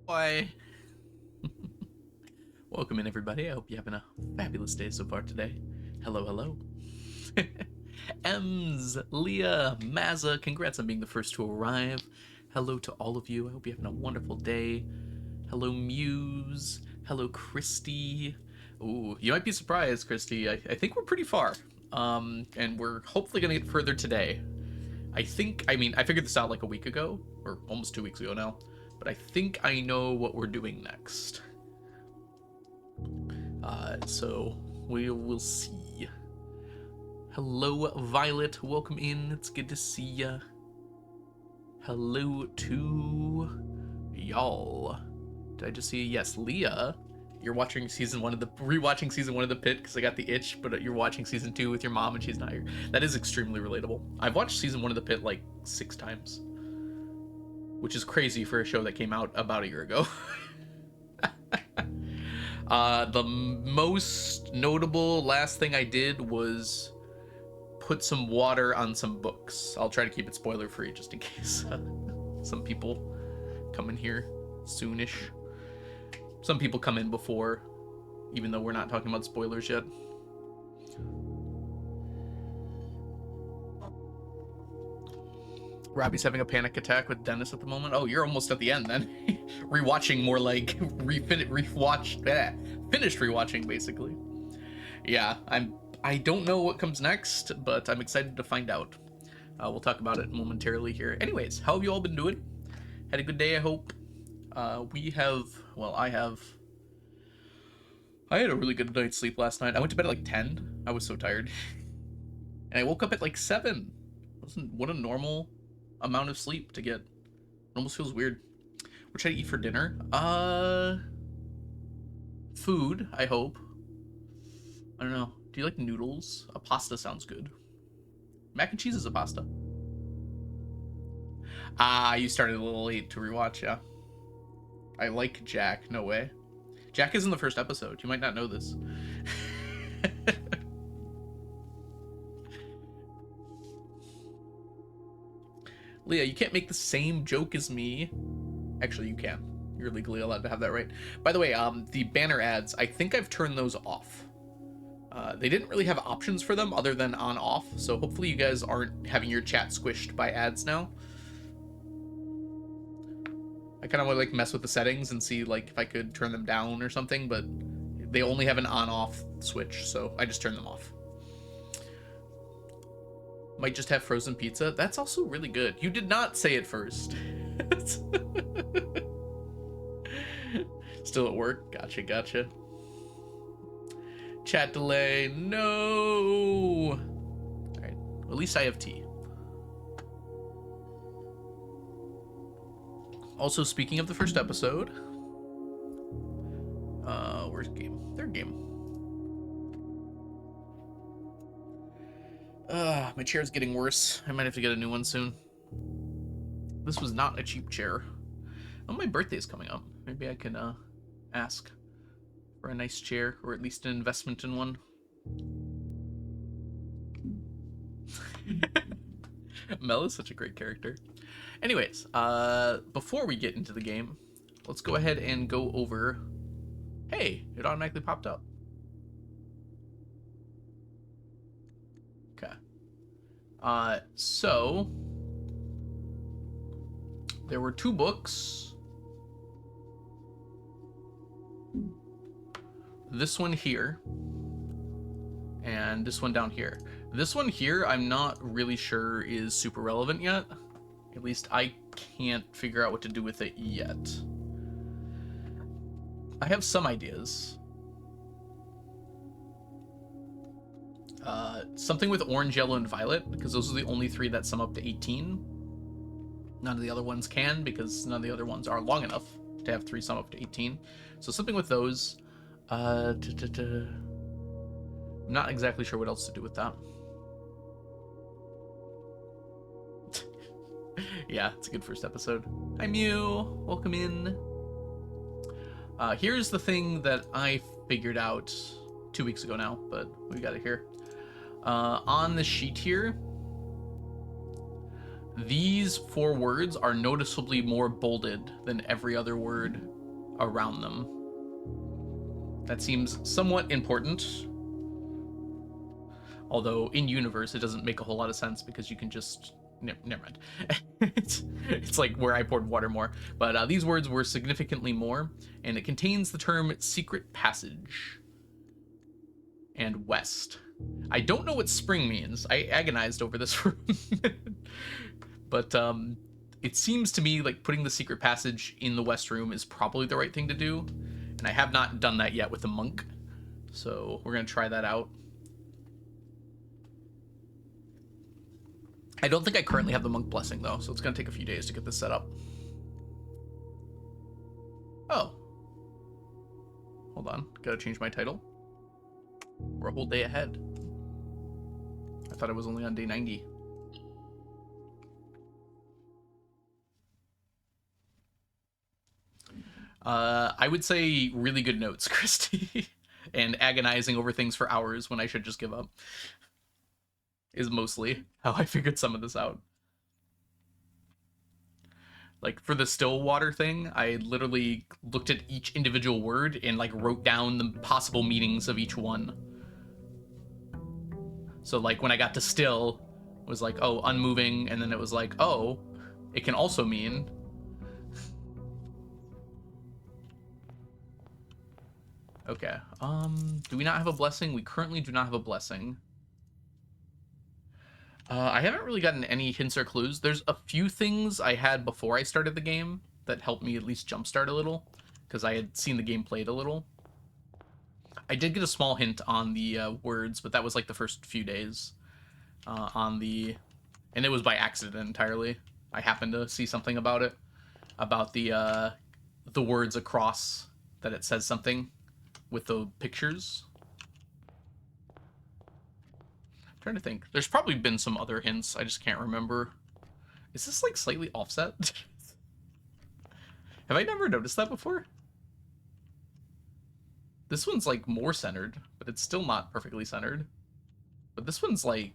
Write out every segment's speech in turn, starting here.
Boy. Welcome in, everybody. I hope you're having a fabulous day so far today. Hello, hello. Ems, Leah, Mazza, congrats on being the first to arrive. Hello to all of you. I hope you're having a wonderful day. Hello, Muse. Hello, Christy. Ooh, you might be surprised, Christy. I think we're pretty far. And we're hopefully going to get further today. I figured this out like a week ago, or almost 2 weeks ago now, but I think I know what we're doing next. So we will see. Hello, Violet. Welcome in. It's good to see ya. Hello to y'all. Did I just see? Yes, Leah. You're watching rewatching season 1 of The Pit because I got the itch, but you're watching season 2 with your mom and she's not here. That is extremely relatable. I've watched season 1 of The Pit like 6 times, which is crazy for a show that came out about a year ago. The most notable last thing I did was put some water on some books. I'll try to keep it spoiler free just in case some people come in here soonish. Some people come in before, even though we're not talking about spoilers yet. Robbie's having a panic attack with Dennis at the moment. Oh, you're almost at the end then. Rewatching more like finished rewatching basically. Yeah, I don't know what comes next, but I'm excited to find out. We'll talk about it momentarily here. Anyways, how have you all been doing? Had a good day, I hope. I had a really good night's sleep last night. I went to bed at like 10. I was so tired. And I woke up at like 7. What a normal amount of sleep to get. It almost feels weird. What should I eat for dinner? Food, I hope. I don't know. Do you like noodles? A pasta sounds good. Mac and cheese is a pasta. You started a little late to rewatch, yeah. I like Jack. No way. Jack is in the first episode. You might not know this. Leah, you can't make the same joke as me. Actually, you can. You're legally allowed to have that right. By the way, the banner ads, I think I've turned those off. They didn't really have options for them other than on off, so hopefully you guys aren't having your chat squished by ads now. I kind of want to like mess with the settings and see like if I could turn them down or something, but they only have an on-off switch, so I just turned them off. Might just have frozen pizza. That's also really good. You did not say it first. Still at work? Gotcha. Chat delay. No. All right. At least I have tea. Also, speaking of the first episode, where's game? Third game. My chair's getting worse. I might have to get a new one soon. This was not a cheap chair. Oh, my birthday's coming up. Maybe I can ask for a nice chair, or at least an investment in one. Mel is such a great character. Anyways, before we get into the game, let's go ahead and go over... Hey, it automatically popped up. Okay. So... There were 2 books. This one here. And this one down here. This one here, I'm not really sure is super relevant yet. At least I can't figure out what to do with it yet. I have some ideas. Something with orange, yellow, and violet, because those are the only 3 that sum up to 18. None of the other ones can, because none of the other ones are long enough to have 3 sum up to 18. So something with those. I'm not exactly sure what else to do with that. Yeah, it's a good first episode. Hi, Mew. Welcome in. Here's the thing that I figured out 2 weeks ago now, but we got it here. On the sheet here, these 4 words are noticeably more bolded than every other word around them. That seems somewhat important. Although in universe, it doesn't make a whole lot of sense because you can just never mind. it's like where I poured water more. But these words were significantly more, and it contains the term secret passage and west. I don't know what spring means. I agonized over this for a minute. But it seems to me like putting the secret passage in the west room is probably the right thing to do. And I have not done that yet with the monk. So we're going to try that out. I don't think I currently have the monk blessing, though, so it's going to take a few days to get this set up. Oh. Hold on. Gotta change my title. We're a whole day ahead. I thought I was only on day 90. I would say really good notes, Christy. And agonizing over things for hours when I should just give up. Is mostly how I figured some of this out. Like for the still water thing, I literally looked at each individual word and like wrote down the possible meanings of each one. So like when I got to still, it was like, oh, unmoving, and then it was like, oh, it can also mean. Okay. Do we not have a blessing? We currently do not have a blessing. I haven't really gotten any hints or clues. There's a few things I had before I started the game that helped me at least jumpstart a little, because I had seen the game played a little. I did get a small hint on the words, but that was like the first few days on the... And it was by accident entirely. I happened to see something about it, about the words across, that it says something with the pictures. Trying to think. There's probably been some other hints. I just can't remember. Is this like slightly offset? Have I never noticed that before? This one's like more centered, but it's still not perfectly centered. But this one's like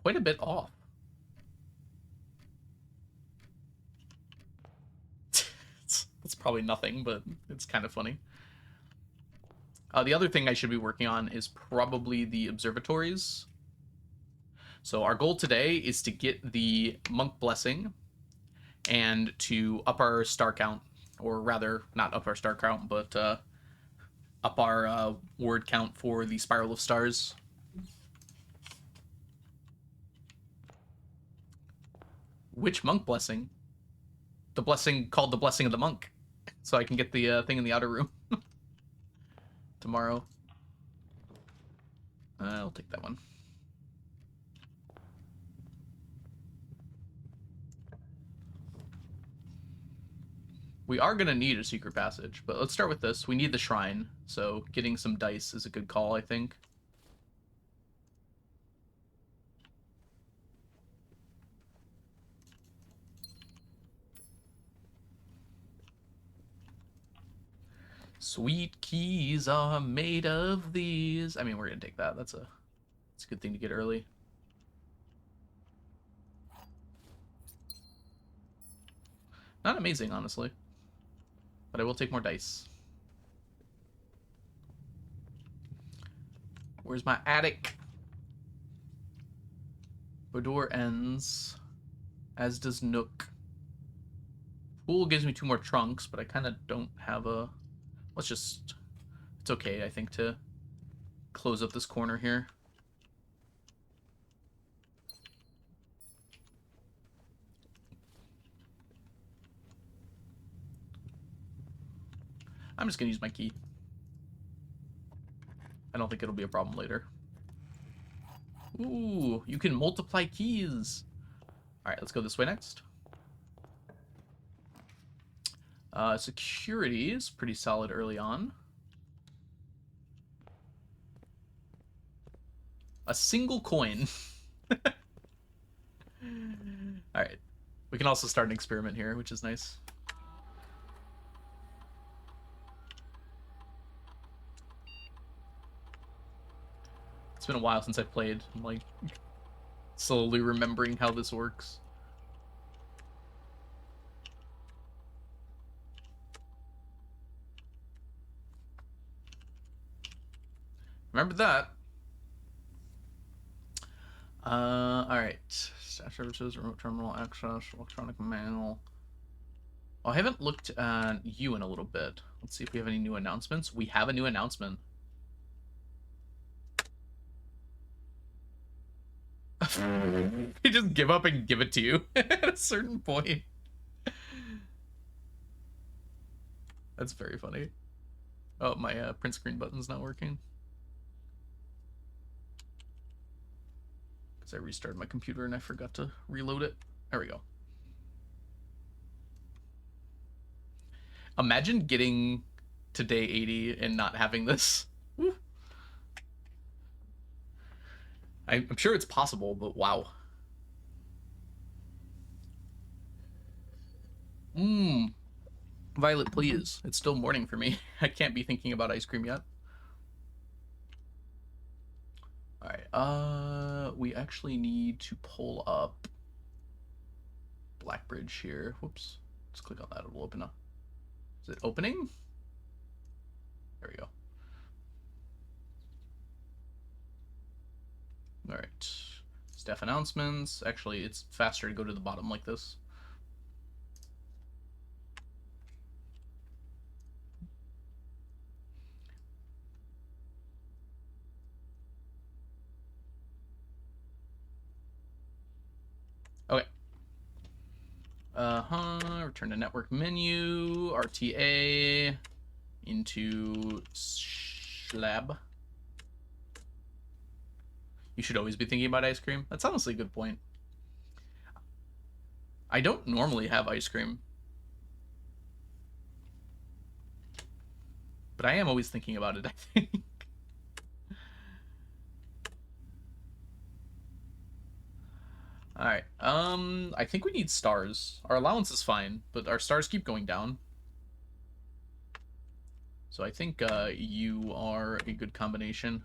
quite a bit off. It's probably nothing, but it's kind of funny. The other thing I should be working on is probably the observatories. So our goal today is to get the monk blessing and to up our star count, or rather, not up our star count, but up our word count for the Spiral of Stars. Which monk blessing? The blessing called the Blessing of the Monk. So I can get the thing in the outer room. Tomorrow. I'll take that one. We are going to need a secret passage, but let's start with this. We need the shrine, so getting some dice is a good call, I think. Sweet keys are made of these. I mean, we're going to take that. That's a good thing to get early. Not amazing, honestly. But I will take more dice. Where's my attic? Bodor ends, as does Nook. Pool gives me 2 more trunks, but I kind of don't have a... Let's just... It's okay, I think, to close up this corner here. I'm just going to use my key. I don't think it'll be a problem later. Ooh, you can multiply keys. Alright, let's go this way next. Security is pretty solid early on. A single coin. Alright. We can also start an experiment here, which is nice. It's been a while since I've played. I'm like Slowly remembering how this works. Remember that. Alright. Staff services, remote terminal access, electronic mail. Oh, I haven't looked at you in a little bit. Let's see if we have any new announcements. We have a new announcement. They just give up and give it to you at a certain point. That's very funny. Oh, my print screen button's not working. Because I restarted my computer and I forgot to reload it. There we go. Imagine getting to day 80 and not having this. Woo. I'm sure it's possible, but wow. Mmm. Violet, please. It's still morning for me. I can't be thinking about ice cream yet. Alright, we actually need to pull up Blackbridge here. Whoops. Let's click on that. It'll open up. Is it opening? There we go. Alright. Staff announcements. Actually, it's faster to go to the bottom like this. Okay. Return to network menu, RTA, into Schlab. You should always be thinking about ice cream. That's honestly a good point. I don't normally have ice cream. But I am always thinking about it, I think. Alright, I think we need stars. Our allowance is fine, but our stars keep going down. So I think you are a good combination.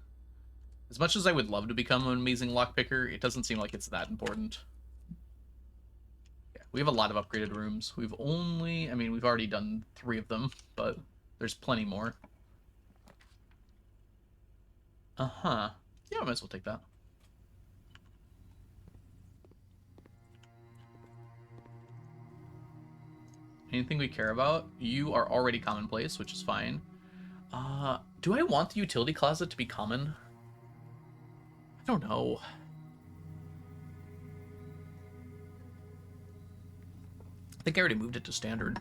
As much as I would love to become an amazing lockpicker, it doesn't seem like it's that important. Yeah, we have a lot of upgraded rooms. We've only, I mean, we've already done 3 of them, but there's plenty more. Uh-huh. Yeah, I might as well take that. Anything we care about? You are already commonplace, which is fine. Do I want the utility closet to be common? I don't know. I think I already moved it to standard.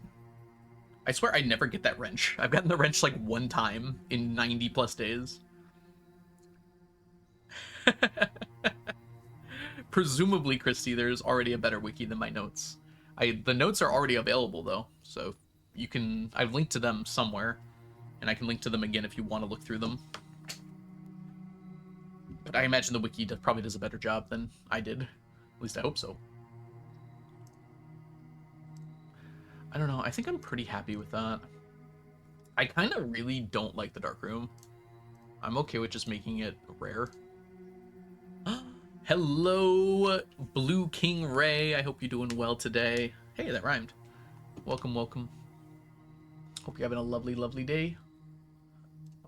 I swear I never get that wrench. I've gotten the wrench like 1 time in 90 plus days. Presumably, Christy, there's already a better wiki than my notes. The notes are already available though, so you can. I've linked to them somewhere, and I can link to them again if you want to look through them. But I imagine the wiki probably does a better job than I did. At least I hope so. I don't know. I think I'm pretty happy with that. I kind of really don't like the dark room. I'm okay with just making it rare. Hello, Blue King Ray. I hope you're doing well today. Hey, that rhymed. Welcome, welcome. Hope you're having a lovely, lovely day.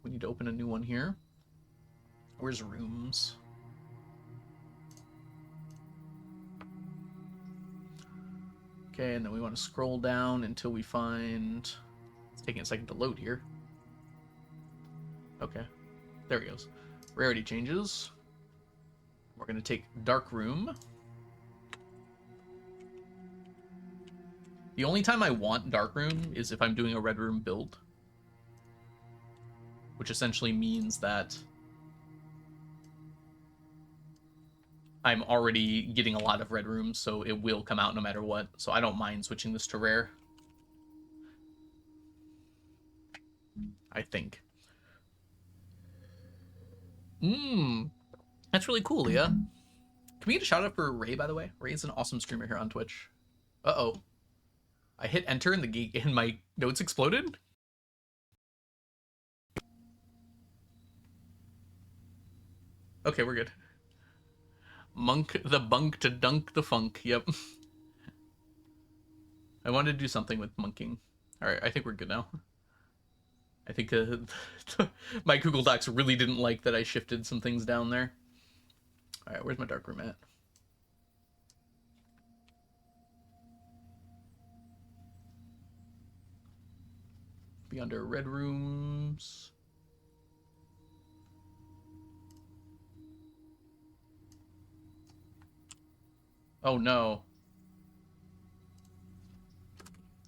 We need to open a new one here. Where's rooms? Okay, and then we want to scroll down until we find... It's taking a second to load here. Okay, there he goes. Rarity changes. We're going to take Dark Room. The only time I want Dark Room is if I'm doing a Red Room build. Which essentially means that I'm already getting a lot of Red Rooms, so it will come out no matter what. So I don't mind switching this to Rare. I think. That's really cool, Leah. Can we get a shout out for Ray, by the way? Ray's an awesome streamer here on Twitch. Uh-oh. I hit enter and my notes exploded? Okay, we're good. Monk the bunk to dunk the funk. Yep. I wanted to do something with monking. Alright, I think we're good now. I think my Google Docs really didn't like that I shifted some things down there. Alright, where's my dark room at? Be under red rooms. Oh no.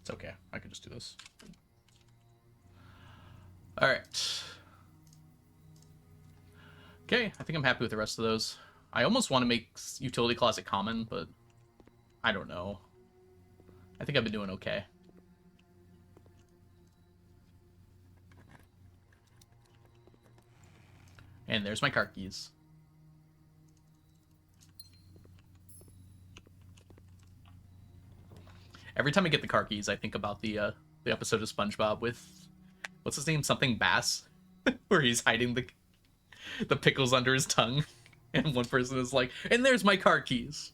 It's okay. I can just do this. Alright. Okay, I think I'm happy with the rest of those. I almost want to make utility closet common, but I don't know. I think I've been doing okay. And there's my car keys. Every time I get the car keys, I think about the episode of SpongeBob with, what's his name? Something Bass, where he's hiding the pickles under his tongue, and one person is like, "And there's my car keys."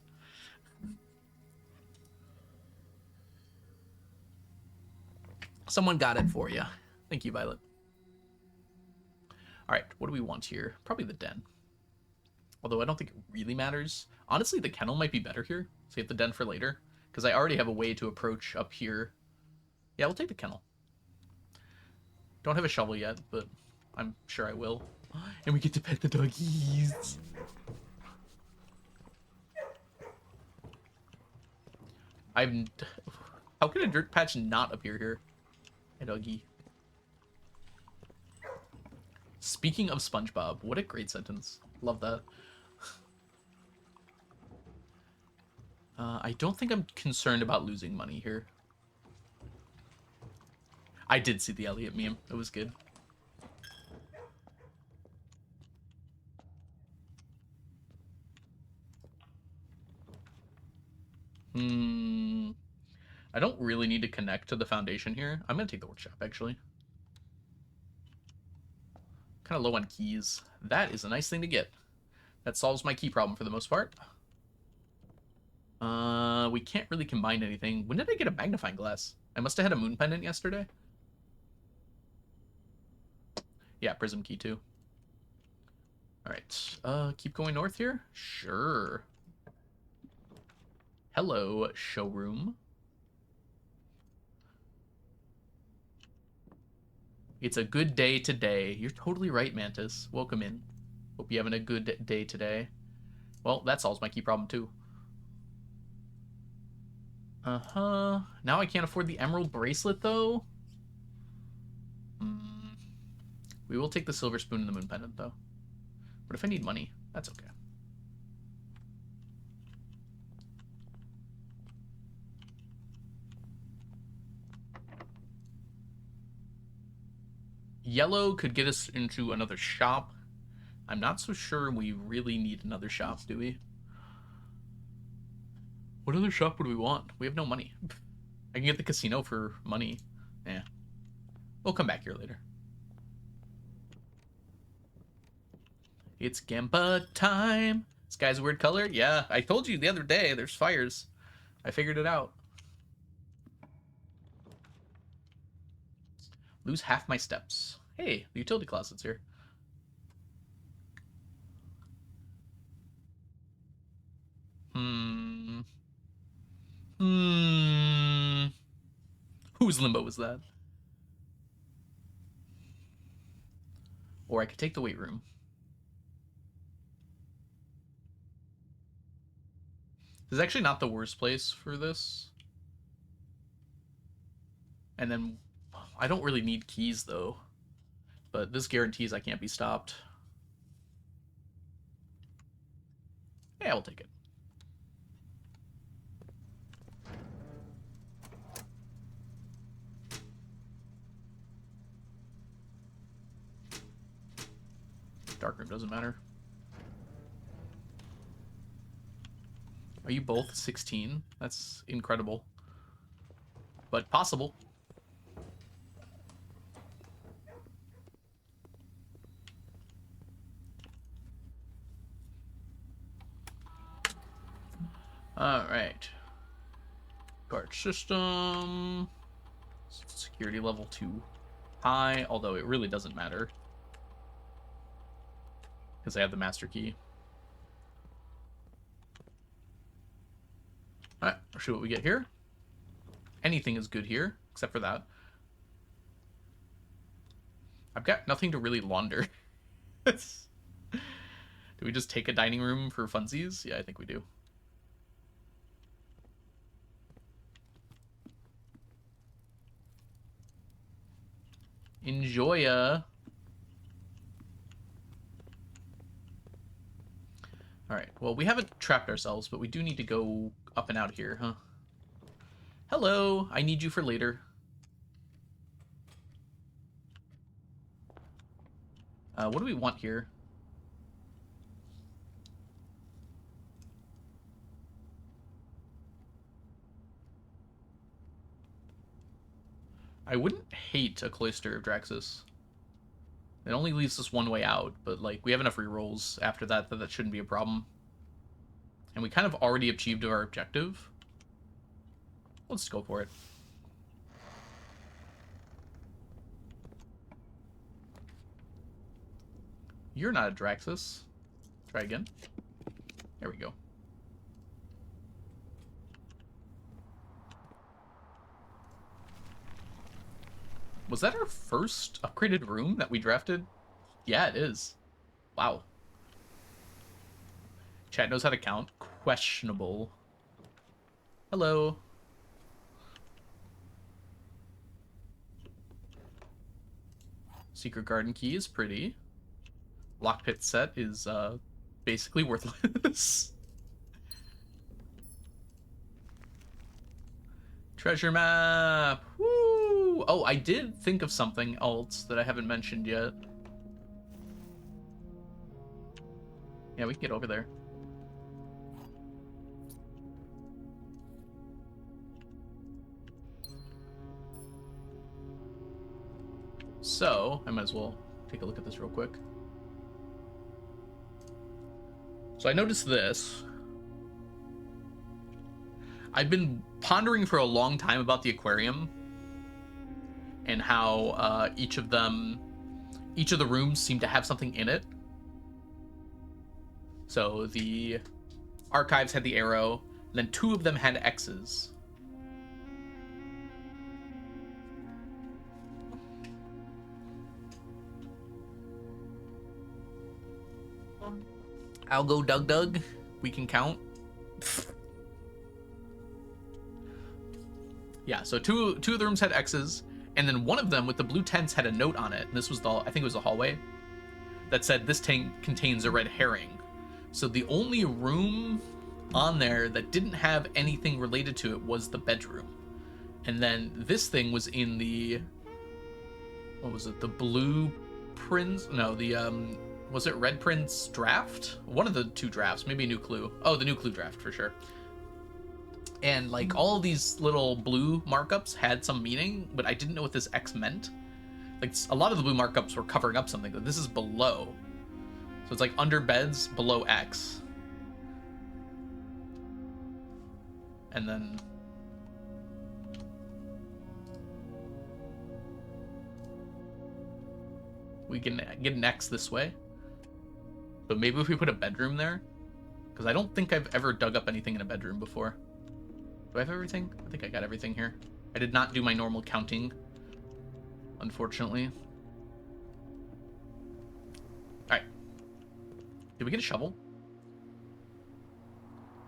Someone got it for you. Thank you, Violet. All right, what do we want here? Probably the den. Although I don't think it really matters. Honestly, the kennel might be better here. Save the den for later, because I already have a way to approach up here. Yeah, we'll take the kennel. Don't have a shovel yet, but I'm sure I will. And we get to pet the doggies. How can a dirt patch not appear here? Hey, doggy. Speaking of SpongeBob, what a great sentence. Love that. I don't think I'm concerned about losing money here. I did see the Elliot meme. It was good. I don't really need to connect to the foundation here. I'm going to take the workshop, actually. Kind of low on keys. That is a nice thing to get. That solves my key problem for the most part. We can't really combine anything. When did I get a magnifying glass? I must have had a moon pendant yesterday. Yeah, prism key too. Alright, keep going north here? Sure. Hello, showroom. It's a good day today. You're totally right, Mantis. Welcome in. Hope you're having a good day today. Well, that solves my key problem too. Uh-huh. Now I can't afford the emerald bracelet, though. We will take the silver spoon and the moon pendant, though. But if I need money, that's okay. Yellow could get us into another shop. I'm not so sure we really need another shop, do we? What other shop would we want? We have no money. I can get the casino for money. Yeah. We'll come back here later. It's Gamba time. Sky's a weird color? Yeah, I told you the other day there's fires. I figured it out. Lose half my steps. Hey, the utility closet's here. Whose limbo was that? Or I could take the weight room. This is actually not the worst place for this. And then I don't really need keys though. But this guarantees I can't be stopped. Yeah, I'll take it. Darkroom doesn't matter. Are you both 16? That's incredible. But possible. Alright. Guard system. Security level 2 high, although it really doesn't matter. Because I have the master key. Alright, let's see what we get here. Anything is good here, except for that. I've got nothing to really launder. Do we just take a dining room for funsies? Yeah, I think we do. Enjoy ya. Alright, well, we haven't trapped ourselves, but we do need to go up and out here, huh? Hello, I need you for later. What do we want here? I wouldn't hate a Cloister of Draxus. It only leaves us one way out, but like we have enough rerolls after that that shouldn't be a problem. And we kind of already achieved our objective. Let's go for it. You're not a Draxus. Try again. There we go. Was that our first upgraded room that we drafted? Yeah, it is. Wow. Chat knows how to count. Questionable. Hello. Secret garden key is pretty. Lockpit set is basically worthless. Treasure map. Woo! Oh, I did think of something else that I haven't mentioned yet. Yeah, we can get over there. So, I might as well take a look at this real quick. So I noticed this. I've been pondering for a long time about the aquarium and how each of the rooms seem to have something in it. So the archives had the arrow, and then 2 of them had X's. I'll go Doug. We can count. Yeah, so two of the rooms had X's, and then one of them with the blue tents had a note on it. And this was I think it was the hallway that said this tank contains a red herring. So the only room on there that didn't have anything related to it was the bedroom. And then this thing was in the, what was it? The blue prince? No, the was it Red Prince draft? One of the 2 drafts, maybe a new clue. Oh, the new clue draft for sure. And like all of these little blue markups had some meaning, but I didn't know what this X meant. Like a lot of the blue markups were covering up something, but this is below. So it's like under beds, below X. And then we can get an X this way. But maybe if we put a bedroom there, because I don't think I've ever dug up anything in a bedroom before. Do I have everything? I think I got everything here. I did not do my normal counting, unfortunately. Alright. Did we get a shovel?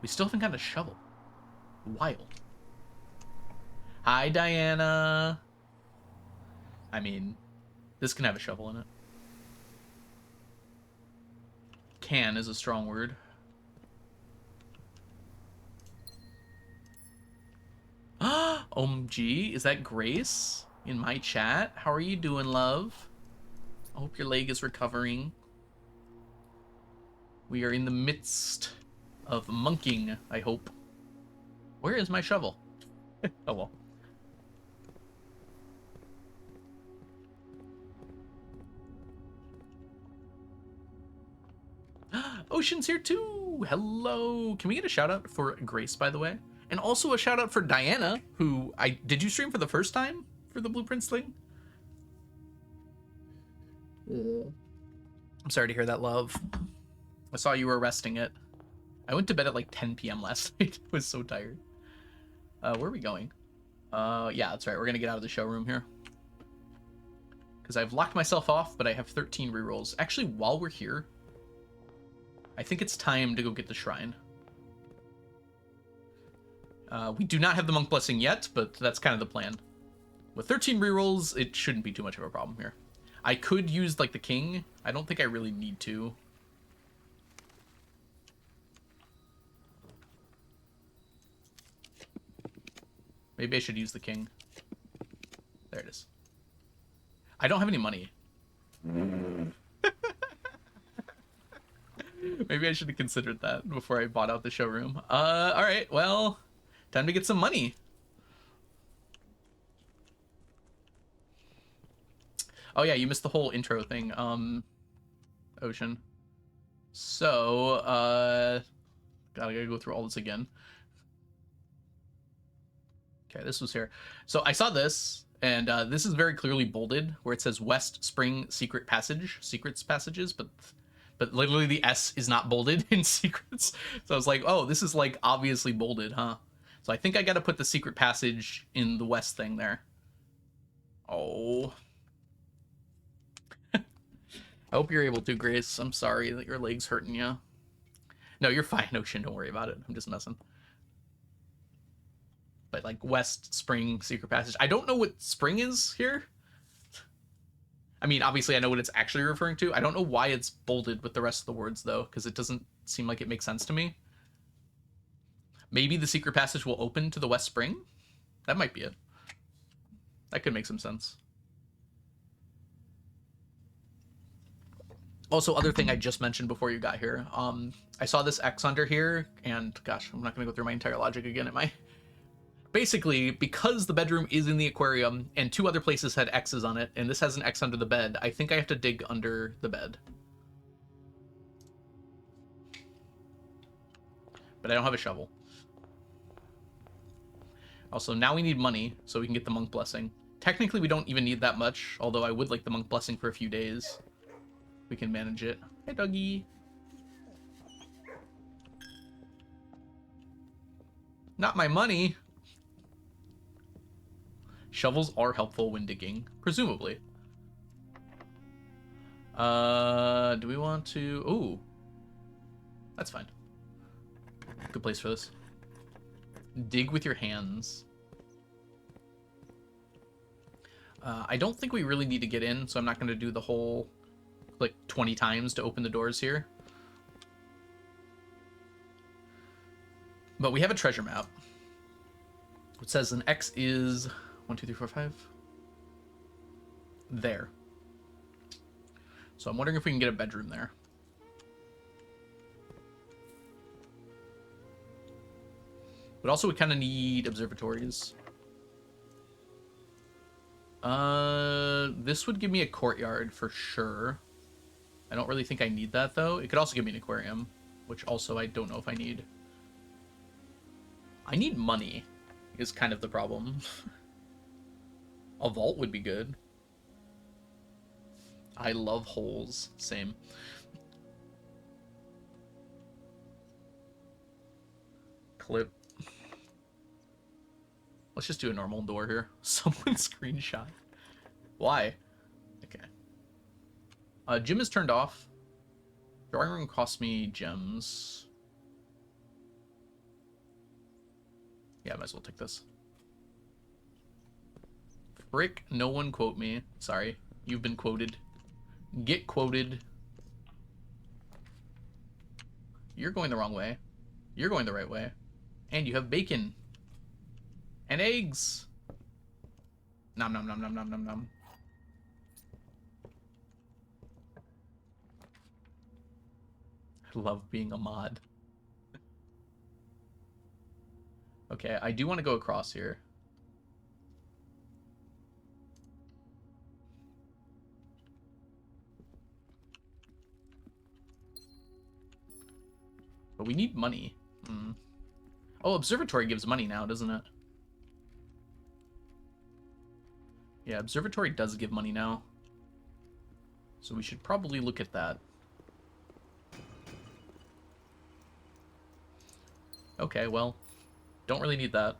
We still haven't got a shovel. Wild. Hi, Diana. I mean, this can have a shovel in it. Can is a strong word. OMG, is that Grace in my chat? How are you doing, love? I hope your leg is recovering. We are in the midst of monking, I hope. Where is my shovel? Oh well. Ocean's here too! hello. Can we get a shout out for Grace, by the way? And also a shout out for Diana, who did you stream for the first time for the Blueprints thing? I'm sorry to hear that, love. I saw you were resting it. I went to bed at like 10 p.m. last night. I was so tired. Where are we going? Yeah, that's right. We're gonna get out of the showroom here. Because I've locked myself off, but I have 13 rerolls. Actually, while we're here, I think it's time to go get the shrine. We do not have the monk blessing yet, but that's kind of the plan. With 13 rerolls, it shouldn't be too much of a problem here. I could use, like, the king. I don't think I really need to. Maybe I should use the king. There it is. I don't have any money. Maybe I should have considered that before I bought out the showroom. Alright, well, time to get some money. Oh yeah, you missed the whole intro thing, Ocean. So, gotta go through all this again. Okay, this was here. So I saw this, and this is very clearly bolded, where it says West Spring Secret Passage, Secrets Passages, but literally the S is not bolded in Secrets. So I was like, oh, this is like obviously bolded, huh? So I think I gotta put the Secret Passage in the West thing there. Oh. I hope you're able to, Grace. I'm sorry that your leg's hurting you. No, you're fine, Ocean. Don't worry about it. I'm just messing. But like West Spring Secret Passage. I don't know what spring is here. I mean, obviously I know what it's actually referring to. I don't know why it's bolded with the rest of the words though, because it doesn't seem like it makes sense to me. Maybe the secret passage will open to the West Spring? That might be it. That could make some sense. Also, other thing I just mentioned before you got here. I saw this X under here, and gosh, I'm not going to go through my entire logic again, am I? Basically, because the bedroom is in the aquarium, and two other places had X's on it, and this has an X under the bed, I think I have to dig under the bed. But I don't have a shovel. Also, now we need money, so we can get the monk blessing. Technically, we don't even need that much, although I would like the monk blessing for a few days. We can manage it. Hey, doggy. Not my money. Shovels are helpful when digging, presumably. Do we want to... Ooh. That's fine. Good place for this. Dig with your hands. I don't think we really need to get in, so I'm not going to do the whole... like 20 times to open the doors here. But we have a treasure map. It says an X is 1, 2, 3, 4, 5. There. So I'm wondering if we can get a bedroom there. But also we kind of need observatories. This would give me a courtyard for sure. I don't really think I need that, though. It could also give me an aquarium, which also I don't know if I need. I need money, is kind of the problem. A vault would be good. I love holes. Same. Clip. Let's just do a normal door here. Someone screenshot. Why? Okay. Gym is turned off. Drawing room costs me gems. Yeah, I might as well take this. Frick, no one quote me. Sorry, you've been quoted. Get quoted. You're going the wrong way. You're going the right way. And you have bacon. And eggs. Nom nom nom nom nom nom nom. I love being a mod. Okay, I do want to go across here. But we need money. Hmm. Oh, observatory gives money now, doesn't it? Yeah, observatory does give money now. So we should probably look at that. Okay, well, don't really need that.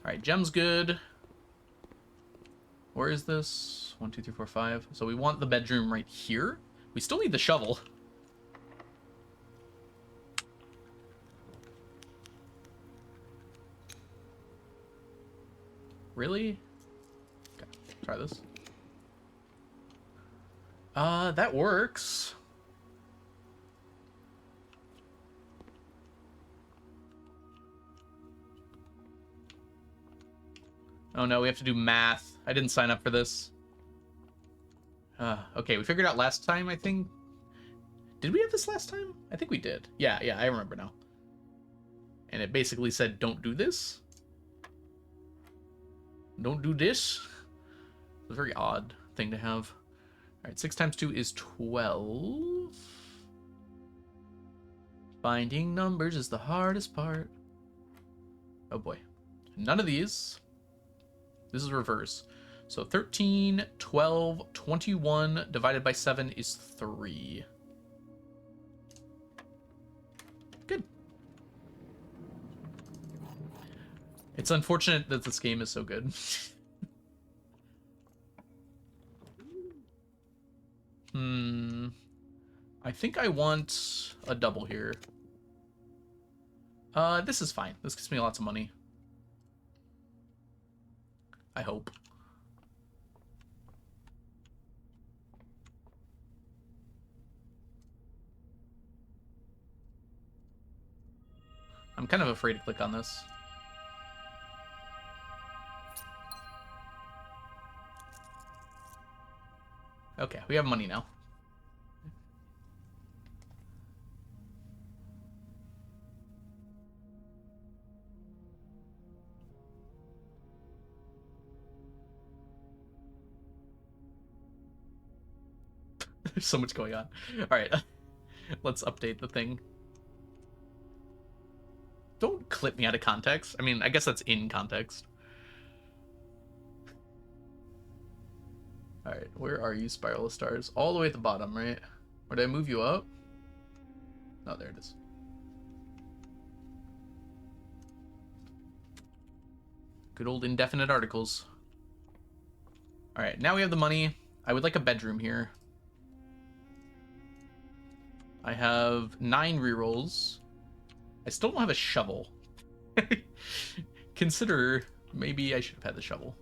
Alright, gem's good. Where is this? 1, 2, 3, 4, 5. So we want the bedroom right here. We still need the shovel. Really? Okay, try this. That works. Oh no, we have to do math. I didn't sign up for this. Okay, we figured out last time, I think. Did we have this last time? I think we did. Yeah, I remember now. And it basically said, don't do this. Don't do this. It's a very odd thing to have. Alright, 6 times 2 is 12. Finding numbers is the hardest part. Oh boy. None of these. This is reverse. So 13, 12, 21 divided by 7 is 3. Good. It's unfortunate that this game is so good. I think I want a double here. This is fine. This gives me lots of money. I hope. I'm kind of afraid to click on this. Okay, we have money now. There's so much going on. Alright, let's update the thing. Don't clip me out of context. I mean, I guess that's in context. Alright, where are you, Spiral of Stars? All the way at the bottom, right? Or did I move you up? No, there it is. Good old indefinite articles. Alright, now we have the money. I would like a bedroom here. I have 9 rerolls. I still don't have a shovel. Consider maybe I should have had the shovel.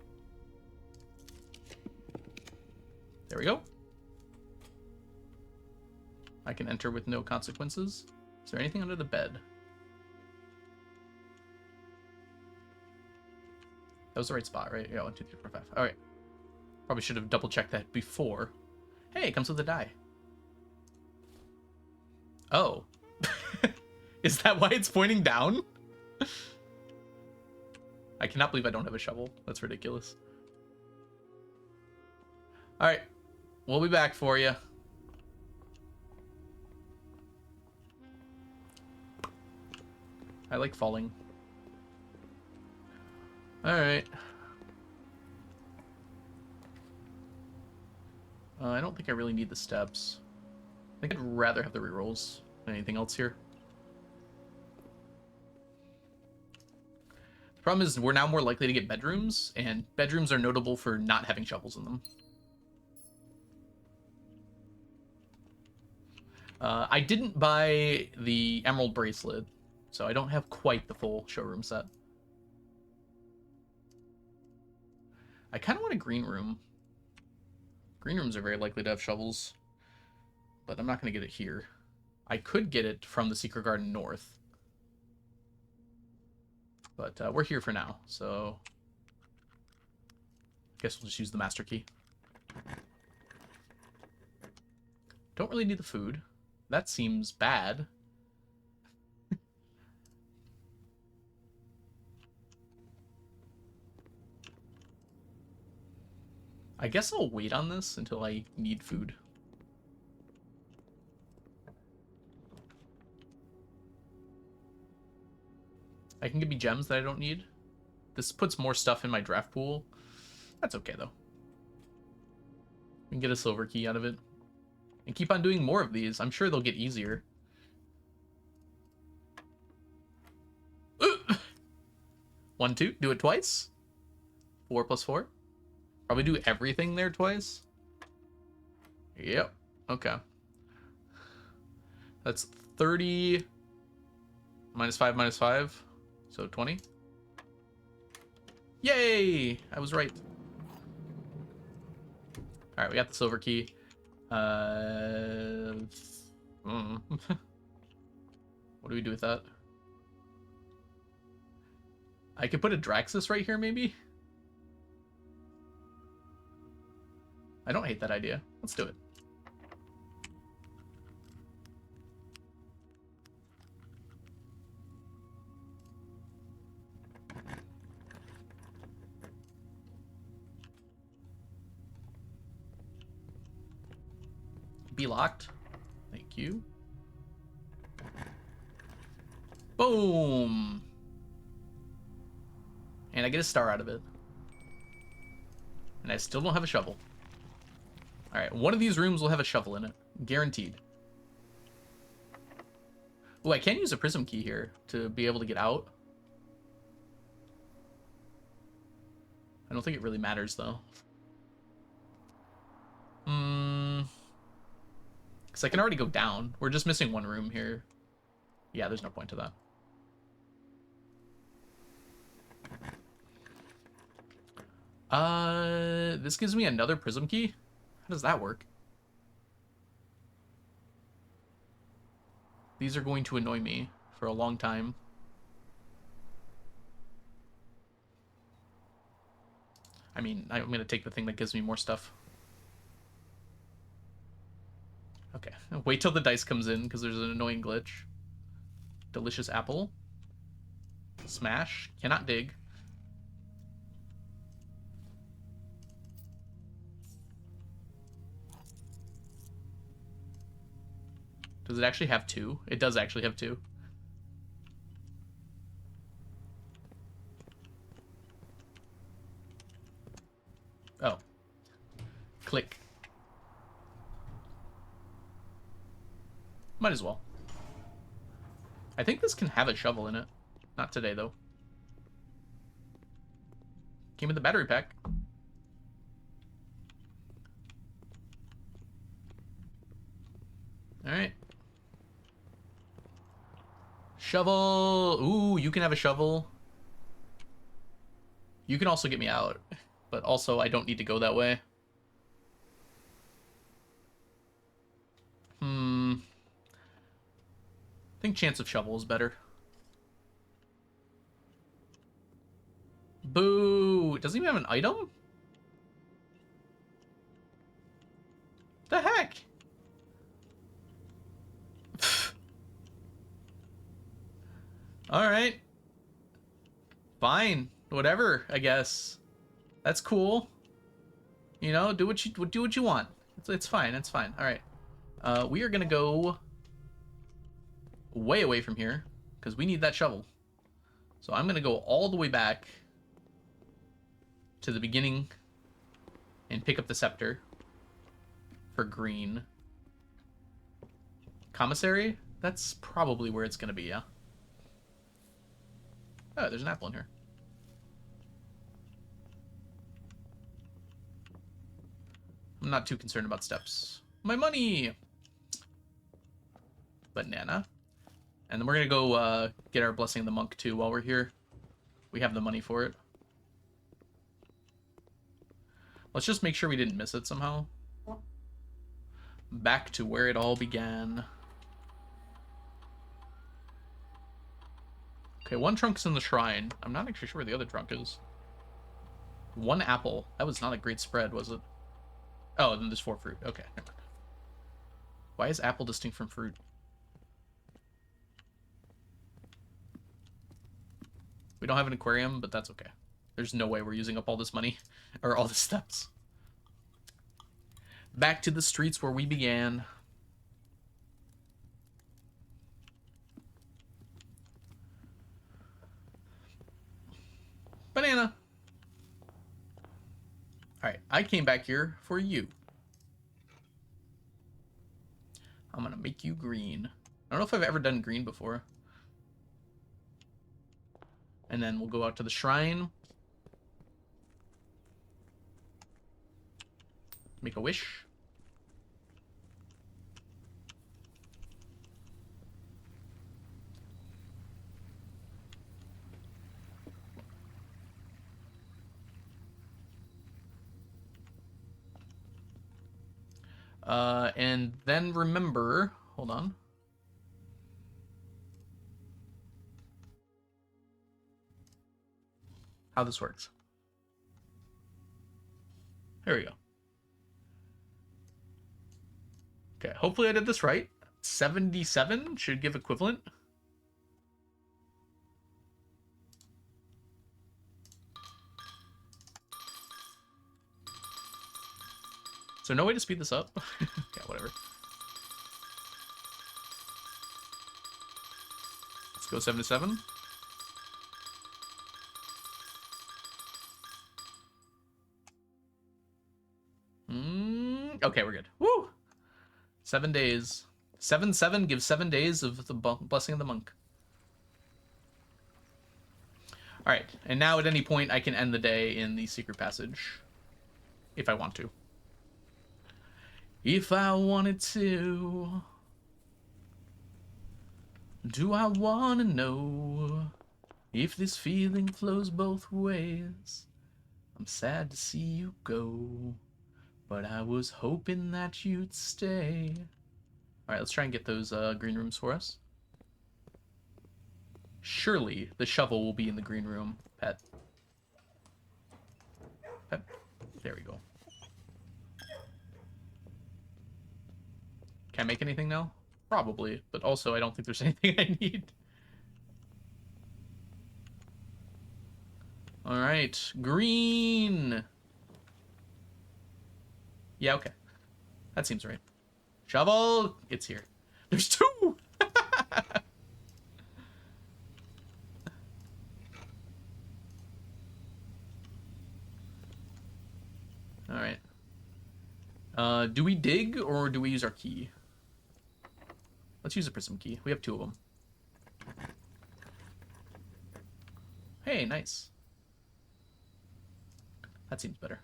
There we go. I can enter with no consequences. Is there anything under the bed? That was the right spot, right? Yeah, 1, 2, 3, 4, 5. All right. Probably should have double checked that before. Hey, it comes with a die. Oh. Is that why it's pointing down? I cannot believe I don't have a shovel. That's ridiculous. All right. We'll be back for you. I like falling. All right. I don't think I really need the steps. I think I'd rather have the rerolls than anything else here. The problem is we're now more likely to get bedrooms, and bedrooms are notable for not having shovels in them. I didn't buy the emerald bracelet, so I don't have quite the full showroom set. I kind of want a green room. Green rooms are very likely to have shovels, but I'm not going to get it here. I could get it from the Secret Garden North, but we're here for now, so I guess we'll just use the master key. Don't really need the food. That seems bad. I guess I'll wait on this until I need food. I can give me gems that I don't need. This puts more stuff in my draft pool. That's okay, though. We can get a silver key out of it. And keep on doing more of these. I'm sure they'll get easier. 1, 2. Do it twice. 4 plus 4. Probably do everything there twice. Yep. Okay. That's 30 minus 5 minus 5. So 20. Yay! I was right. Alright, we got the silver key. What do we do with that? I could put a Draxus right here, maybe? I don't hate that idea. Let's do it. Be locked. Thank you. Boom! And I get a star out of it. And I still don't have a shovel. Alright, one of these rooms will have a shovel in it. Guaranteed. Oh, I can use a prism key here to be able to get out. I don't think it really matters, though. Because I can already go down. We're just missing one room here. Yeah, there's no point to that. This gives me another prism key? How does that work? These are going to annoy me for a long time. I mean, I'm going to take the thing that gives me more stuff. Okay, wait till the dice comes in because there's an annoying glitch. Delicious apple. Smash. Cannot dig. Does it actually have 2? It does actually have 2. Oh. Click. Might as well. I think this can have a shovel in it. Not today, though. Came with the battery pack. Alright. Shovel! Ooh, you can have a shovel. You can also get me out. But also, I don't need to go that way. I think chance of shovel is better. Boo! It doesn't even have an item? The heck? Alright. Fine. Whatever, I guess. That's cool. You know, do what you want. It's fine, it's fine. Alright. We are gonna go way away from here, because we need that shovel. So I'm gonna go all the way back to the beginning and pick up the scepter for green. Commissary? That's probably where it's gonna be, yeah. Oh, there's an apple in here. I'm not too concerned about steps. My money! Banana. And then we're gonna go get our Blessing of the Monk too while we're here. We have the money for it. Let's just make sure we didn't miss it somehow. Back to where it all began. Okay, one trunk's in the shrine. I'm not actually sure where the other trunk is. 1 apple. That was not a great spread, was it? Oh, then there's 4 fruit. Okay, never mind. Why is apple distinct from fruit? We don't have an aquarium, but that's okay. There's no way we're using up all this money. Or all the steps. Back to the streets where we began. Banana. Alright, I came back here for you. I'm gonna make you green. I don't know if I've ever done green before. And then we'll go out to the shrine. Make a wish. And then remember, hold on. How this works. There we go. Okay, hopefully I did this right. 77 should give equivalent. So no way to speed this up? Yeah, whatever. Let's go 77. Okay, we're good. Woo! 7 days. 7-7 gives 7 days of the blessing of the monk. Alright, and now at any point I can end the day in the secret passage. If I want to. If I wanted to. Do I want to know if this feeling flows both ways? I'm sad to see you go, but I was hoping that you'd stay. Alright, let's try and get those green rooms for us. Surely the shovel will be in the green room, pet. Pet. There we go. Can I make anything now? Probably, but also I don't think there's anything I need. Alright, green! Yeah, okay. That seems right. Shovel! It's here. There's 2! Alright. Do we dig, or do we use our key? Let's use a prism key. We have 2 of them. Hey, nice. That seems better.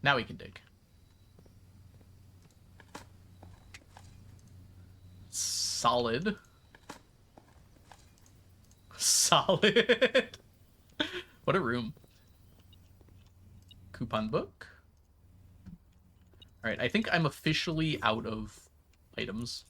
Now we can dig. Solid. Solid. What a room. Coupon book. Alright, I think I'm officially out of items.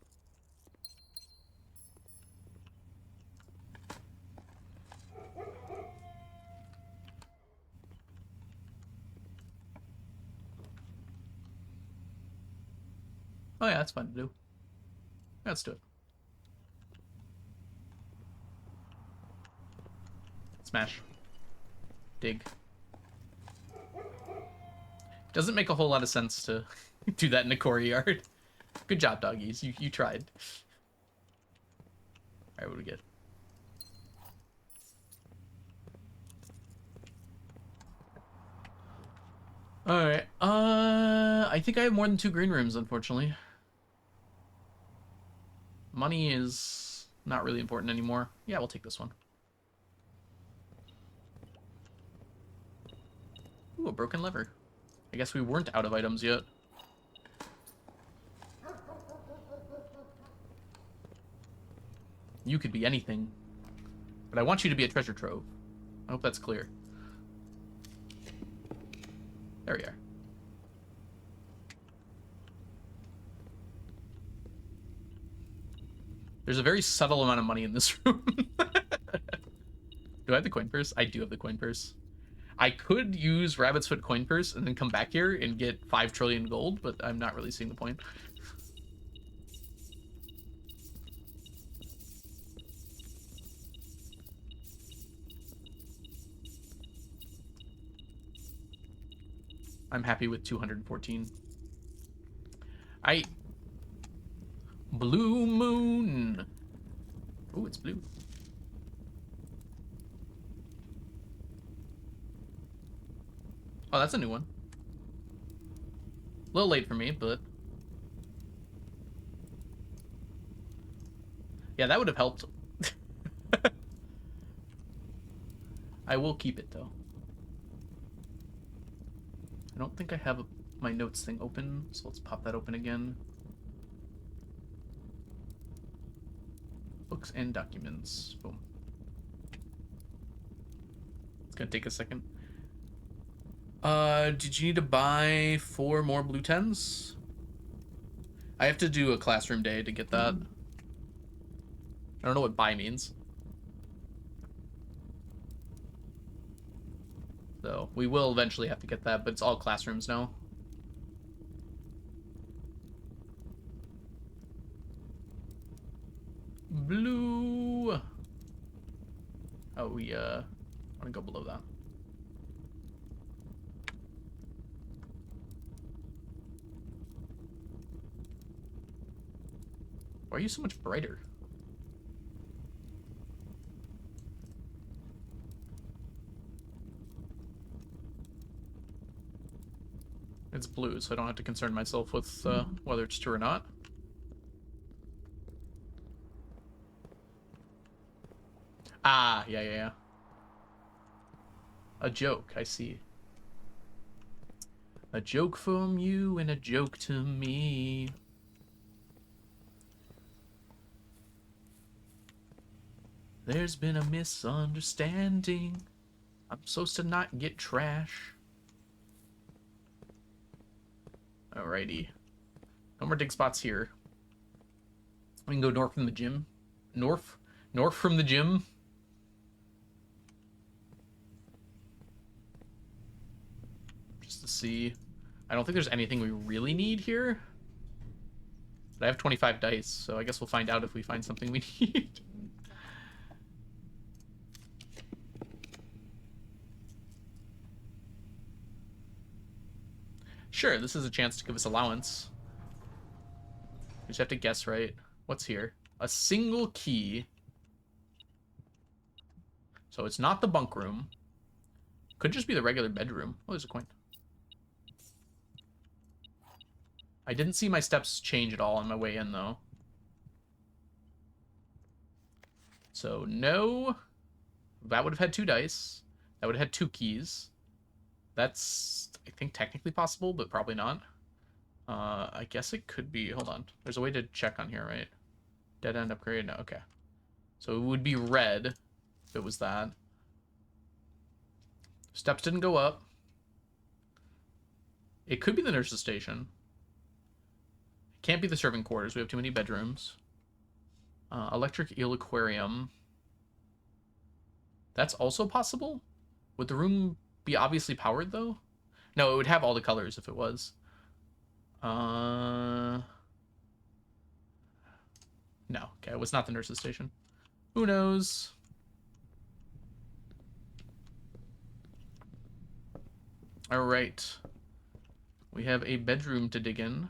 Oh yeah, that's fun to do. Let's do it. Smash. Dig. Doesn't make a whole lot of sense to do that in a core yard. Good job, doggies. You tried. Alright, what do we get? Alright, I think I have more than 2 green rooms, unfortunately. Money is not really important anymore. Yeah, we'll take this one. Ooh, a broken lever. I guess we weren't out of items yet. You could be anything. But I want you to be a treasure trove. I hope that's clear. There we are. There's a very subtle amount of money in this room. Do I have the coin purse? I do have the coin purse. I could use Rabbit's Foot coin purse and then come back here and get 5 trillion gold, but I'm not really seeing the point. I'm happy with 214. Blue moon. Oh, it's blue. Oh, that's a new one. A little late for me, but... Yeah, that would have helped. I will keep it, though. I don't think I have my notes thing open, so let's pop that open again. Books and documents. Boom. It's gonna take a second. Did you need to buy 4 more blue 10s? I have to do a classroom day to get that. I don't know what buy means. So, we will eventually have to get that, but it's all classrooms now. Blue! Oh, we, want to go below that. Why are you so much brighter? It's blue, so I don't have to concern myself with whether it's true or not. Ah, yeah. A joke, I see. A joke from you and a joke to me. There's been a misunderstanding. I'm supposed to not get trash. Alrighty. No more dig spots here. We can go north from the gym. North from the gym. Just to see. I don't think there's anything we really need here. But I have 25 dice, so I guess we'll find out if we find something we need. Sure, this is a chance to give us allowance. We just have to guess right. What's here? A single key. So it's not the bunk room. Could just be the regular bedroom. Oh, there's a coin. I didn't see my steps change at all on my way in, though. So, no. That would have had 2 dice. That would have had 2 keys. That's, I think, technically possible, but probably not. I guess it could be... Hold on. There's a way to check on here, right? Dead end upgrade? No, okay. So it would be red if it was that. Steps didn't go up. It could be the nurse's station. It can't be the serving quarters. We have too many bedrooms. Electric eel aquarium. That's also possible? Would the room be obviously powered, though? No, it would have all the colors if it was. No. Okay, it was not the nurse's station. Who knows? Alright. We have a bedroom to dig in.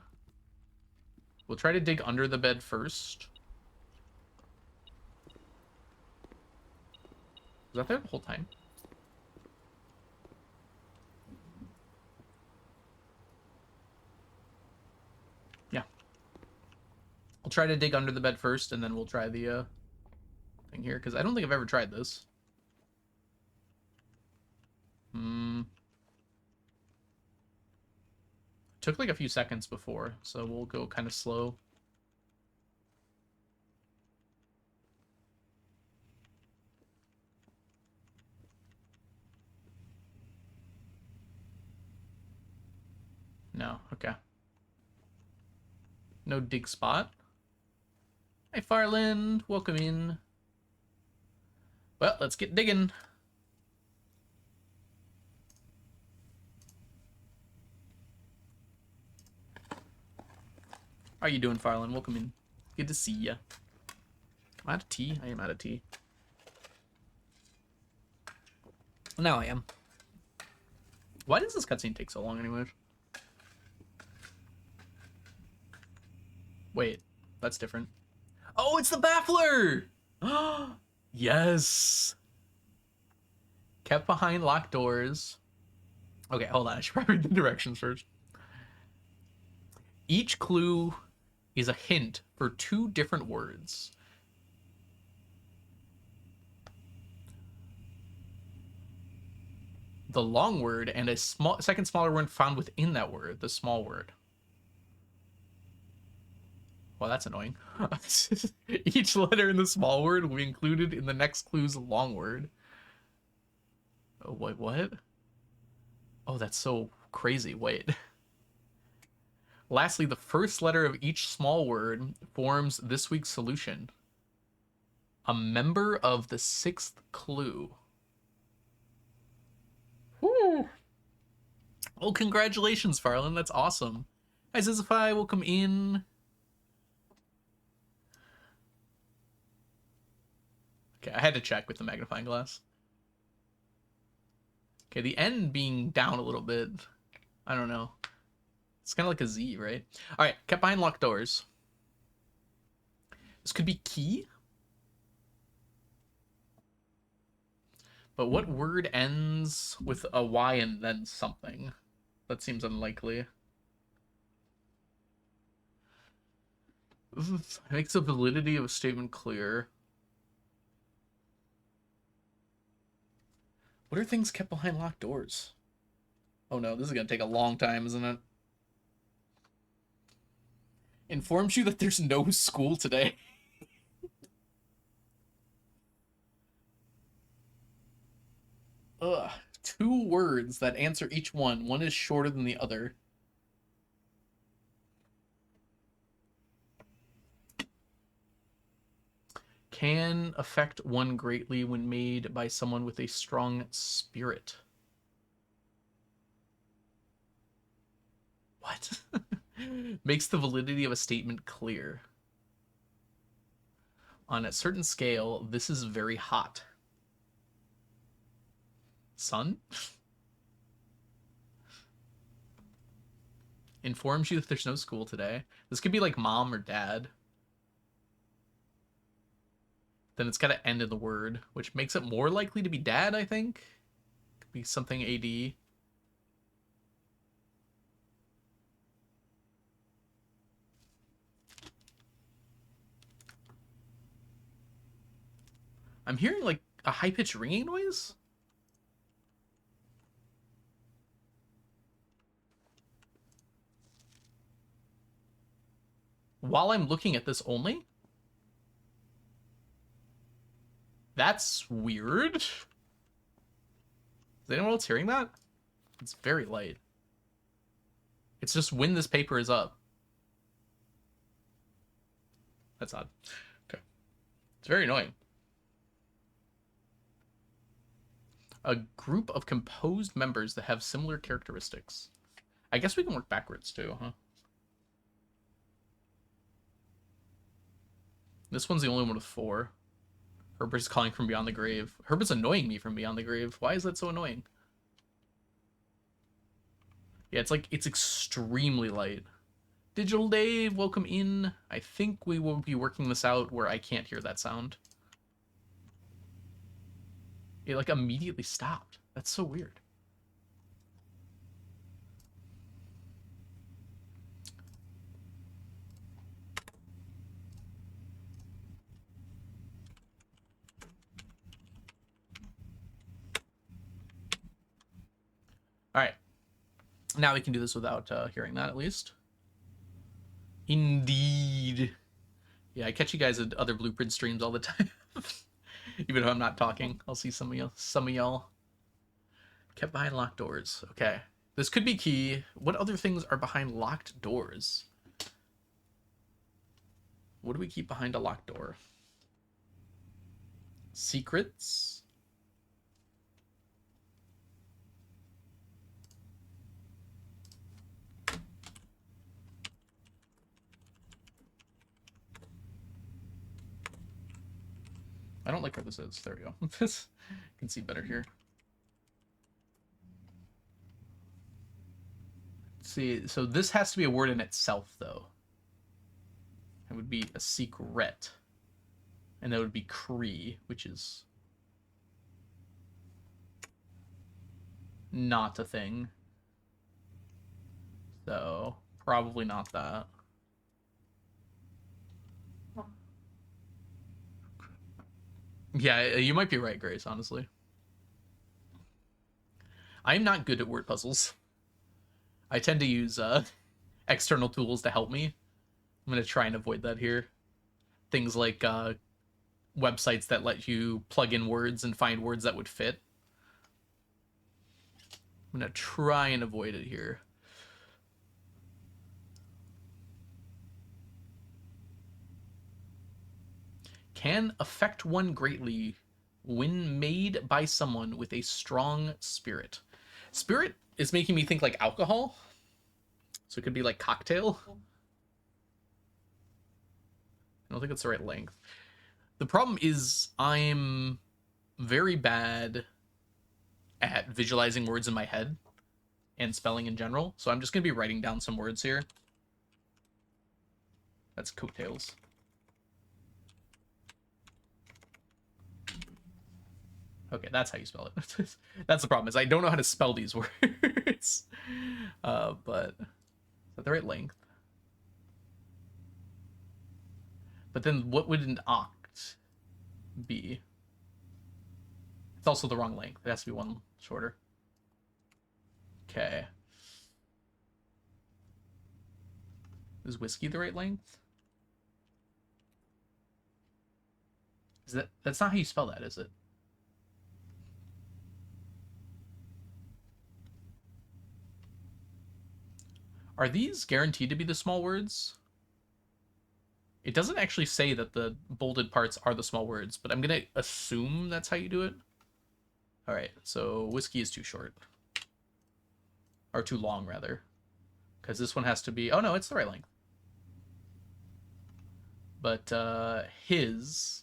We'll try to dig under the bed first. Was that there the whole time? Yeah. We'll try to dig under the bed first, and then we'll try the thing here, because I don't think I've ever tried this. Took like a few seconds before, so we'll go kind of slow. No, okay. No dig spot. Hi, Farland. Welcome in. Well, let's get digging. How are you doing, Farland? Welcome in. Good to see ya. Am I out of tea? I am out of tea. Now I am. Why does this cutscene take so long anyways? Wait, that's different. Oh, it's the baffler! Yes! Kept behind locked doors. Okay, hold on. I should probably read the directions first. Each clue is a hint for two different words. The long word and a second smaller word found within that word, the small word. Well, that's annoying. Each letter in the small word will be included in the next clue's long word. Oh, wait, what? Oh, that's so crazy. Wait. Lastly, the first letter of each small word forms this week's solution. A member of the sixth clue. Woo! Oh, congratulations, Farland. That's awesome. Hi, Zizify. Welcome in. Okay, I had to check with the magnifying glass. Okay, the N being down a little bit. I don't know. It's kind of like a Z, right? All right, kept behind locked doors. This could be key. But what word ends with a Y and then something? That seems unlikely. Makes the validity of a statement clear. What are things kept behind locked doors? Oh no, this is gonna take a long time, isn't it? Informs you that there's no school today. Ugh. Two words that answer each one. One is shorter than the other. Can affect one greatly when made by someone with a strong spirit. What? Makes the validity of a statement clear. On a certain scale, this is very hot. Sun? Informs you that there's no school today. This could be like mom or dad. Then it's got to end in the word, which makes it more likely to be dad, I think. Could be something AD. I'm hearing like a high-pitched ringing noise. While I'm looking at this only? That's weird. Is anyone else hearing that? It's very light. It's just when this paper is up. That's odd. Okay. It's very annoying. A group of composed members that have similar characteristics. I guess we can work backwards too, huh? This one's the only one with 4. Herbert's calling from beyond the grave. Herbert's annoying me from beyond the grave. Why is that so annoying? Yeah, it's like, it's extremely light. Digital Dave, welcome in. I think we will be working this out where I can't hear that sound. It like immediately stopped. That's so weird. All right. Now we can do this without hearing that, at least. Indeed. Yeah, I catch you guys at other Blueprint streams all the time. Even if I'm not talking, I'll see some of y'all. Kept behind locked doors. Okay. This could be key. What other things are behind locked doors? What do we keep behind a locked door? Secrets? I don't like where this is. There we go. This can see better here. See, so this has to be a word in itself, though. It would be a secret. And that would be Cree, which is not a thing. Probably not that. Yeah, you might be right, Grace, honestly. I'm not good at word puzzles. I tend to use external tools to help me. I'm going to try and avoid that here. Things like websites that let you plug in words and find words that would fit. I'm going to try and avoid it here. Can affect one greatly when made by someone with a strong spirit. Spirit is making me think like alcohol. So it could be like cocktail. I don't think it's the right length. The problem is I'm very bad at visualizing words in my head and spelling in general. So I'm just going to be writing down some words here. That's coattails. Okay, that's how you spell it. That's the problem, is I don't know how to spell these words. But is that the right length? But then what would an oct be? It's also the wrong length. It has to be one shorter. Okay. Is whiskey the right length? Is that's not how you spell that, is it? Are these guaranteed to be the small words? It doesn't actually say that the bolded parts are the small words, but I'm going to assume that's how you do it. All right, so whiskey is too short. Or too long, rather. Because this one has to be... Oh, no, it's the right length. But his...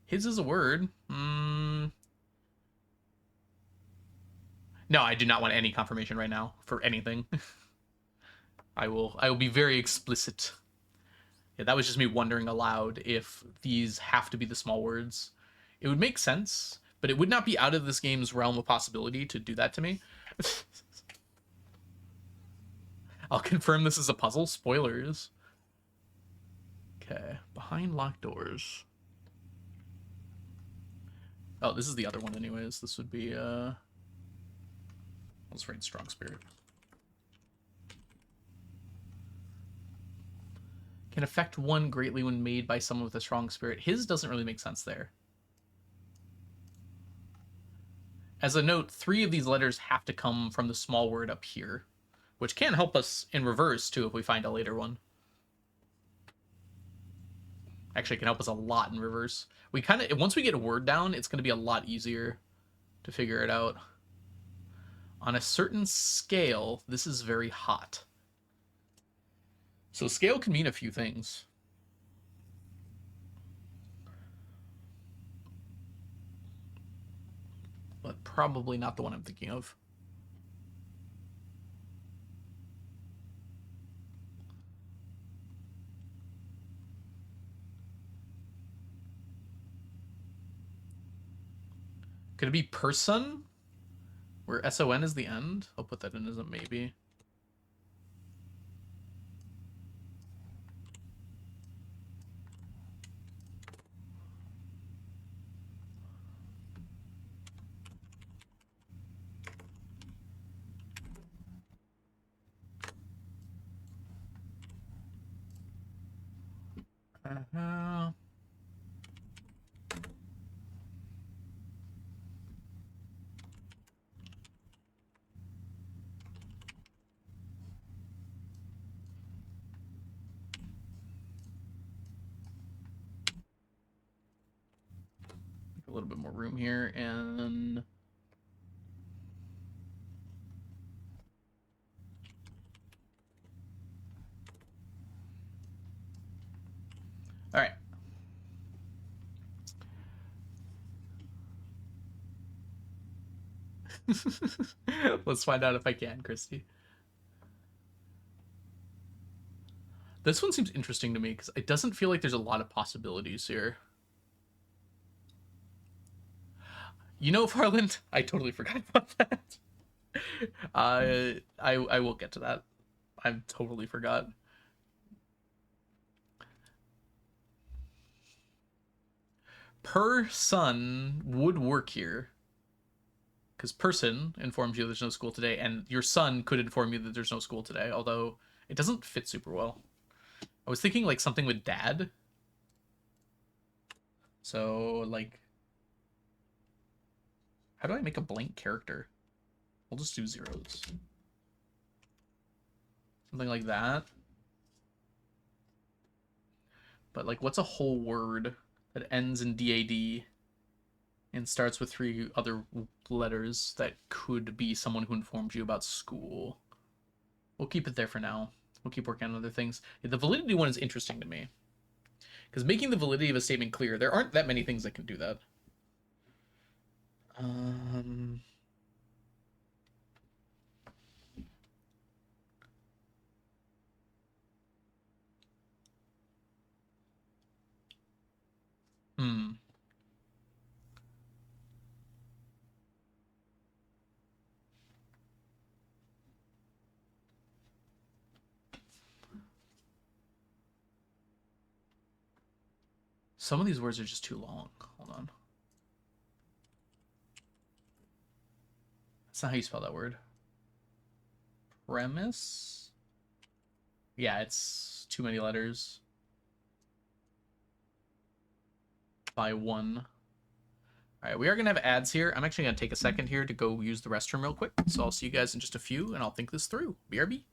His is a word. No, I do not want any confirmation right now for anything. I will be very explicit. Yeah, that was just me wondering aloud if these have to be the small words. It would make sense, but it would not be out of this game's realm of possibility to do that to me. I'll confirm this is a puzzle. Spoilers. Okay, behind locked doors. Oh, this is the other one anyways. This would be, I'll just write strong spirit. Can affect one greatly when made by someone with a strong spirit. His doesn't really make sense there. As a note, 3 of these letters have to come from the small word up here, which can help us in reverse, too, if we find a later one. Actually, it can help us a lot in reverse. We kind of, once we get a word down, it's going to be a lot easier to figure it out. On a certain scale, this is very hot. So scale can mean a few things. But probably not the one I'm thinking of. Could it be person? Where S-O-N is the end? I'll put that in as a maybe. Uh-huh. A little bit more room here, and all right. Let's find out if I can, Christy. This one seems interesting to me because it doesn't feel like there's a lot of possibilities here. You know, Farland, I totally forgot about that. I will get to that. I totally forgot. Per son would work here. Because person informs you there's no school today, and your son could inform you that there's no school today, although it doesn't fit super well. I was thinking like something with dad. So, like, how do I make a blank character? We'll just do zeros. Something like that. But, like, what's a whole word that ends in DAD and starts with 3 other letters that could be someone who informed you about school? We'll keep it there for now. We'll keep working on other things. The validity one is interesting to me. Because making the validity of a statement clear, there aren't that many things that can do that. Um, hmm. Some of these words are just too long. Hold on. That's not how you spell that word. Premise? Yeah, it's too many letters by one. All right, we are going to have ads here. I'm actually going to take a second here to go use the restroom real quick. So I'll see you guys in just a few, and I'll think this through. BRB.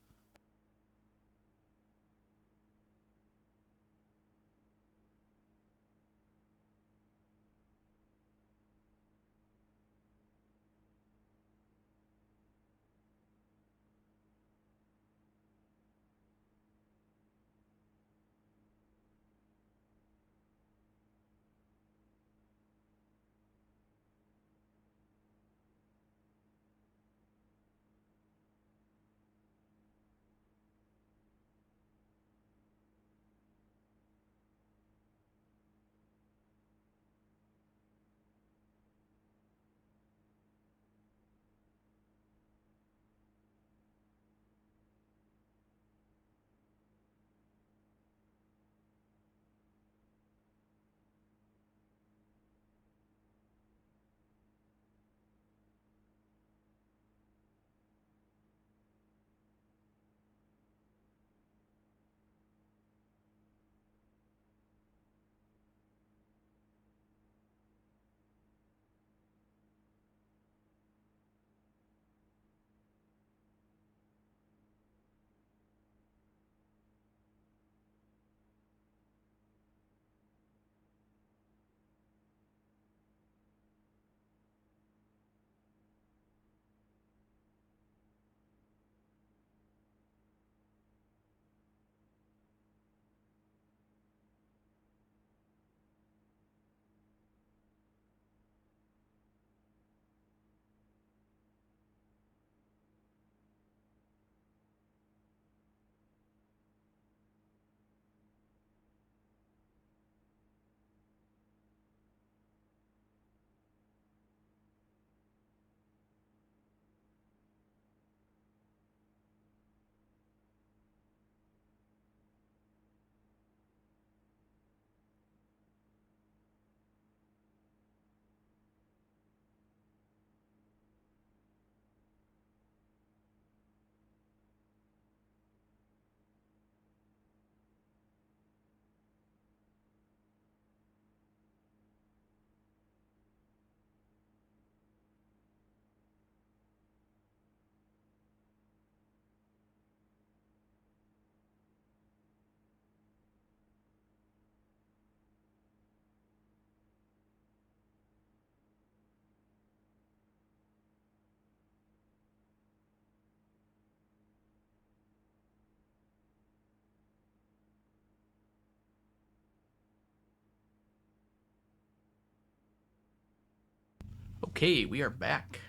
Okay, we are back.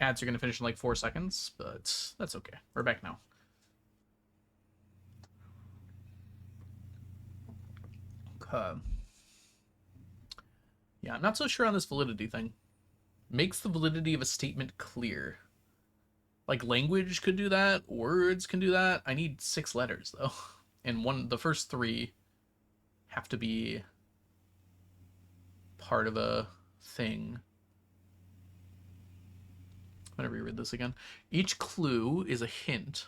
Ads are going to finish in like 4 seconds, but that's okay. We're back now. Okay. Yeah, I'm not so sure on this validity thing. Makes the validity of a statement clear. Like language could do that, words can do that. I need 6 letters though. And the first 3 have to be part of a thing. I'm gonna reread this again. Each clue is a hint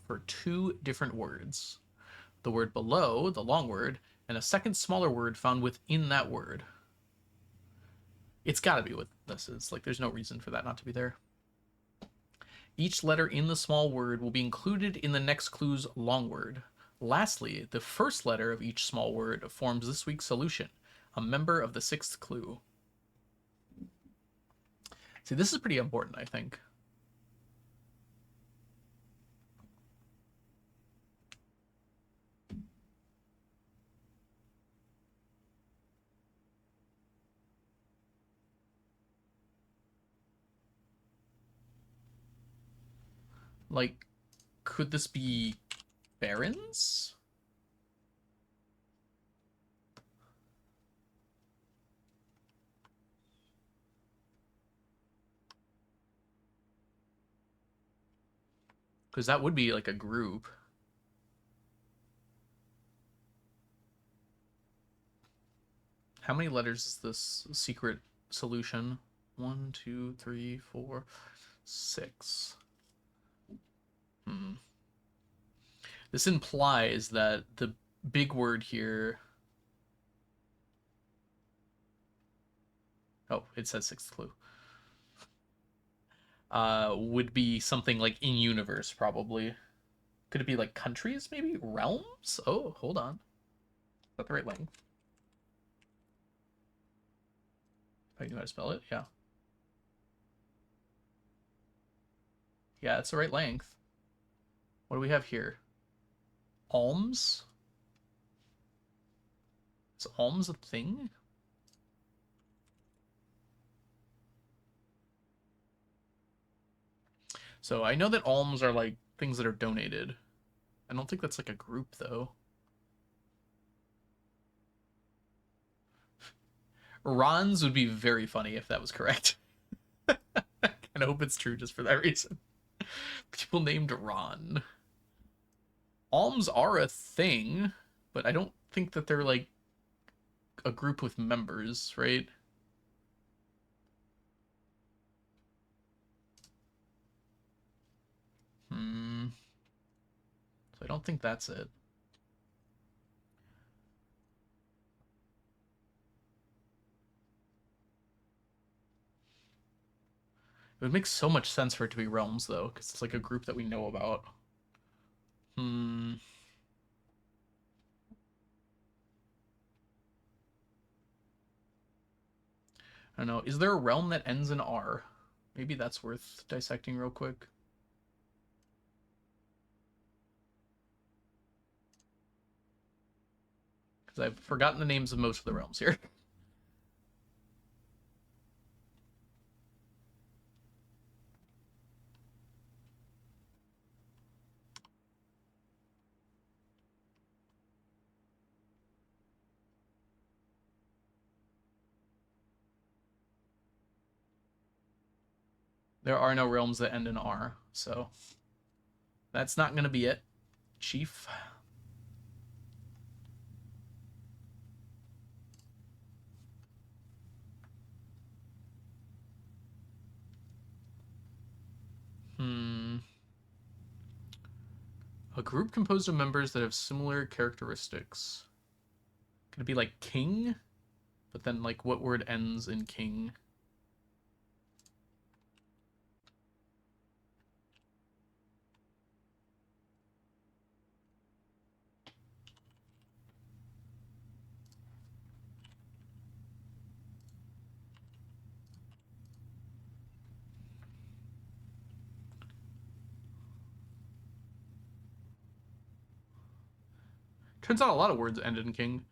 for 2 different words. The word below, the long word, and a second smaller word found within that word. It's gotta be what this is. Like, there's no reason for that not to be there. Each letter in the small word will be included in the next clue's long word. Lastly, the first letter of each small word forms this week's solution, a member of the 6th clue. See, this is pretty important, I think. Like, could this be barons? Because that would be like a group. How many letters is this secret solution? 1, 2, 3, 4, 6. This implies that the big word here. Oh, it says 6th clue. Would be something like in universe, probably. Could it be like countries, maybe? Realms? Oh, hold on. Is that the right length? If I knew how to spell it, yeah. Yeah, it's the right length. What do we have here? Alms? Is alms a thing? So I know that alms are like things that are donated. I don't think that's like a group though. Rons would be very funny if that was correct. I hope it's true just for that reason. People named Ron. Alms are a thing, but I don't think that they're like a group with members, right? So I don't think that's it. It would make so much sense for it to be realms, though, because it's like a group that we know about. I don't know. Is there a realm that ends in R? Maybe that's worth dissecting real quick. Because I've forgotten the names of most of the realms here. There are no realms that end in R, so that's not going to be it, Chief. A group composed of members that have similar characteristics. Could it be like king? But then, like, what word ends in king? Turns out a lot of words end in king.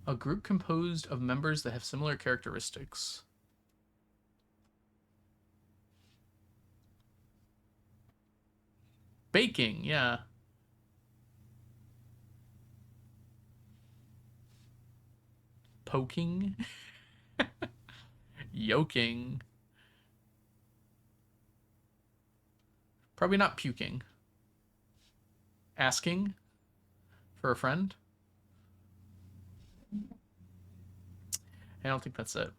A group composed of members that have similar characteristics. Baking, yeah. Poking. Yoking. Probably not puking. Asking for a friend. I don't think that's it.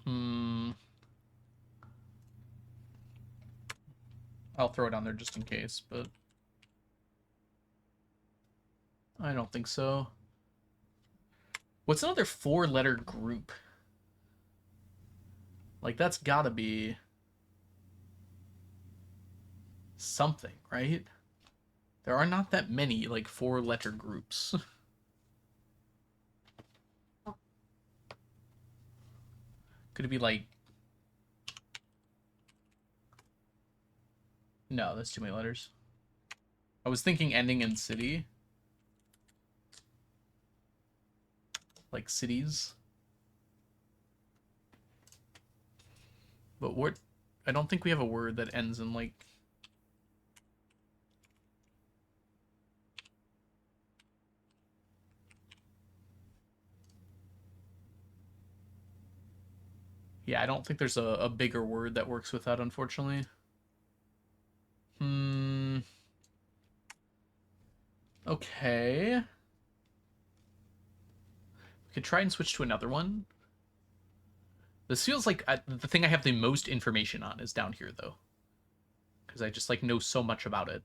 Hmm. I'll throw it on there just in case, but I don't think so. What's another 4-letter group? Like, that's gotta be something, right? There are not that many, like, 4-letter groups. Could it be, like... No, that's too many letters. I was thinking ending in city. Like, cities. But what... I don't think we have a word that ends in, like... Yeah, I don't think there's a bigger word that works with that, unfortunately. Okay. We could try and switch to another one. This feels like the thing I have the most information on is down here, though. Because I just, like, know so much about it.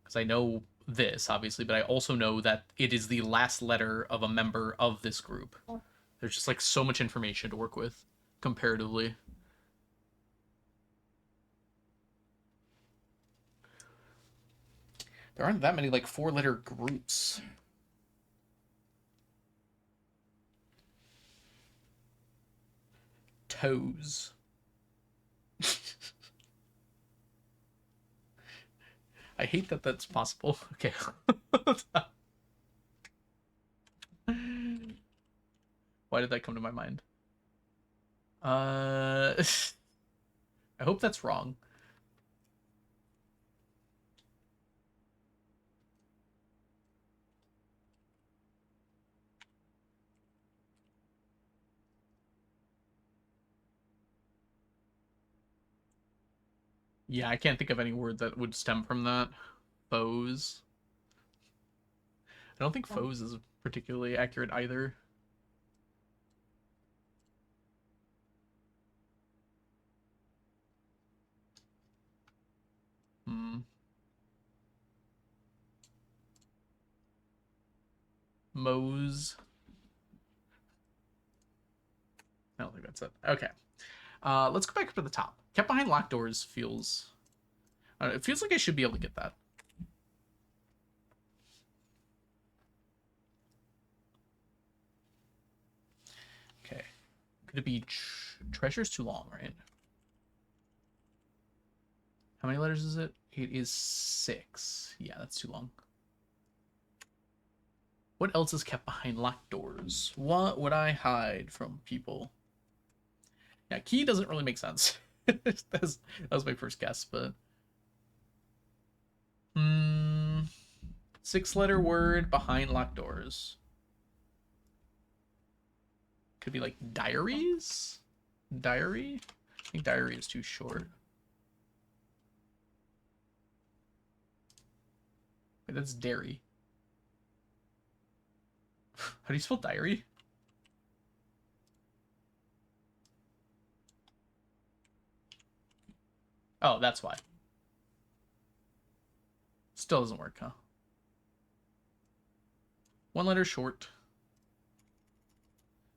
Because I know this, obviously, but I also know that it is the last letter of a member of this group. There's just, like, so much information to work with, comparatively. There aren't that many, like, 4-letter groups. Toes. I hate that that's possible. Okay. Why did that come to my mind? I hope that's wrong. Yeah, I can't think of any word that would stem from that. Foes. I don't think foes is particularly accurate either. Hmm. Moe's. I don't think that's it. Okay. Let's go back up to the top. Kept behind locked doors feels... it feels like I should be able to get that. Okay. Could it be... treasure's too long, right? How many letters is it? It is 6. Yeah, that's too long. What else is kept behind locked doors? What would I hide from people? Yeah, key doesn't really make sense. that was my first guess, but... 6-letter word behind locked doors. Could be like diaries? Diary? I think diary is too short. Wait, that's dairy. How do you spell diary? Oh, that's why. Still doesn't work, huh? 1 letter short.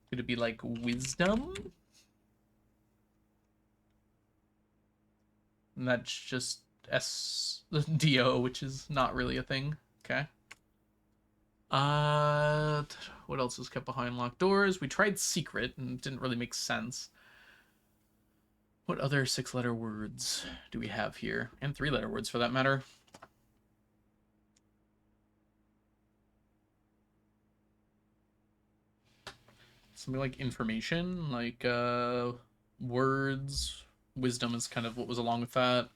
Could it be like wisdom? And that's just S-D-O, which is not really a thing. Okay. What else is kept behind locked doors? We tried secret and it didn't really make sense. What other 6-letter words do we have here? And 3-letter words, for that matter. Something like information, like words. Wisdom is kind of what was along with that.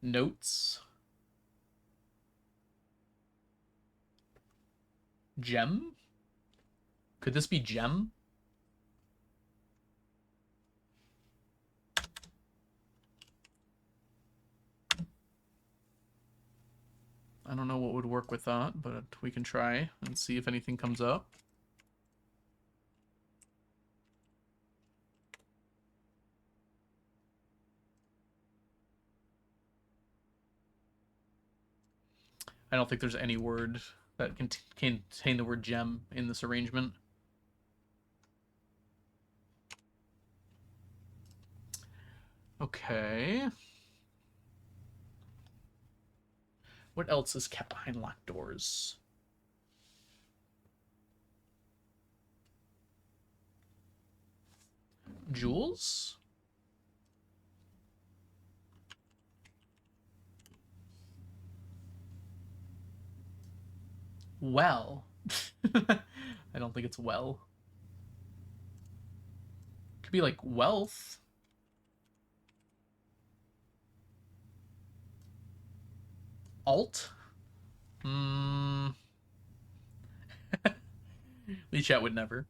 Notes. Gem? Could this be gem? I don't know what would work with that, but we can try and see if anything comes up. I don't think there's any word that can contain the word gem in this arrangement. Okay. What else is kept behind locked doors? Jewels? Well. I don't think it's well. Could be like wealth. Alt? Hmm. Lee Chat would never.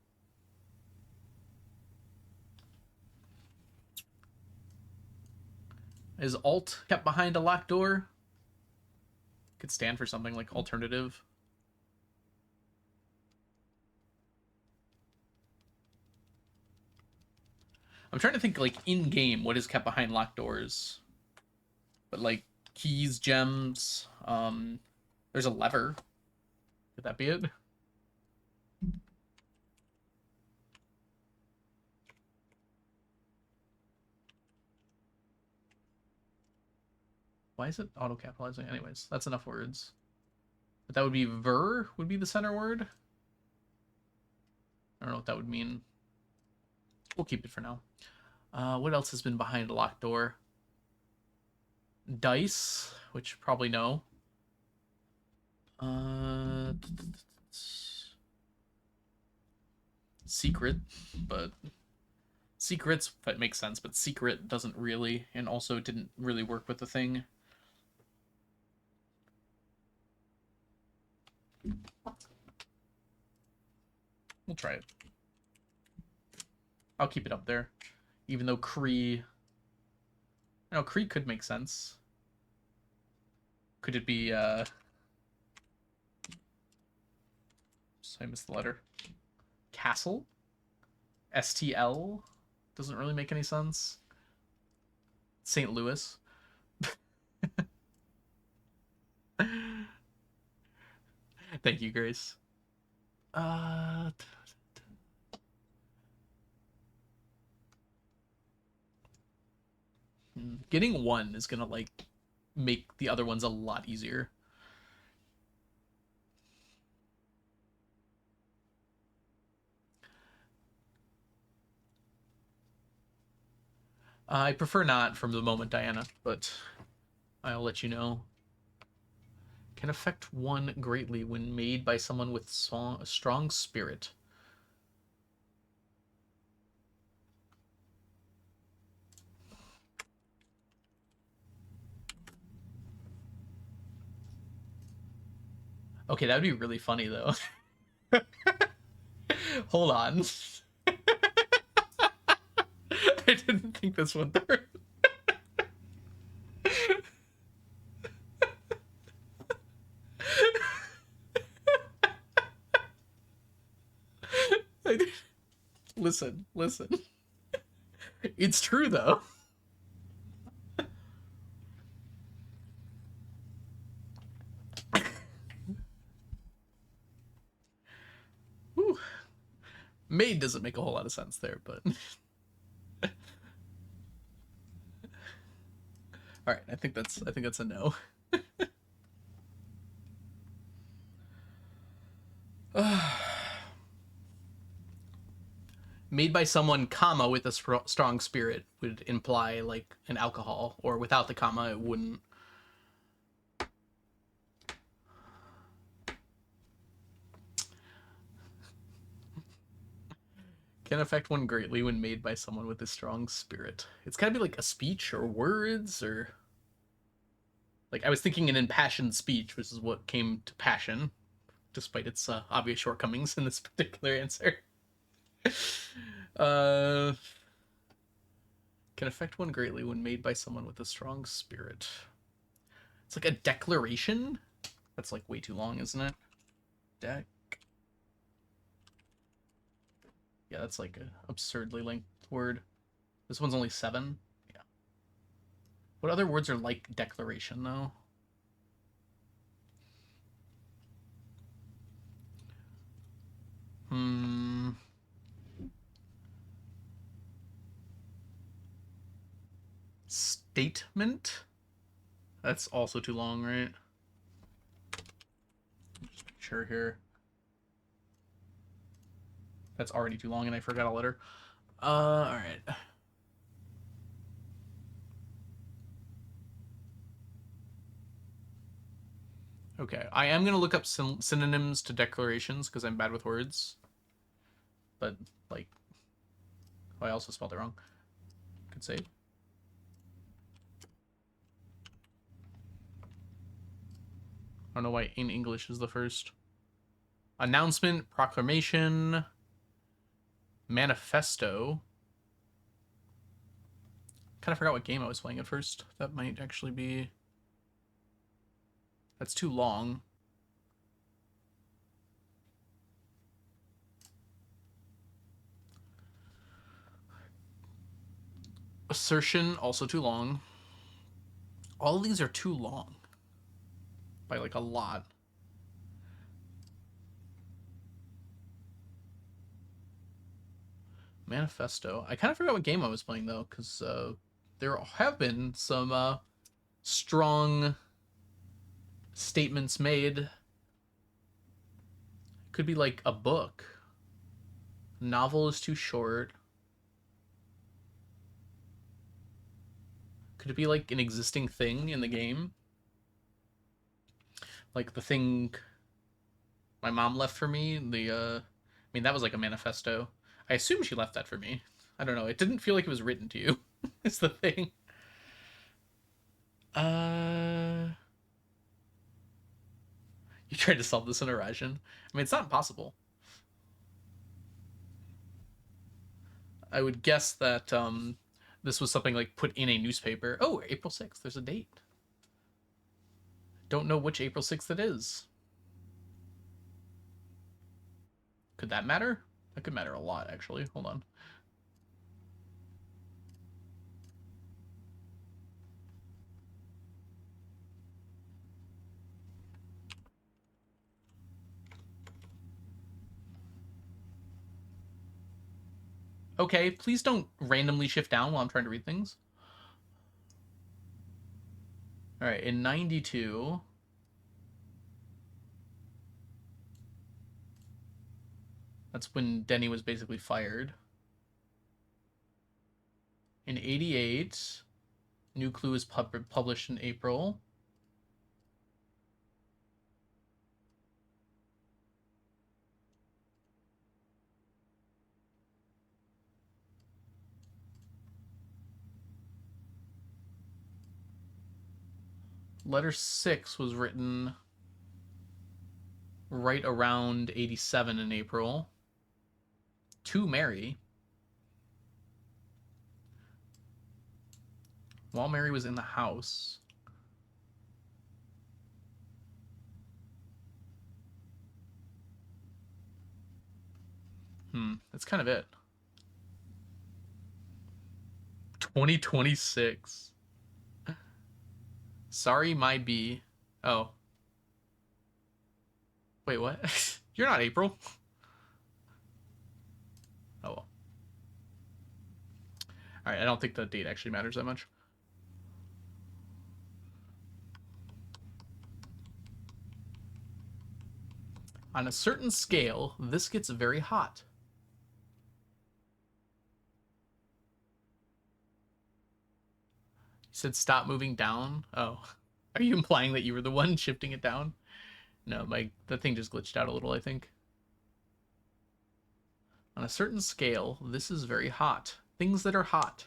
Is alt kept behind a locked door? Could stand for something like alternative. I'm trying to think, like, in game, what is kept behind locked doors? But, like, keys, gems, there's a lever. Could that be it? Why is it auto capitalizing? Anyways, that's enough words. But that would be ver would be the center word. I don't know what that would mean. We'll keep it for now. What else has been behind a locked door? Dice, which probably no. Secret, but secrets that makes sense, but secret doesn't really, and also didn't really work with the thing. We'll try it. I'll keep it up there, even though Cree. No, Cree could make sense. Could it be? I missed the letter. Castle. STL doesn't really make any sense. St. Louis. Thank you, Grace. Getting one is gonna like make the other ones a lot easier. I prefer not from the moment, Diana, but I'll let you know. Can affect one greatly when made by someone with a strong spirit. Okay, that would be really funny though. Hold on. I didn't think this one through. Listen. It's true though. Whew. Made doesn't make a whole lot of sense there, but all right. I think that's a no. Made by someone, comma, with a strong spirit would imply like an alcohol, or without the comma, it wouldn't. Can affect one greatly when made by someone with a strong spirit. It's gotta be like a speech or words or. Like, I was thinking an impassioned speech, which is what came to passion. despite its obvious shortcomings in this particular answer. uh, can affect one greatly when made by someone with a strong spirit. It's like a declaration? That's like way too long, isn't it? Deck. Yeah, that's like an absurdly length word. This one's only 7. Yeah. What other words are like declaration, though? Statement? That's also too long, right? Just make sure here. That's already too long, and I forgot a letter. Alright. Okay, I am going to look up synonyms to declarations, because I'm bad with words. But, like... Oh, I also spelled it wrong. Could save. I don't know why in English is the first. Announcement, proclamation, manifesto. Kind of forgot what game I was playing at first. That might actually be... That's too long. Assertion, also too long. All of these are too long. By like a lot. Manifesto. I kind of forgot what game I was playing though, because there have been some strong statements made. Could be like a book. Novel is too short. Could it be like an existing thing in the game? Like the thing my mom left for me. I mean, that was like a manifesto. I assume she left that for me. I don't know. It didn't feel like it was written to you. Is the thing. You tried to solve this in a ration. I mean, it's not impossible. I would guess that this was something like put in a newspaper. Oh, April 6th. There's a date. Don't know which April 6th it is. Could that matter? That could matter a lot, actually. Hold on. Okay, please don't randomly shift down while I'm trying to read things. All right, in 92... That's when Denny was basically fired. In 88, New Clue is published in April. Letter 6 was written right around 87 in April. To Mary. While Mary was in the house. That's kind of it. 2026. Sorry, my bee. Oh. Wait, what? You're not April. Oh well. Alright, I don't think the date actually matters that much. On a certain scale, this gets very hot. You said stop moving down? Oh. Are you implying that you were the one shifting it down? No, the thing just glitched out a little, I think. On a certain scale, this is very hot. Things that are hot.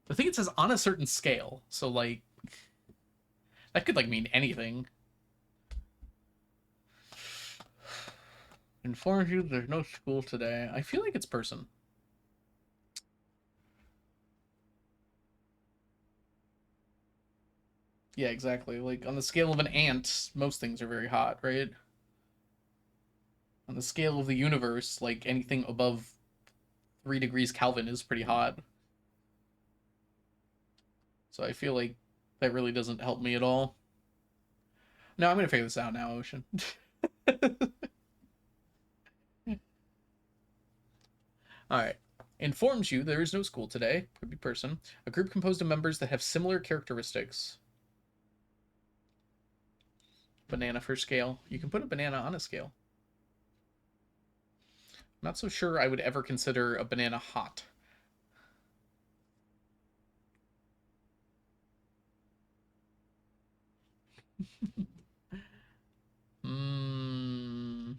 I think it says on a certain scale, so like that could like mean anything. Informs you there's no school today. I feel like it's person. Yeah, exactly. Like on the scale of an ant, most things are very hot, right? On the scale of the universe, like anything above 3 degrees Kelvin is pretty hot. So I feel like that really doesn't help me at all. No, I'm gonna figure this out now, Ocean. All right. Informs you there is no school today. Could be person. A group composed of members that have similar characteristics. Banana for scale. You can put a banana on a scale. I'm not so sure I would ever consider a banana hot. Mm,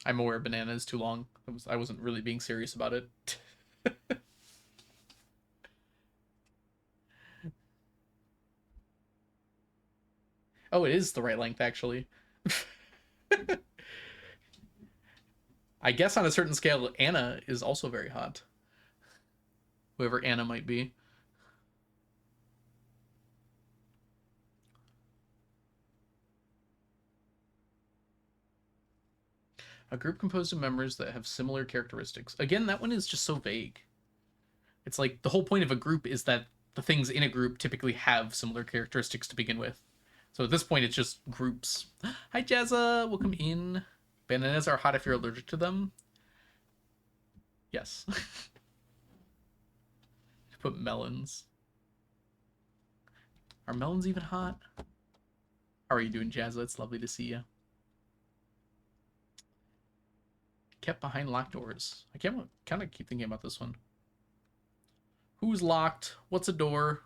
I'm aware banana is too long. I wasn't really being serious about it. Oh, it is the right length, actually. I guess on a certain scale, Anna is also very hot. Whoever Anna might be. A group composed of members that have similar characteristics. Again, that one is just so vague. It's like the whole point of a group is that the things in a group typically have similar characteristics to begin with. So at this point, it's just groups. Hi, Jazza. Welcome in. Bananas are hot if you're allergic to them. Yes. Put melons. Are melons even hot? How are you doing, Jazza? It's lovely to see you. Kept behind locked doors. I can't kind of keep thinking about this one. Who's locked? What's a door?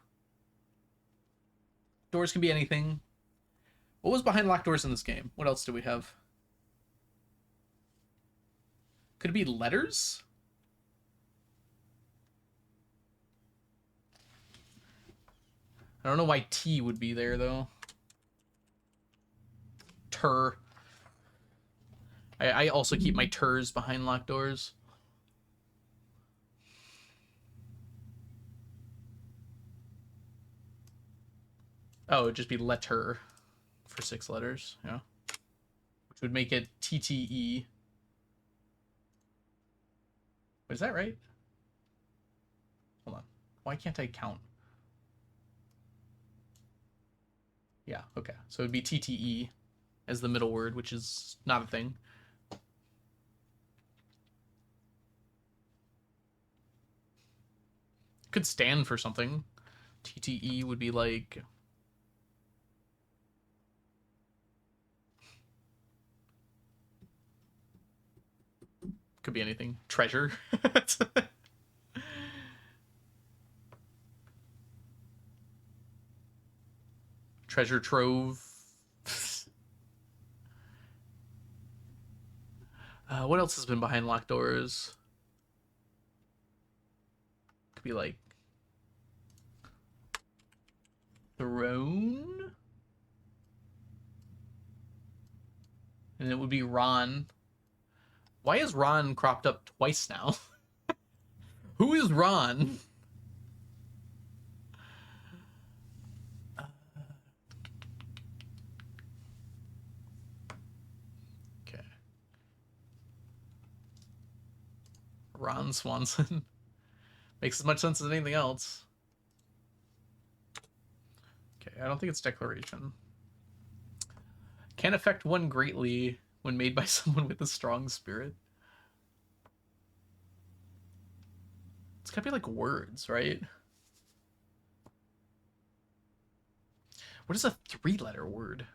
Doors can be anything. What was behind locked doors in this game? What else do we have? Could it be letters? I don't know why T would be there, though. Tur. I also keep my turs behind locked doors. Oh, it'd just be letter for 6 letters, yeah. Which would make it TTE. Is that right? Hold on. Why can't I count? Yeah, okay. So it'd be TTE as the middle word, which is not a thing. Could stand for something. TTE would be like... Could be anything. Treasure. Treasure trove. What else has been behind locked doors? Could be like throne, and it would be Ron. Why is Ron cropped up twice now? Who is Ron? Okay. Ron Swanson. Makes as much sense as anything else. Okay, I don't think it's declaration. Can affect one greatly when made by someone with a strong spirit. It's gotta be like words, right? What is a 3-letter word?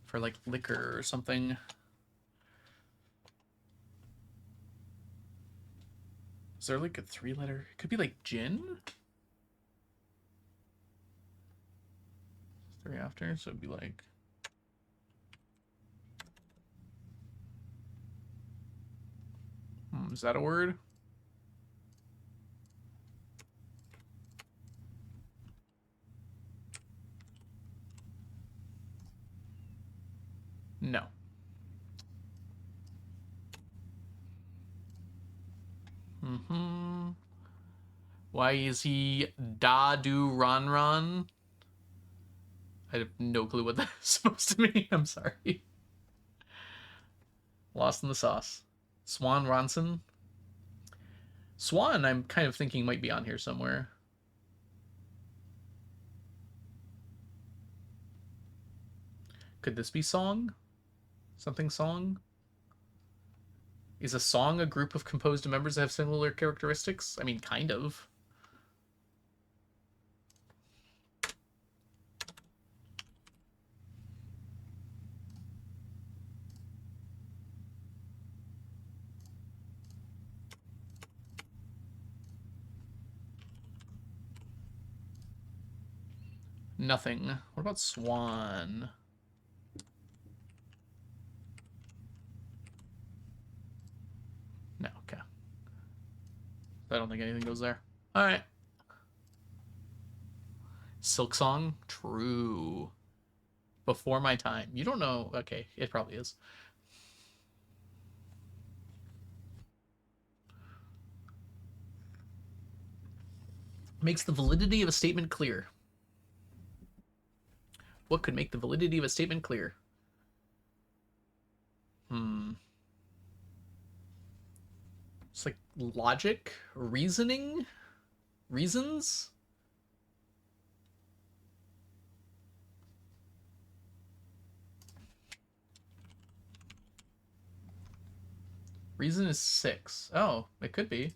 For like liquor or something. Is there like a 3-letter? It could be like gin? 3 after, so it'd be like... is that a word? Mm-hmm. Why is he Da-do Ron? I have no clue what that's supposed to mean. I'm sorry. Lost in the sauce. Swan Ronson? Swan, I'm kind of thinking might be on here somewhere. Could this be song? Something song? Is a song a group of composed members that have similar characteristics? I mean, kind of. Nothing. What about Swan? No, okay. I don't think anything goes there. Alright. Silk Song? True. Before my time. You don't know. Okay, it probably is. Makes the validity of a statement clear. What could make the validity of a statement clear? It's like logic, reasoning, reasons. Reason is 6. Oh, it could be.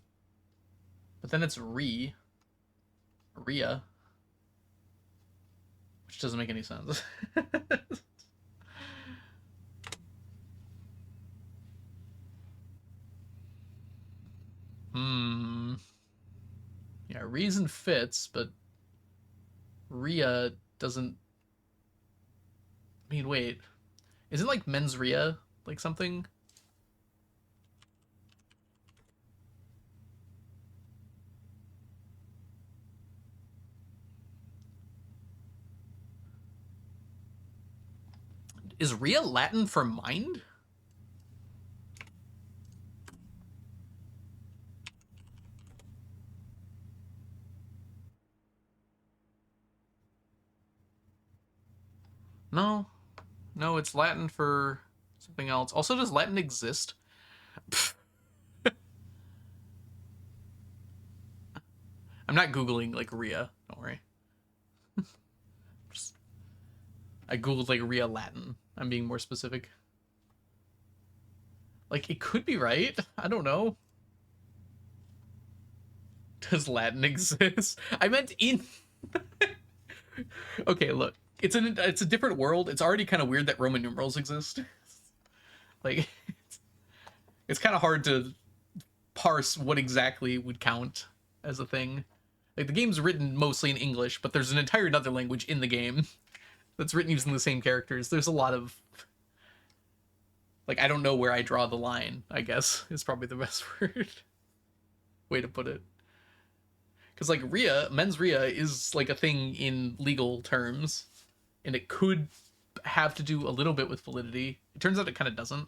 But then it's Ria, which doesn't make any sense. Yeah, reason fits, but Ria doesn't. I mean, wait. Isn't like mens rea like something? Is rea Latin for mind? No. No, it's Latin for something else. Also, does Latin exist? I'm not Googling like rea. Don't worry. Just, I Googled like rea Latin. I'm being more specific. Like, it could be right. I don't know. Does Latin exist? I meant in. Okay, look. It's a different world. It's already kind of weird that Roman numerals exist. Like, it's kind of hard to parse what exactly would count as a thing. Like, the game's written mostly in English, but there's an entire other language in the game that's written using the same characters. There's a lot of, like, I don't know where I draw the line, I guess, is probably the best word way to put it. Because, like, rea, mens rea is, like, a thing in legal terms, and it could have to do a little bit with validity. It turns out it kind of doesn't.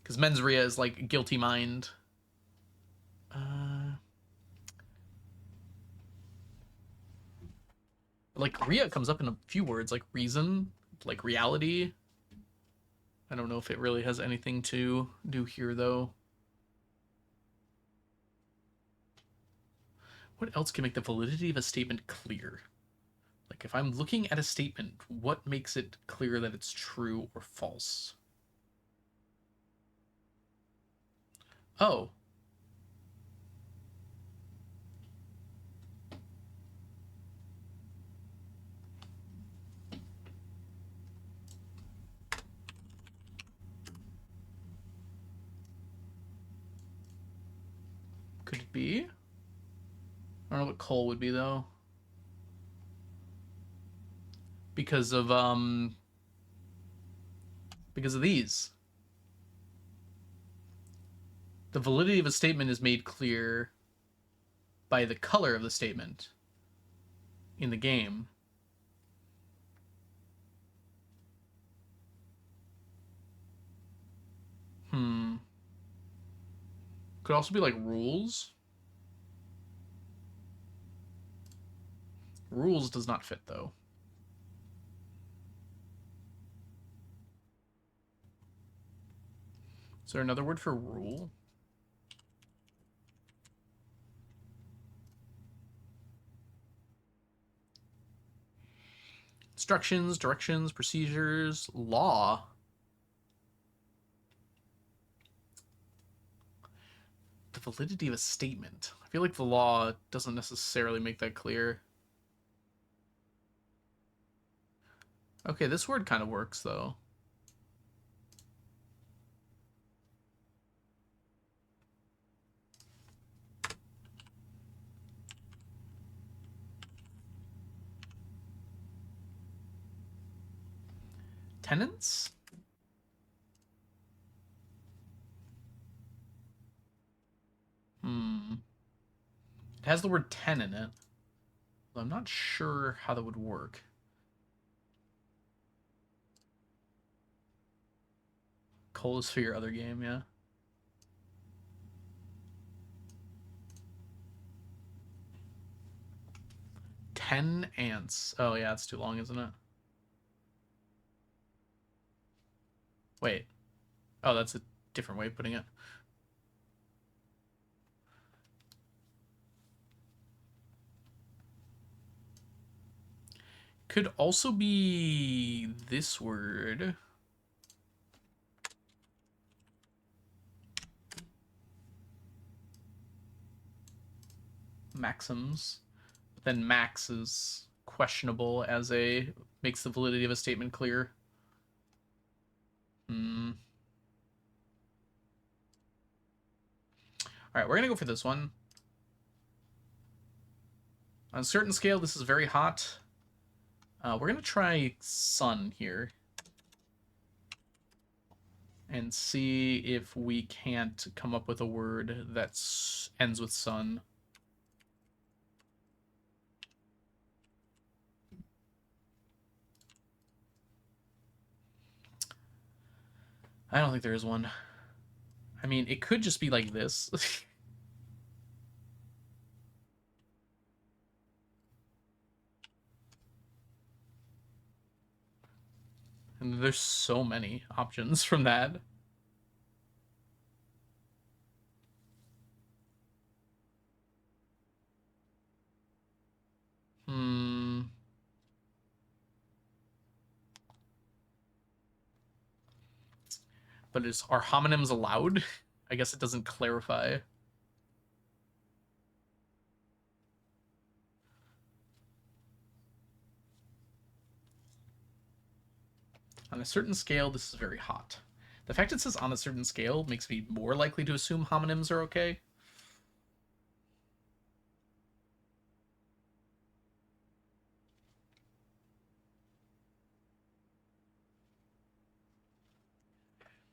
Because mens rea is, like, guilty mind. Like, rea comes up in a few words, like reason, like reality. I don't know if it really has anything to do here, though. What else can make the validity of a statement clear? Like, if I'm looking at a statement, what makes it clear that it's true or false? Oh. Could it be? I don't know what coal would be, though. Because of these. The validity of a statement is made clear by the color of the statement in the game. Could also be like rules. Rules does not fit, though. Is there another word for rule? Instructions, directions, procedures, law. The validity of a statement. I feel like the law doesn't necessarily make that clear. Okay, this word kind of works, though. Tenants? It has the word ten in it. I'm not sure how that would work. Coal is for your other game, yeah. Ten ants. Oh, yeah, it's too long, isn't it? Wait. Oh, that's a different way of putting it. Could also be this word. Maxims. But then max is questionable as a makes the validity of a statement clear. Hmm. All right, we're gonna go for this one. On a certain scale, this is very hot. We're gonna try sun here and see if we can't come up with a word that ends with sun. I don't think there is one. I mean, it could just be like this. And there's so many options from that. Hmm. But are homonyms allowed? I guess it doesn't clarify. On a certain scale, this is very hot. The fact it says on a certain scale makes me more likely to assume homonyms are okay.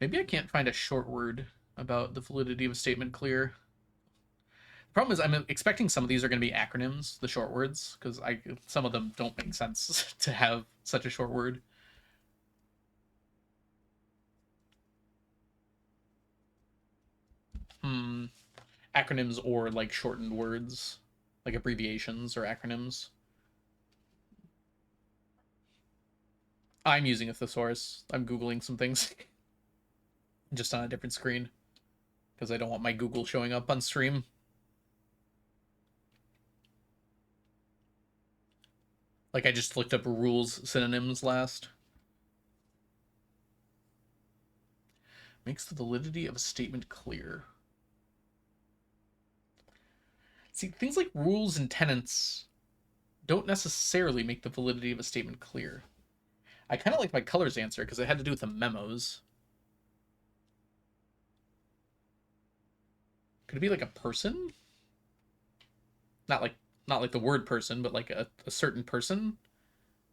Maybe I can't find a short word about the validity of a statement clear. The problem is I'm expecting some of these are going to be acronyms, the short words, because some of them don't make sense to have such a short word. Hmm. Acronyms or like shortened words, like abbreviations or acronyms. I'm using a thesaurus. I'm Googling some things just on a different screen because I don't want my Google showing up on stream. Like I just looked up rules synonyms last. Makes the validity of a statement clear. See, things like rules and tenants don't necessarily make the validity of a statement clear. I kind of like my colors answer because it had to do with the memos. Could it be like a person? Not like not like the word person, but like a certain person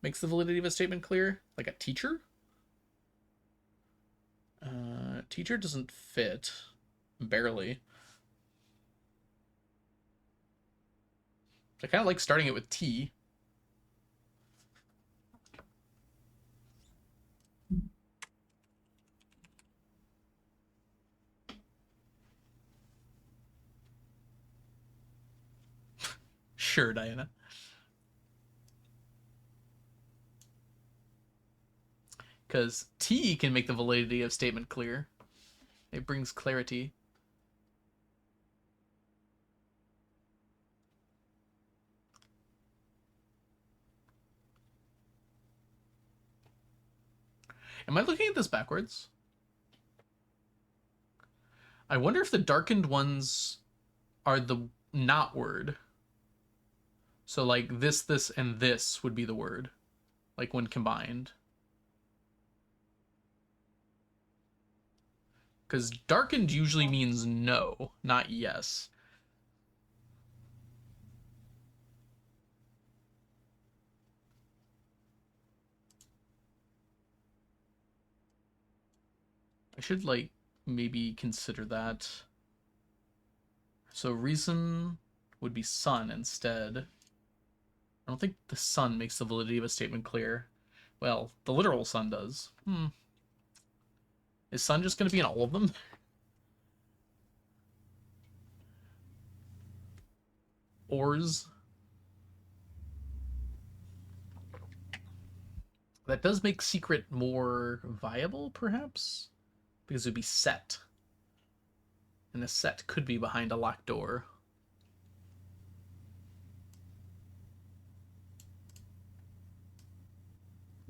makes the validity of a statement clear? Like a teacher? Teacher doesn't fit. Barely. I kind of like starting it with T. Sure, Diana. Because T can make the validity of statement clear. It brings clarity. Am I looking at this backwards? I wonder if the darkened ones are the not word. So like this, and this would be the word. Like when combined. Because darkened usually means no, not yes. I should like maybe consider that. So reason would be sun instead. I don't think the sun makes the validity of a statement clear. Well, the literal sun does. Is sun just going to be in all of them? Ors. That does make secret more viable, perhaps? Because it would be set. And a set could be behind a locked door.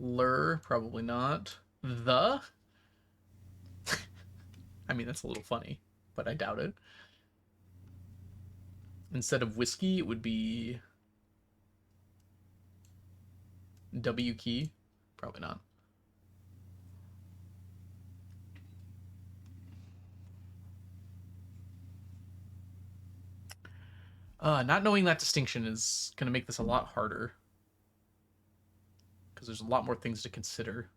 Lure, probably not. The? I mean, that's a little funny, but I doubt it. Instead of whiskey, it would be W key. Probably not. Not knowing that distinction is going to make this a lot harder. Because there's a lot more things to consider.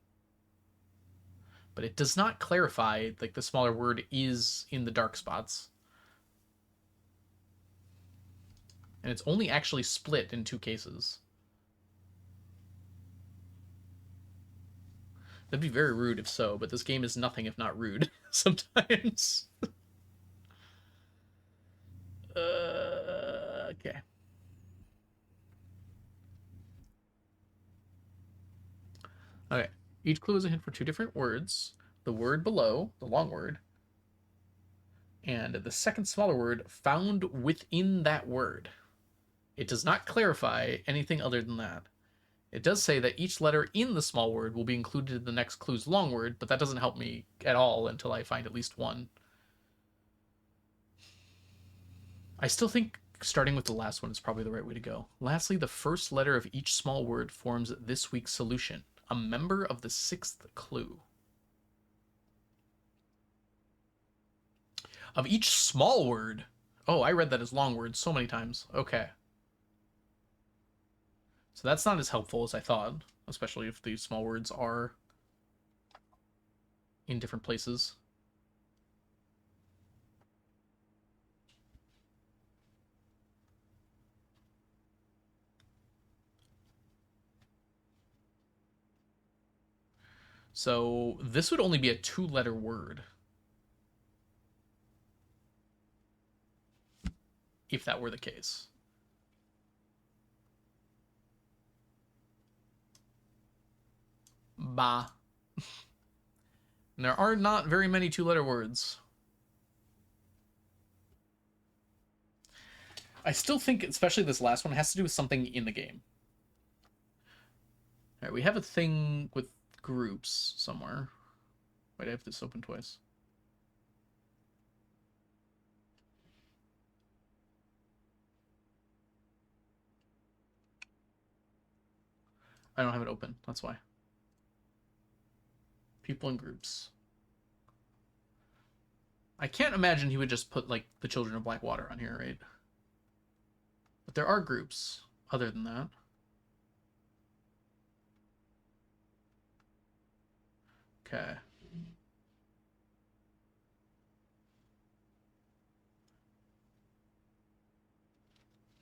But it does not clarify, like, the smaller word is in the dark spots. And it's only actually split in 2 cases. That'd be very rude if so, but this game is nothing if not rude sometimes. Okay. Okay. Each clue is a hint for 2 different words. The word below, the long word, and the second smaller word found within that word. It does not clarify anything other than that. It does say that each letter in the small word will be included in the next clue's long word, but that doesn't help me at all until I find at least one. I still think starting with the last one is probably the right way to go. Lastly, the first letter of each small word forms this week's solution, a member of the 6th clue. Of each small word. Oh, I read that as long word so many times. Okay. So that's not as helpful as I thought, especially if these small words are in different places. So this would only be a 2-letter word. If that were the case. Ba. And there are not very many 2-letter words. I still think, especially this last one, has to do with something in the game. All right, we have a thing with groups somewhere. Wait, I have this open twice. I don't have it open, that's why. People in groups. I can't imagine he would just put, like, the Children of Blackwater on here, right? But there are groups other than that. Okay.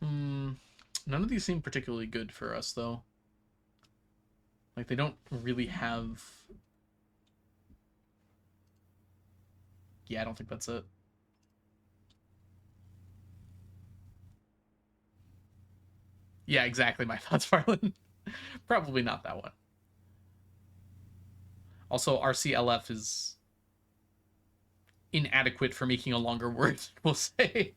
None of these seem particularly good for us, though. Like, they don't really have... Yeah, I don't think that's it. Yeah, exactly my thoughts, Farland. Probably not that one. Also, RCLF is inadequate for making a longer word, we'll say.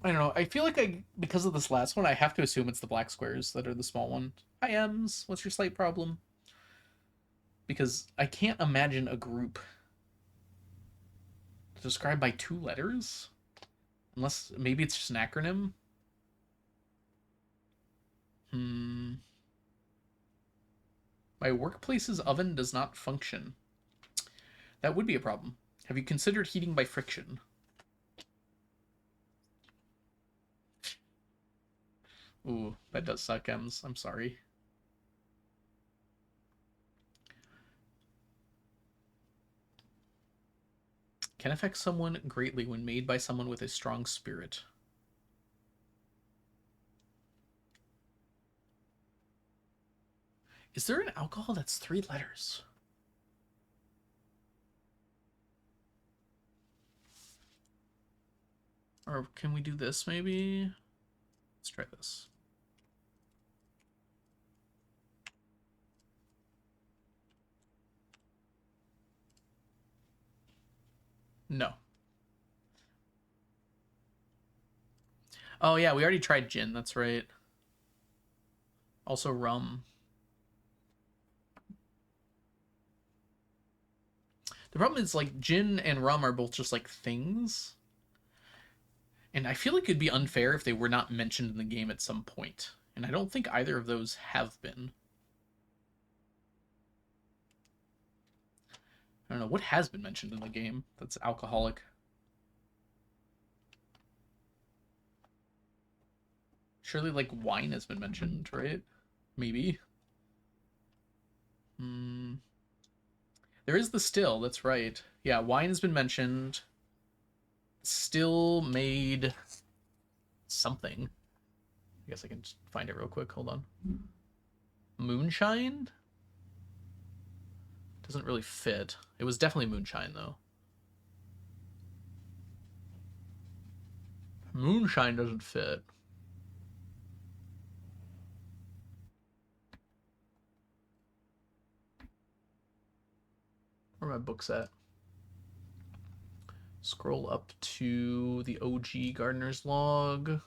I don't know. I feel like because of this last one, I have to assume it's the black squares that are the small one. Hi, Ems. What's your slight problem? Because I can't imagine a group described by 2 letters. Unless maybe it's just an acronym. Hmm. My workplace's oven does not function. That would be a problem. Have you considered heating by friction? Ooh, that does suck, Ems. I'm sorry. Can affect someone greatly when made by someone with a strong spirit. Is there an alcohol that's 3 letters? Or can we do this maybe? Let's try this. No. Oh yeah, we already tried gin, that's right. Also rum. The problem is like gin and rum are both just like things. And I feel like it'd be unfair if they were not mentioned in the game at some point. And I don't think either of those have been. I don't know, what has been mentioned in the game that's alcoholic? Surely like wine has been mentioned, right? Maybe. Hmm. There is the still, that's right. Yeah, wine has been mentioned. Still made something. I guess I can just find it real quick. Hold on. Moonshine? Doesn't really fit. It was definitely moonshine, though. Moonshine doesn't fit. Where are my books at? Scroll up to the OG Gardener's Log.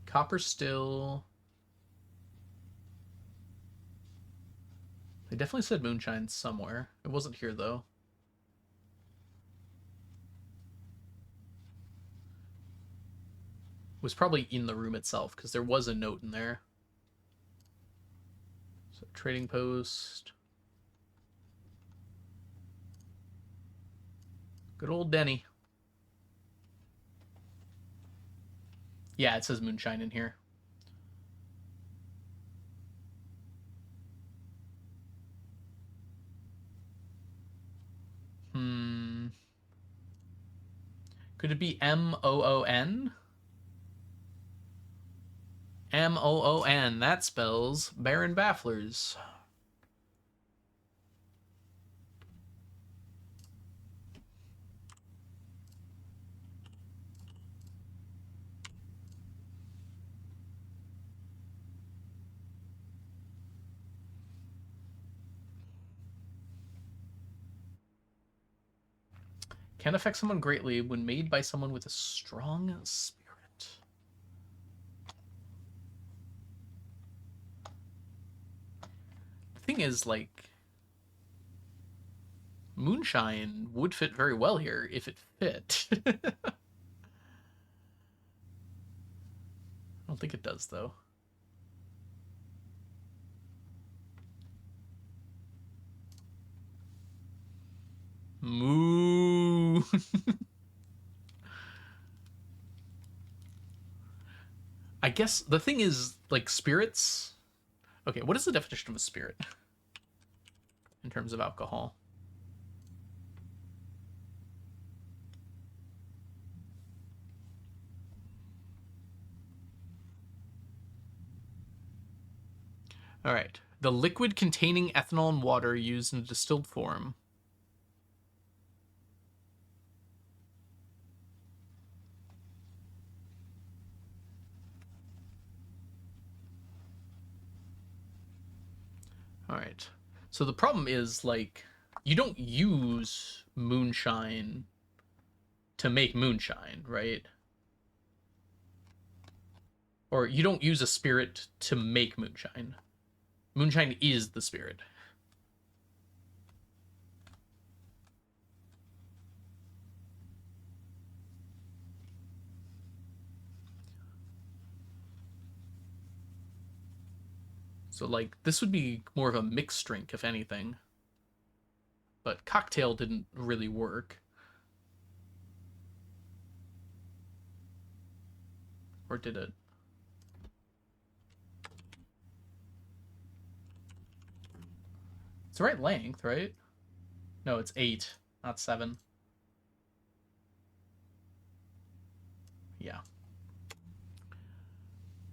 Copper still. They definitely said moonshine somewhere. It wasn't here, though. It was probably in the room itself, because there was a note in there. So, trading post. Good old Denny. Yeah, it says moonshine in here. Hmm. Could it be Moon? Moon. That spells Baron Bafflers. Can affect someone greatly when made by someone with a strong spirit. The thing is, like, moonshine would fit very well here if it fit. I don't think it does, though. Moon. I guess the thing is, like, spirits. Okay, what is the definition of a spirit in terms of alcohol? All right. The liquid containing ethanol and water used in a distilled form. All right. So the problem is, like, you don't use moonshine to make moonshine, right? Or you don't use a spirit to make moonshine. Moonshine is the spirit. So, like, this would be more of a mixed drink, if anything. But cocktail didn't really work. Or did it? It's the right length, right? No, it's 8, not 7. Yeah.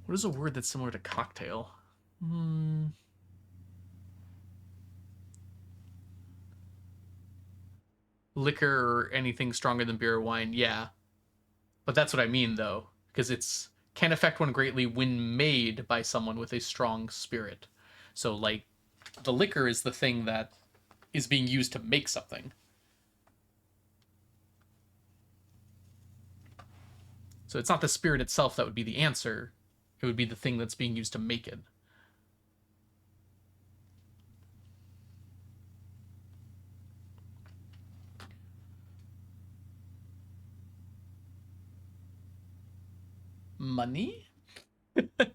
What is a word that's similar to cocktail? Liquor or anything stronger than beer or wine, yeah. But that's what I mean, though, because it's can affect one greatly when made by someone with a strong spirit. So, like, the liquor is the thing that is being used to make something. So it's not the spirit itself that would be the answer. It would be the thing that's being used to make it. Money? I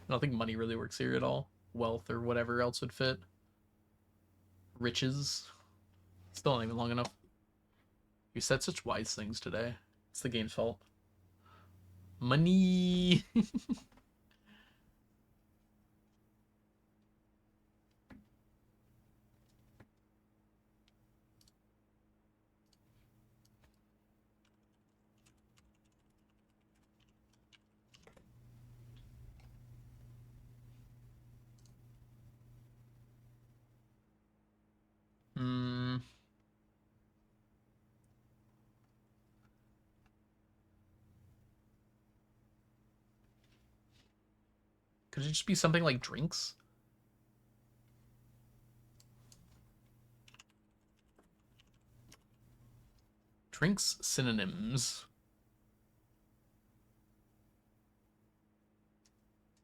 don't think money really works here at all. Wealth or whatever else would fit. Riches. Still not even long enough. You said such wise things today. It's the game's fault. Money. Hmm. Could it just be something like drinks? Drinks synonyms.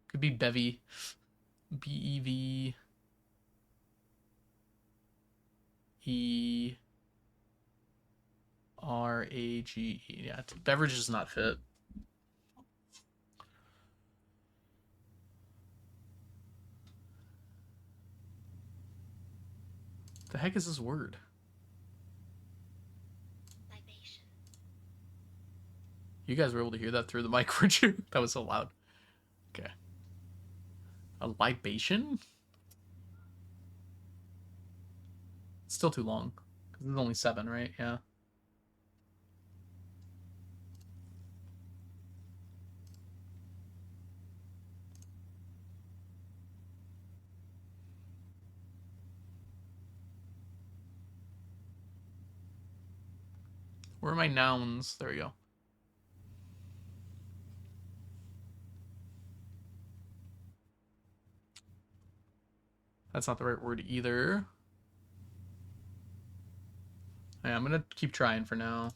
Could be bevy. B-E-V. E-R-A-G-E. Yeah, beverage does not fit. The heck is this word? Libation. You guys were able to hear that through the mic, weren't you? That was so loud. Okay. A libation? It's still too long. Because there's only 7, right? Yeah. Where are my nouns? There we go. That's not the right word either. Yeah, I'm gonna keep trying for now.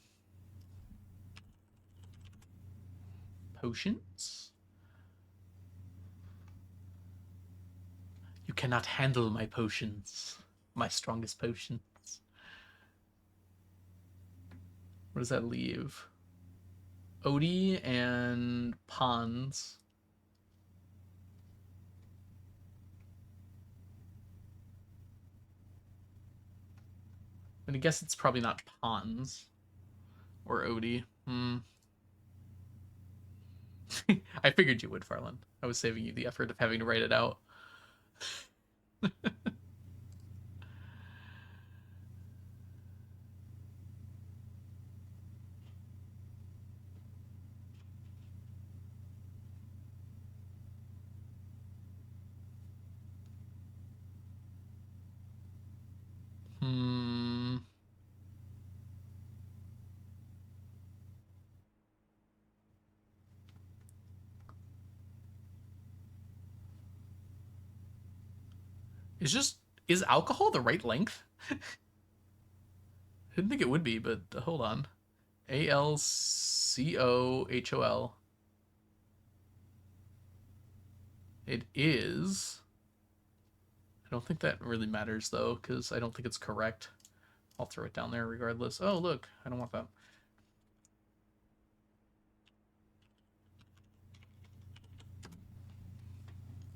Potions? You cannot handle my potions. My strongest potions. What does that leave? Odie and Pons. And I guess it's probably not Pons or Odie. I figured you would, Farland. I was saving you the effort of having to write it out. Is alcohol the right length? I didn't think it would be, but hold on. Alcohol. It is. I don't think that really matters though, because I don't think it's correct. I'll throw it down there regardless. Oh, look, I don't want that.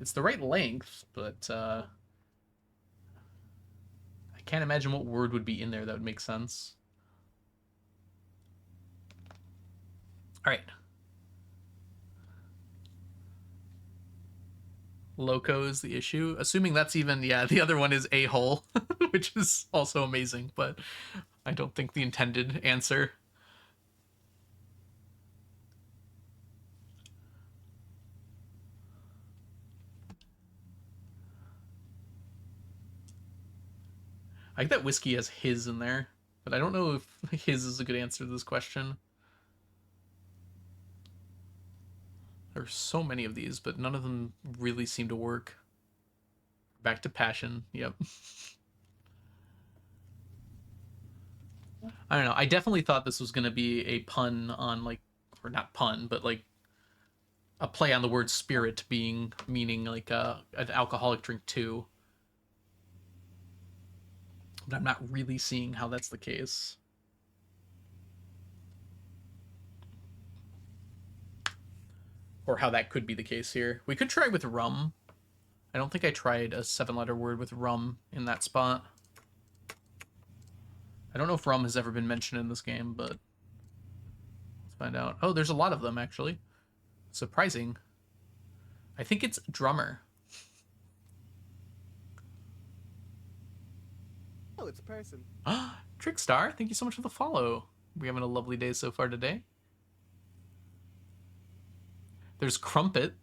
It's the right length, but I can't imagine what word would be in there that would make sense. All right. Loco is the issue. Assuming that's even, yeah, the other one is a-hole, which is also amazing, but I don't think the intended answer. I think that whiskey has his in there, but I don't know if his is a good answer to this question. There's so many of these, but none of them really seem to work. Back to passion. Yep. I don't know. I definitely thought this was going to be a pun on, like, or not pun, but like a play on the word spirit being meaning like an alcoholic drink too. But I'm not really seeing how that's the case. Or how that could be the case here. We could try with rum. I don't think I tried a 7-letter word with rum in that spot. I don't know if rum has ever been mentioned in this game, but let's find out. Oh, there's a lot of them, actually. Surprising. I think it's drummer. Oh, it's a person. Trickstar, thank you so much for the follow. We're having a lovely day so far today. There's crumpet.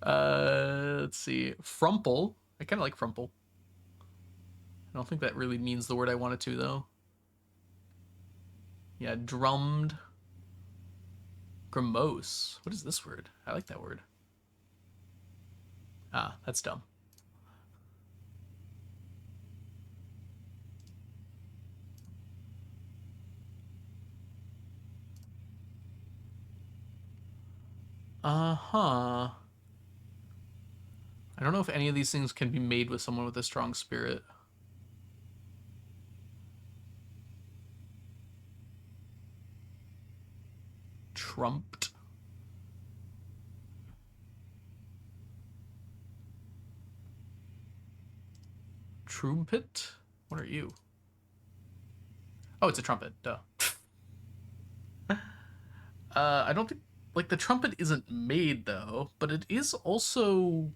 Let's see. Frumple. I kind of like frumple. I don't think that really means the word I wanted to, though. Yeah, drummed. Gramose. What is this word? I like that word. Ah, that's dumb. Uh-huh. I don't know if any of these things can be made with someone with a strong spirit. Trumped. Trumpet? What are you? Oh, it's a trumpet. Duh. I don't think like the trumpet isn't made though, but it is also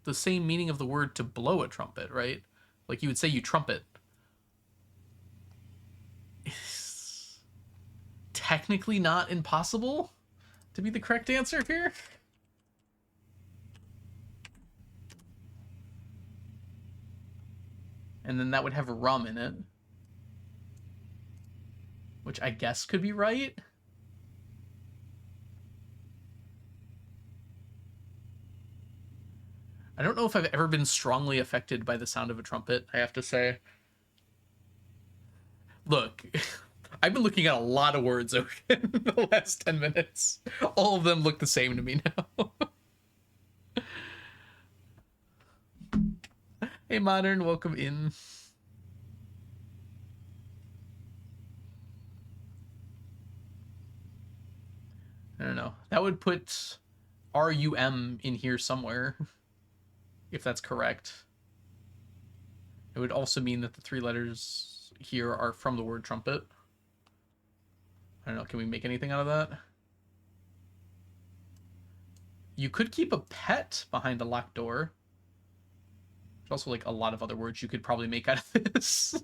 the same meaning of the word to blow a trumpet, right? Like you would say you trumpet. It's technically not impossible to be the correct answer here. And then that would have rum in it, which I guess could be right. I don't know if I've ever been strongly affected by the sound of a trumpet, I have to say. Look, I've been looking at a lot of words over the last 10 minutes. All of them look the same to me now. Hey, Modern, welcome in. I don't know. That would put RUM in here somewhere, if that's correct. It would also mean that the 3 letters here are from the word trumpet. I don't know. Can we make anything out of that? You could keep a pet behind a locked door. There's also like a lot of other words you could probably make out of this.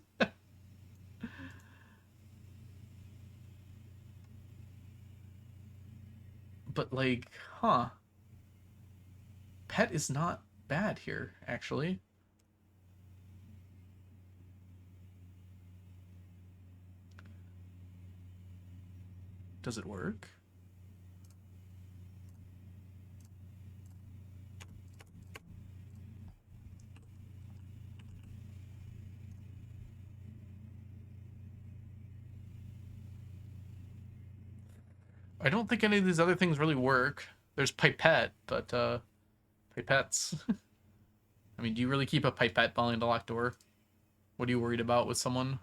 But like, huh. Pet is not bad here, actually. Does it work? I don't think any of these other things really work. There's pipette, but pipettes. I mean, do you really keep a pipette behind a locked door? What are you worried about with someone?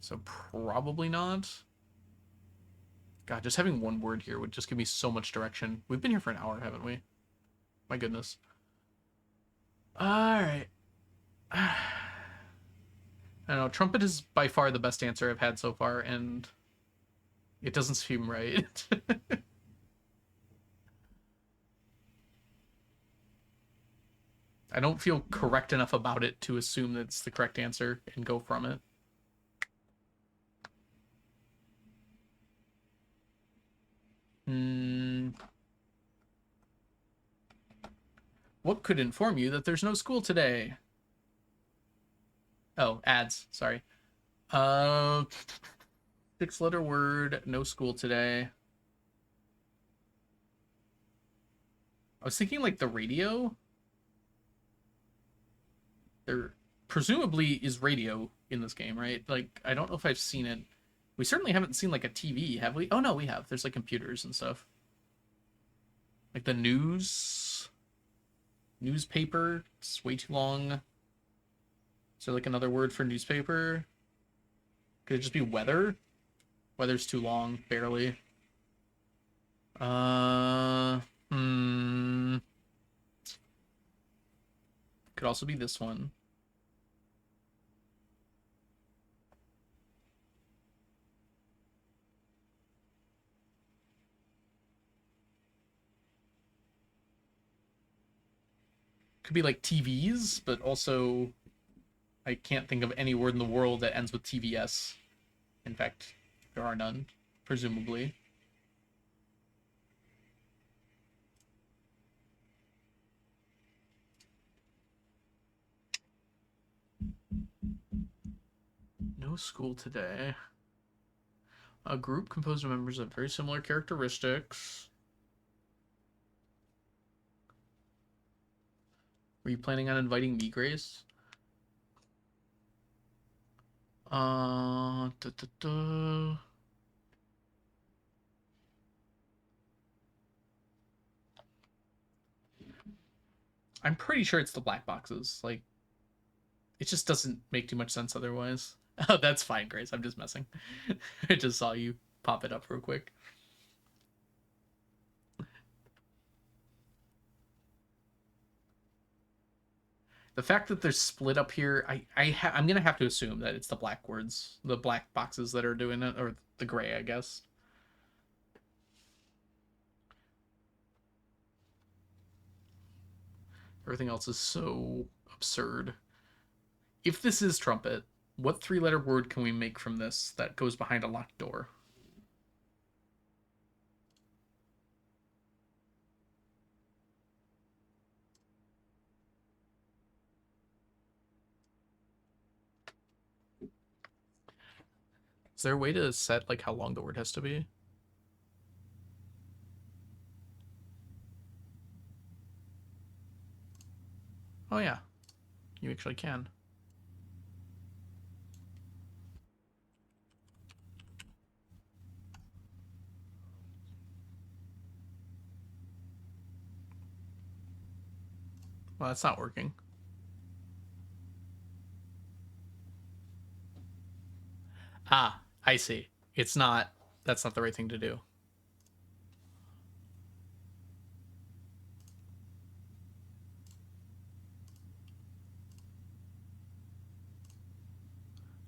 So probably not. God, just having one word here would just give me so much direction. We've been here for an hour, haven't we? My goodness. Alright. I don't know. Trumpet is by far the best answer I've had so far, and it doesn't seem right. I don't feel correct enough about it to assume that it's the correct answer and go from it. What could inform you that there's no school today? Oh, ads. Sorry. Uh, 6-letter word. No school today. I was thinking like the radio. There presumably is radio in this game, right? Like I don't know if I've seen it. We certainly haven't seen like a TV, have we? Oh no, we have. There's like computers and stuff. Like the newspaper. It's way too long. Is there like another word for newspaper? Could it just be weather? Weather's too long, barely. Hmm. Could also be this one. Could be like TVs, but also I can't think of any word in the world that ends with TVS. In fact, there are none, presumably. No school today. A group composed of members of very similar characteristics. Were you planning on inviting me, Grace? Da, da, da. I'm pretty sure it's the black boxes. Like, it just doesn't make too much sense otherwise. Oh, that's fine, Grace. I'm just messing. I just saw you pop it up real quick. The fact that they're split up here, I'm gonna have to assume that it's the black words, the black boxes that are doing it, or the gray, I guess. Everything else is so absurd. If this is trumpet, what 3-letter word can we make from this that goes behind a locked door? Is there a way to set like how long the word has to be? Oh yeah, you actually can. Well, that's not working. Ah, I see. It's not. That's not the right thing to do.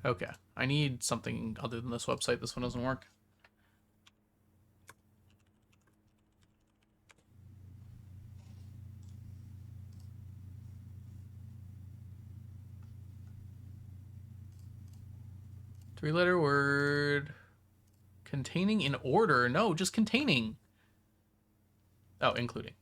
Okay. I need something other than this website. This one doesn't work. Three-letter word. Containing in order. No, just containing. Oh, including.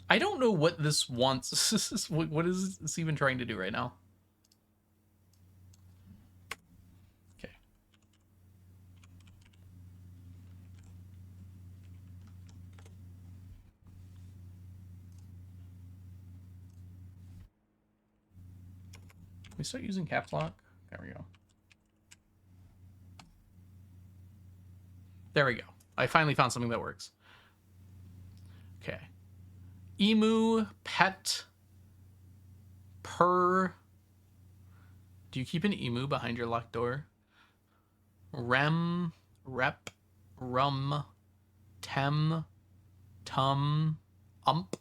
I don't know what this wants. What is this even trying to do right now? we start using caps lock? There we go. There we go. I finally found something that works. Okay. Emu, pet, purr. Do you keep an emu behind your locked door? Rem, rep, rum, tem, tum, ump.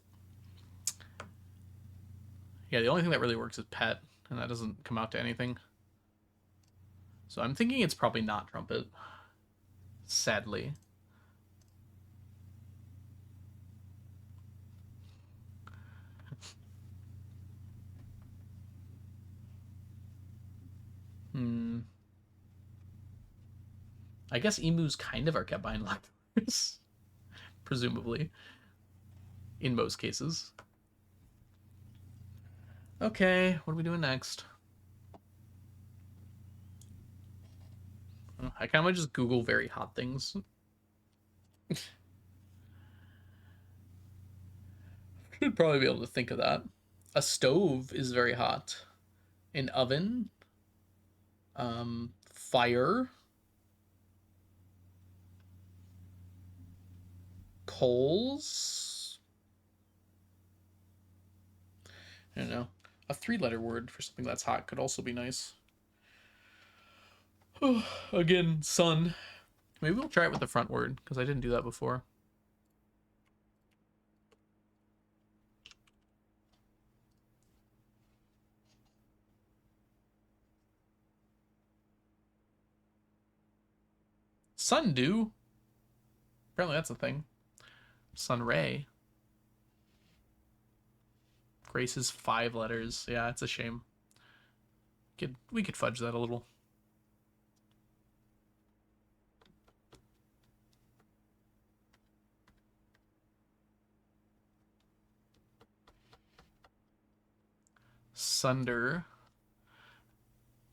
Yeah, the only thing that really works is pet, and that doesn't come out to anything. So I'm thinking it's probably not trumpet. Sadly. I guess emus kind of are kept behind locked doors. Presumably. In most cases. Okay, what are we doing next? I kind of just Google very hot things. Should probably be able to think of that. A stove is very hot. An oven. Fire. Coals. I don't know. A 3-letter word for something that's hot could also be nice. Again, sun. Maybe we'll try it with the front word, because I didn't do that before. Sundew. Apparently that's a thing. Sunray. Grace is 5 letters. Yeah, it's a shame. We could fudge that a little. Sunder.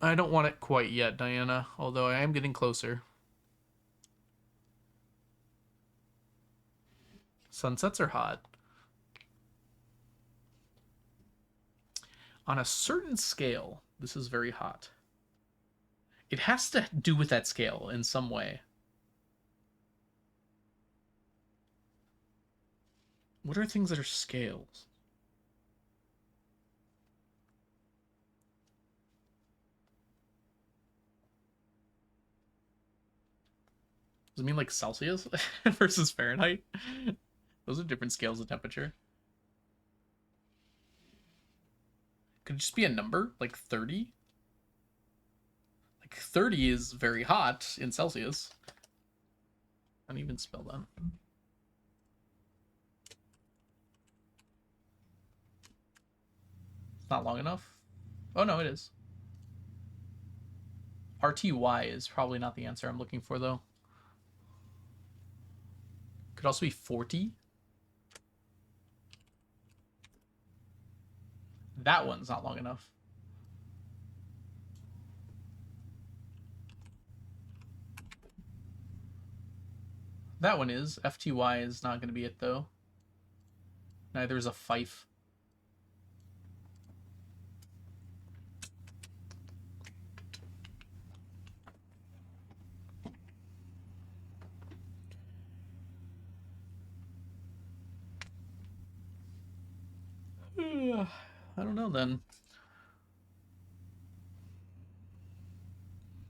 I don't want it quite yet, Diana, although I am getting closer. Sunsets are hot. On a certain scale, this is very hot. It has to do with that scale in some way. What are things that are scales? Does it mean like Celsius versus Fahrenheit? Those are different scales of temperature. Could it just be a number? Like 30? Like 30 is very hot in Celsius. I don't even spell that. It's not long enough. Oh no, it is. RTY is probably not the answer I'm looking for, though. Could also be 40. That one's not long enough. That one is. FTY is not going to be it, though. Neither is a fife. I don't know, then.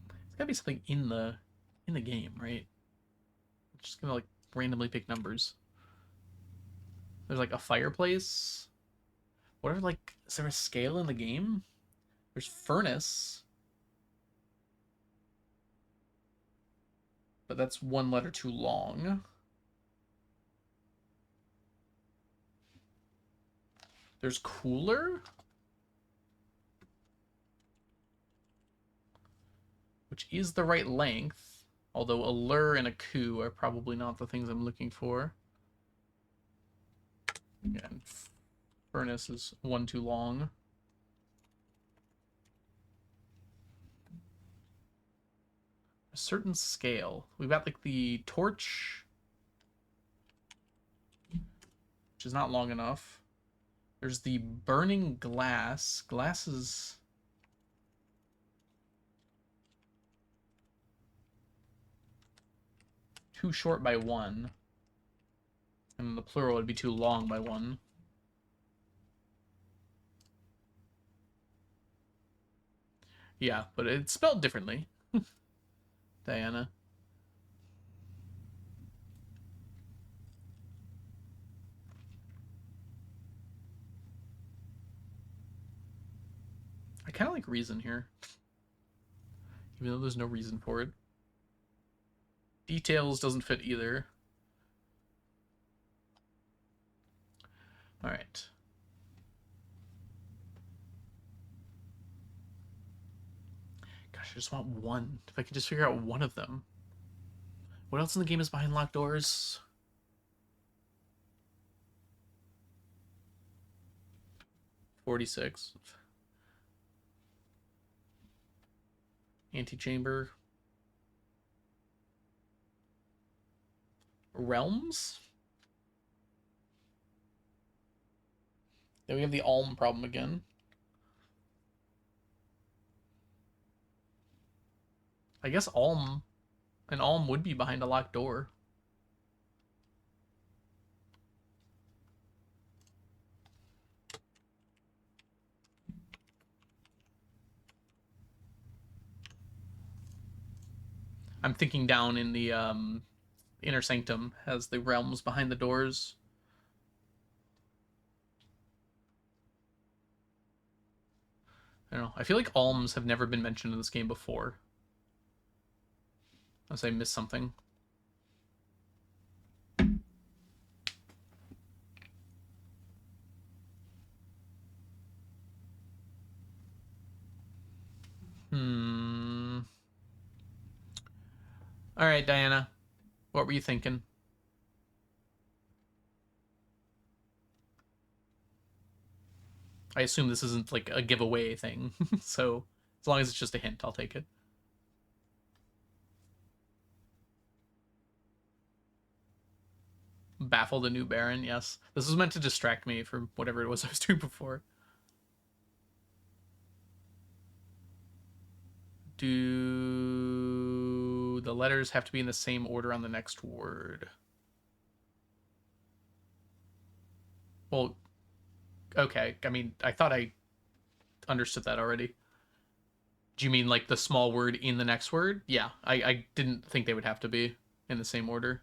It's gotta be something in the game, right? I'm just gonna like randomly pick numbers. There's like a fireplace. What are like? Is there a scale in the game? There's furnace, but that's 1 letter too long. There's cooler, which is the right length, although a lure and a coup are probably not the things I'm looking for. Again, furnace is 1 too long. A certain scale. We've got like the torch, which is not long enough. There's the burning glass. Glass is too short by 1. And the plural would be too long by 1. Yeah, but it's spelled differently. Diana. I kind of like reason here. Even though there's no reason for it. Details doesn't fit either. Alright. Gosh, I just want one. If I could just figure out one of them. What else in the game is behind locked doors? 46. Antechamber. Realms? Then we have the Alm problem again. I guess Alm. An Alm would be behind a locked door. I'm thinking down in the Inner Sanctum has the realms behind the doors. I don't know. I feel like alms have never been mentioned in this game before. Unless I missed something. All right, Diana. What were you thinking? I assume this isn't like a giveaway thing. So as long as it's just a hint, I'll take it. Baffle the new Baron, yes. This was meant to distract me from whatever it was I was doing before. Do the letters have to be in the same order on the next word? Well, okay. I mean, I thought I understood that already. Do you mean like the small word in the next word? Yeah, I didn't think they would have to be in the same order.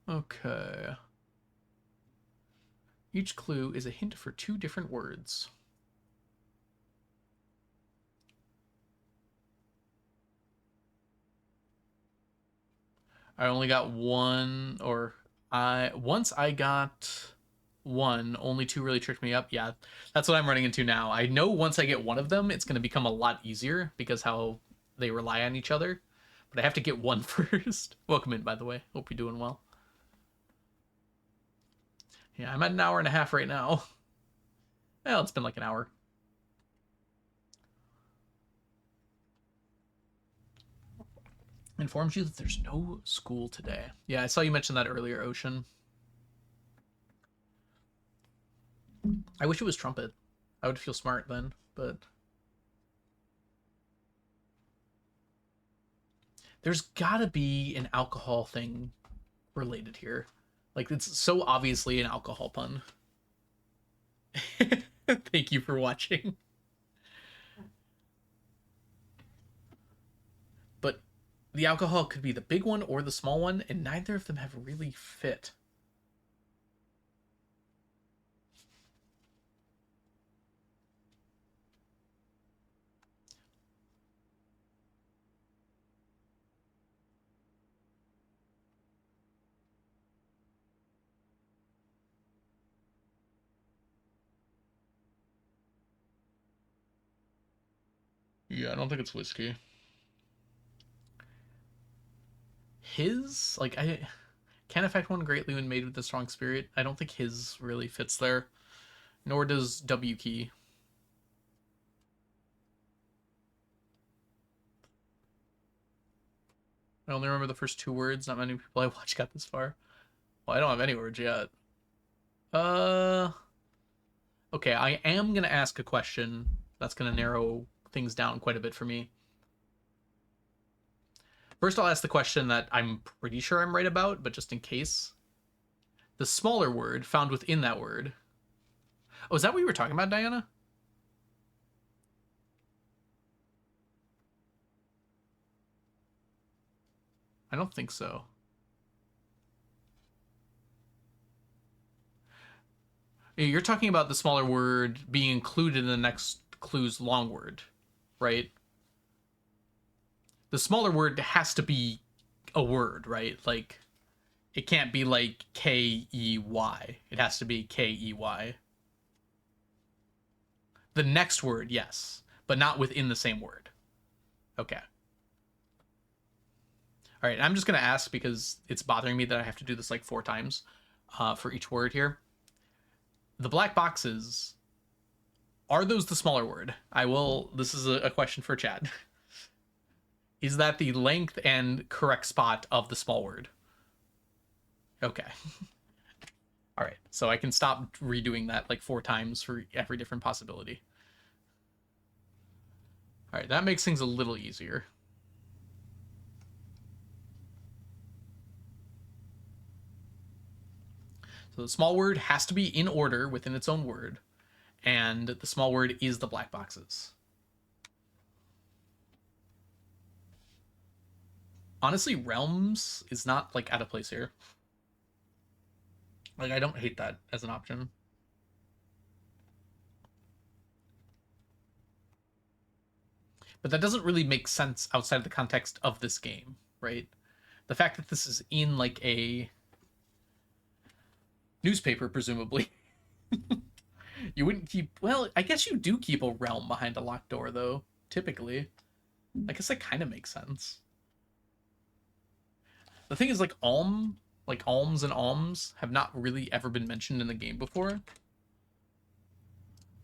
Okay. Each clue is a hint for 2 different words. I only got one, or once I got one, only 2 really tricked me up. Yeah, that's what I'm running into now. I know once I get one of them, it's going to become a lot easier because how they rely on each other. But I have to get one first. Welcome in, by the way. Hope you're doing well. Yeah, I'm at an hour and a half right now. Well, it's been like an hour. Informs you that there's no school today. Yeah, I saw you mention that earlier, Ocean. I wish it was Trumpet. I would feel smart then, but there's gotta be an alcohol thing related here. Like, it's so obviously an alcohol pun. Thank you for watching. But the alcohol could be the big one or the small one, and neither of them have really fit. Yeah, I don't think it's whiskey. His, like, I can affect one greatly when made with a strong spirit. I don't think his really fits there, nor does W key. I only remember the first 2 words. Not many people I watch got this far. Well, I don't have any words yet. Okay, I am gonna ask a question That's going to narrow things down quite a bit for me. First, I'll ask the question that I'm pretty sure I'm right about, but just in case. The smaller word found within that word. Oh, is that what you were talking about, Diana? I don't think so. You're talking about the smaller word being included in the next clue's long word, right? The smaller word has to be a word, right? Like, it can't be like Key. It has to be Key. The next word, yes, but not within the same word. Okay. All right, I'm just going to ask because it's bothering me that I have to do this like 4 times for each word here. The black boxes, are those the smaller word? I will, this is a question for chat. Is that the length and correct spot of the small word? Okay. All right, so I can stop redoing that like 4 times for every different possibility. All right, that makes things a little easier. So the small word has to be in order within its own word, and the small word is the black boxes. Honestly, realms is not like out of place here. Like, I don't hate that as an option. But that doesn't really make sense outside of the context of this game, right? The fact that this is in like a newspaper, presumably. You wouldn't keep, well, I guess you do keep a realm behind a locked door, though, typically. I guess that kind of makes sense. The thing is, like, alms and alms have not really ever been mentioned in the game before.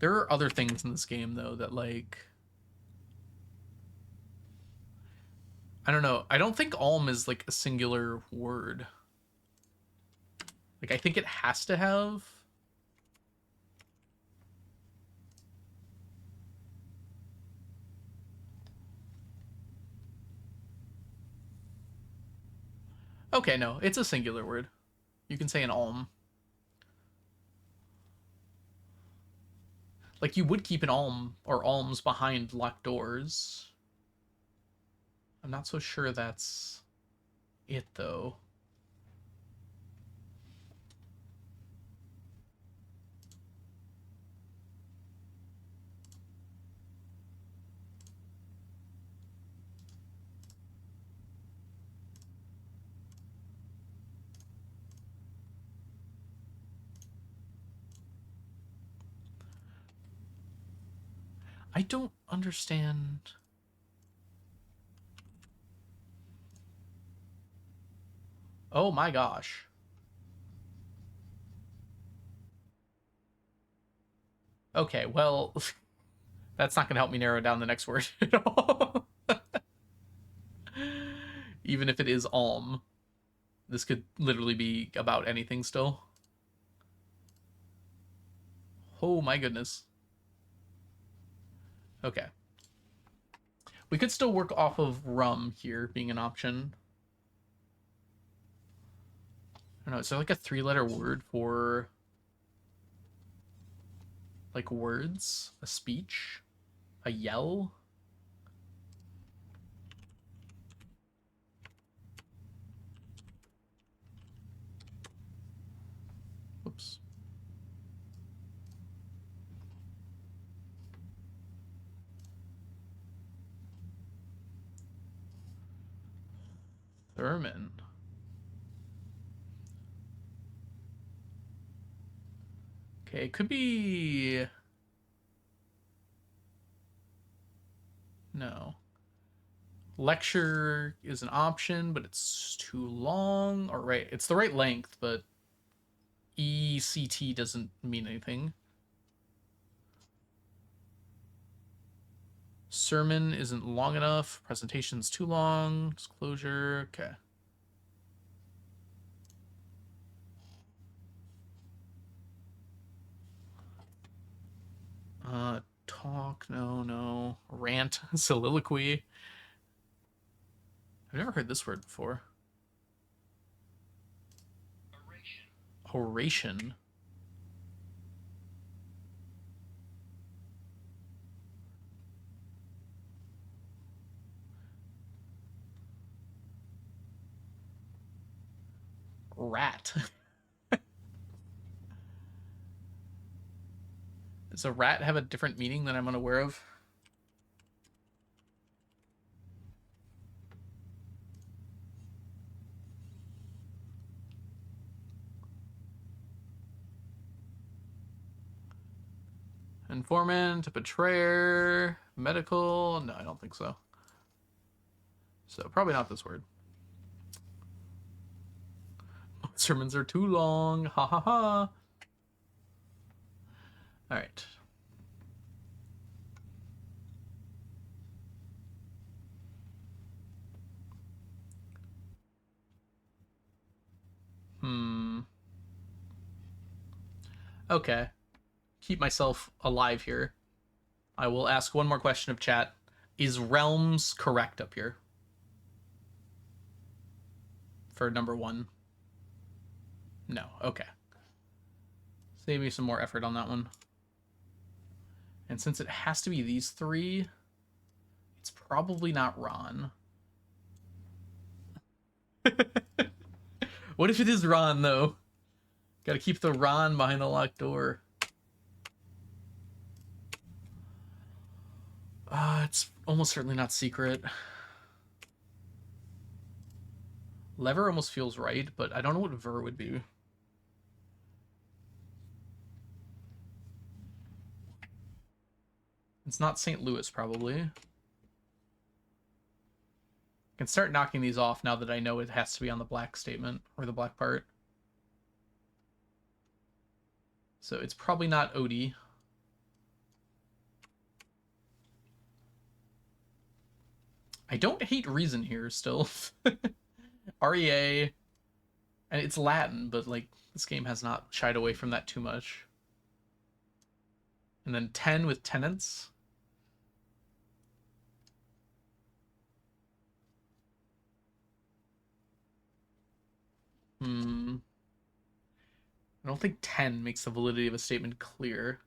There are other things in this game, though, that, like, I don't know. I don't think alm is, like, a singular word. Like, I think it has to have... Okay, no, it's a singular word. You can say an alm. Like, you would keep an alm or alms behind locked doors. I'm not so sure that's it, though. I don't understand. Oh my gosh. Okay, well, that's not going to help me narrow down the next word at all. Even if it is alm, this could literally be about anything still. Oh my goodness. Okay. We could still work off of rum here being an option. I don't know, is there like a 3-letter word for like words? A speech? A yell? Oops. Thurman. Okay, it could be... No. Lecture is an option, but it's too long. Or right, it's the right length, but ECT doesn't mean anything. Sermon isn't long enough. Presentation's too long. Disclosure. Okay. Talk, no. Rant, soliloquy. I've never heard this word before. Oration. Rat. Does a rat have a different meaning that I'm unaware of? Informant, betrayer, medical. No, I don't think so. So probably not this word. Sermons are too long. Ha ha ha. All right. Okay. Keep myself alive here. I will ask one more question of chat. Is realms correct up here? For number 1. No. Okay. Save me some more effort on that one. And since it has to be these 3, it's probably not Ron. What if it is Ron, though? Gotta keep the Ron behind the locked door. It's almost certainly not secret. Lever almost feels right, but I don't know what ver would be. It's not St. Louis, probably. I can start knocking these off now that I know it has to be on the black statement, or the black part. So it's probably not Odie. I don't hate reason here still. REA. And it's Latin, but like this game has not shied away from that too much. And then 10 with tenants. I don't think 10 makes the validity of a statement clear.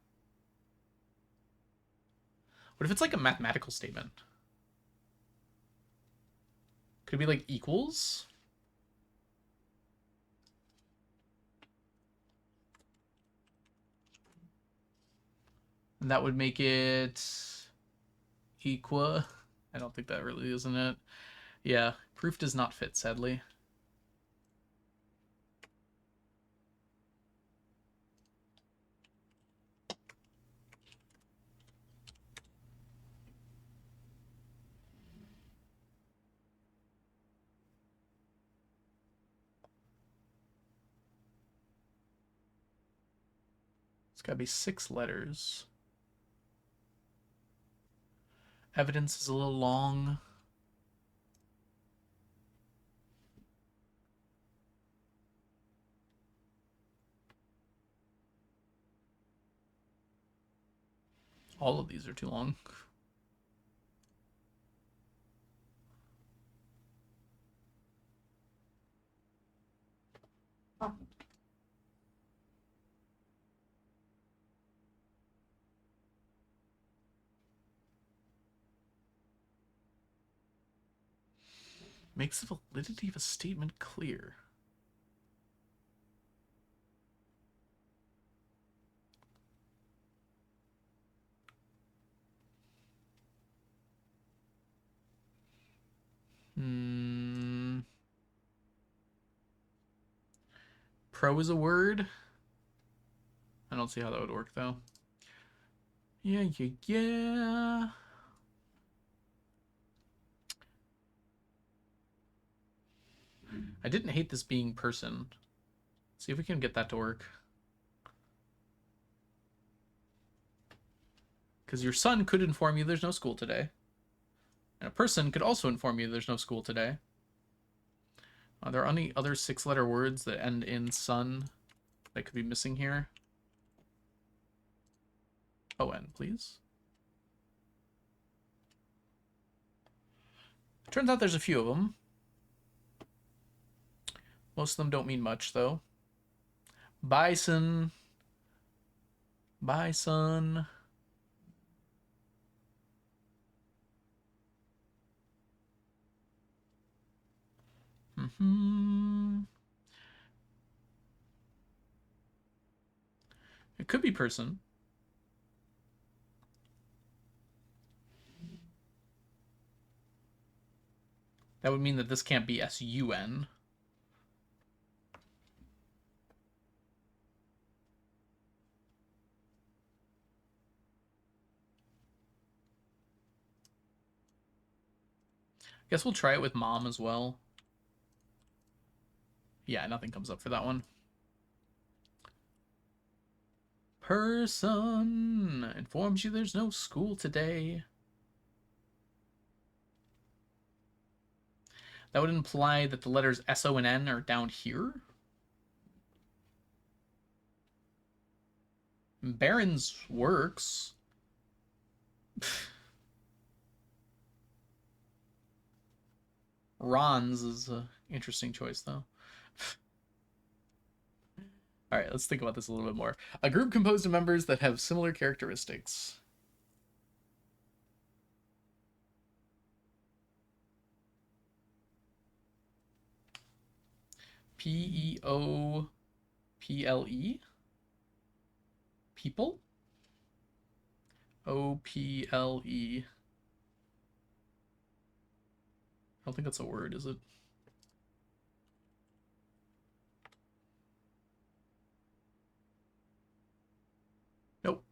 What if it's like a mathematical statement? Could it be like equals? And that would make it equa. I don't think that really is in it. Yeah, proof does not fit, sadly. It's gotta be 6 letters. Evidence is a little long. All of these are too long. Makes the validity of a statement clear. Pro is a word. I don't see how that would work, though. Yeah. I didn't hate this being person. See if we can get that to work. Because your son could inform you there's no school today. And a person could also inform you there's no school today. Are there any other 6-letter words that end in son that could be missing here? ON, please. Turns out there's a few of them. Most of them don't mean much, though. Bison. Bison. Mm-hmm. It could be person. That would mean that this can't be S-U-N. Guess we'll try it with mom as well. Yeah, nothing comes up for that one. Person informs you there's no school today. That would imply that the letters S-O and N are down here. Baron's works. Ron's is an interesting choice, though. All right, let's think about this a little bit more. A group composed of members that have similar characteristics. P-E-O-P-L-E? People? O-P-L-E. I don't think that's a word, is it? Nope.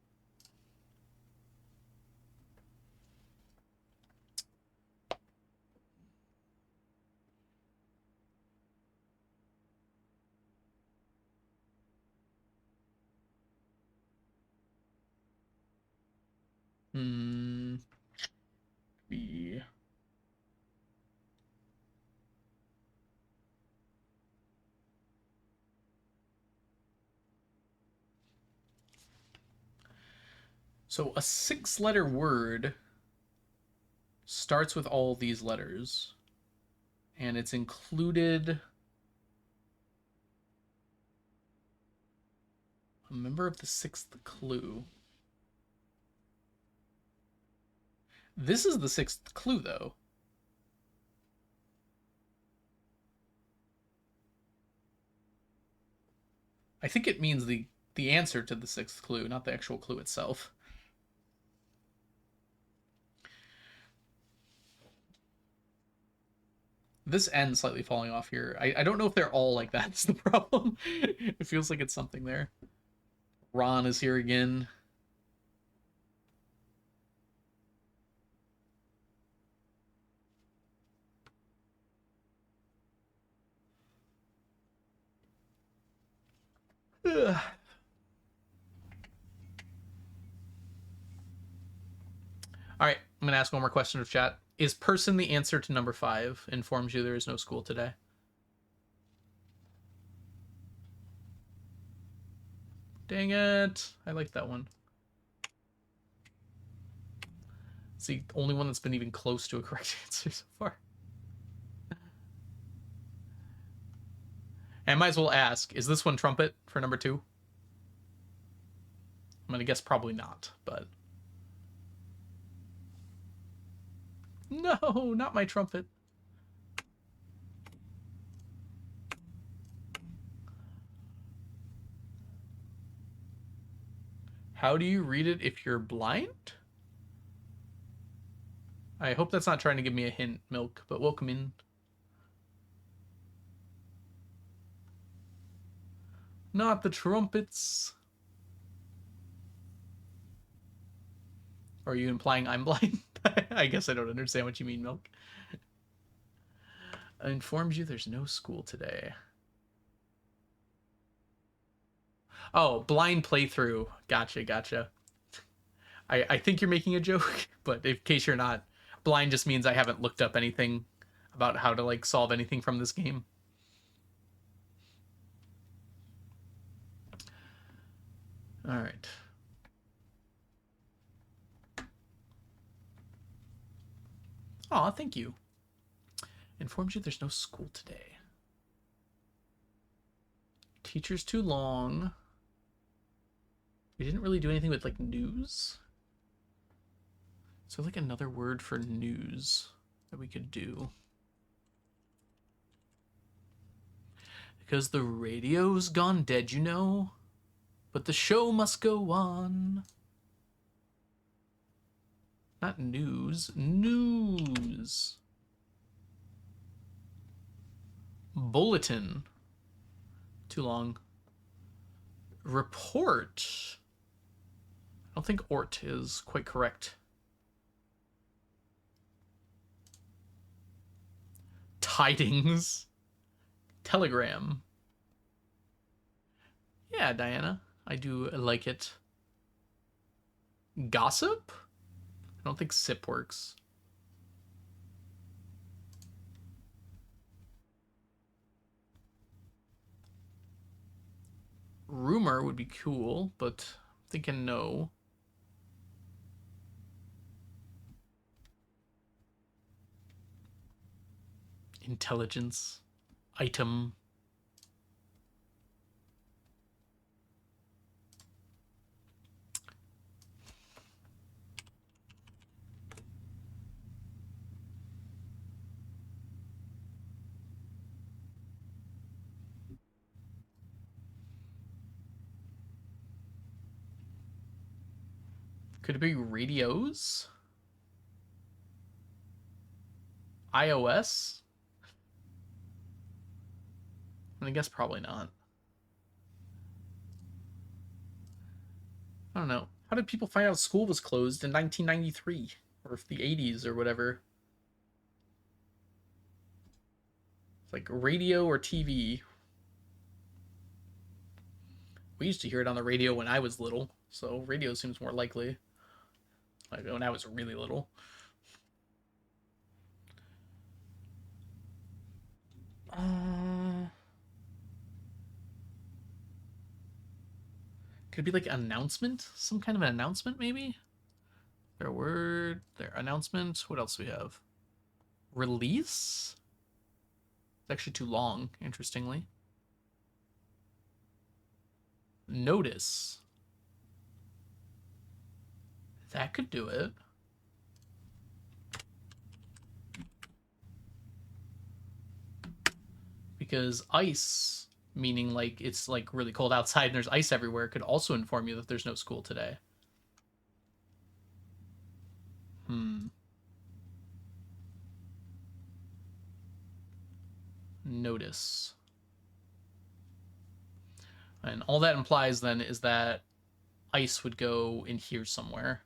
B. So a 6-letter word starts with all these letters, and it's included a member of the 6th clue. This is the 6th clue, though. I think it means the answer to the 6th clue, not the actual clue itself. This N slightly falling off here. I don't know if they're all like that. That's the problem. It feels like it's something there. Ron is here again. Ugh. All right, I'm gonna ask one more question of chat. Is person the answer to number 5? Informs you there is no school today. Dang it! I like that one. It's the only one that's been even close to a correct answer so far. And I might as well ask: is this one trumpet for number 2? I'm gonna guess probably not, but no, not my trumpet. How do you read it if you're blind? I hope that's not trying to give me a hint, Milk, but welcome in. Not the trumpets. Or are you implying I'm blind? I guess I don't understand what you mean, Milk. Informs you there's no school today. Oh, blind playthrough. Gotcha. I think you're making a joke, but in case you're not, blind just means I haven't looked up anything about how to like solve anything from this game. All right. Aw, thank you. Informs you there's no school today. Teacher's too long. We didn't really do anything with, like, news. So, like, another word for news that we could do. Because the radio's gone dead, you know. But the show must go on. Not news. News. Bulletin. Too long. Report. I don't think ort is quite correct. Tidings. Telegram. Yeah, Diana. I do like it. Gossip? I don't think sip works. Rumor would be cool, but I'm thinking no. Intelligence. Item. Could it be radios? iOS? I guess probably not. I don't know. How did people find out school was closed in 1993? Or the 80s or whatever? It's like radio or TV. We used to hear it on the radio when I was little, so radio seems more likely. Like when I was really little. Could it be like announcement? Some kind of an announcement, maybe? Their word, their announcement. What else do we have? Release? It's actually too long, interestingly. Notice. That could do it. Because ice, meaning like it's like really cold outside and there's ice everywhere, could also inform you that there's no school today. Notice. And all that implies then is that ice would go in here somewhere.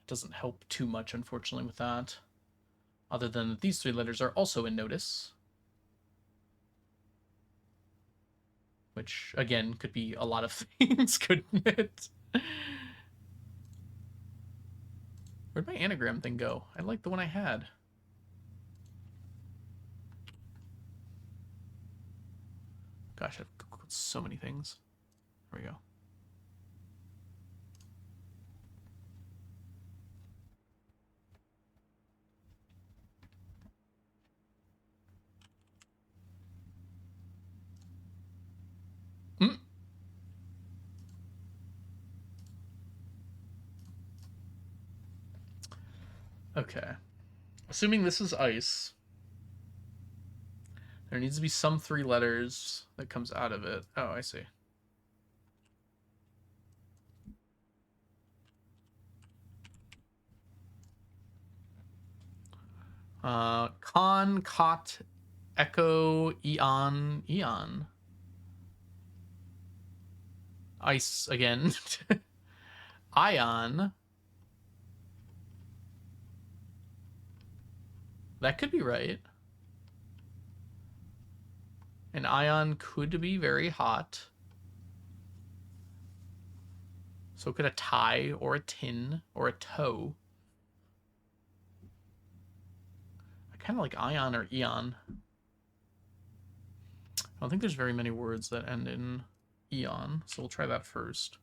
It doesn't help too much, unfortunately, with that. Other than that these three letters are also in notice. Which, again, could be a lot of things, couldn't it? Where'd my anagram thing go? I like the one I had. Gosh, I've googled so many things. There we go. Okay. Assuming this is ice, there needs to be some three letters that comes out of it. Oh, I see. Con, cot, echo, eon, eon. Ice again. Ion. That could be right. An ion could be very hot. So could a tie or a tin or a toe. I kind of like ion or eon. I don't think there's very many words that end in eon, so we'll try that first.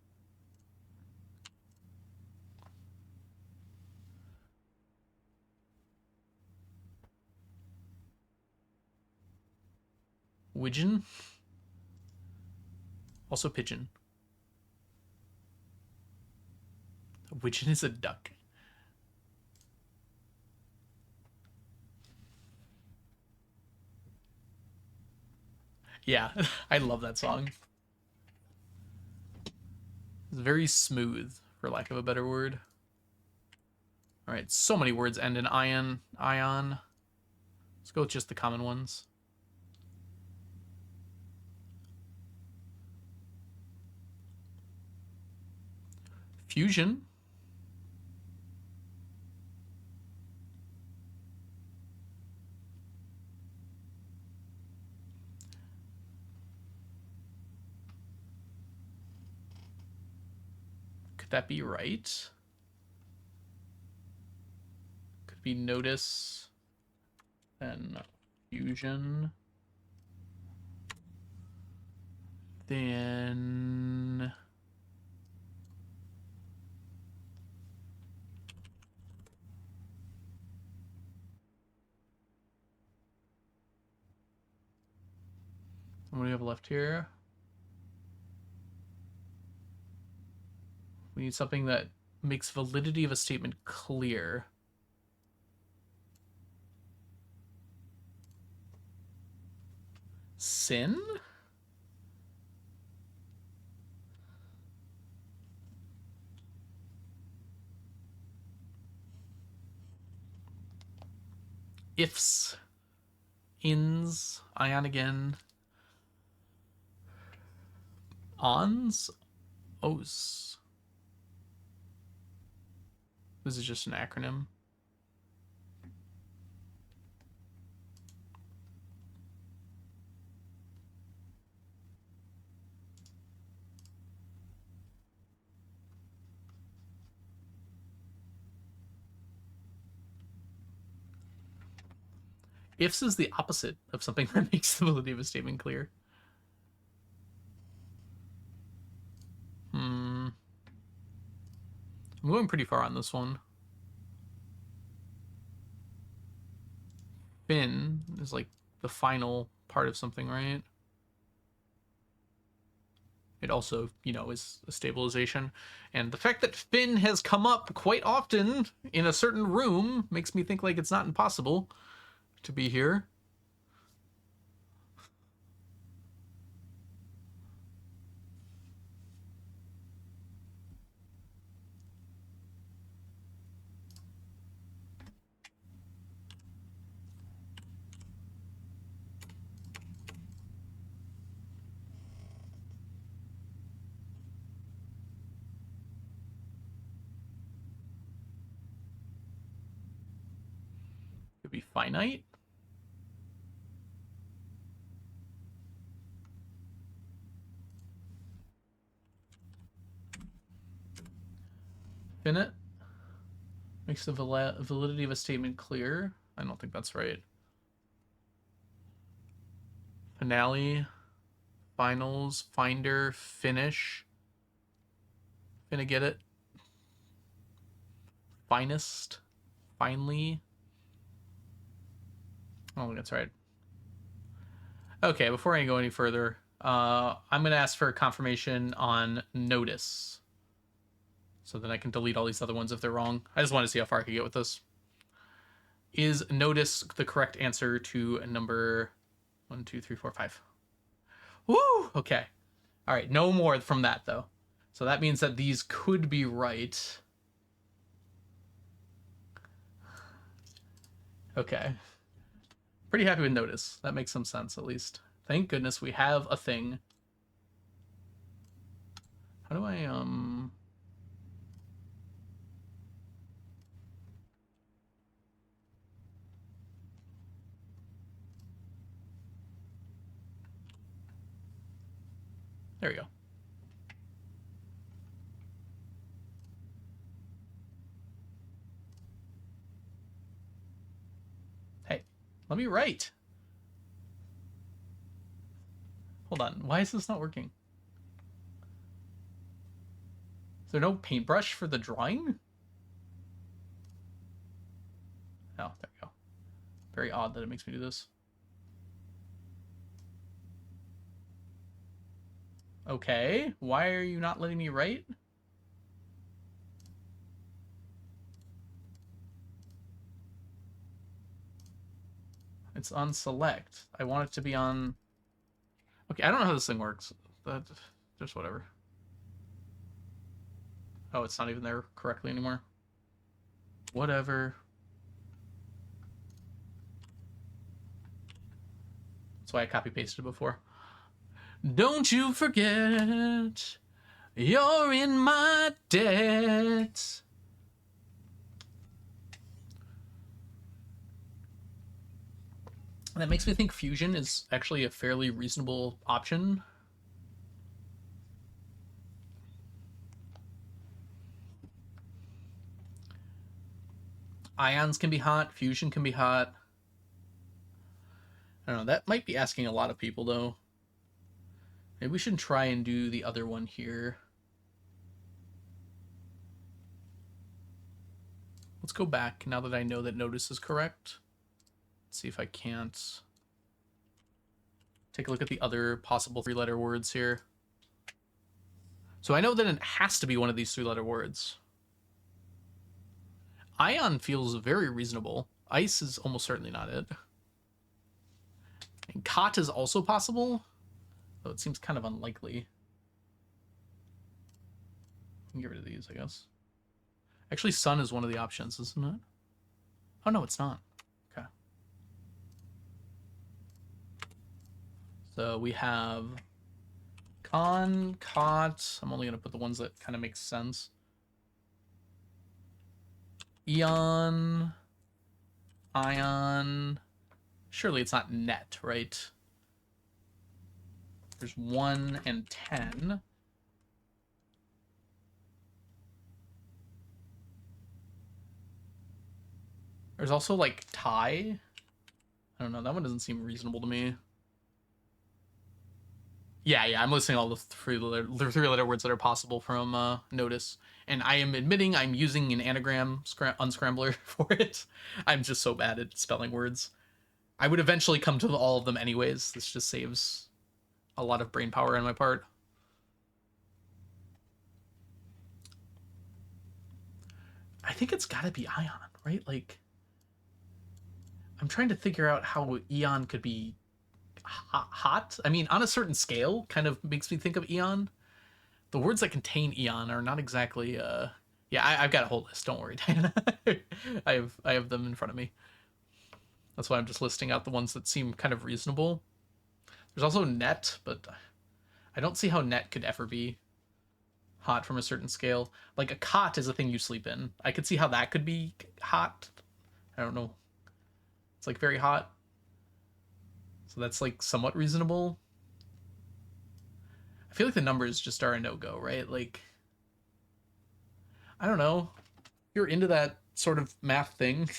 Widgeon. Also pigeon. A widgeon is a duck. Yeah, I love that song. It's very smooth, for lack of a better word. All right, so many words end in ion. Ion. Let's go with just the common ones. Fusion. Could that be right? Could be notice. Then fusion. Then what do we have left here? We need something that makes validity of a statement clear. Sin? Ifs. Ins. Ion again. Ons. Os. This is just an acronym. Ifs is the opposite of something that makes the validity of a statement clear. I'm going pretty far on this one. Fin is like the final part of something, right? It also, you know, is a stabilization. And the fact that fin has come up quite often in a certain room makes me think like it's not impossible to be here. Could be finite. Finite makes the validity of a statement clear. I don't think that's right. Finale, finals, finder, finish. Finna get it. Finest, finally. I don't think that's right. Okay, before I go any further, I'm gonna ask for confirmation on notice. So then I can delete all these other ones if they're wrong. I just want to see how far I can get with this. Is notice the correct answer to number 1, 2, 3, 4, 5? Woo! Okay. All right, no more from that though. So that means that these could be right. Okay. Pretty happy with notice. That makes some sense at least. Thank goodness we have a thing. How do I there we go. Hey, let me write. Hold on. Why is this not working? Is there no paintbrush for the drawing? Oh, there we go. Very odd that it makes me do this. Okay, why are you not letting me write? It's on select. I want it to be on... Okay, I don't know how this thing works. But just whatever. Oh, it's not even there correctly anymore. Whatever. That's why I copy-pasted before. Don't you forget, you're in my debt. That makes me think Fusion is actually a fairly reasonable option. Ions can be hot, Fusion can be hot. I don't know, that might be asking a lot of people, though. Maybe we should try and do the other one here. Let's go back now that I know that notice is correct. Let's see if I can't take a look at the other possible three-letter words here. So I know that it has to be one of these three-letter words. Ion feels very reasonable. Ice is almost certainly not it. And cot is also possible, though it seems kind of unlikely. I can get rid of these, I guess. Actually, sun is one of the options, isn't it? Oh, no, it's not. Okay. So we have con, cot. I'm only going to put the ones that kind of make sense. Eon, ion. Surely it's not net, right? There's 1 and 10. There's also, like, tie. I don't know. That one doesn't seem reasonable to me. Yeah, I'm listing all the three-letter words that are possible from Notice. And I am admitting I'm using an anagram unscrambler for it. I'm just so bad at spelling words. I would eventually come to all of them anyways. This just saves a lot of brain power on my part. I think it's gotta be ion, right? Like, I'm trying to figure out how eon could be hot. I mean, on a certain scale, kind of makes me think of eon. The words that contain eon are not exactly. Yeah, I've got a whole list. Don't worry, Diana. I have them in front of me. That's why I'm just listing out the ones that seem kind of reasonable. There's also net, but I don't see how net could ever be hot from a certain scale. Like a cot is a thing you sleep in. I could see how that could be hot. I don't know. It's like very hot. So that's like somewhat reasonable. I feel like the numbers just are a no-go, right? Like, I don't know. You're into that sort of math thing.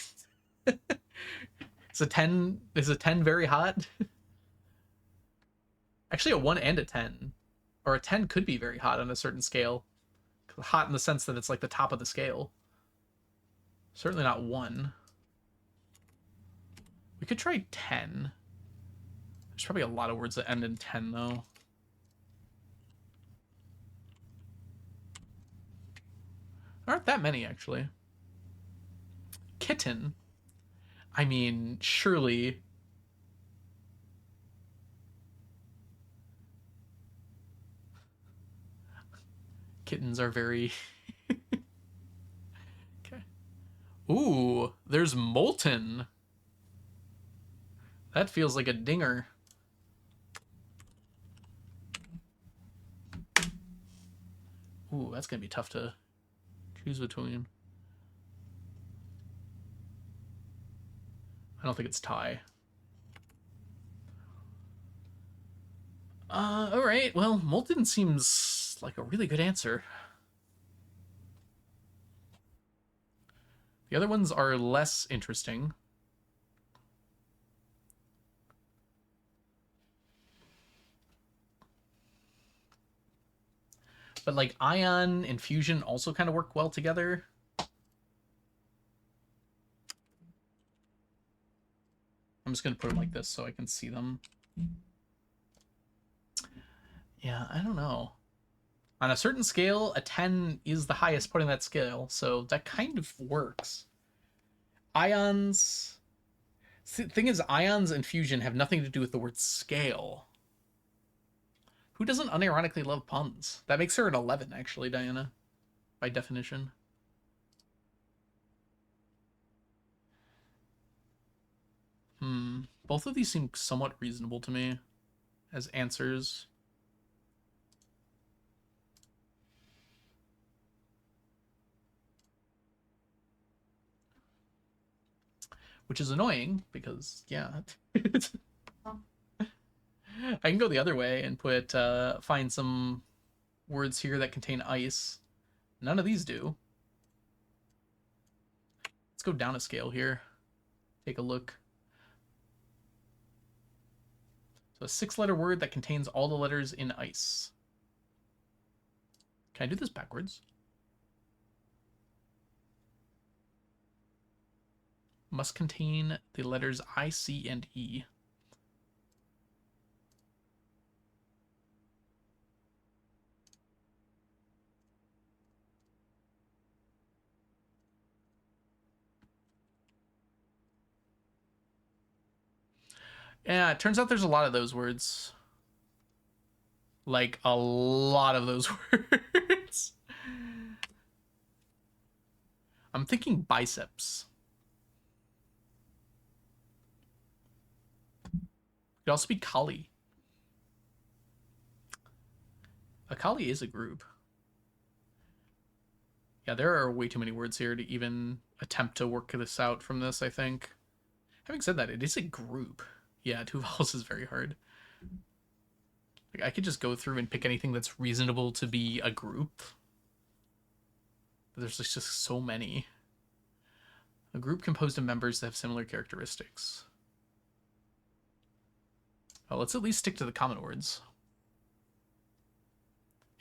Is a 10 very hot? Actually, a 1 and a 10. Or a 10 could be very hot on a certain scale. Hot in the sense that it's like the top of the scale. Certainly not 1. We could try 10. There's probably a lot of words that end in 10, though. There aren't that many, actually. Kitten. I mean, surely... Kittens are very... Okay. Ooh, there's molten. That feels like a dinger. Ooh, that's gonna be tough to choose between. I don't think it's tie. Alright, well, molten seems like a really good answer. The other ones are less interesting. But like ion and fusion also kind of work well together. I'm just going to put them like this so I can see them. Yeah, I don't know. On a certain scale, a 10 is the highest point on that scale, so that kind of works. Ions. The thing is, ions and fusion have nothing to do with the word scale. Who doesn't unironically love puns? That makes her an 11, actually, Diana, by definition. Both of these seem somewhat reasonable to me as answers. Which is annoying because, yeah. I can go the other way and find some words here that contain ice. None of these do. Let's go down a scale here. Take a look. So a 6-letter word that contains all the letters in ice. Can I do this backwards? Must contain the letters I, C, and E. Yeah, it turns out there's a lot of those words. Like, a lot of those words. I'm thinking biceps. It could also be Kali. A Kali is a group. Yeah, there are way too many words here to even attempt to work this out from this, I think. Having said that, it is a group. Yeah, 2 vowels is very hard. Like, I could just go through and pick anything that's reasonable to be a group. But there's just so many. A group composed of members that have similar characteristics. Well, let's at least stick to the common words.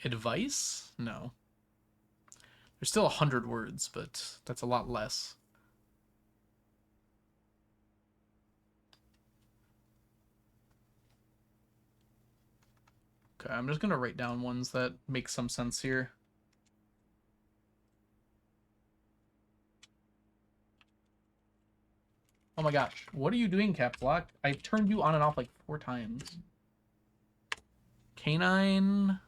Advice? No. There's still 100 words, but that's a lot less. Okay, I'm just going to write down ones that make some sense here. Oh my gosh, what are you doing, Caps Lock? I turned you on and off like 4 times. Canine.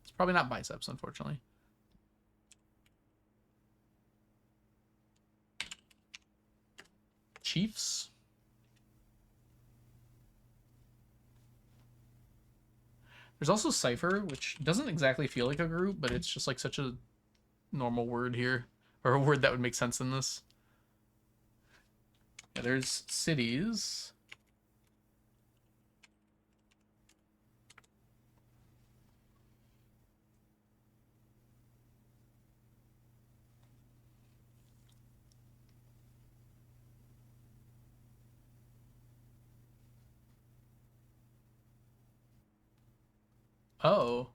It's probably not biceps, unfortunately. Chiefs. There's also cipher, which doesn't exactly feel like a group, but it's just like such a normal word here, or a word that would make sense in this. Yeah, there's cities. Oh.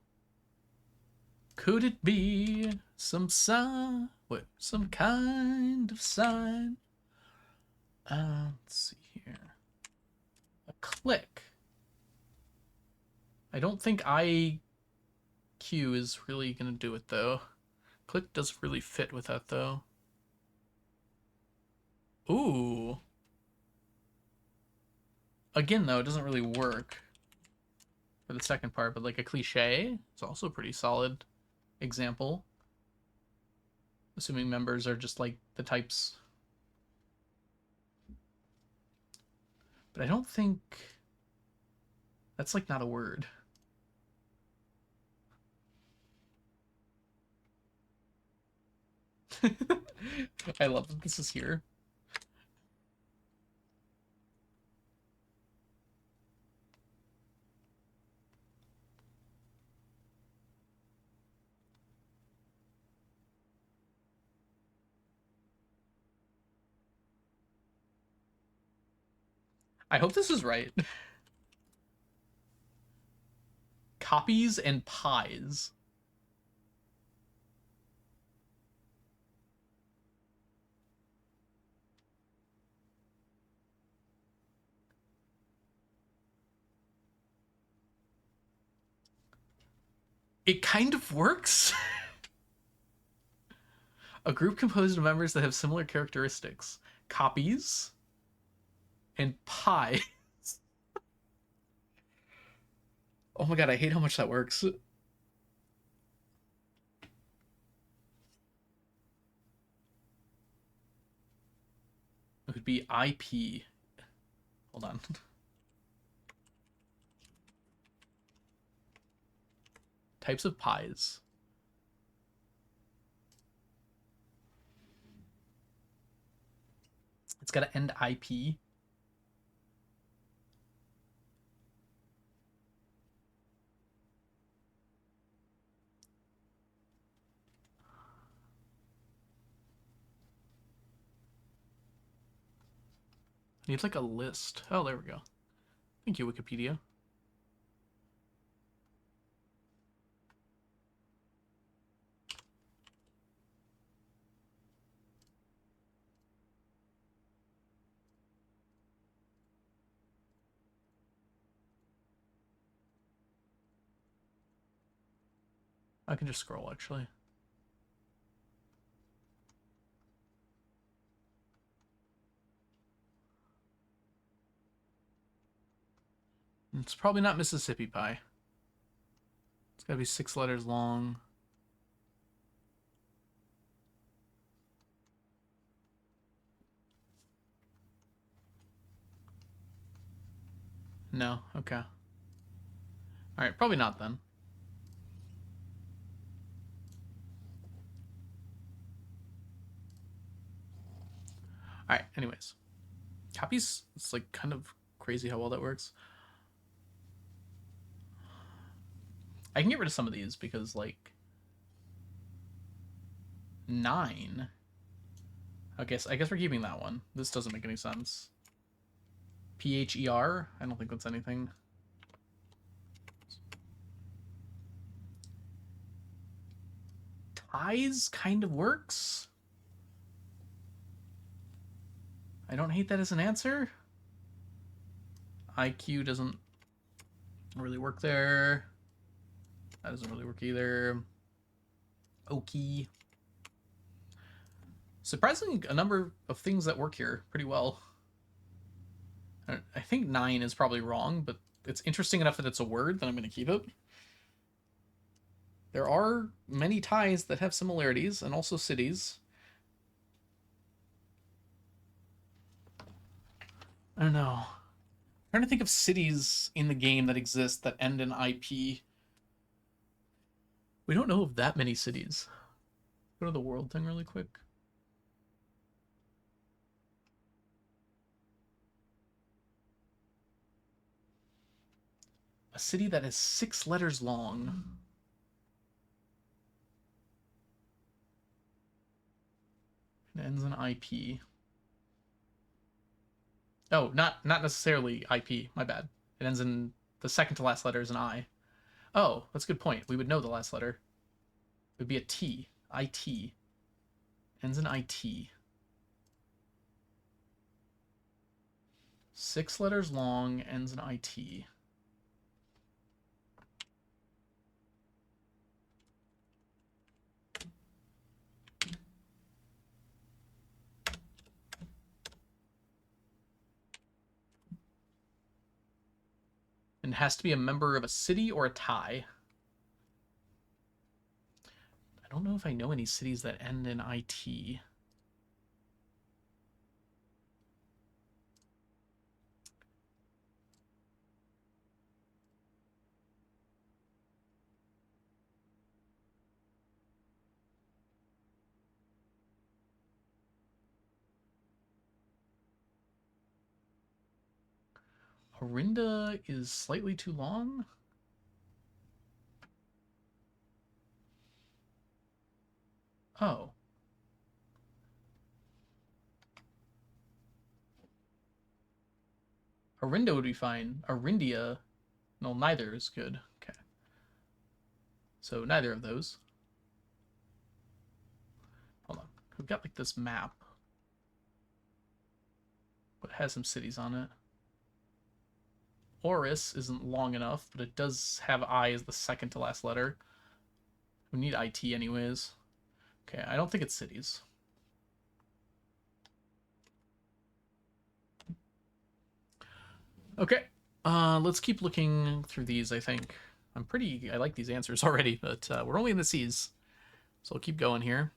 Could it be some sign? What? Some kind of sign? Let's see here. A click. I don't think IQ is really gonna do it though. Click does really fit with that though. Ooh. Again though, it doesn't really work for the second part, but like a cliche is also a pretty solid example. Assuming members are just like the types. But I don't think that's like not a word. I love that this is here. I hope this is right. Copies and pies. It kind of works. A group composed of members that have similar characteristics. Copies and pi. Oh my god, I hate how much that works. It would be IP. Hold on. Types of pies. It's got to end IP. I need like a list. Oh, there we go. Thank you, Wikipedia. I can just scroll actually. It's probably not Mississippi pie. It's gotta be 6 letters long. No, okay. Alright, probably not then. Alright, anyways. Copies, it's like kind of crazy how well that works. I can get rid of some of these because like 9. I guess we're keeping that one. This doesn't make any sense. PHER? I don't think that's anything. Ties kind of works. I don't hate that as an answer. IQ doesn't really work there. That doesn't really work either. Okie. Surprisingly, a number of things that work here pretty well. I think 9 is probably wrong, but it's interesting enough that it's a word that I'm going to keep it. There are many ties that have similarities, and also cities. I don't know. I'm trying to think of cities in the game that exist that end in IP. We don't know of that many cities. Go to the world thing really quick. A city that is 6 letters long. It ends in IP. Oh, not necessarily IP. My bad. It ends in the second to last letter is an I. Oh, that's a good point. We would know the last letter. It would be a T. IT. Ends in IT. 6 letters long, ends in IT. And it has to be a member of a city or a tie. I don't know if I know any cities that end in IT. Orinda is slightly too long. Oh. Orinda would be fine. Orindia, no, neither is good. Okay. So neither of those. Hold on. We've got like this map. But it has some cities on it. Oris isn't long enough, but it does have I as the second to last letter. We need IT anyways. Okay, I don't think it's cities. Okay, let's keep looking through these, I think. I like these answers already, but we're only in the C's. So we'll keep going here.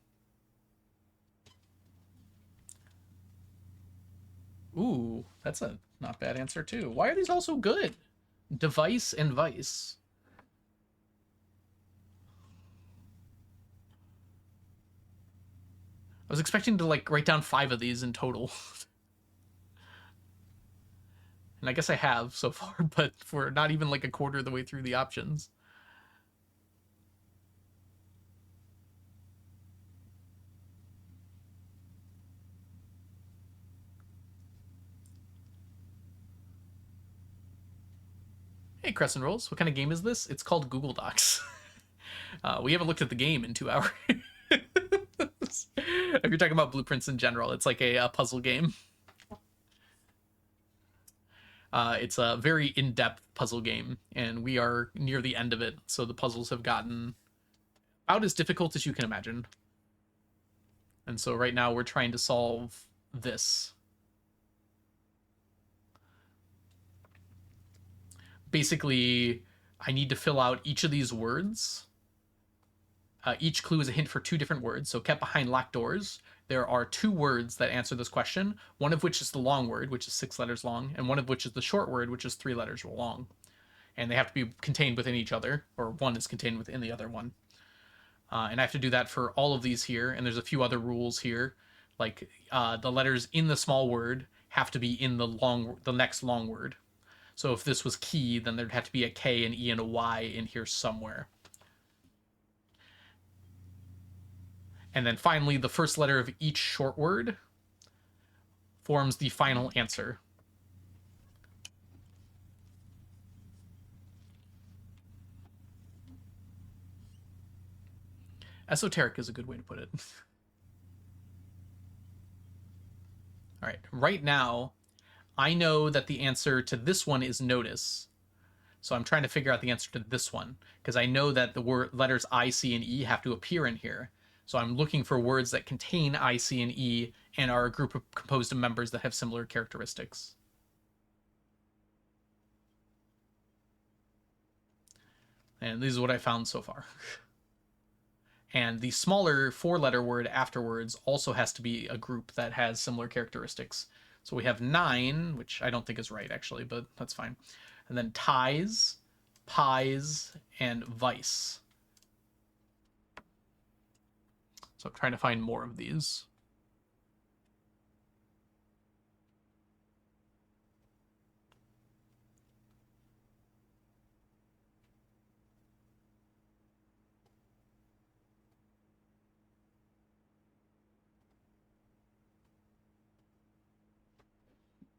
Ooh, that's a not bad answer too. Why are these all so good? Device and vice. I was expecting to like write down 5 of these in total. And I guess I have so far, but we're not even like a quarter of the way through the options. Hey, Crescent Rolls, what kind of game is this? It's called Google Docs. We haven't looked at the game in 2 hours. If you're talking about blueprints in general, it's like a puzzle game. It's a very in-depth puzzle game, and we are near the end of it, so the puzzles have gotten about as difficult as you can imagine. And so right now we're trying to solve this. Basically, I need to fill out each of these words. Each clue is a hint for 2 different words. So kept behind locked doors, there are 2 words that answer this question, one of which is the long word, which is 6 letters long, and one of which is the short word, which is 3 letters long. And they have to be contained within each other, or one is contained within the other one. And I have to do that for all of these here, and there's a few other rules here, like the letters in the small word have to be in the next long word. So if this was key, then there'd have to be a K, an E, and a Y in here somewhere. And then finally, the first letter of each short word forms the final answer. Esoteric is a good way to put it. All right, right now, I know that the answer to this one is notice. So I'm trying to figure out the answer to this one because I know that the letters I, C, and E have to appear in here. So I'm looking for words that contain I, C, and E and are a group composed of members that have similar characteristics. And this is what I found so far. And the smaller 4-letter word afterwards also has to be a group that has similar characteristics. So we have 9, which I don't think is right actually, but that's fine. And then ties, pies, and vice. So I'm trying to find more of these.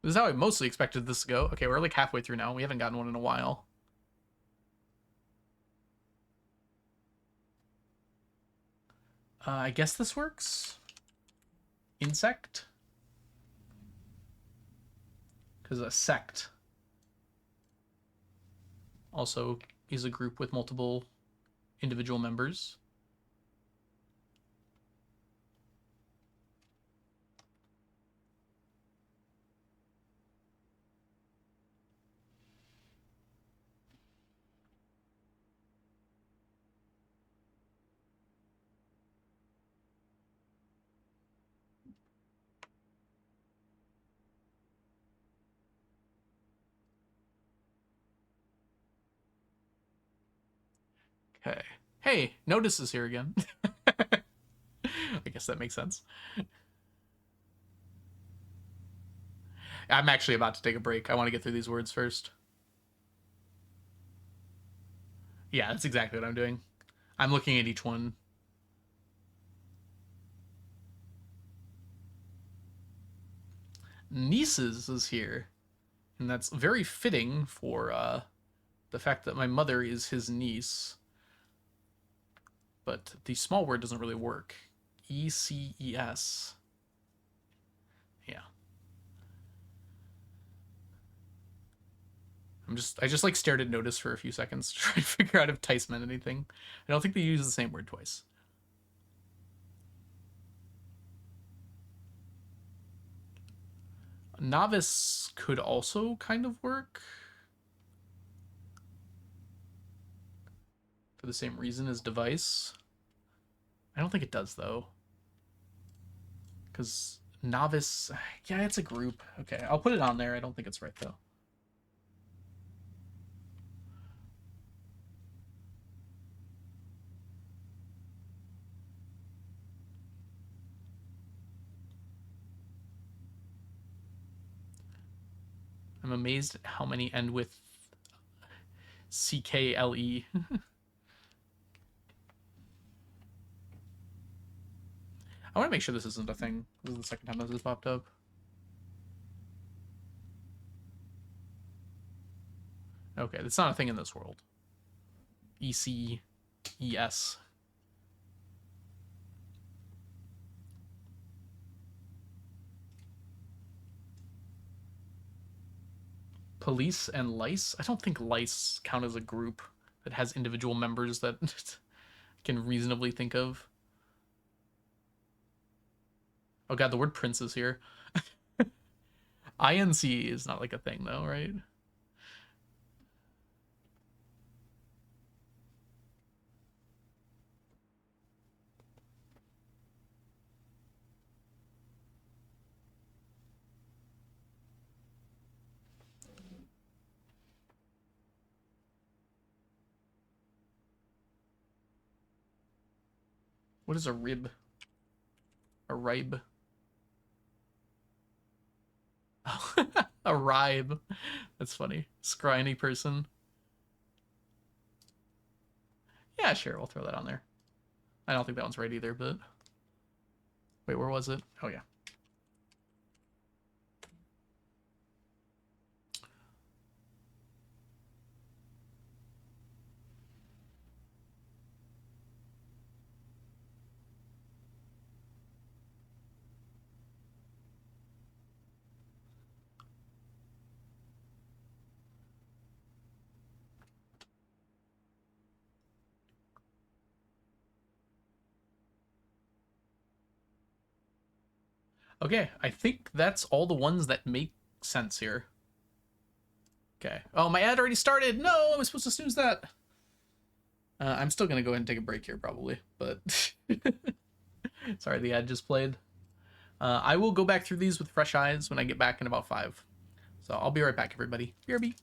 This is how I mostly expected this to go. Okay, we're like halfway through now. We haven't gotten one in a while. I guess this works. Insect. Because a sect also is a group with multiple individual members. Okay. Hey, Notice is here again. I guess that makes sense. I'm actually about to take a break. I want to get through these words first. Yeah, that's exactly what I'm doing. I'm looking at each one. Nieces is here. And that's very fitting for the fact that my mother is his niece. But the small word doesn't really work. ECES. Yeah. I just like stared at notice for a few seconds to try to figure out if Tice meant anything. I don't think they use the same word twice. Novice could also kind of work for the same reason as device. I don't think it does though, because novice, yeah, it's a group. Okay, I'll put it on there. I don't think it's right though. I'm amazed at how many end with CKLE. I want to make sure this isn't a thing. This is the second time this has popped up. Okay, it's not a thing in this world. ECES. Police and lice? I don't think lice count as a group that has individual members that can reasonably think of. Oh god, the word prince is here. INC is not like a thing though, right? What is a rib? A ribe? Oh, a ribe. That's funny. Scrying person. Yeah, sure, we'll throw that on there. I don't think that one's right either, but... Wait, where was it? Oh, yeah. Okay, I think that's all the ones that make sense here. Okay. Oh, my ad already started! No, I was supposed to snooze that! I'm still gonna go ahead and take a break here, probably, but... Sorry, the ad just played. I will go back through these with fresh eyes when I get back in about 5. So I'll be right back, everybody. BRB.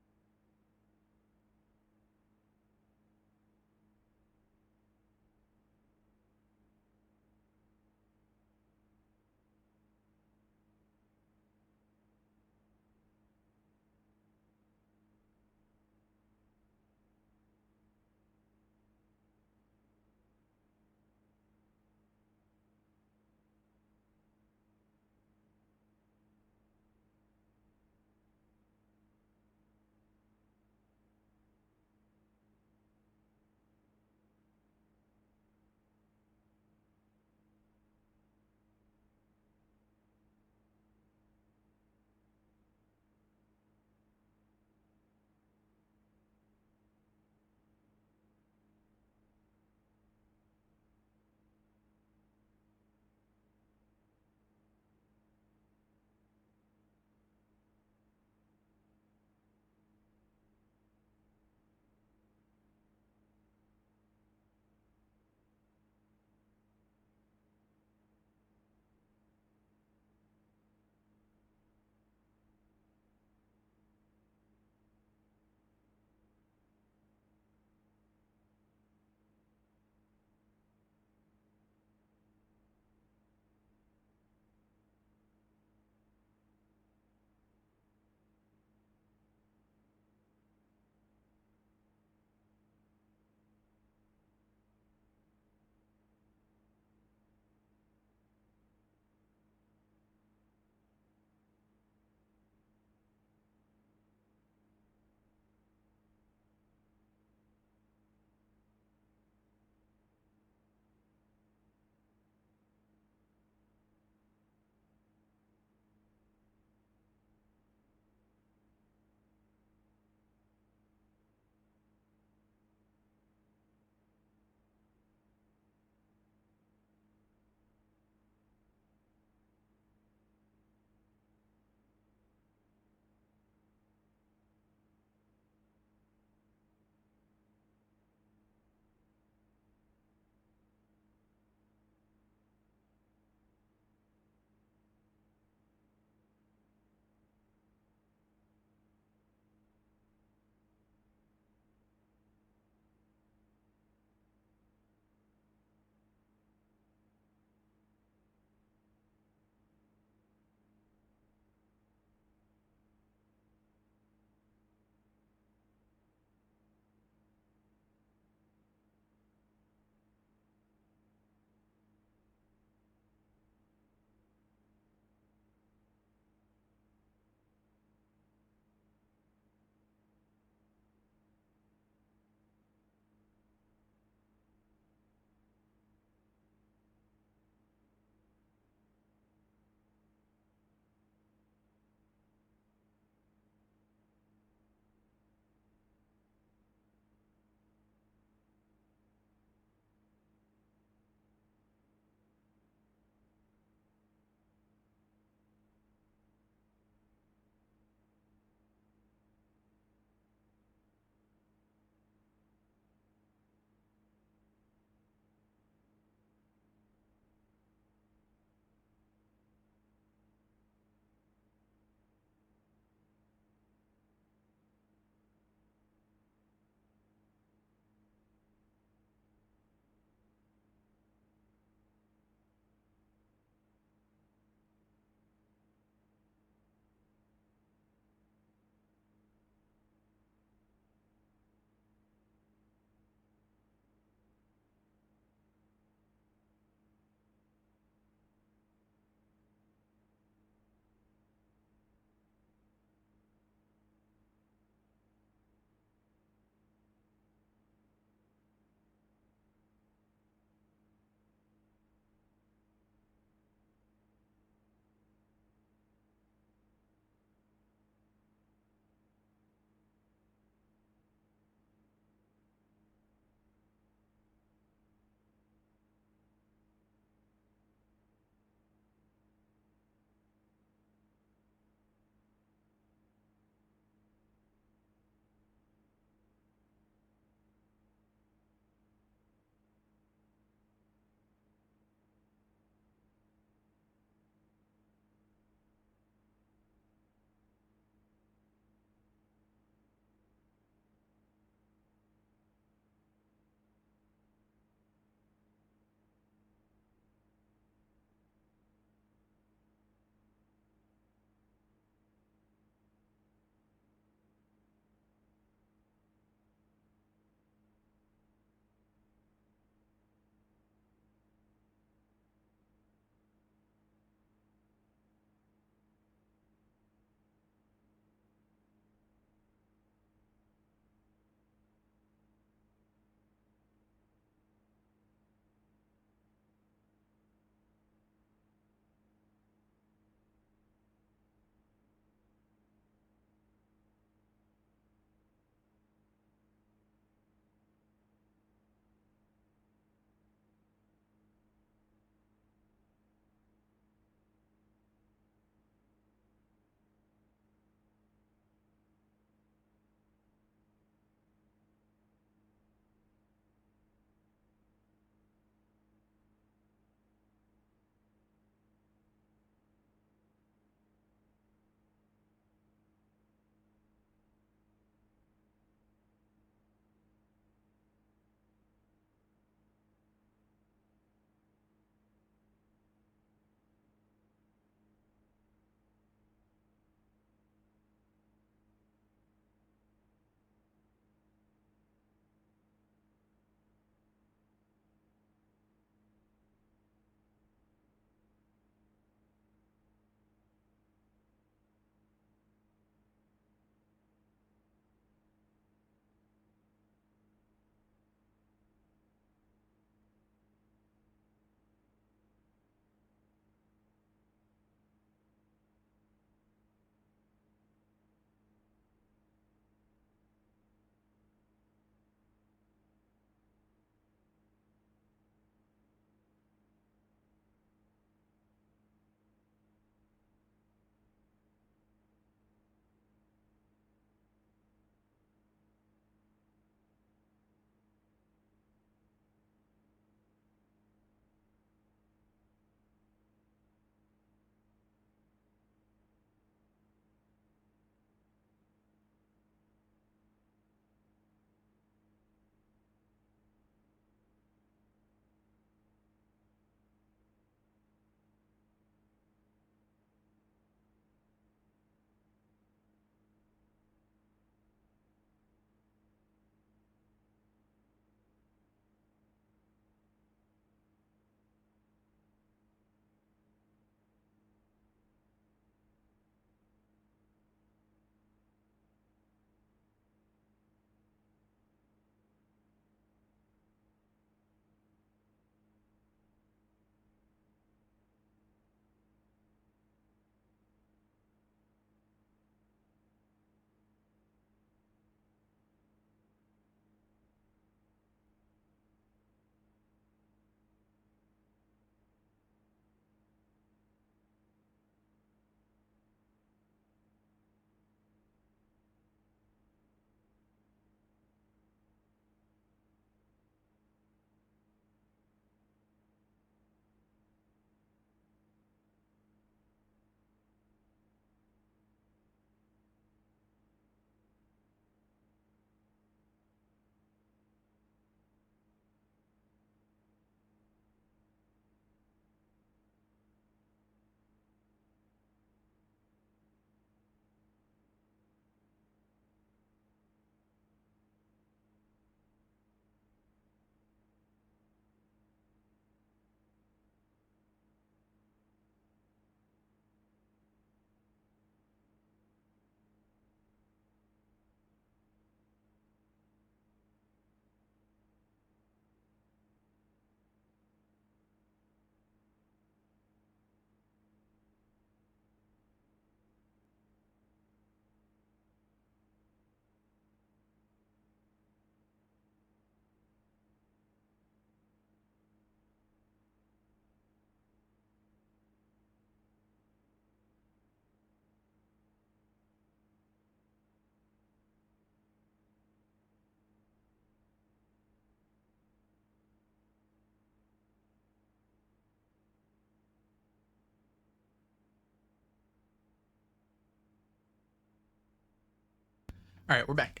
All right, we're back.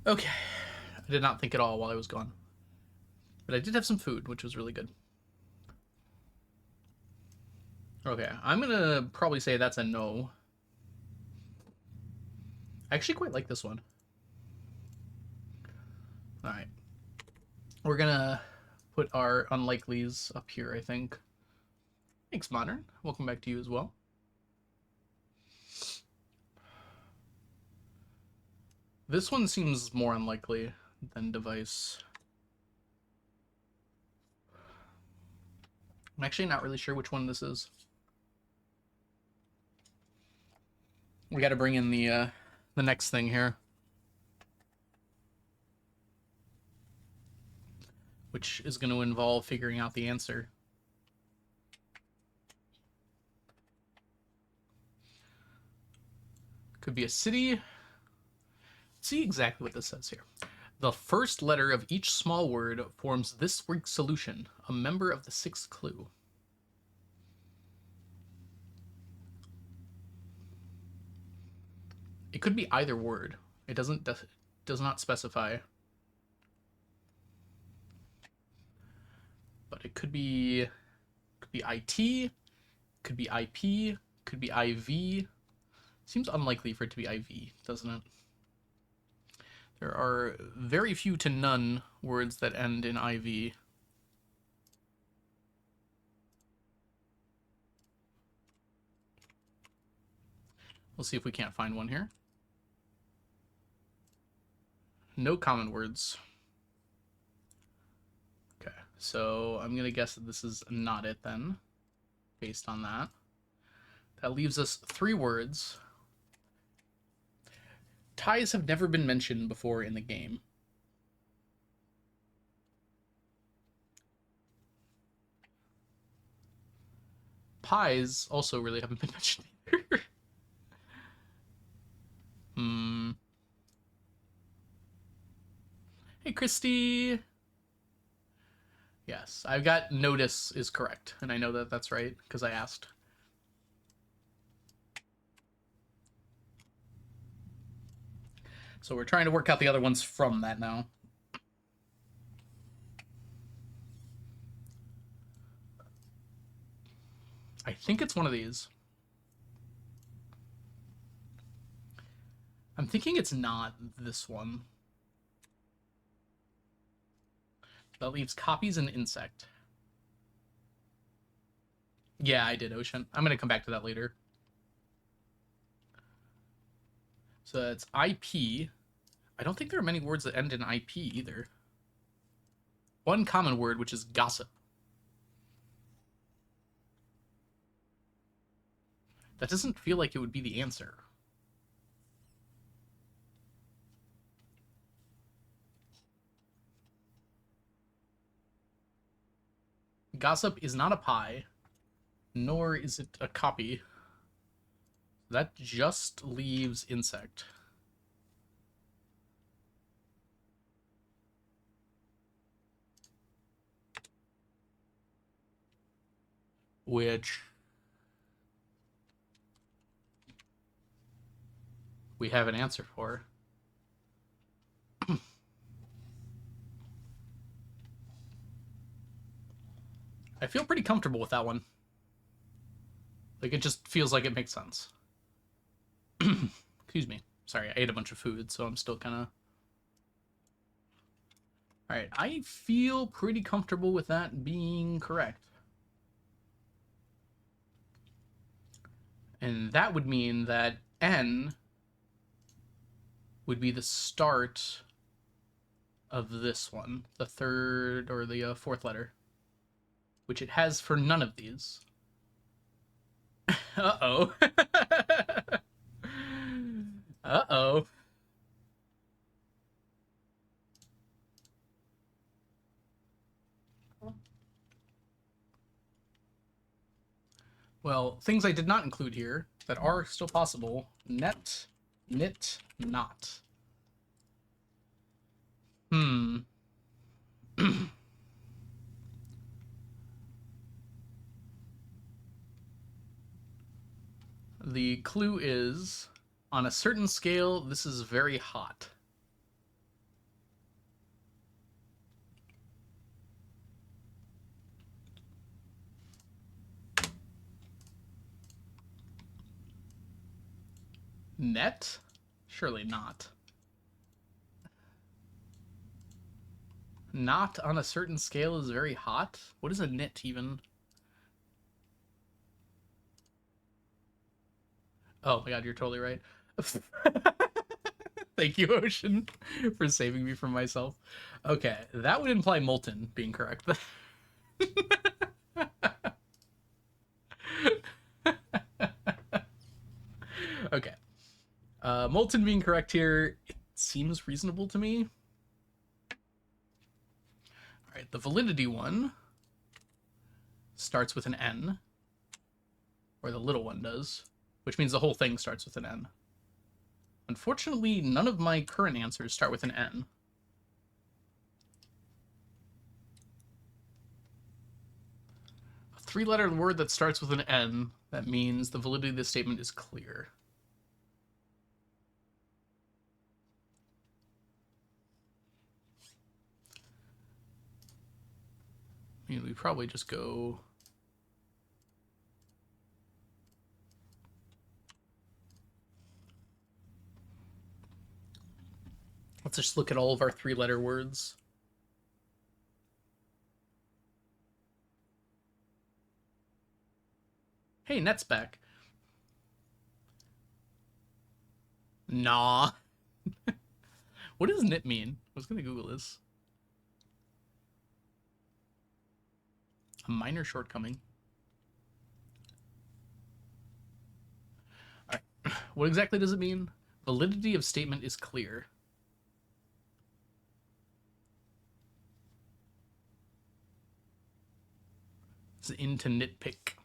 Okay. I did not think at all while I was gone. But I did have some food, which was really good. Okay, I'm gonna probably say that's a no. I actually quite like this one. Alright. We're gonna put our unlikelies up here, I think. Thanks, Modern. Welcome back to you as well. This one seems more unlikely than device. I'm actually not really sure which one this is. We gotta bring in the next thing here. Which is going to involve figuring out the answer. Could be a city. See exactly what this says here. The first letter of each small word forms this word solution, a member of the sixth clue. It could be either word. It does not specify. But it could be IT, could be IP, could be IV. Seems unlikely for it to be IV, doesn't it? There are very few to none words that end in IV. We'll see if we can't find one here. No common words. Okay, so I'm going to guess that this is not it then, based on that. That leaves us 3 words. Ties have never been mentioned before in the game. Pies also really haven't been mentioned either. Hey, Christy. Yes, I've got notice is correct, and I know that that's right because I asked. So we're trying to work out the other ones from that now. I think it's one of these. I'm thinking it's not this one. That leaves copies and insect. Yeah, I did, Ocean. I'm going to come back to that later. So it's IP. I don't think there are many words that end in IP either. One common word, which is gossip. That doesn't feel like it would be the answer. Gossip is not a pie, nor is it a copy. That just leaves insect. Which we have an answer for. I feel pretty comfortable with that one. Like, it just feels like it makes sense. Excuse me. Sorry, I ate a bunch of food, so I'm still kind of... Alright, I feel pretty comfortable with that being correct. And that would mean that N would be the start of this one, the third or the fourth letter, which it has for none of these. Uh-oh. Uh-oh. Well, things I did not include here that are still possible. Net, knit, not. The clue is On a certain scale, this is very hot. Net? Surely not. Not on a certain scale is very hot? What is a nit even? Oh my god, you're totally right. Thank you, Ocean, for saving me from myself. Okay, that would imply molten being correct. Okay. Molten being correct here, it seems reasonable to me. Alright, the validity one starts with an N, or the little one does, which means the whole thing starts with an N. Unfortunately, none of my current answers start with an N. A three-letter word that starts with an N, that means the validity of this statement is clear. I mean, we probably just go... Let's just look at all of our three-letter words. Hey, Net's back. Nah. What does knit mean? I was gonna Google this. A minor shortcoming. Alright. What exactly does it mean? Validity of statement is clear. It's into nitpick.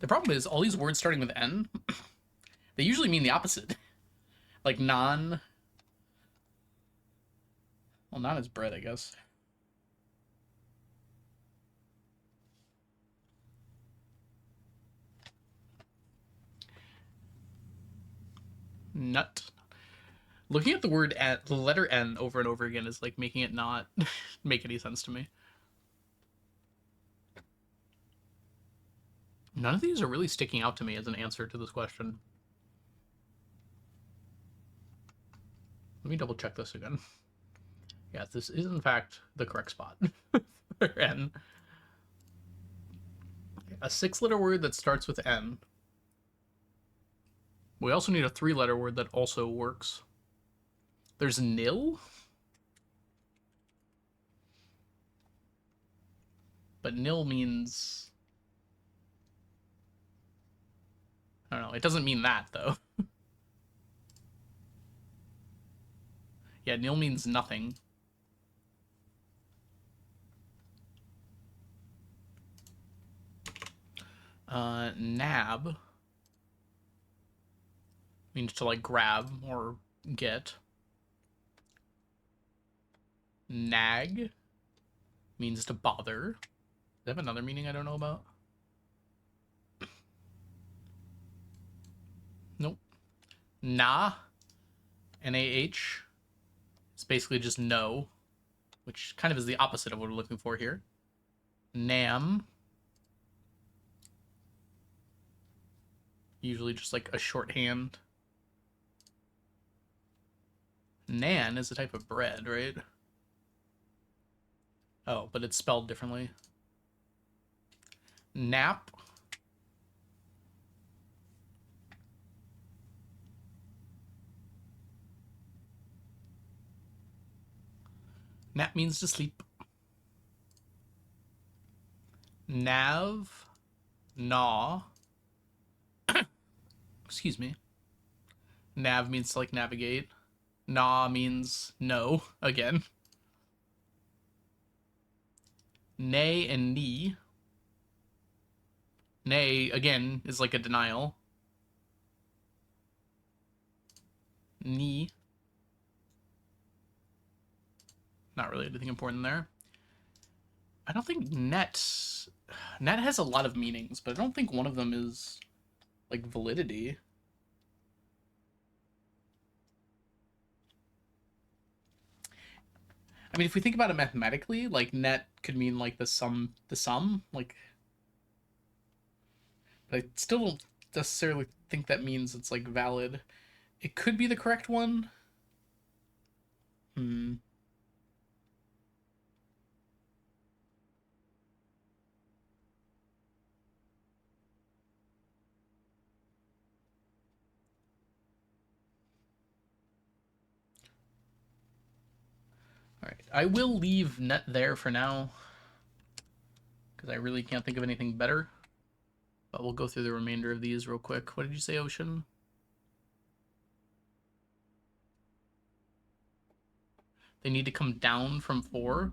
The problem is, all these words starting with N, they usually mean the opposite. Like non... Well, non is bread, I guess. Nut. Looking at the word at the letter N over and over again is like making it not make any sense to me. None of these are really sticking out to me as an answer to this question. Let me double check this again. Yes, this is in fact the correct spot for N. A six-letter word that starts with N. We also need a three-letter word that also works. There's nil. But nil means... I don't know. It doesn't mean that, though. Yeah, nil means nothing. Nab means to, like, grab or get. Nag means to bother. Does that have another meaning I don't know about? Nope. Nah, N-A-H, it's basically just no, which kind of is the opposite of what we're looking for here. Nam, usually just like a shorthand. Nan is a type of bread, right? Oh, but it's spelled differently. Nap. Nap means to sleep. Nav. Naw. Excuse me. Nav means to, like, navigate. Nah means no, again. Nay and knee. Nay, again, is like a denial. Knee. Not really anything important there. I don't think net... Net has a lot of meanings, but I don't think one of them is Like validity. I mean, if we think about it mathematically, like net could mean like the sum, like. But I still don't necessarily think that means it's like valid. It could be the correct one. Hmm. All right, I will leave net there for now because I really can't think of anything better. But we'll go through the remainder of these real quick. What did you say, Ocean? They need to come down from 4.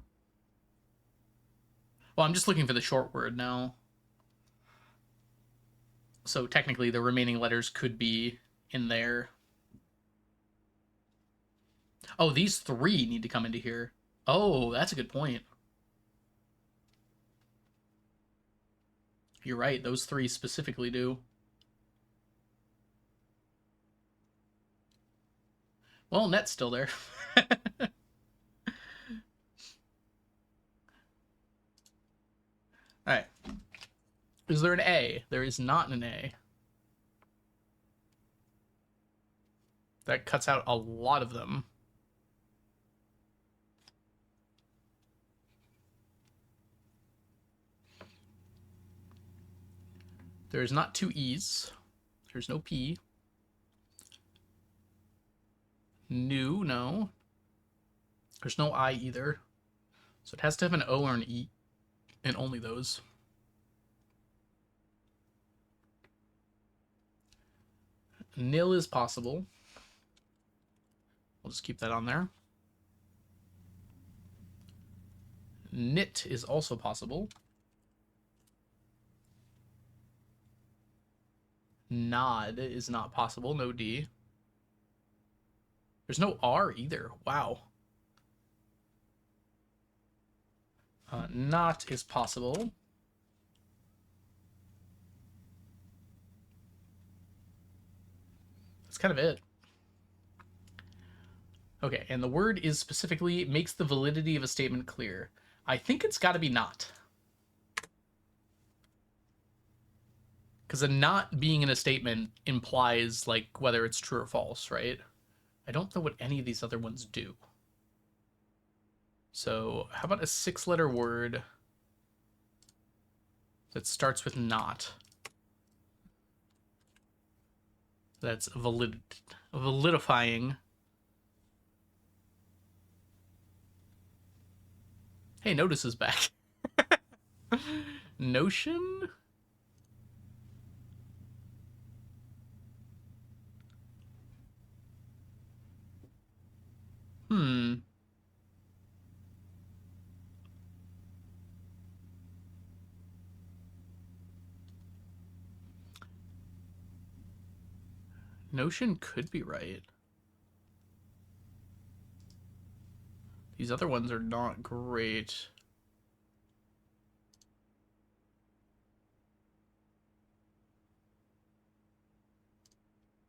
Well, I'm just looking for the short word now. So technically, the remaining letters could be in there. Oh, these 3 need to come into here. Oh, that's a good point. You're right. Those 3 specifically do. Well, net's still there. All right. Is there an A? There is not an A. That cuts out a lot of them. There's not 2 E's. There's no P. New, no. There's no I either. So it has to have an O or an E, and only those. Nil is possible. We'll just keep that on there. Knit is also possible. Nod is not possible. No D. There's no R either. Wow. Not is possible. That's kind of it. Okay, and the word is specifically makes the validity of a statement clear. I think it's got to be not. Because a not being in a statement implies, like, whether it's true or false, right? I don't know what any of these other ones do. So, how about a 6-letter word that starts with not? That's validifying. Hey, notice is back. Notion? Hmm. Notion could be right. These other ones are not great.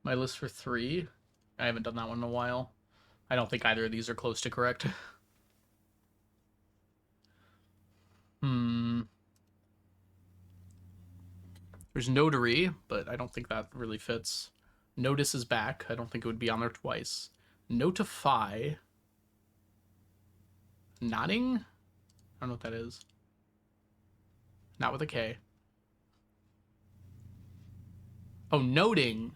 My list for 3. I haven't done that one in a while. I don't think either of these are close to correct. Hmm. There's notary, but I don't think that really fits. Notice is back. I don't think it would be on there twice. Notify. Nodding? I don't know what that is. Not with a K. Oh, noting.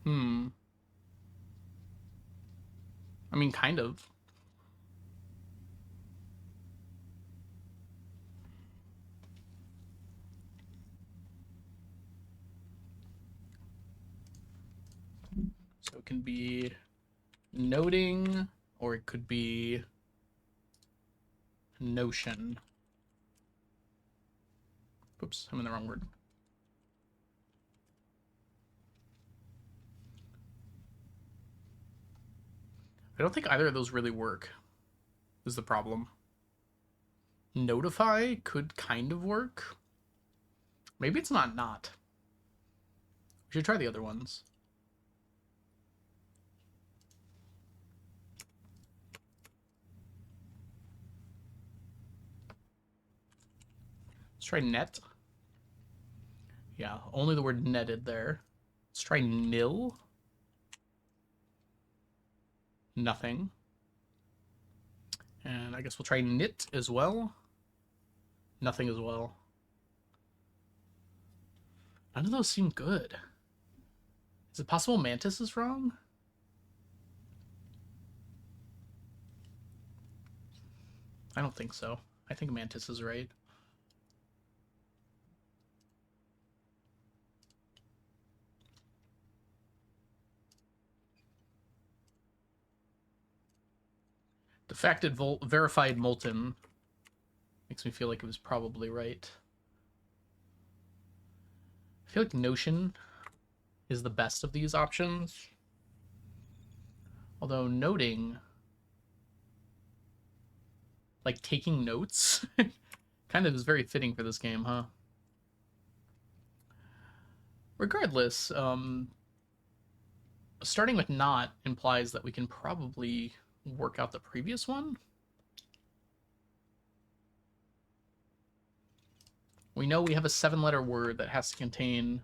Hmm. I mean, kind of. So it can be noting, or it could be notion. Oops, I'm in the wrong word. I don't think either of those really work. is the problem. Notify could kind of work. Maybe it's not. We should try the other ones. Let's try net. Yeah, only the word netted there. Let's try nil. Nothing. And I guess we'll try knit as well. Nothing as well. None of those seem good. Is it possible mantis is wrong? I don't think so. I think mantis is right. Defacted verified molten makes me feel like it was probably right. I feel like Notion is the best of these options. Although noting, like taking notes, kind of is very fitting for this game, huh? Regardless, starting with not implies that we can probably work out the previous one. We know we have a 7-letter word that has to contain,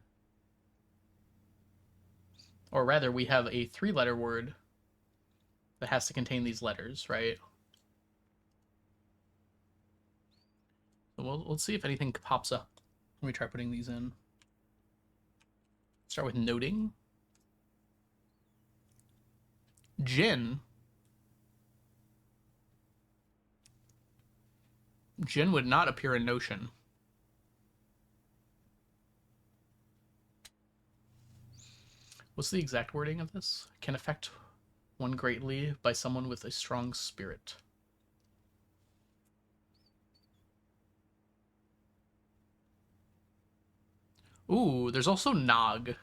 or rather, we have a 3-letter word that has to contain these letters, right? So let's see if anything pops up. Let me try putting these in. Start with noting. Gin. Gin would not appear in Notion. What's the exact wording of this? Can affect one greatly by someone with a strong spirit. Ooh, there's also nog.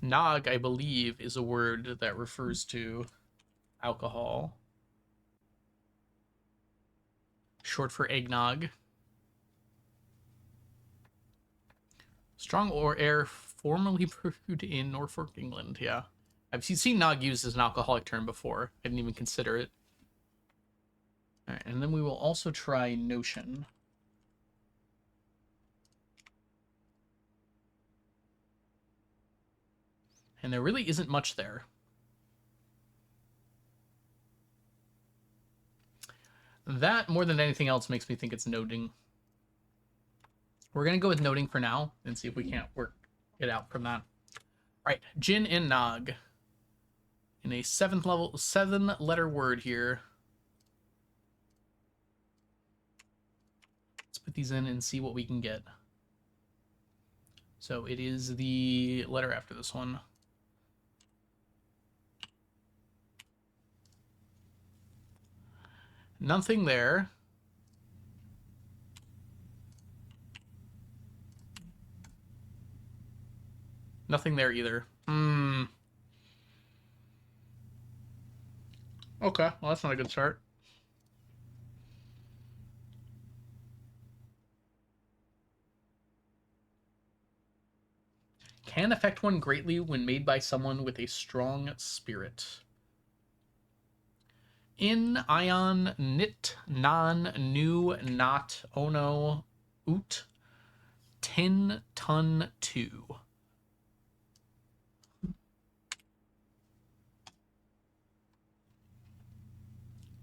Nog, I believe, is a word that refers to alcohol. Short for eggnog. Strong or air formerly brewed in Norfolk, England. Yeah. I've seen nog used as an alcoholic term before. I didn't even consider it. All right, and then we will also try notion. And there really isn't much there. That, more than anything else, makes me think it's noting. We're going to go with noting for now and see if we can't work it out from that. All right, gin and nog. In a 7-letter word here. Let's put these in and see what we can get. So it is the letter after this one. Nothing there. Nothing there either. Okay, well, that's not a good start. Can affect one greatly when made by someone with a strong spirit. In, ion, nit, non, nu, not, ono, oot, tin, ton, two.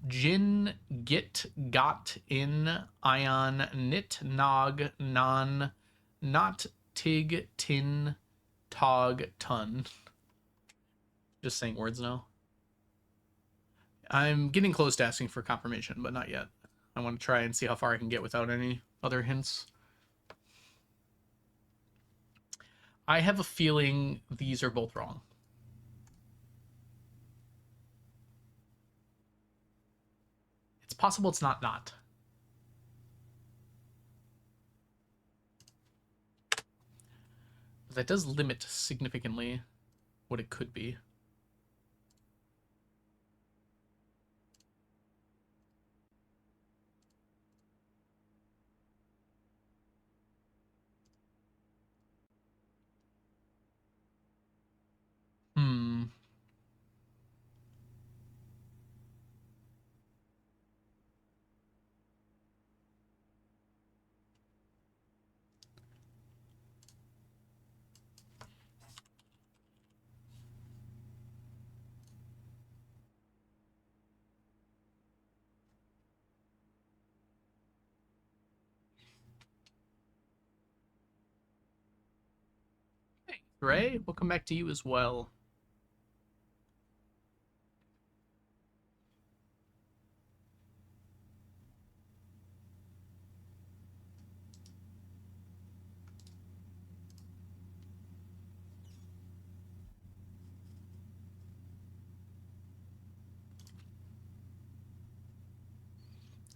Gin, git, got, in, ion, nit, nog, non, not, tig, tin, tog, ton. Just saying words now. I'm getting close to asking for confirmation, but not yet. I want to try and see how far I can get without any other hints. I have a feeling these are both wrong. It's possible it's not. That does limit significantly what it could be. Hmm. Hey, Ray, we'll come back to you as well.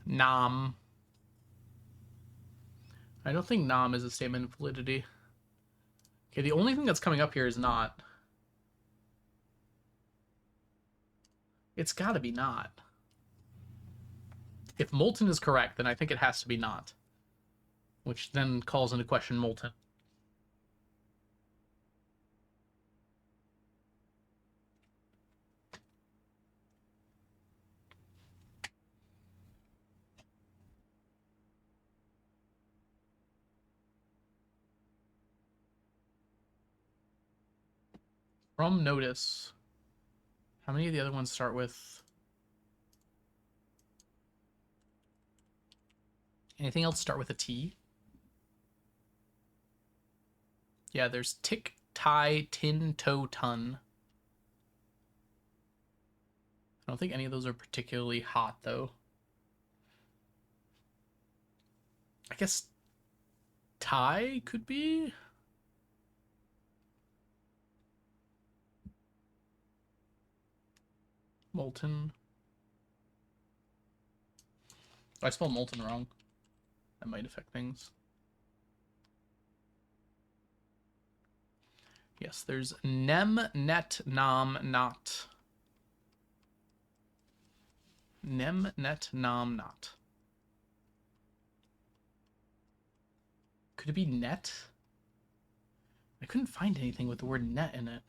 Nam. I don't think nam is a statement of validity. Okay, the only thing that's coming up here is not. It's gotta be not. If molten is correct, then I think it has to be not. Which then calls into question molten. From notice. How many of the other ones start with... Anything else start with a T? Yeah, there's tick, tie, tin, toe, ton. I don't think any of those are particularly hot, though. I guess tie could be? Molten. Oh, I spelled molten wrong. That might affect things. Yes, there's nem, net, nam, not. Nem, net, nam, not. Could it be net? I couldn't find anything with the word net in it.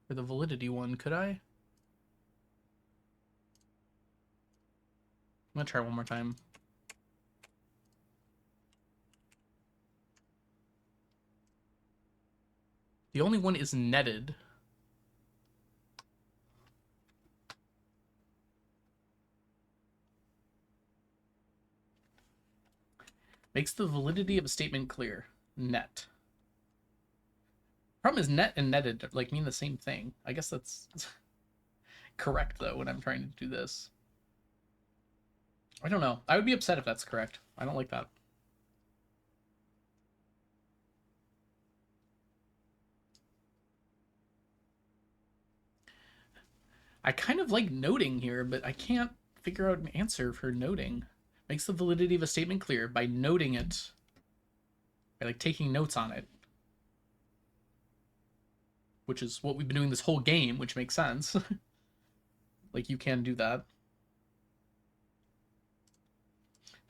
For the validity one, could I? I'm gonna try one more time. The only one is netted. Makes the validity of a statement clear. Net. Problem is net and netted like mean the same thing. I guess that's correct though when I'm trying to do this. I don't know. I would be upset if that's correct. I don't like that. I kind of like noting here, but I can't figure out an answer for noting. Makes the validity of a statement clear by noting it. By like taking notes on it. Which is what we've been doing this whole game, which makes sense. Like you can do that.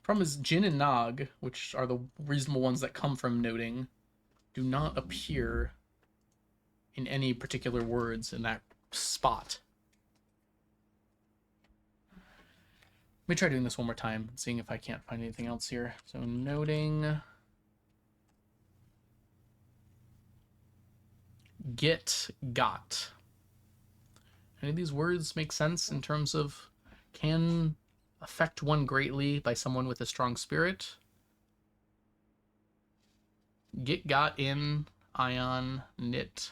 Problem is Jin and Nog, which are the reasonable ones that come from noting, do not appear in any particular words in that spot. Let me try doing this one more time, seeing if I can't find anything else here. So noting, get, got. Any of these words make sense in terms of can affect one greatly by someone with a strong spirit? Get, got, in, ion, knit.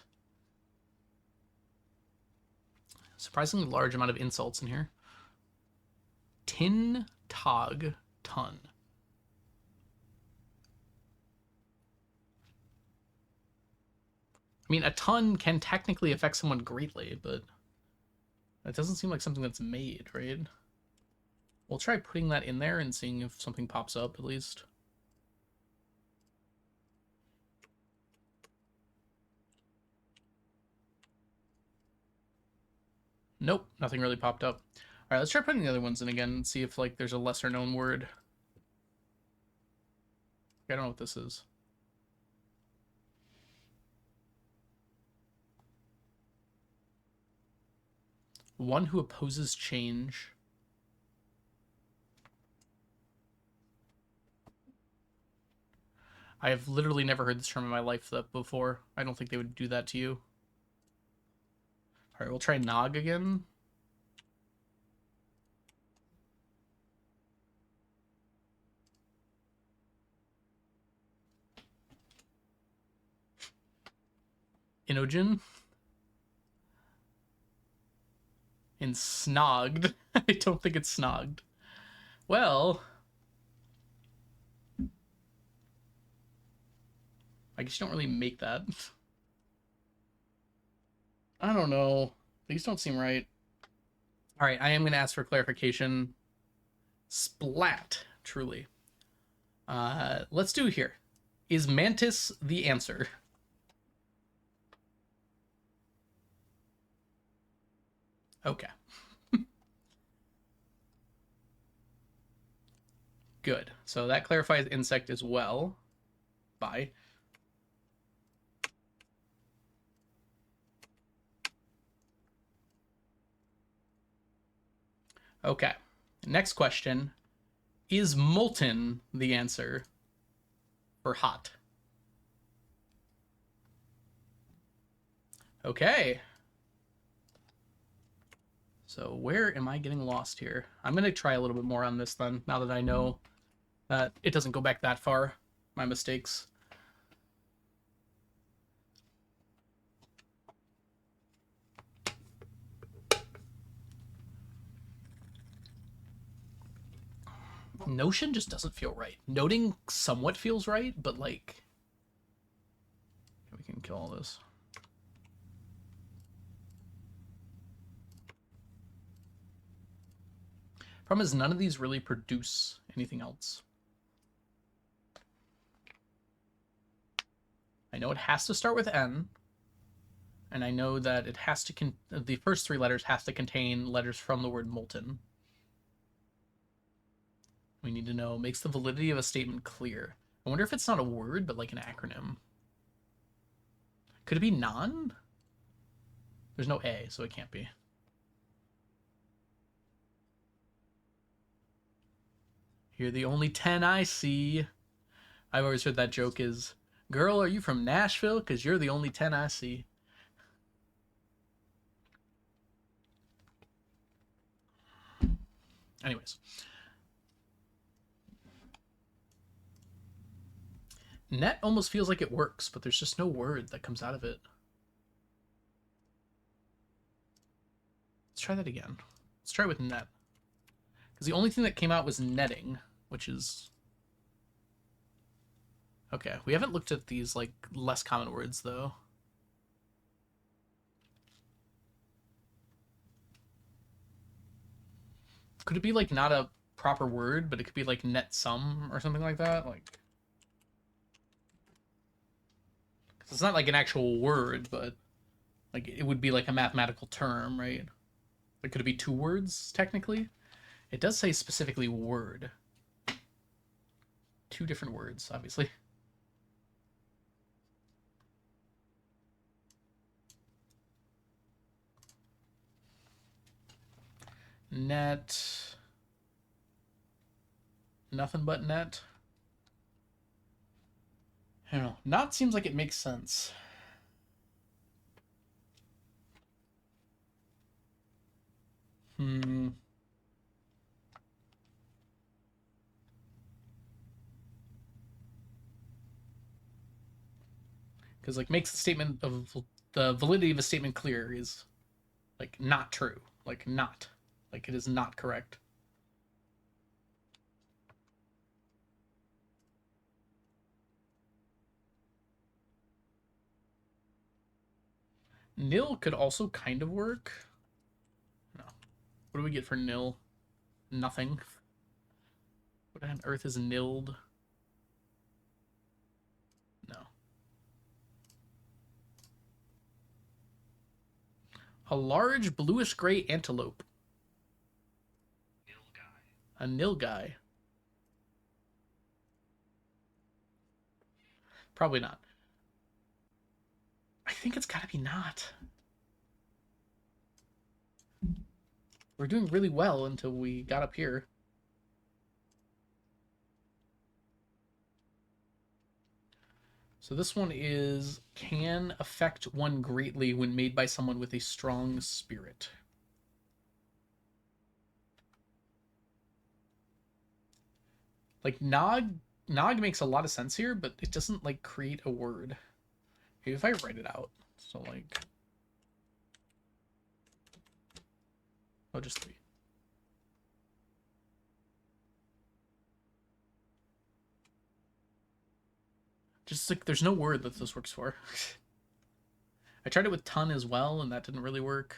Surprisingly large amount of insults in here. Tin, tog, ton. I mean, a ton can technically affect someone greatly, but it doesn't seem like something that's made, right? We'll try putting that in there and seeing if something pops up, at least. Nope, nothing really popped up. All right, let's try putting the other ones in again and see if like there's a lesser known word. I don't know what this is. One who opposes change. I have literally never heard this term in my life before. I don't think they would do that to you. All right, we'll try nog again. Inogen. And snogged. I don't think it's snogged. Well, I guess you don't really make that. I don't know. These don't seem right. All right, I am going to ask for clarification. Splat, truly. Let's do here. Is mantis the answer? Okay. Good. So that clarifies insect as well. Bye. Okay. Next question. Is molten the answer for hot? Okay. So where am I getting lost here? I'm going to try a little bit more on this then, now that I know that it doesn't go back that far. My mistakes. Notion just doesn't feel right. Noting somewhat feels right, but like... We can kill all this. Problem is, none of these really produce anything else. I know it has to start with N, and I know that it has to the first three letters has to contain letters from the word molten. We need to know, makes the validity of a statement clear. I wonder if it's not a word, but like an acronym. Could it be non? There's no A, so it can't be. You're the only 10 I see. I've always heard that joke is, girl, are you from Nashville? Because you're the only 10 I see. Anyways. Net almost feels like it works, but there's just no word that comes out of it. Let's try that again. Let's try with net. Because the only thing that came out was netting, which is... Okay, we haven't looked at these, like, less common words, though. Could it be, like, not a proper word, but it could be, like, net sum or something like that? Like... Cause it's not, like, an actual word, but, like, it would be, like, a mathematical term, right? Like, could it be two words, technically? It does say specifically word. Two different words, obviously. Net. Nothing but net. I don't know. Not seems like it makes sense. Hmm. Because like makes the statement of the validity of a statement clear is like not true. Like not. Like it is not correct. Nil could also kind of work. No. What do we get for nil? Nothing. What on earth is nilled? No. A large bluish-gray antelope. A nilgai. Probably not. I think it's gotta be not. We're doing really well until we got up here. So this one is, can affect one greatly when made by someone with a strong spirit. Like, Nog makes a lot of sense here, but it doesn't, like, create a word. Maybe if I write it out. So, like... Oh, just 3. Just, like, there's no word that this works for. I tried it with ton as well, and that didn't really work.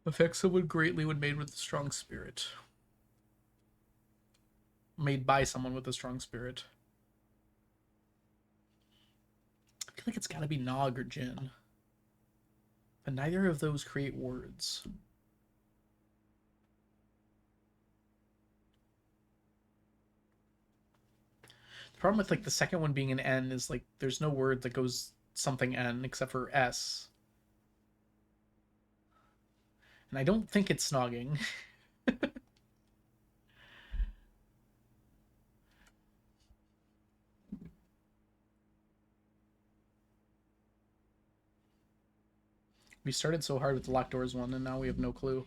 Affects someone greatly when made with a strong spirit. Made by someone with a strong spirit. I feel like it's gotta be Nog or Jin. But neither of those create words. The problem with, like, the second one being an N is, like, there's no word that goes something N except for S. And I don't think it's snogging. We started so hard with the locked doors one, and now we have no clue.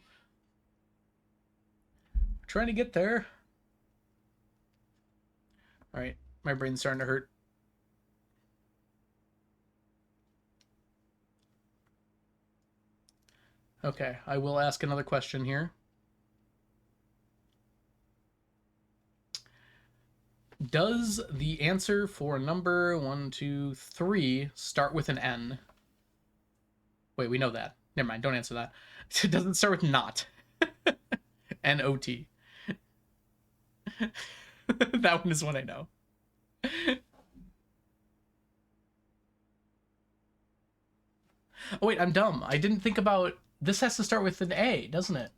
We're trying to get there. Alright, my brain's starting to hurt. Okay, I will ask another question here. Does the answer for number 1, 2, 3 start with an N? Wait, we know that. Never mind, don't answer that. It doesn't start with not. N-O-T. That one is one I know. Oh, wait, I'm dumb. I didn't think about... This has to start with an A, doesn't it?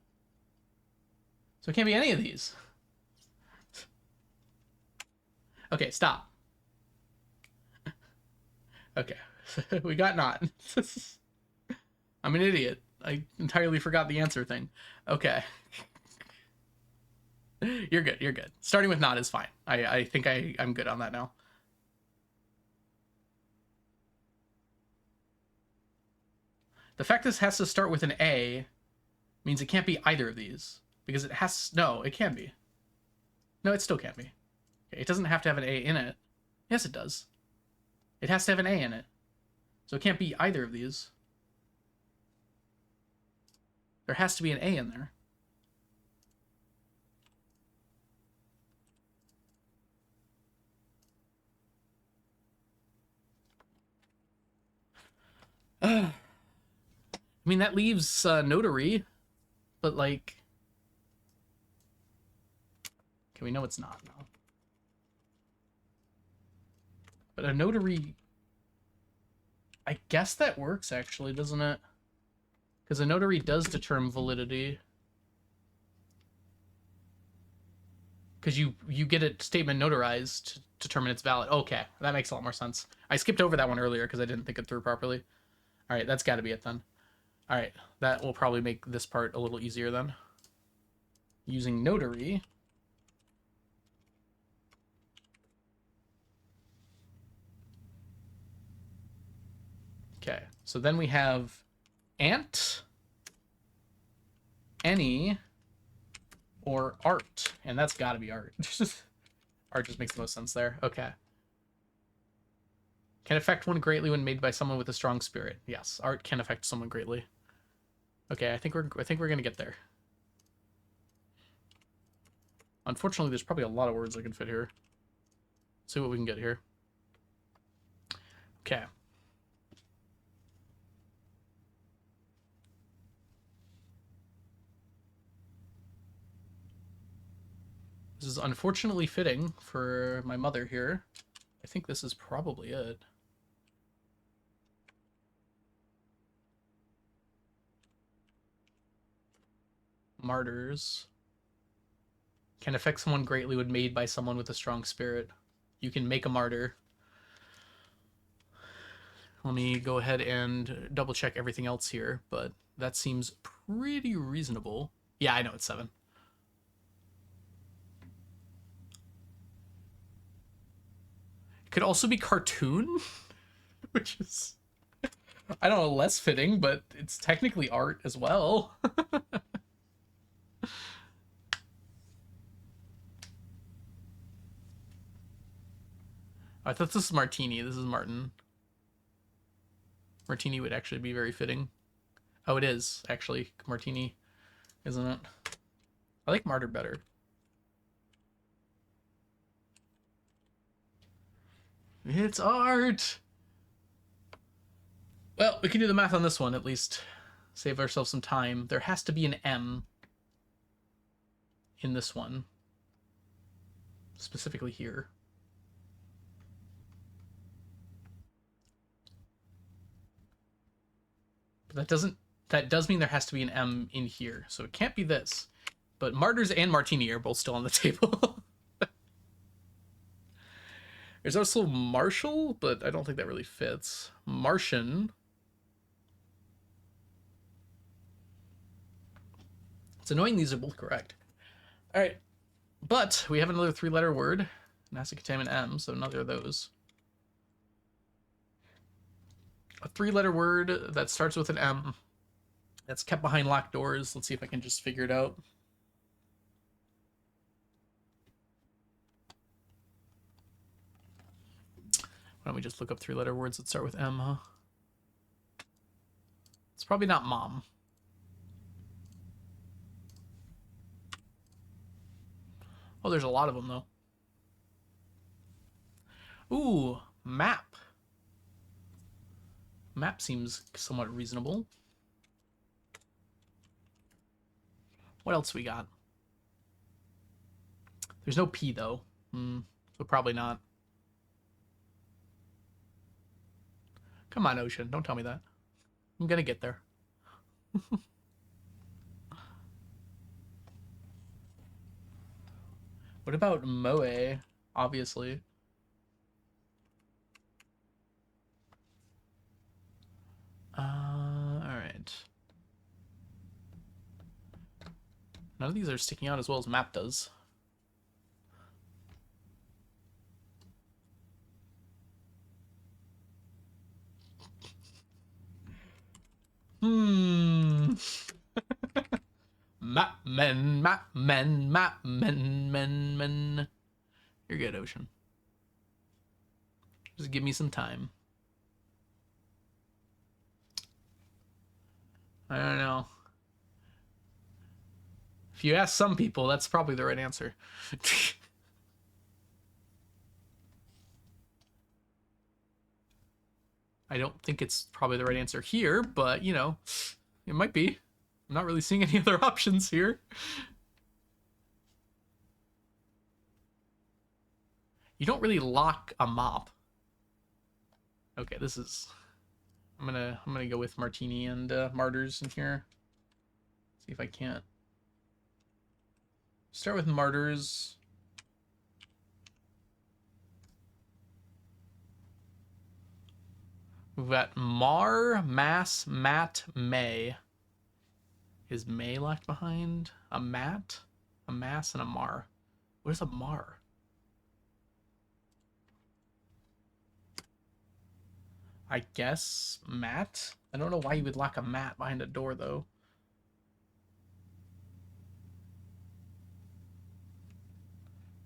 So it can't be any of these. Okay, stop. Okay. We got not. I'm an idiot. I entirely forgot the answer thing. Okay. You're good, you're good. Starting with not is fine. I think I'm good on that now. The fact this has to start with an A means it can't be either of these. Because it has... No, it can be. No, it still can't be. Okay, it doesn't have to have an A in it. Yes, it does. It has to have an A in it. So it can't be either of these. There has to be an A in there. I mean, that leaves notary, but, like... Okay, we know it's not now. But a notary... I guess that works, actually, doesn't it? Because a notary does determine validity. Because you get a statement notarized to determine it's valid. Okay, that makes a lot more sense. I skipped over that one earlier because I didn't think it through properly. All right, that's got to be it then. All right, that will probably make this part a little easier then. Using notary. Okay, so then we have ant, any, or art. And that's got to be art. Art just makes the most sense there. Okay. Can affect one greatly when made by someone with a strong spirit. Yes, art can affect someone greatly. Okay, I think we're gonna get there. Unfortunately, there's probably a lot of words I can fit here. Let's see what we can get here. Okay. This is unfortunately fitting for my mother here. I think this is probably it. Martyrs. Can affect someone greatly when made by someone with a strong spirit. You can make a martyr. Let me go ahead and double check everything else here, but that seems pretty reasonable. Yeah, I know it's 7. It could also be cartoon, which is, I don't know, less fitting, but it's technically art as well. I thought this is Martini. This is Martin. Martini would actually be very fitting. Oh, it is, actually. Martini, isn't it? I like Martyr better. It's art! Well, we can do the math on this one, at least. Save ourselves some time. There has to be an M in this one. Specifically here. But that does mean there has to be an M in here. So it can't be this. But Martyrs and Martini are both still on the table. There's also Marshall, but I don't think that really fits. Martian. It's annoying these are both correct. All right. But we have another 3-letter word. It has to contain an M, so another of those. A 3-letter word that starts with an M that's kept behind locked doors. Let's see if I can just figure it out. Why don't we just look up 3-letter words that start with M, huh? It's probably not mom. Oh, there's a lot of them, though. Ooh, map. Map seems somewhat reasonable. What else we got? There's no P, though. So probably not. Come on, Ocean. Don't tell me that. I'm gonna get there. What about Moe? Obviously. Alright. None of these are sticking out as well as map does. Map men, map men, map men. You're good, Ocean. Just give me some time. I don't know. If you ask some people, that's probably the right answer. I don't think it's probably the right answer here, but, you know, it might be. I'm not really seeing any other options here. You don't really lock a mop. Okay, this is... I'm gonna go with Martini and Martyrs in here. See if I can't. Start with Martyrs. We've got Mar, Mass, Matt, May. Is May left behind? A Matt, a Mass, and a Mar. What is a Mar? I guess Matt? I don't know why you would lock a Matt behind a door, though.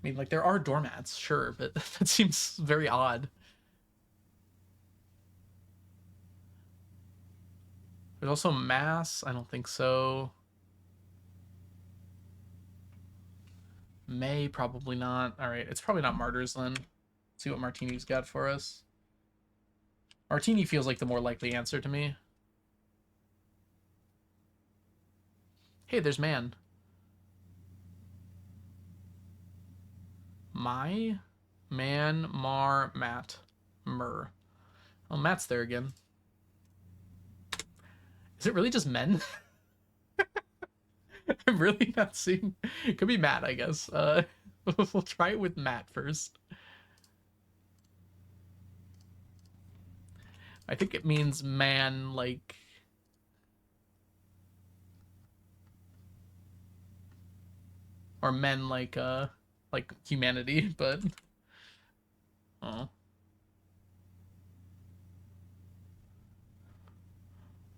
I mean, like, there are doormats, sure, but that seems very odd. There's also Mass. I don't think so. May, probably not. All right, it's probably not Martyrs then. Let's see what Martini's got for us. Martini feels like the more likely answer to me. Hey, there's man. My, man, Mar, Matt, Mur. Oh, Matt's there again. Is it really just men? I'm really not seeing. It could be Matt, I guess. We'll try it with Matt first. I think it means man, like. Or men, like humanity, but. Oh.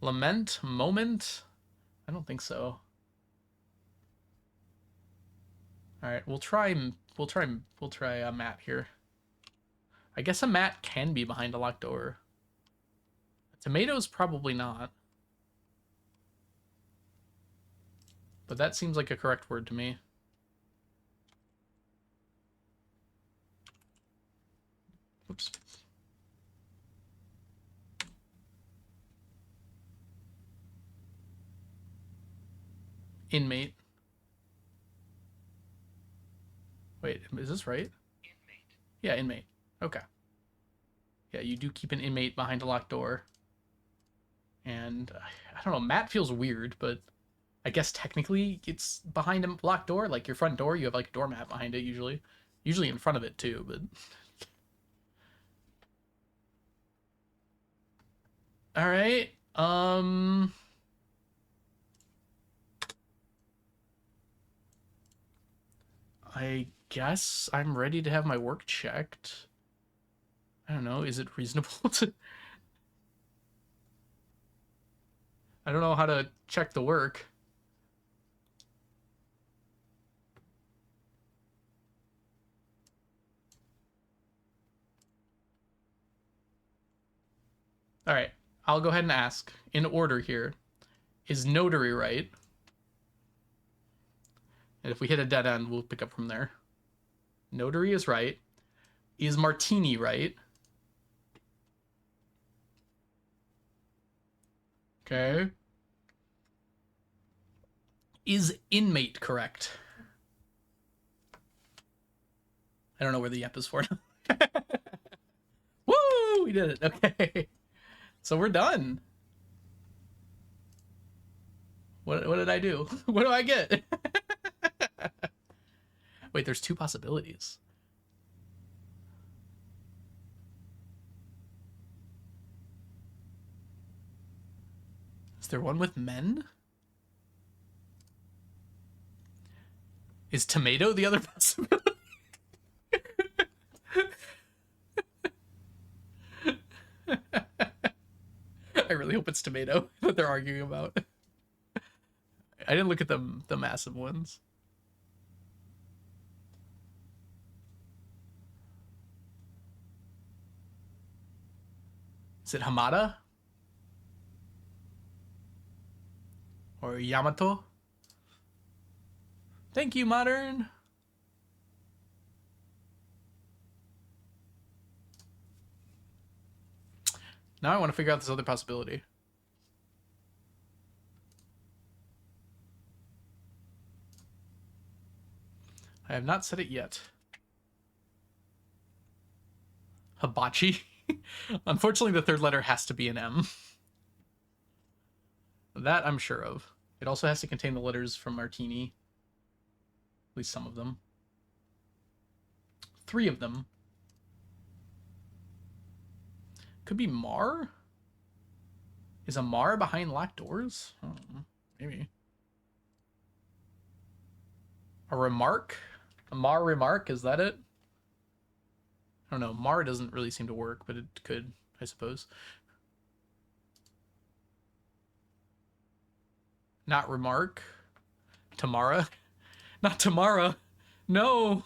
Lament? Moment? I don't think so. Alright, we'll try. We'll try Matt here. I guess a Matt can be behind a locked door. Tomatoes, probably not. But that seems like a correct word to me. Oops. Inmate. Wait, is this right? Inmate. Yeah, inmate. Okay. Yeah, you do keep an inmate behind a locked door. And I don't know, Matt feels weird, but I guess technically it's behind a locked door. Like your front door, you have like a doormat behind it usually. Usually in front of it too, but. Alright. I guess I'm ready to have my work checked. I don't know, is it reasonable to. I don't know how to check the work. All right, I'll go ahead and ask in order here. Is notary right? And if we hit a dead end, we'll pick up from there. Notary is right. Is martini right? Okay. Is inmate correct? I don't know where the yep is for. Woo! We did it. Okay. So we're done. What did I do? What do I get? Wait, there's two possibilities. Is there one with men? Is tomato the other possibility? I really hope it's tomato that they're arguing about. I didn't look at the massive ones. Is it Hamada? Or Yamato? Thank you, Modern. Now I want to figure out this other possibility. I have not said it yet. Hibachi? Unfortunately, the third letter has to be an M. That I'm sure of. It also has to contain the letters from martini. At least some of them. 3 of them. Could be Mar? Is a Mar behind locked doors? Oh, maybe. A remark? A Mar remark? Is that it? I don't know. Mar doesn't really seem to work, but it could, I suppose. Not remark. Tamara? Not Tamara. No.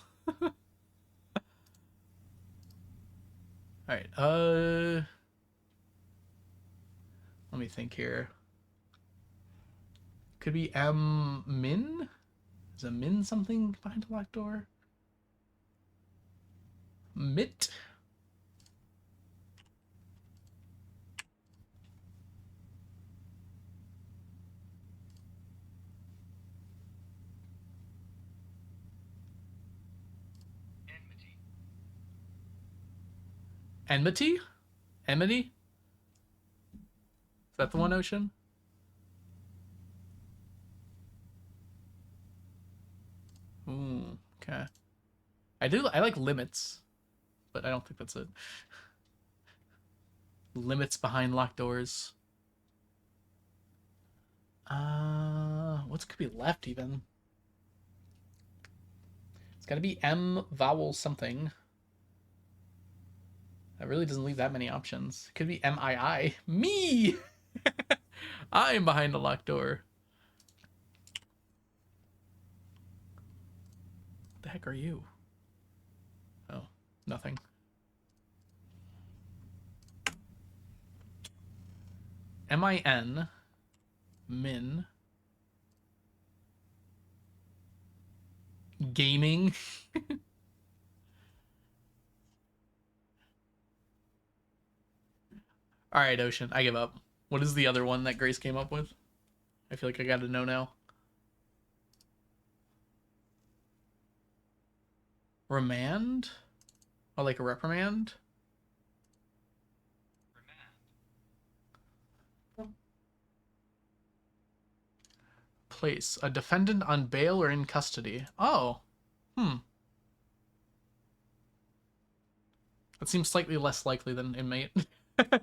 Alright, let me think here. Could be M Min? Is a Min something behind a locked door? Mit? Enmity? Enmity? Is that the one, Ocean? Ooh, okay. I like limits, but I don't think that's it. Limits behind locked doors. What could be left even? It's gotta be M vowel something. That really doesn't leave that many options. It could be MII. Me! I'm behind a locked door. What the heck are you? Oh, nothing. MIN. Min. Gaming. All right, Ocean. I give up. What is the other one that Grace came up with? I feel like I gotta know now. Remand? Oh, like a reprimand? Place. A defendant on bail or in custody. Oh. Hmm. That seems slightly less likely than inmate.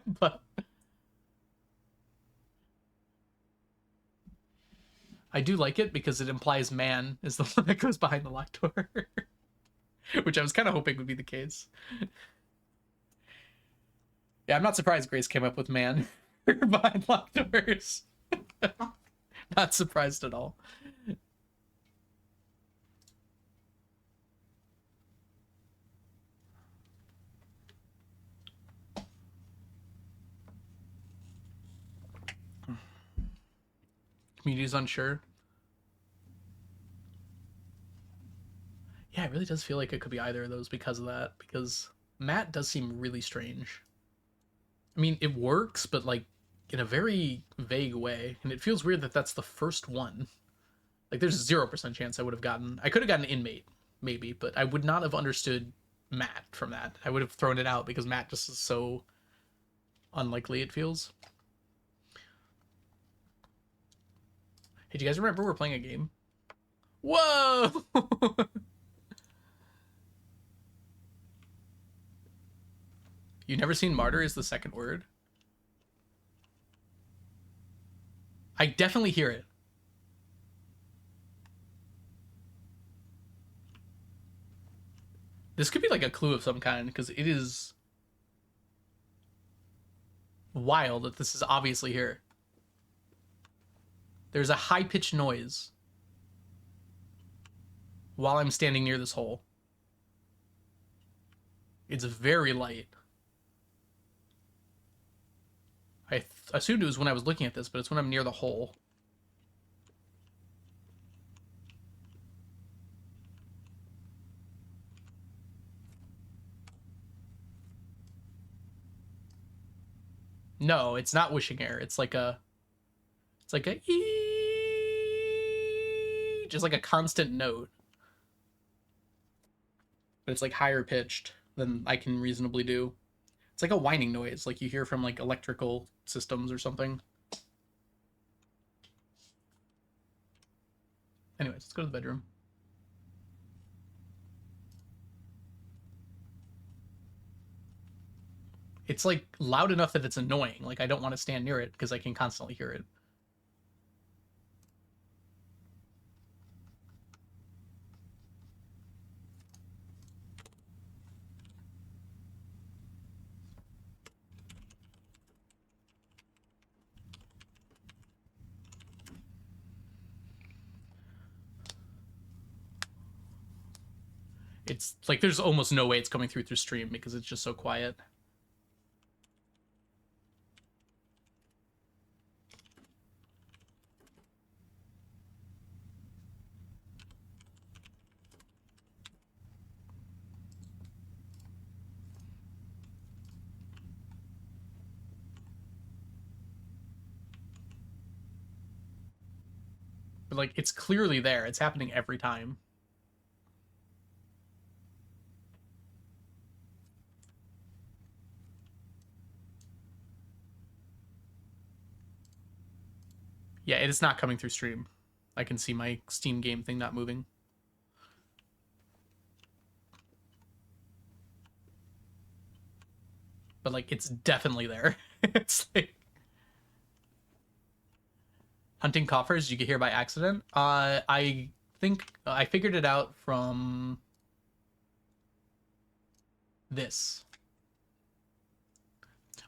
But I do like it because it implies man is the one that goes behind the locked door. Which I was kind of hoping would be the case. Yeah, I'm not surprised Grace came up with man behind locked doors. Not surprised at all. Community's unsure. Yeah, it really does feel like it could be either of those because of that. Because Matt does seem really strange. I mean, it works, but like in a very vague way, and it feels weird that that's the first one. Like, there's 0% chance I would have gotten. I could have gotten inmate, maybe, but I would not have understood Matt from that. I would have thrown it out because Matt just is so unlikely. It feels. Hey, do you guys remember we're playing a game? Whoa! You never seen martyr is the second word? I definitely hear it. This could be like a clue of some kind because it is wild that this is obviously here. There's a high-pitched noise while I'm standing near this hole. It's very light. I assumed it was when I was looking at this, but it's when I'm near the hole. No, it's not wishing air. It's like a just like a constant note. But it's like higher pitched than I can reasonably do. It's like a whining noise, like you hear from like electrical systems or something. Anyways, let's go to the bedroom. It's like loud enough that it's annoying. Like I don't want to stand near it because I can constantly hear it. It's like there's almost no way it's coming through stream because it's just so quiet. But like it's clearly there. It's happening every time. Yeah, it is not coming through stream. I can see my Steam game thing not moving. But like, it's definitely there. It's like hunting coffers. You get here by accident. I think I figured it out from this.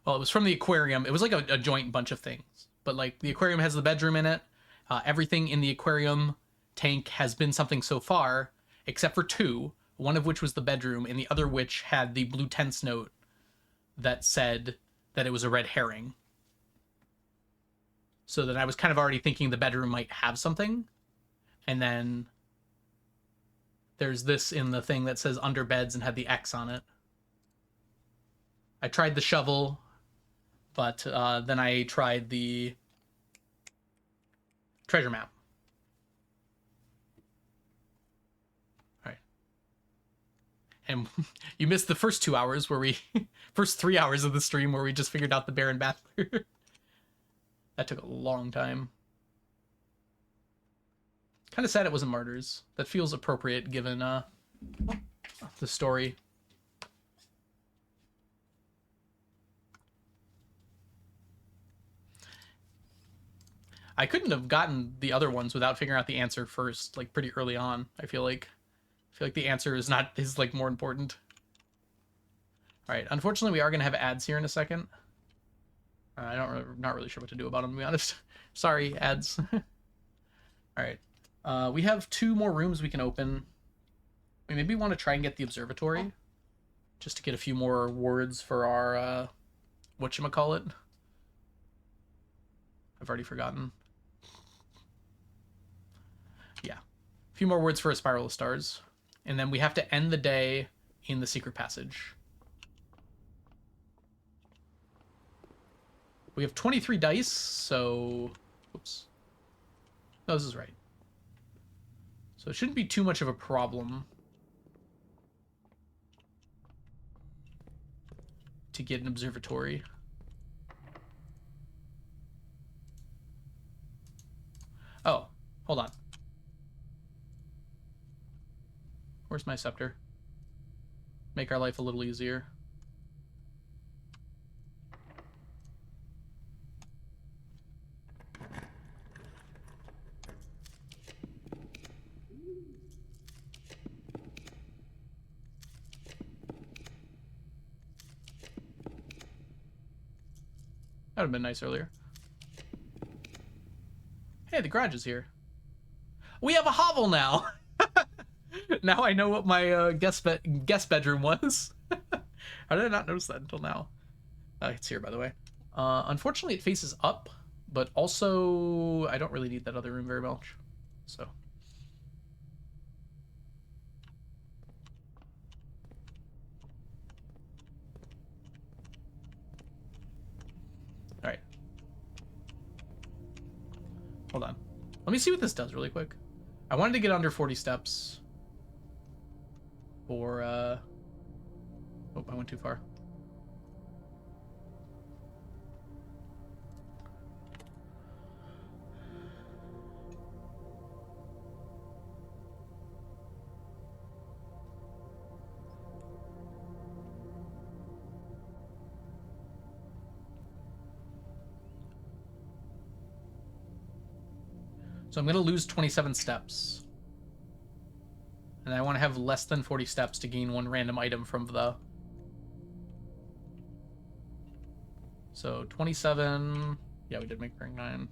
Well, it was from the aquarium. It was like a joint bunch of things. But like, the aquarium has the bedroom in it. Everything in the aquarium tank has been something so far, except for two. One of which was the bedroom, and the other which had the blue tense note that said that it was a red herring. So then I was kind of already thinking the bedroom might have something. And then there's this in the thing that says under beds and had the X on it. I tried the shovel, but then I tried the treasure map. All right. And you missed the first 2 hours where we, first 3 hours of the stream where we just figured out the Baron Battler. That took a long time. Kind of sad it wasn't Martyrs. That feels appropriate given the story. I couldn't have gotten the other ones without figuring out the answer first, like pretty early on. I feel like the answer is like more important. All right. Unfortunately, we are gonna have ads here in a second. Not really sure what to do about them, to be honest. Sorry, ads. All right. We have 2 more rooms we can open. We maybe want to try and get the observatory, just to get a few more words for our whatchamacallit. I've already forgotten. Yeah. A few more words for a spiral of stars. And then we have to end the day in the secret passage. We have 23 dice, so... Oops. No, this is right. So it shouldn't be too much of a problem to get an observatory. Oh, hold on. Where's my scepter? Make our life a little easier. That would have been nice earlier. Hey, the garage is here. We have a hovel now! Now I know what my guest bedroom was. How did I not notice that until now? It's here, by the way. Unfortunately, it faces up, but also I don't really need that other room very much. So... Alright. Hold on. Let me see what this does really quick. I wanted to get under 40 steps. Or, Oh, I went too far. So I'm going to lose 27 steps. And I want to have less than 40 steps to gain 1 random item from the... So 27... Yeah, we did make rank 9.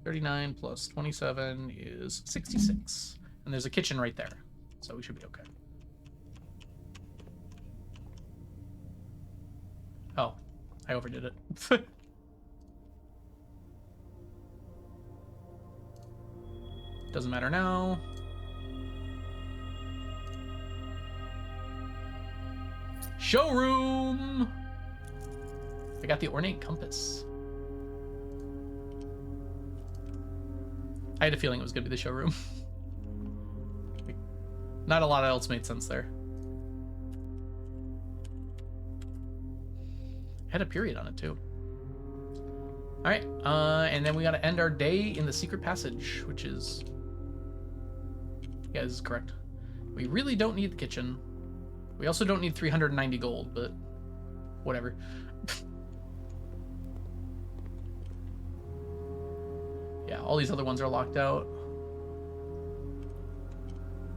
39 plus 27 is 66. And there's a kitchen right there. So we should be okay. Oh, I overdid it. Doesn't matter now. Showroom! I got the ornate compass. I had a feeling it was going to be the showroom. Not a lot else made sense there. It had a period on it, too. All right, and then we got to end our day in the secret passage, which is, yeah, this is correct. We really don't need the kitchen. We also don't need 390 gold, but whatever. Yeah, all these other ones are locked out.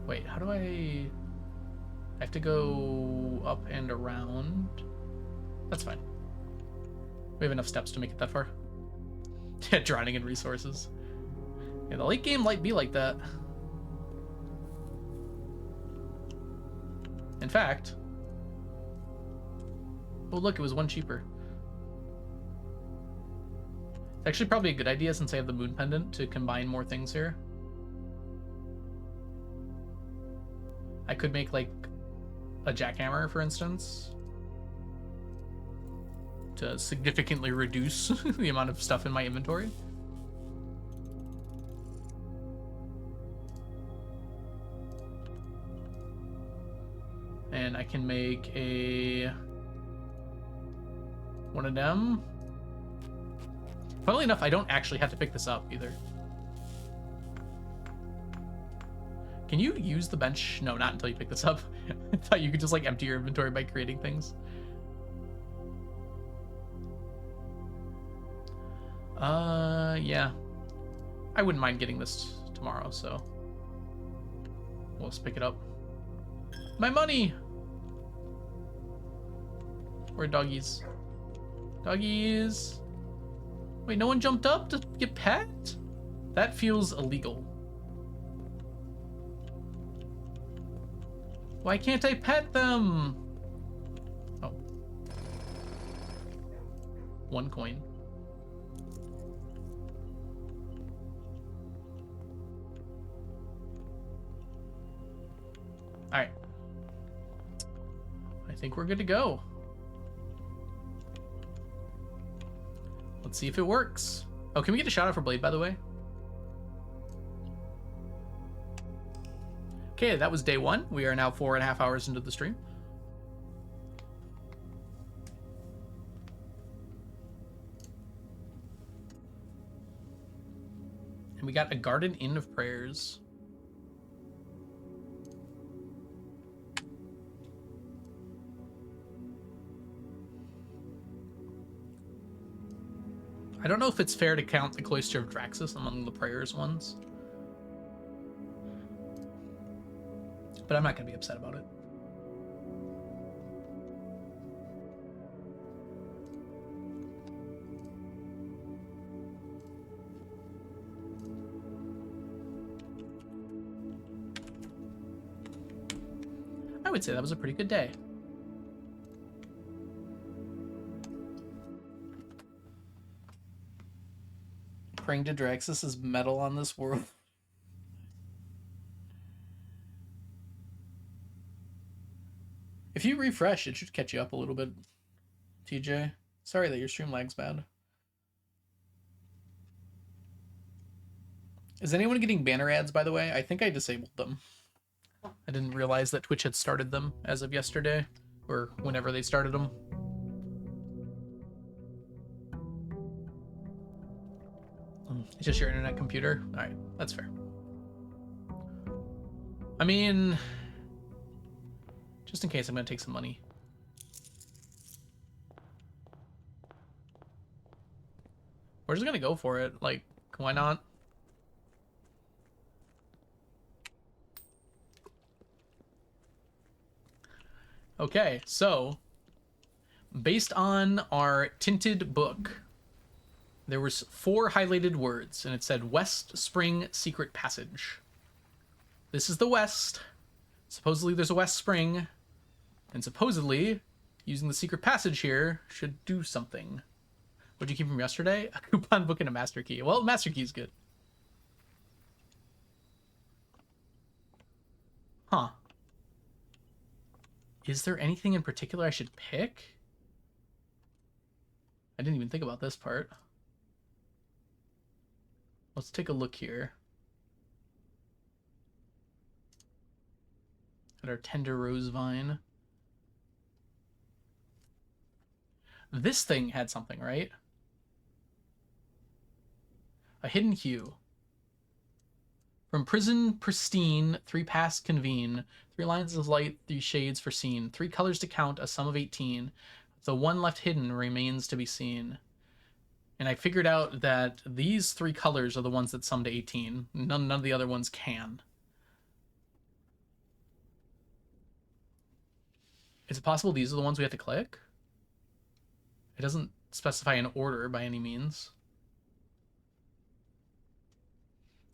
Wait, how do I have to go up and around? That's fine. We have enough steps to make it that far. Yeah, drowning in resources. Yeah, the late game might be like that. In fact, oh look, it was one cheaper. It's actually probably a good idea since I have the moon pendant to combine more things here. I could make like a jackhammer, for instance, to significantly reduce the amount of stuff in my inventory. And I can make one of them. Funnily enough, I don't actually have to pick this up either. Can you use the bench? No, not until you pick this up. I thought you could just like empty your inventory by creating things. Yeah. I wouldn't mind getting this tomorrow, so we'll just pick it up. My money! Where are doggies? Doggies! Wait, no one jumped up to get pet? That feels illegal. Why can't I pet them? Oh. 1 coin. Alright. I think we're good to go. Let's see if it works. Oh, can we get a shout out for Blade, by the way? Okay, that was day 1. We are now 4.5 hours into the stream. And we got a Garden Inn of Prayers. I don't know if it's fair to count the Cloister of Draxus among the prayers ones. But I'm not going to be upset about it. I would say that was a pretty good day. Praying to Draxus is metal on this world. If you refresh, it should catch you up a little bit, TJ. Sorry that your stream lag's bad. Is anyone getting banner ads, by the way? I think I disabled them. I didn't realize that Twitch had started them as of yesterday, or whenever they started them. It's just your internet computer? Alright, that's fair. I mean, just in case, I'm going to take some money. We're just going to go for it. Like, why not? Okay, so based on our tinted book, there was 4 highlighted words, and it said West Spring Secret Passage. This is the West. Supposedly there's a West Spring, and supposedly using the secret passage here should do something. What'd you keep from yesterday? A coupon book and a master key. Well, master key is good. Huh. Is there anything in particular I should pick? I didn't even think about this part. Let's take a look here. At our tender rose vine. This thing had something, right? A hidden hue. From prison pristine, 3 paths convene, 3 lines of light, 3 shades foreseen, 3 colors to count, a sum of 18. The one left hidden remains to be seen. And I figured out that these 3 colors are the ones that sum to 18. None of the other ones can. Is it possible these are the ones we have to click? It doesn't specify an order by any means.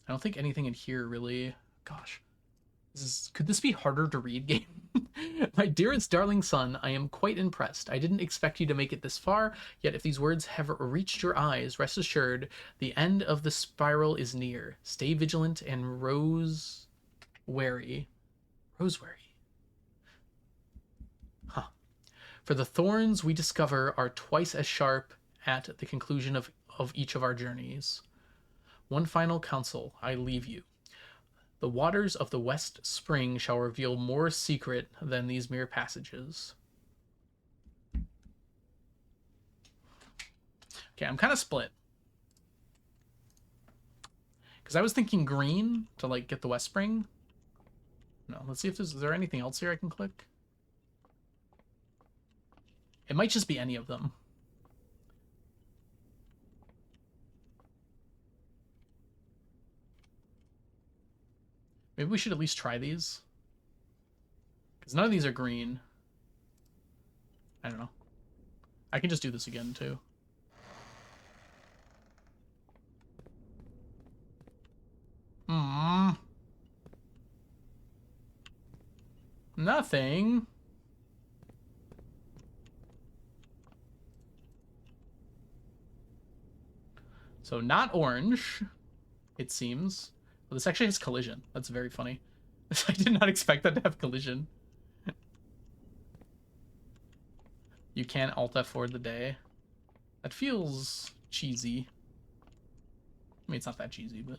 I don't think anything in here really... Gosh. Could this be harder to read, game? My dearest darling son, I am quite impressed. I didn't expect you to make it this far, yet if these words have reached your eyes, rest assured, the end of the spiral is near. Stay vigilant and rose-wary. Rose-wary. Huh. For the thorns we discover are twice as sharp at the conclusion of each of our journeys. One final counsel I leave you. The waters of the West Spring shall reveal more secret than these mere passages. Okay, I'm kind of split. Because I was thinking green to, like, get the West Spring. No, let's see if is there anything else here I can click? It might just be any of them. Maybe we should at least try these. Because none of these are green. I don't know. I can just do this again, too. Nothing. So not orange, it seems. Well, this actually has collision. That's very funny. I did not expect that to have collision. You can't Alt F4 the day. That feels cheesy. I mean, it's not that cheesy, but...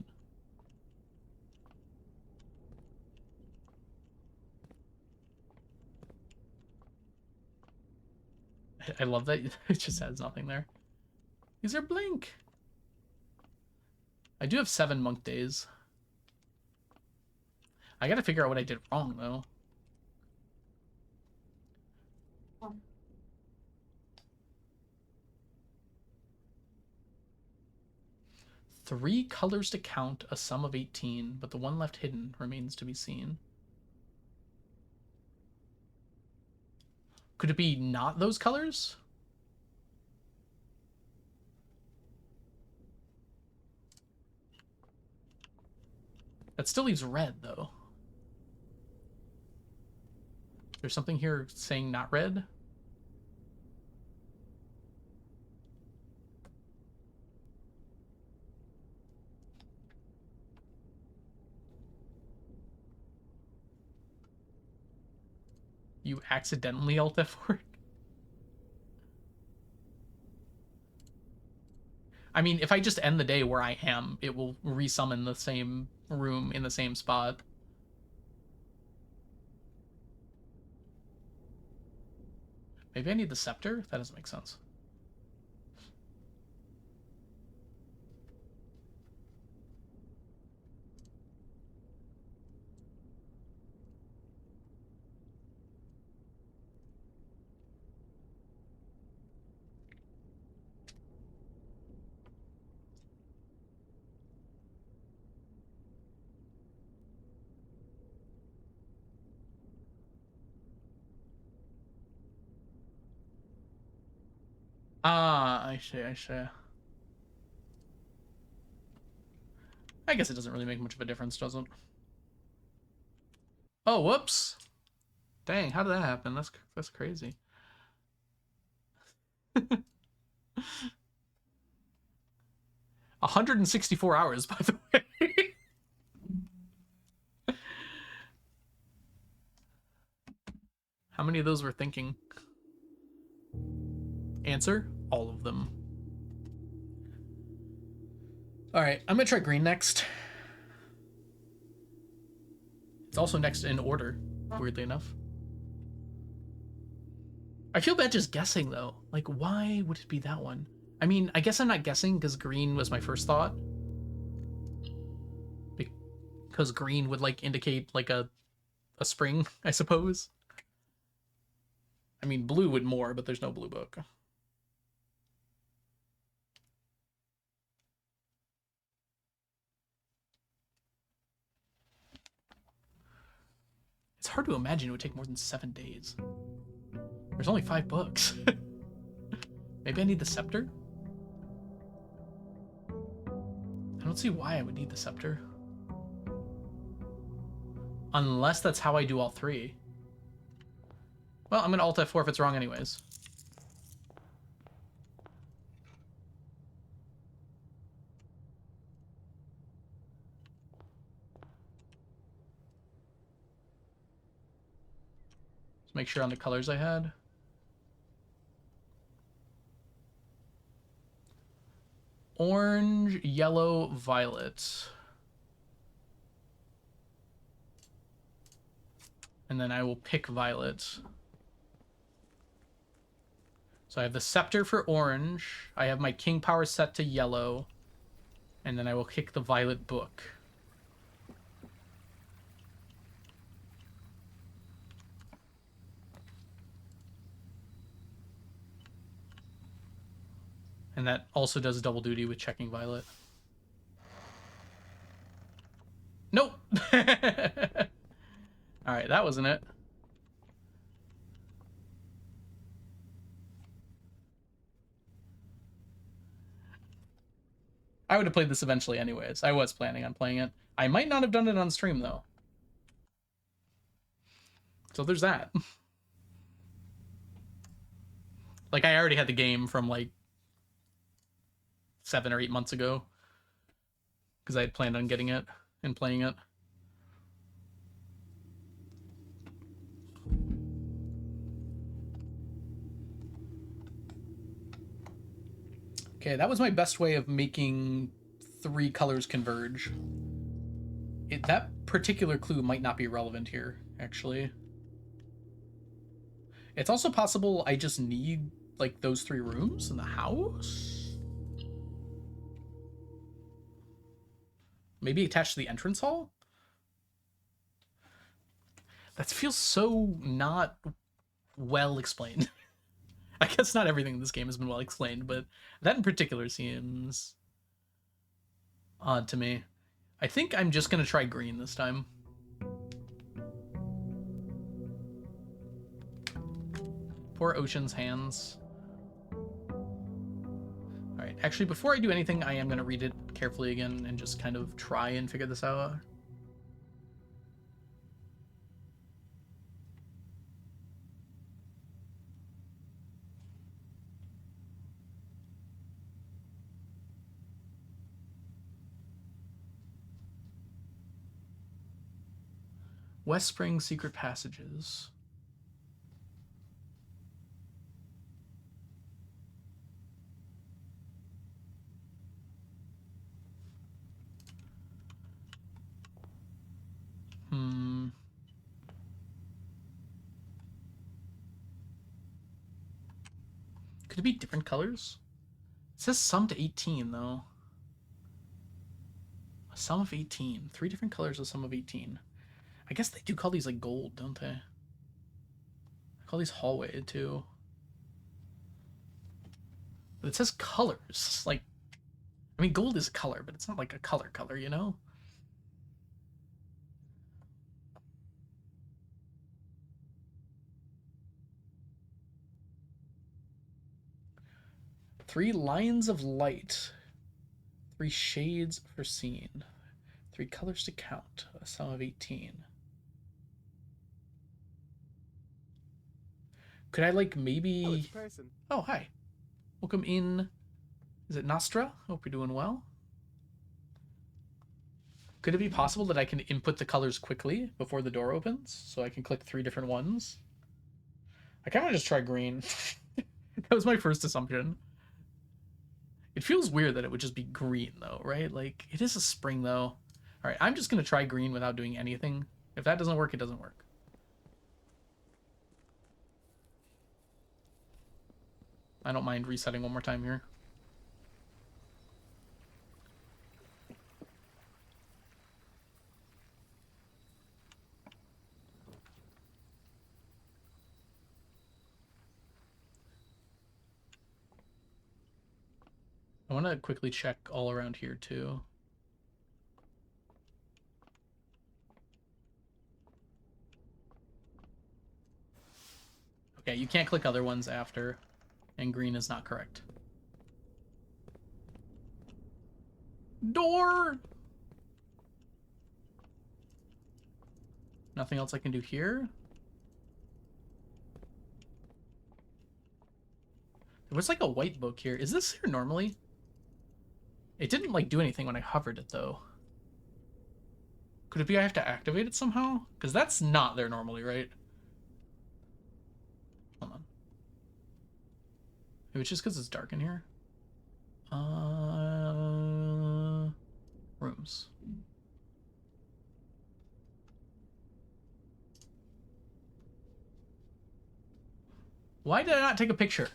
I love that it just has nothing there. These are blank. I do have 7 monk days. I gotta figure out what I did wrong, though. Three colors to count, a sum of 18, but the one left hidden remains to be seen. Could it be not those colors? That still leaves red, though. There's something here saying not red? You accidentally Alt F4? I mean, if I just end the day where I am, it will resummon the same room in the same spot. Maybe I need the scepter? That doesn't make sense. Ah, I see, I see. I guess it doesn't really make much of a difference, does it? Oh, whoops. Dang, how did that happen? That's crazy. 164 hours, by the way. How many of those were thinking? Answer, all of them. All right, I'm gonna try green next. It's also next in order, weirdly enough. I feel bad just guessing, though. Like, why would it be that one? I mean, I guess I'm not guessing because green was my first thought. Because green would like indicate like a spring, I suppose. I mean, blue would more, but there's no blue book. It's hard to imagine it would take more than 7 days. There's only 5 books. Maybe I need the scepter? I don't see why I would need the scepter. Unless that's how I do all 3. Well, I'm going to Alt F4 if it's wrong anyways. Let's make sure on the colors I had. Orange, yellow, violet. And then I will pick violet. So I have the scepter for orange. I have my king power set to yellow. And then I will kick the violet book. And that also does double duty with checking violet. Nope! Alright, that wasn't it. I would have played this eventually anyways. I was planning on playing it. I might not have done it on stream, though. So there's that. Like, I already had the game from, like, 7 or 8 months ago. Because I had planned on getting it and playing it. Okay, that was my best way of making 3 colors converge. That particular clue might not be relevant here, actually. It's also possible I just need, like, those 3 rooms in the house? Maybe attached to the entrance hall? That feels so not well explained. I guess not everything in this game has been well explained, but that in particular seems odd to me. I think I'm just going to try green this time. Poor Ocean's hands. Alright, actually, before I do anything, I am going to read it carefully again and just kind of try and figure this out. West Spring Secret Passages. Could it be different colors? It says sum to 18, though. A sum of 18. 3 different colors, a sum of 18. I guess they do call these, like, gold, don't they? They call these hallway, too. But it says colors. Like, I mean, gold is a color, but it's not like a color, you know? Three lines of light. 3 shades for scene. 3 colors to count. A sum of 18. Could I, like, maybe... Oh, hi. Welcome in. Is it Nostra? Hope you're doing well. Could it be possible that I can input the colors quickly before the door opens? So I can click 3 different ones? I kind of just try green. That was my first assumption. It feels weird that it would just be green, though, right? Like, it is a spring, though. Alright, I'm just going to try green without doing anything. If that doesn't work, it doesn't work. I don't mind resetting one more time here. want to quickly check all around here too. Okay, you can't click other ones after, and green is not correct. Door! Nothing else I can do here? There was like a white book here. Is this here normally? It didn't like do anything when I hovered it though. Could it be I have to activate it somehow? Because that's not there normally, right? Hold on. Maybe it's just because it's dark in here. Rooms. Why did I not take a picture?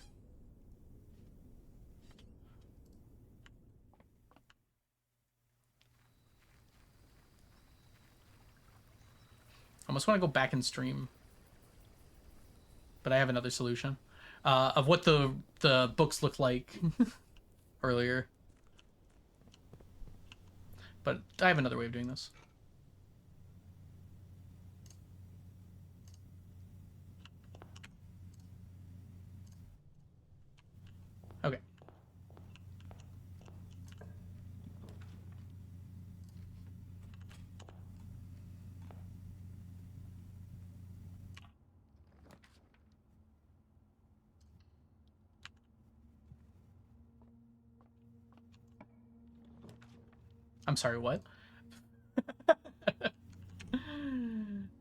I almost want to go back and stream, but I have another solution of what the books looked like earlier. But I have another way of doing this. Okay. I'm sorry, what?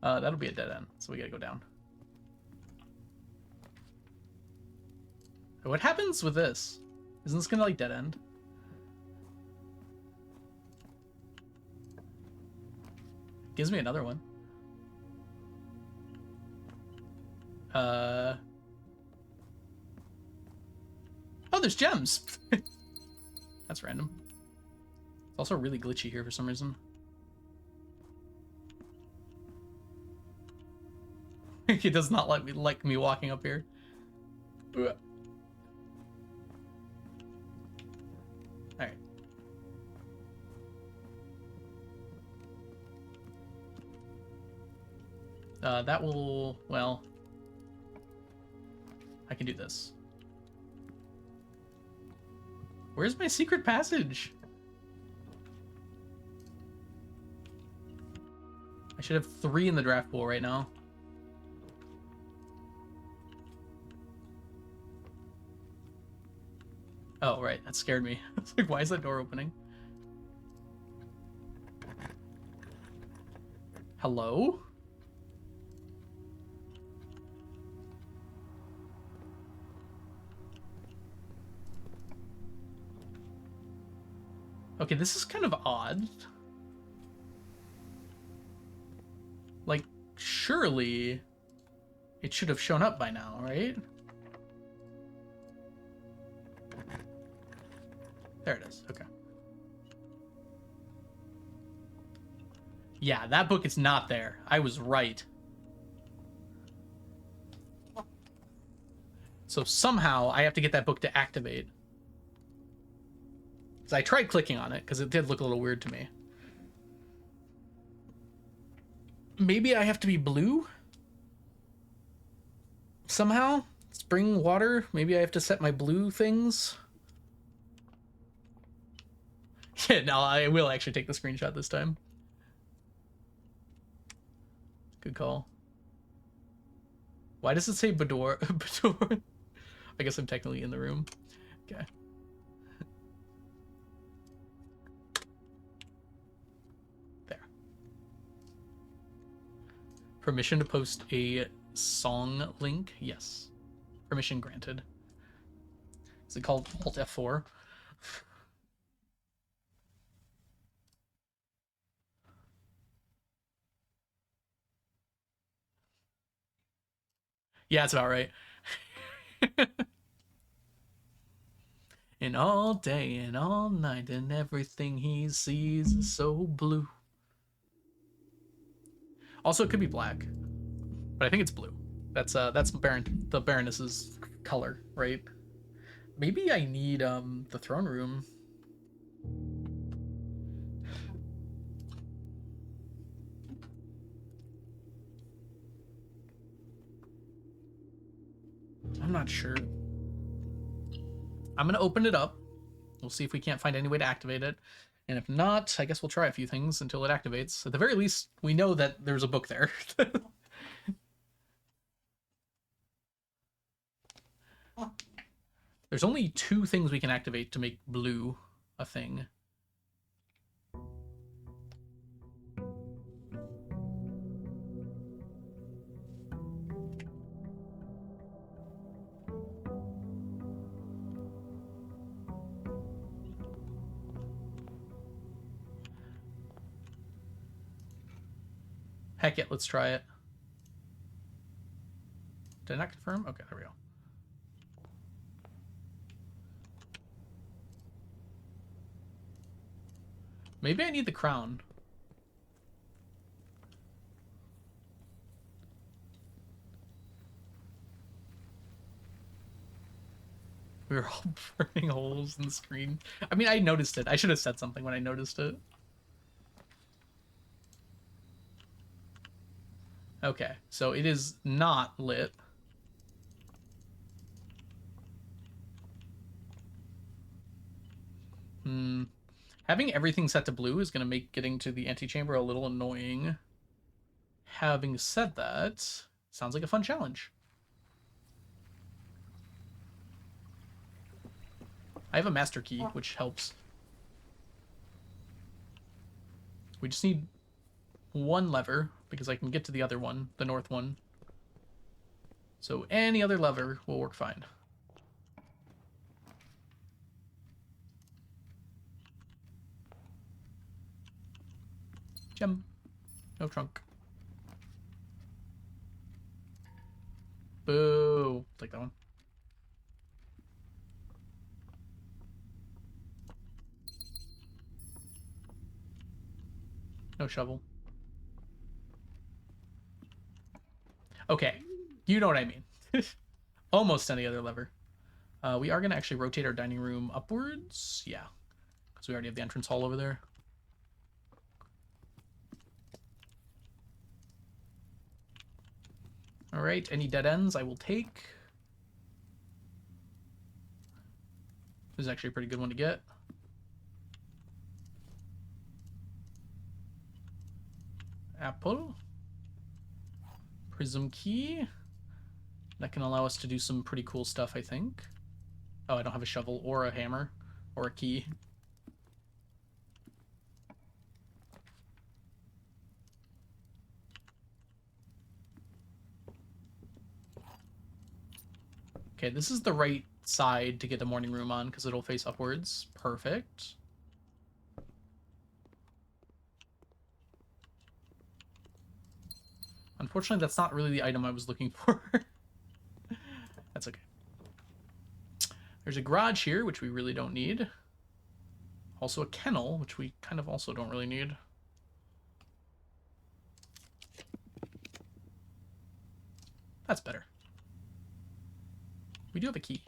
That'll be a dead end, so we gotta go down. What happens with this? Isn't this gonna like dead end? Gives me another one. Oh, there's gems. That's random. It's also really glitchy here for some reason. He does not like me walking up here. Alright. That will, well, I can do this. Where's my secret passage? I should have 3 in the draft pool right now. Oh, right. That scared me. I was like, why is that door opening? Hello? Okay, this is kind of odd. Like, surely it should have shown up by now, right? There it is. Okay. Yeah, that book is not there. I was right. So somehow I have to get that book to activate. Because I tried clicking on it, because it did look a little weird to me. Maybe I have to be blue? Somehow? Spring water? Maybe I have to set my blue things? Yeah, no, I will actually take the screenshot this time. Good call. Why does it say Bador? Bador? I guess I'm technically in the room. Okay. There. Permission to post a song link? Yes. Permission granted. Is it called Alt F4? Yeah, that's about right. And all day and all night and everything he sees is so blue. Also, it could be black, but I think it's blue. That's the Baroness's color, right? Maybe I need the throne room. I'm not sure. I'm gonna open it up. We'll see if we can't find any way to activate it. And if not, I guess we'll try a few things until it activates. At the very least, we know that there's a book there. There's only 2 things we can activate to make blue a thing. Heck yeah, let's try it. Did I not confirm? Okay, there we go. Maybe I need the crown. We were all burning holes in the screen. I mean, I noticed it. I should have said something when I noticed it. Okay, so it is not lit. Having everything set to blue is going to make getting to the antechamber a little annoying. Having said that, sounds like a fun challenge. I have a master key, which helps. We just need 1 lever, because I can get to the other one, the north one. So any other lever will work fine. Gem. No trunk. Boo. Take that one. No shovel. Okay. You know what I mean. Almost any other lever. We are going to actually rotate our dining room upwards. Yeah. Because we already have the entrance hall over there. All right. Any dead ends I will take. This is actually a pretty good one to get. Apple. Prism key. That can allow us to do some pretty cool stuff, I think. Oh, I don't have a shovel or a hammer or a key. Okay, this is the right side to get the morning room on because it'll face upwards. Perfect. Unfortunately, that's not really the item I was looking for. That's okay. There's a garage here, which we really don't need. Also a kennel, which we kind of also don't really need. That's better. We do have a key.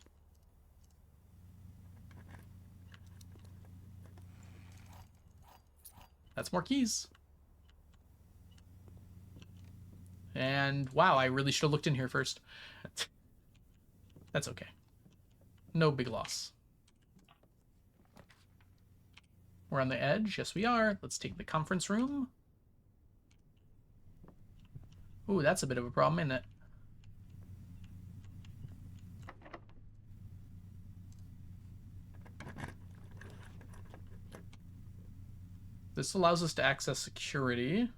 That's more keys. And wow, I really should have looked in here first. That's okay. No big loss. We're on the edge. Yes, we are. Let's take the conference room. Ooh, that's a bit of a problem, isn't it? This allows us to access security.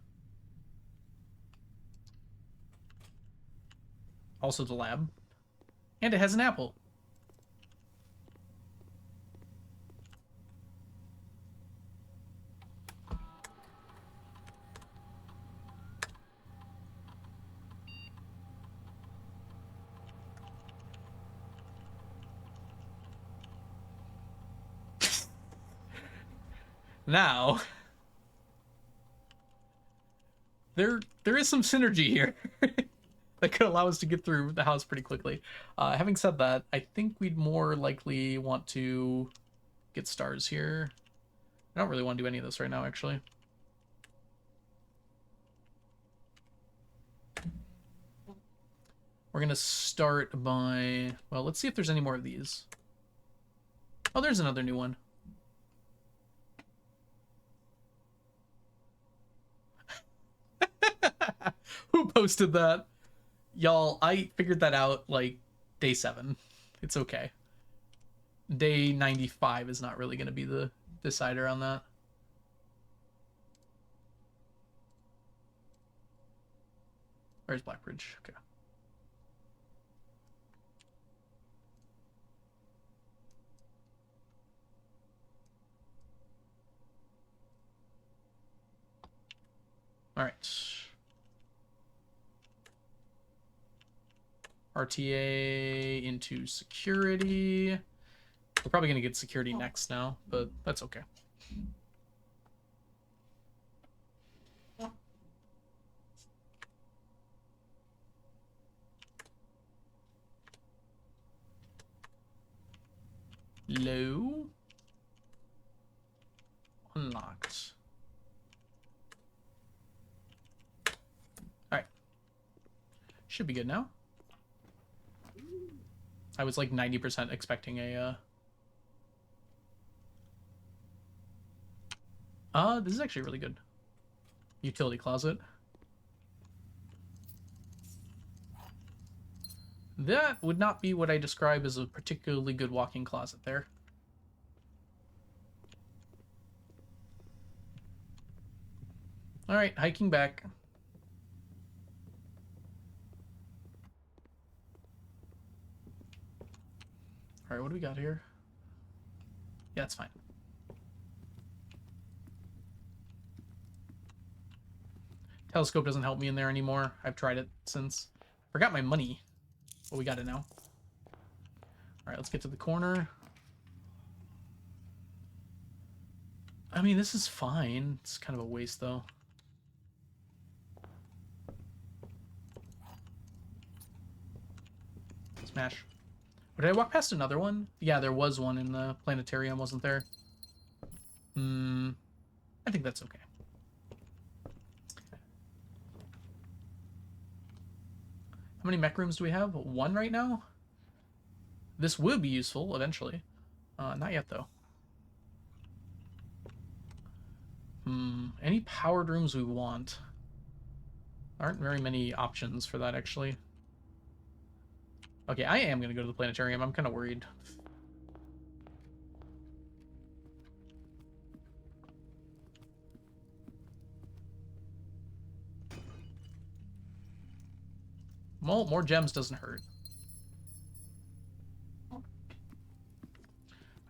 Also the lab. And it has an apple. Now, there is some synergy here. that could allow us to get through the house pretty quickly. Having said that, I think we'd more likely want to get stars here. I don't really want to do any of this right now, actually. We're going to start by... Well, let's see if there's any more of these. Oh, there's another new one. Who posted that? Y'all, I figured that out, like, day 7. It's okay. Day 95 is not really going to be the decider on that. Where's Blackbridge? Okay. All right. RTA into security. We're probably going to get security next now, but that's okay. Low. Unlocked. Alright. Should be good now. I was like 90% expecting a... this is actually really good. Utility closet. That would not be what I describe as a particularly good walk-in closet there. Alright, hiking back. Alright, what do we got here? Yeah, it's fine. Telescope doesn't help me in there anymore. I've tried it since. Forgot my money. But we got it now. Alright, let's get to the corner. I mean, this is fine. It's kind of a waste, though. Smash. Did I walk past another one? Yeah, there was one in the planetarium, wasn't there? I think that's okay. How many mech rooms do we have? 1 right now? This will be useful eventually. Not yet, though. Any powered rooms we want? Aren't very many options for that, actually. Okay, I am going to go to the planetarium. I'm kind of worried. Well, more gems doesn't hurt.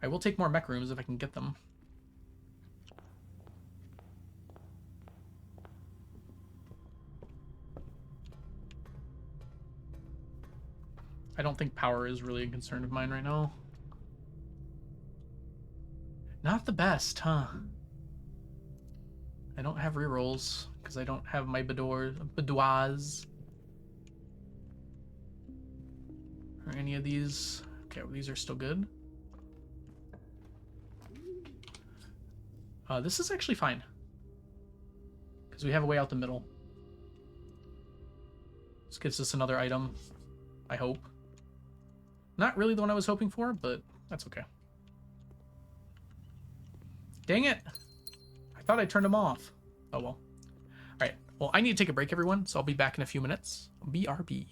I will take more mech rooms if I can get them. I don't think power is really a concern of mine right now. Not the best, huh? I don't have rerolls because I don't have my boudoirs. Or any of these. Okay, well, these are still good. This is actually fine. Because we have a way out the middle. This gives us another item, I hope. Not really the one I was hoping for, but that's okay. Dang it! I thought I turned them off. Oh well. Alright, well, I need to take a break, everyone, so I'll be back in a few minutes. BRB.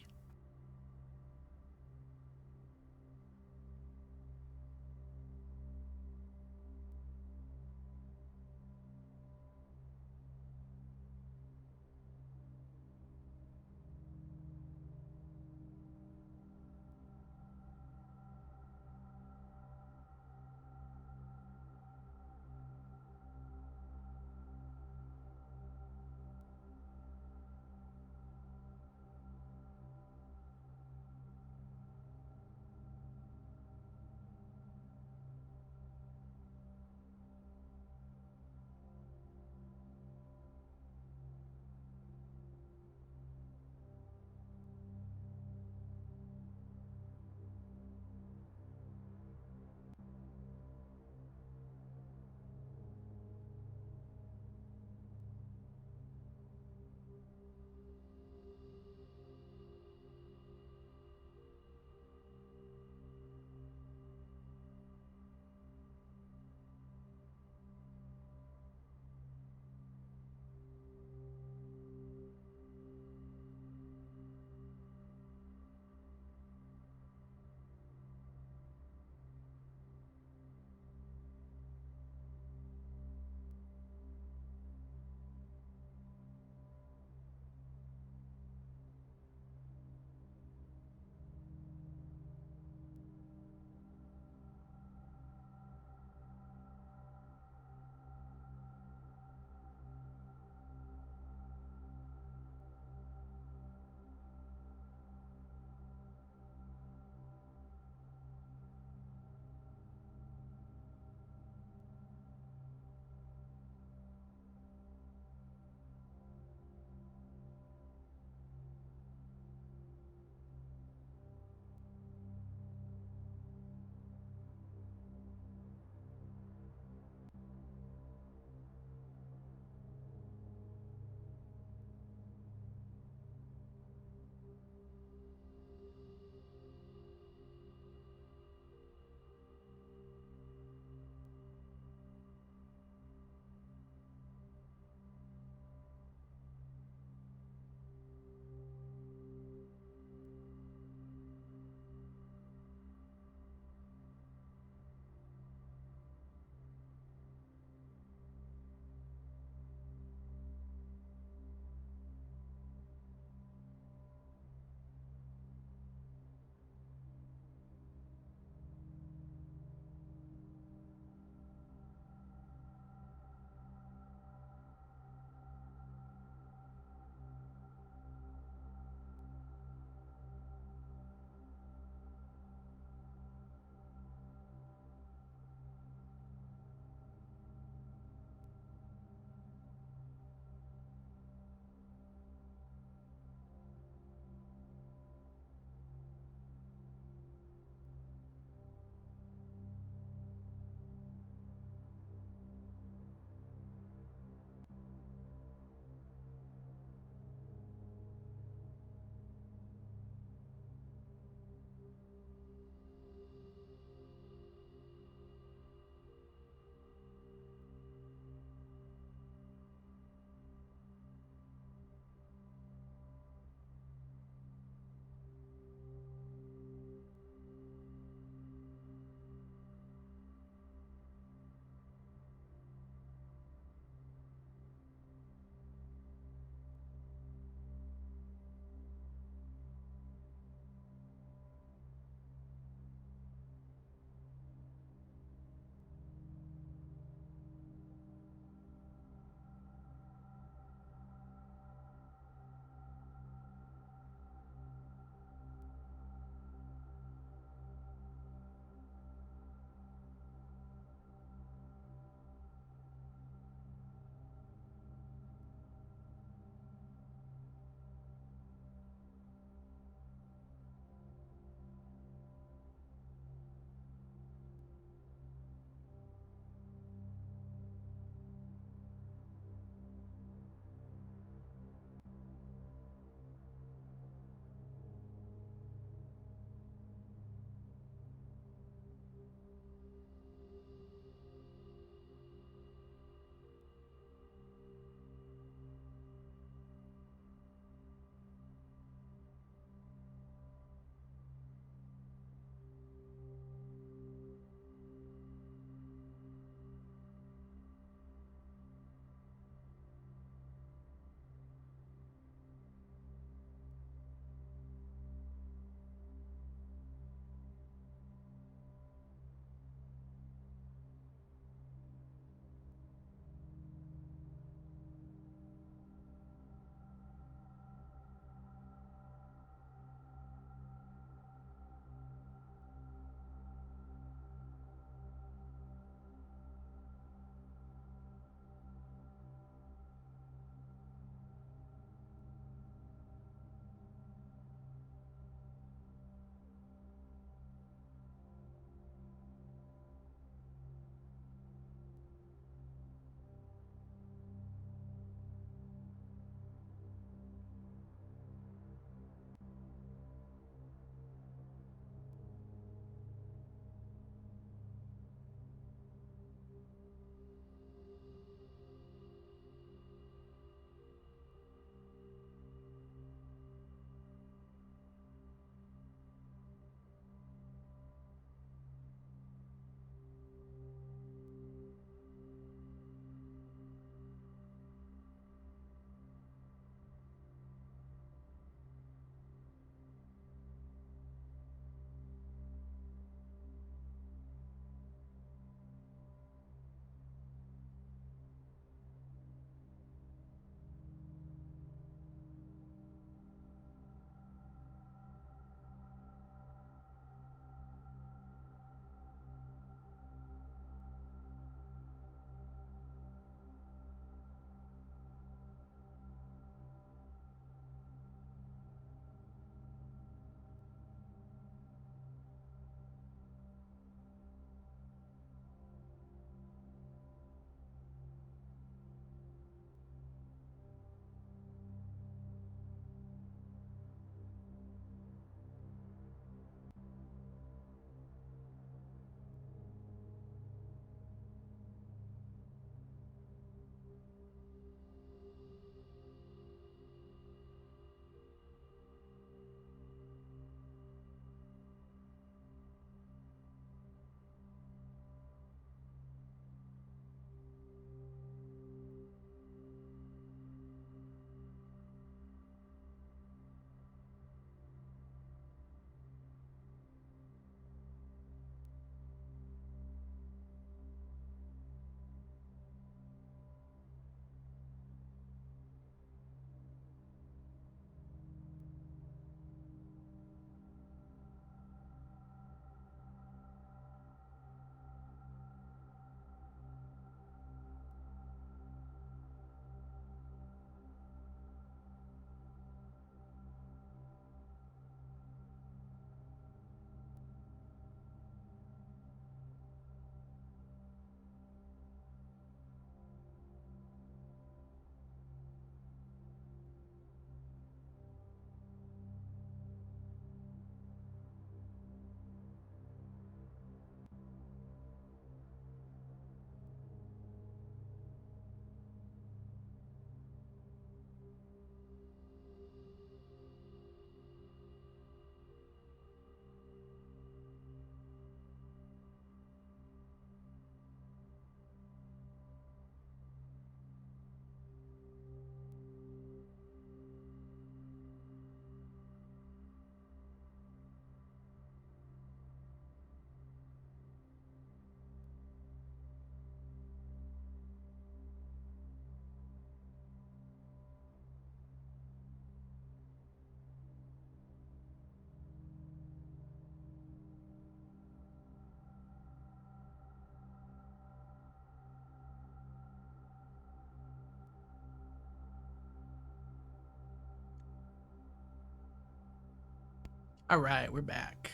All right, we're back.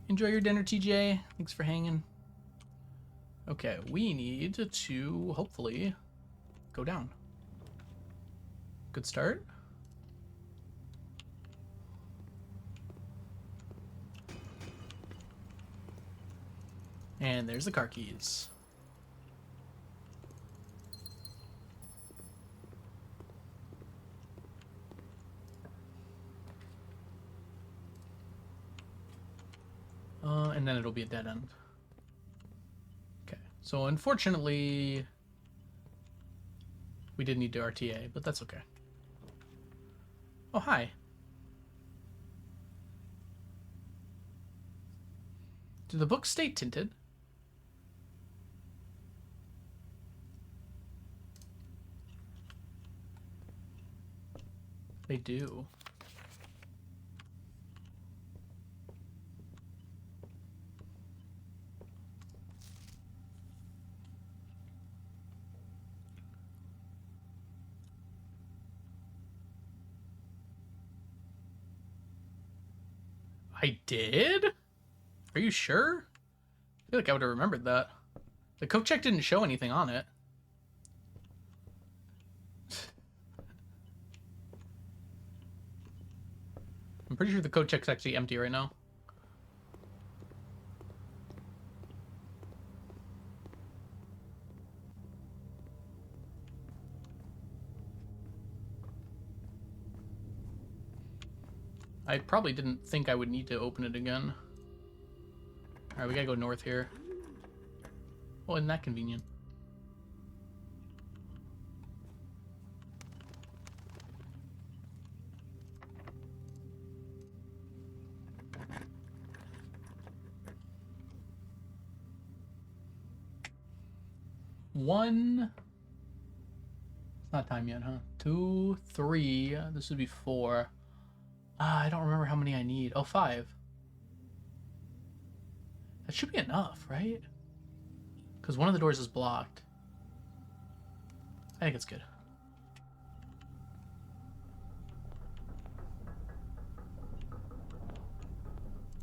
Enjoy your dinner, TJ. Thanks for hanging. Okay, we need to hopefully go down. Good start. And there's the car keys. And then it'll be a dead end. Okay, so unfortunately, we did need to RTA, but that's okay. Oh, hi. Do the books stay tinted? They do. I did? Are you sure? I feel like I would have remembered that. The code check didn't show anything on it. I'm pretty sure the code check's actually empty right now. I probably didn't think I would need to open it again. Alright, we gotta go north here. Well, isn't that convenient? One. It's not time yet, huh? 2, 3. This would be 4. I don't remember how many I need. Oh, 5. That should be enough, right? Because one of the doors is blocked. I think it's good.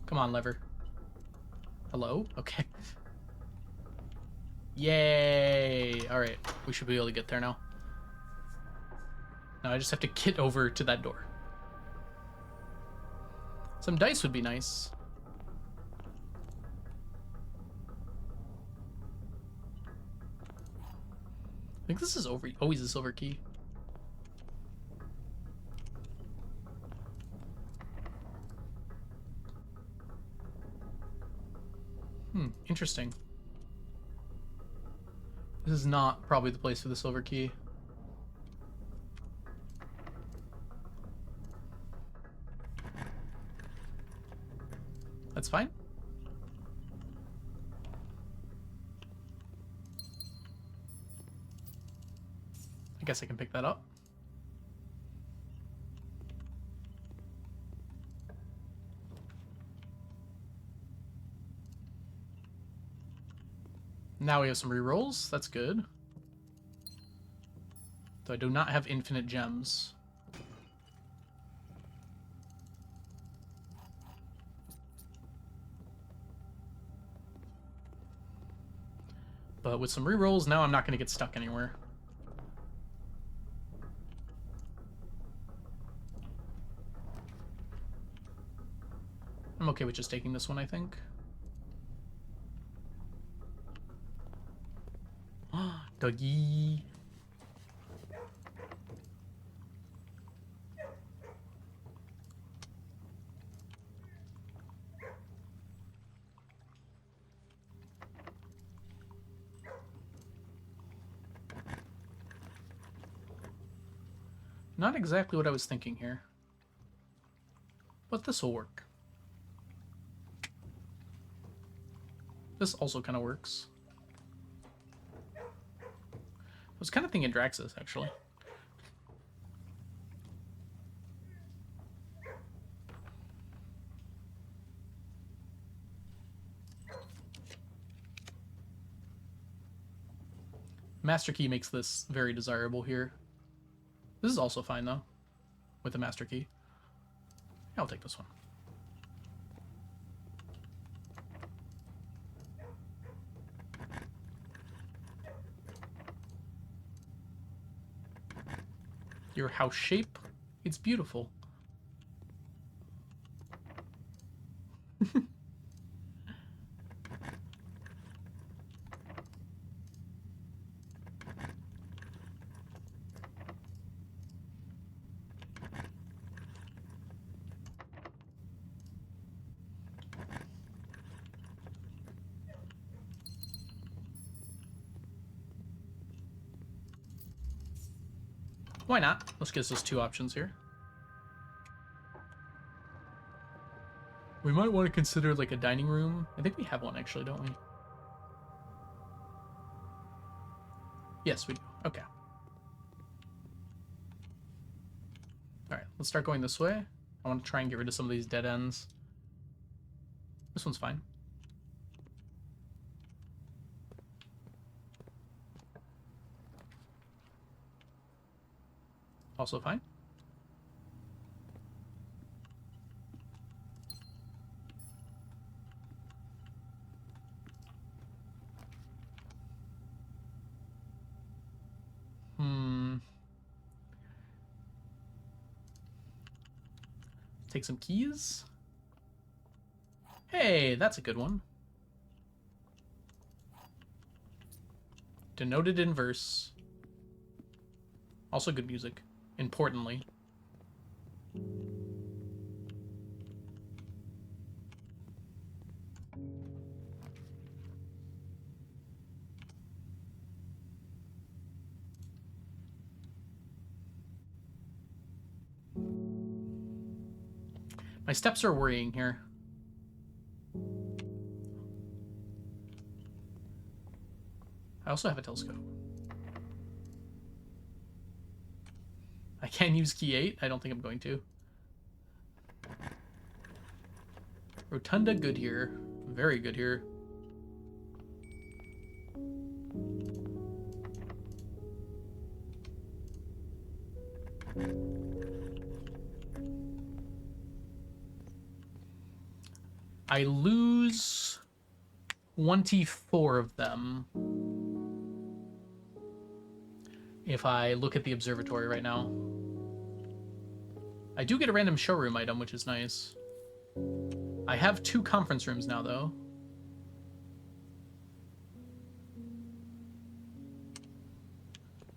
Come on, lever. Hello? Okay. Yay! Alright, we should be able to get there now. Now I just have to get over to that door. Some dice would be nice. I think this is always a silver key. Interesting. This is not probably the place for the silver key. That's fine. I guess I can pick that up. Now we have some rerolls. That's good. Though I do not have infinite gems. But with some rerolls, now I'm not going to get stuck anywhere. I'm okay with just taking this one, I think. Doggy. Not exactly what I was thinking here. But this will work. This also kind of works. I was kind of thinking Draxus, actually. Master Key makes this very desirable here. This is also fine, though, with the Master Key. I'll take this one. Your house shape, it's beautiful. Why not? Let's get us 2 options here. We might want to consider like a dining room. I think we have one actually, don't we? Yes, we do. Okay. Alright, let's start going this way. I want to try and get rid of some of these dead ends. This one's fine. Also fine. Take some keys. Hey, that's a good one. Denoted in verse. Also good music, importantly. My steps are worrying here. I also have a telescope. I can use key 8. I don't think I'm going to. Rotunda good here. Very good here. I lose 24 of them if I look at the observatory right now. I do get a random showroom item, which is nice. I have 2 conference rooms now, though.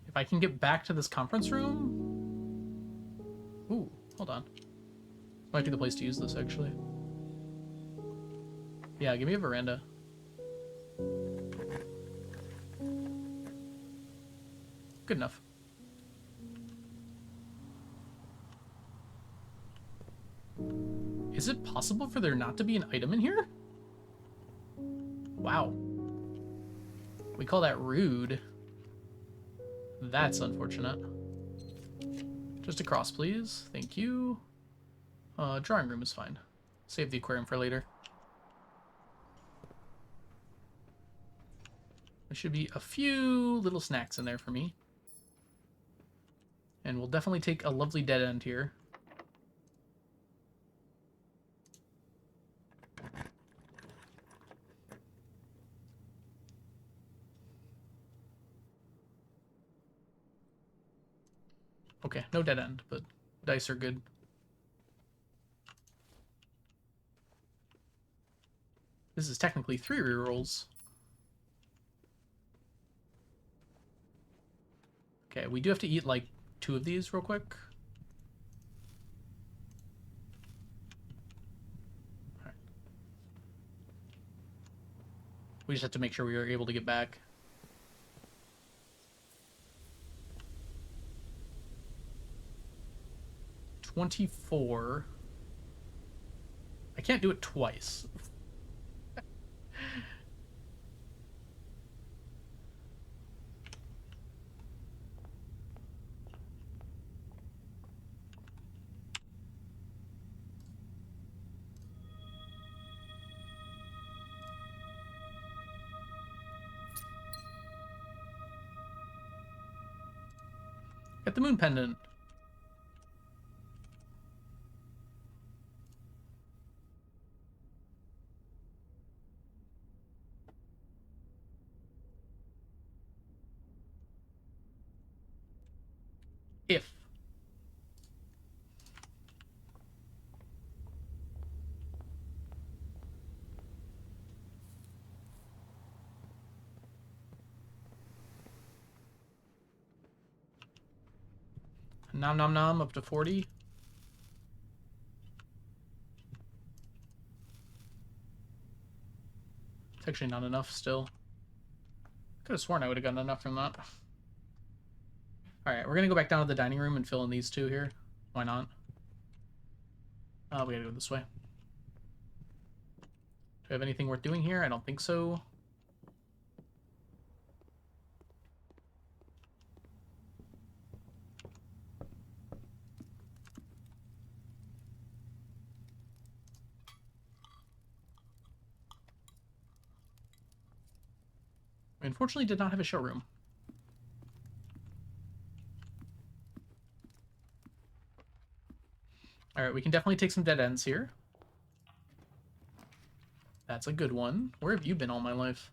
If I can get back to this conference room... Ooh, hold on. Might be the place to use this, actually. Yeah, give me a veranda. Good enough. Is it possible for there not to be an item in here? Wow. We call that rude. That's unfortunate. Just across, please. Thank you. Drawing room is fine. Save the aquarium for later. There should be a few little snacks in there for me. And we'll definitely take a lovely dead end here. Okay, no dead end, but dice are good. This is technically 3 rerolls. Okay, we do have to eat like 2 of these real quick. All right. We just have to make sure we are able to get back. $24. I can't do it twice. Get the moon pendant. If. Nom nom nom up to 40. It's actually not enough still. Could have sworn I would have gotten enough from that. Alright, we're going to go back down to the dining room and fill in these two here. Why not? We gotta go this way. Do we have anything worth doing here? I don't think so. We unfortunately did not have a showroom. Alright, we can definitely take some dead ends here. That's a good one. Where have you been all my life?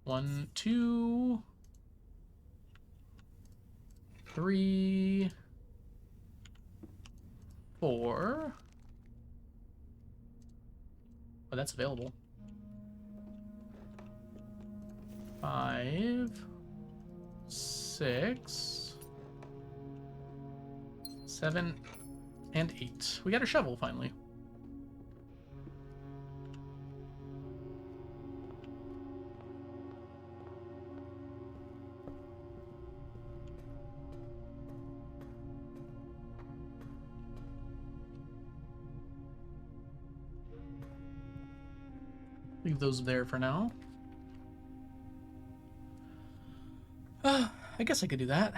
1, 2, 3, 4. Oh, that's available. 5, 6, 7, and 8. We got a shovel finally. Leave those there for now. I guess I could do that.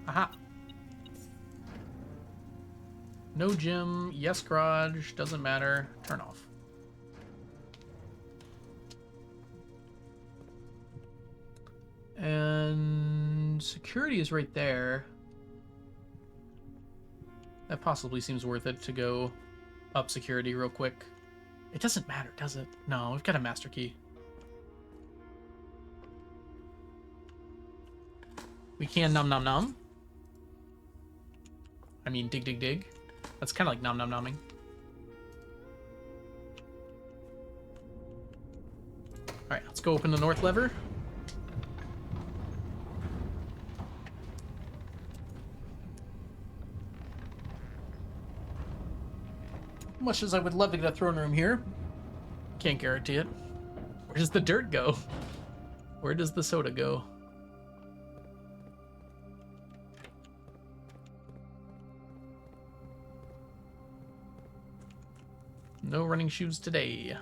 Aha. No gym. Yes, garage. Doesn't matter. Turn off. And security is right there. That possibly seems worth it to go up security real quick. It doesn't matter, does it? No, we've got a master key. We can num num num. I mean dig dig dig. That's kind of like nom nom nomming. Alright, let's go open the north lever. Much as I would love to get a throne room here, can't guarantee it. Where does the dirt go? Where does the soda go? No running shoes today.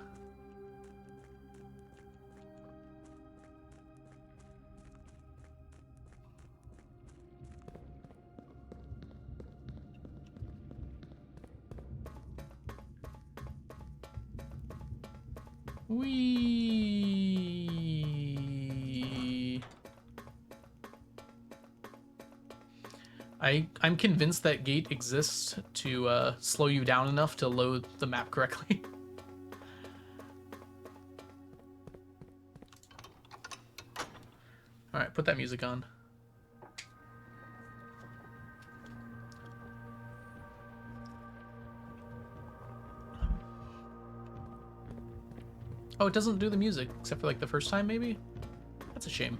Whee! I'm convinced that gate exists to slow you down enough to load the map correctly. Alright, put that music on. Oh, it doesn't do the music, except for like the first time, maybe? That's a shame.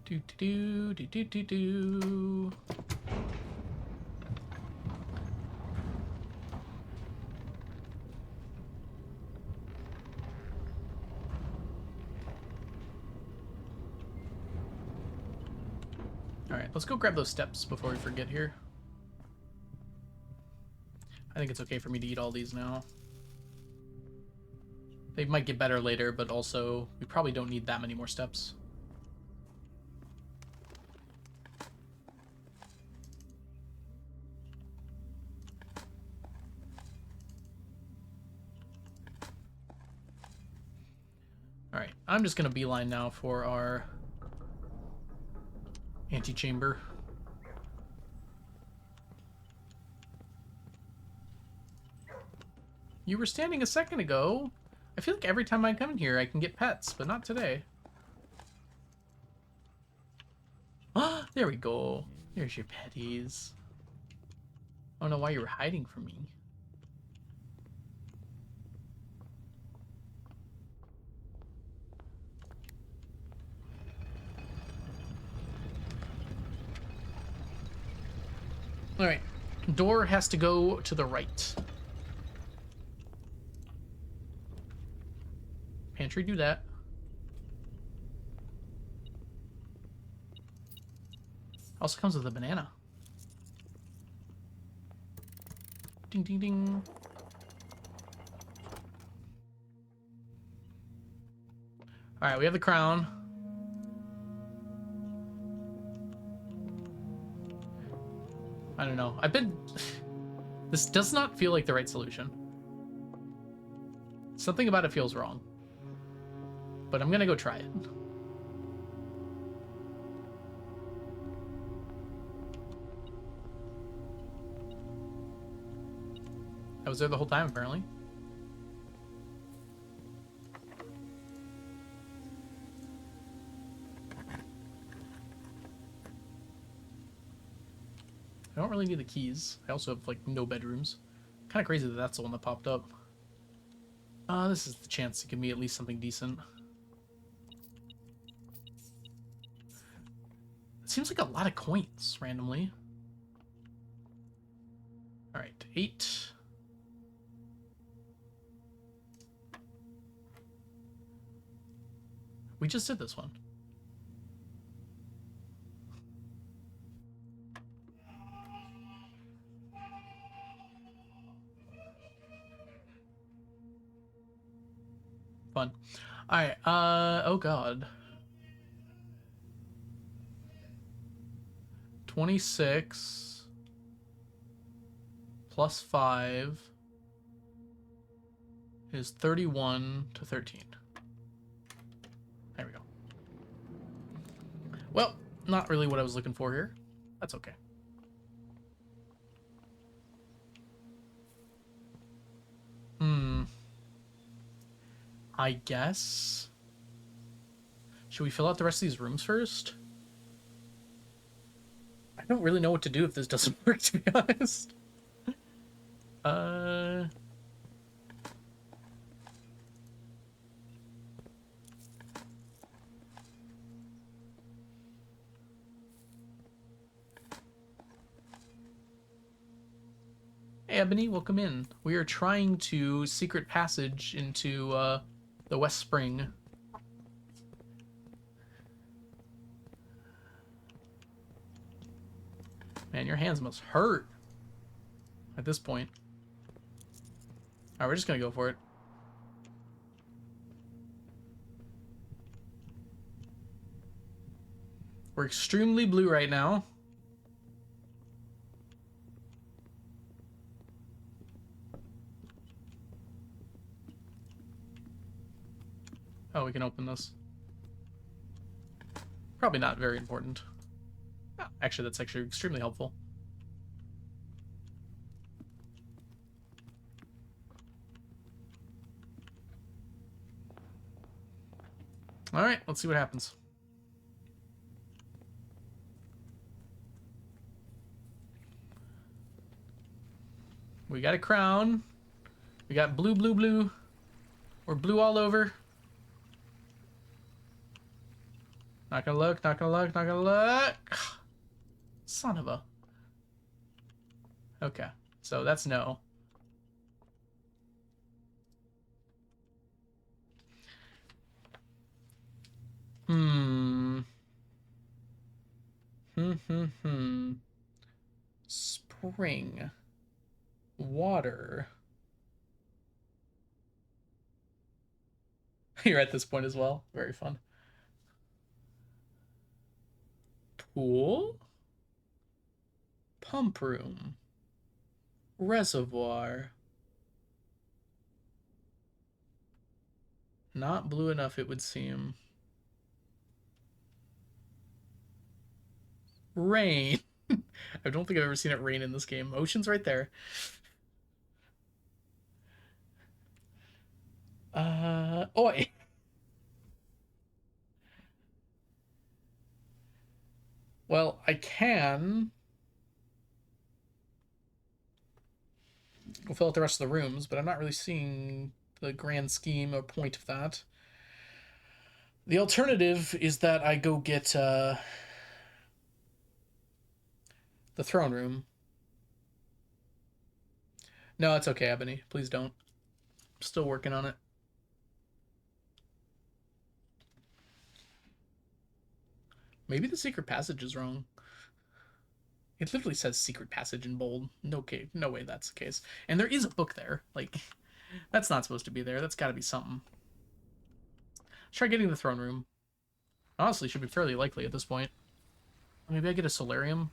Do do do do do do. All right, let's go grab those steps before we forget here. I think it's okay for me to eat all these now. They might get better later, but also we probably don't need that many more steps. Alright, I'm just going to beeline now for our antechamber. You were standing a second ago. I feel like every time I come in here, I can get pets, but not today. Ah, there we go. There's your petties. I don't know why you were hiding from me. Alright. Door has to go to the right. Pantry, do that. Also comes with a banana. Ding, ding, ding. Alright, we have the crown. I don't know. I've been... This does not feel like the right solution. Something about it feels wrong. But I'm gonna go try it. I was there the whole time, apparently. I don't really need the keys. I also have, like, no bedrooms. Kind of crazy that that's the one that popped up. This is the chance to give me at least something decent. It seems like a lot of coins, randomly. Alright, 8. We just did this one. Fun. Alright, oh god. 26 plus 5 is 31 to 13. There we go. Well, not really what I was looking for here. That's okay. I guess. Should we fill out the rest of these rooms first? I don't really know what to do if this doesn't work, to be honest. Hey, Ebony, welcome in. We are trying to secret passage into the West Spring. Man, your hands must hurt at this point. Alright, we're just gonna go for it. We're extremely blue right now. Oh, we can open this. Probably not very important. Oh, actually, that's actually extremely helpful. Alright, let's see what happens. We got a crown. We got blue, blue, blue. We're blue all over. Not gonna look, not gonna look, not gonna look. Son of a... Okay, so that's no. Spring. Water. You're at this point as well. Very fun. Pool. Pump room. Reservoir. Not blue enough, it would seem. Rain. I don't think I've ever seen it rain in this game. Ocean's right there. Oi. Well, I can go fill out the rest of the rooms, but I'm not really seeing the grand scheme or point of that. The alternative is that I go get the throne room. No, it's okay, Ebony. Please don't. I'm still working on it. Maybe the secret passage is wrong. It literally says secret passage in bold. No way that's the case. And there is a book there. Like, that's not supposed to be there. That's got to be something. Let's try getting the throne room. Honestly, should be fairly likely at this point. Maybe I get a solarium.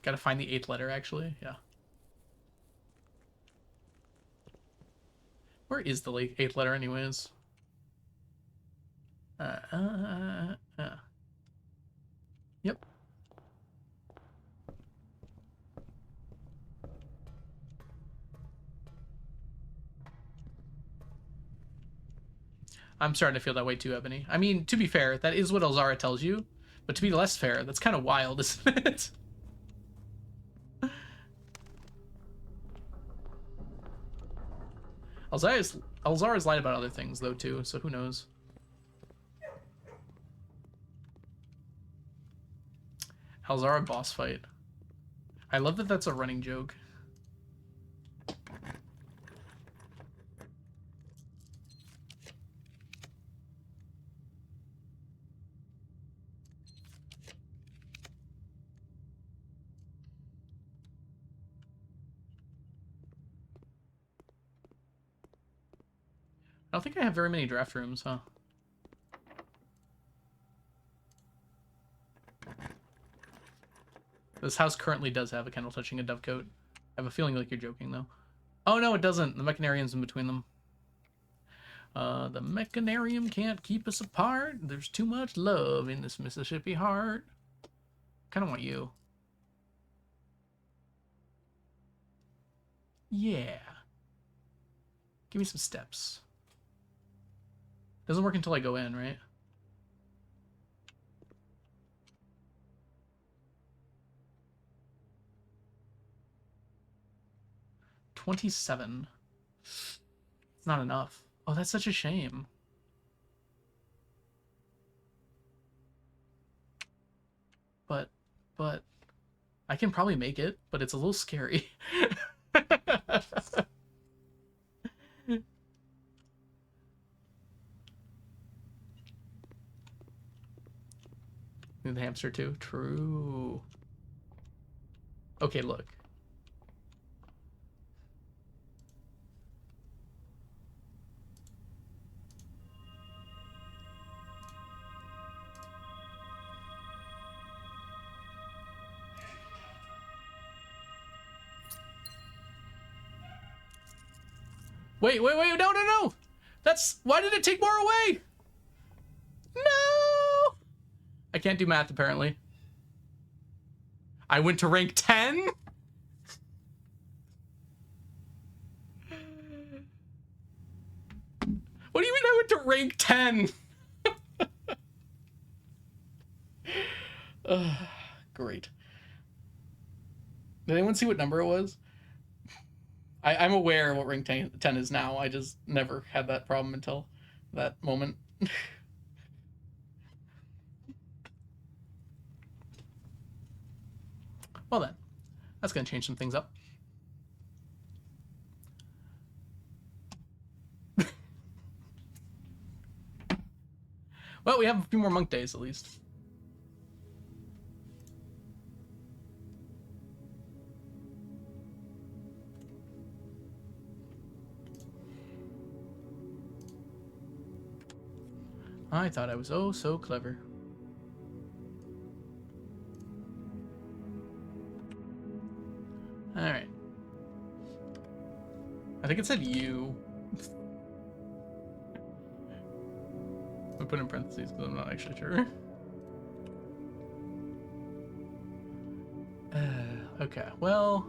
Gotta find the 8th letter, actually. Yeah. Where is the 8th letter, anyways? Yep. I'm starting to feel that way too, Ebony. I mean, to be fair, that is what Elzara tells you. But to be less fair, that's kind of wild, isn't it? Elzara's lied about other things, though, too, so who knows? Elzara boss fight. I love that that's a running joke. I don't think I have very many draft rooms, huh? This house currently does have a candle touching a dovecote. I have a feeling like you're joking, though. Oh, no, it doesn't. The Mechanarium's in between them. The Mechanarium can't keep us apart. There's too much love in this Mississippi heart. Kind of want you. Yeah. Give me some steps. Doesn't work until I go in, right? $27. It's not enough. Oh, that's such a shame. But I can probably make it, but it's a little scary. The hamster too. True. Okay, look. Wait, no! That's... Why did it take more away? No! I can't do math, apparently. I went to rank 10? What do you mean I went to rank 10? Great. Did anyone see what number it was? I'm aware of what rank 10 is now. I just never had that problem until that moment. Well then, that's going to change some things up. Well, we have a few more monk days at least. I thought I was oh so clever. Alright. I think it said you. I put in parentheses because I'm not actually sure. Okay, well,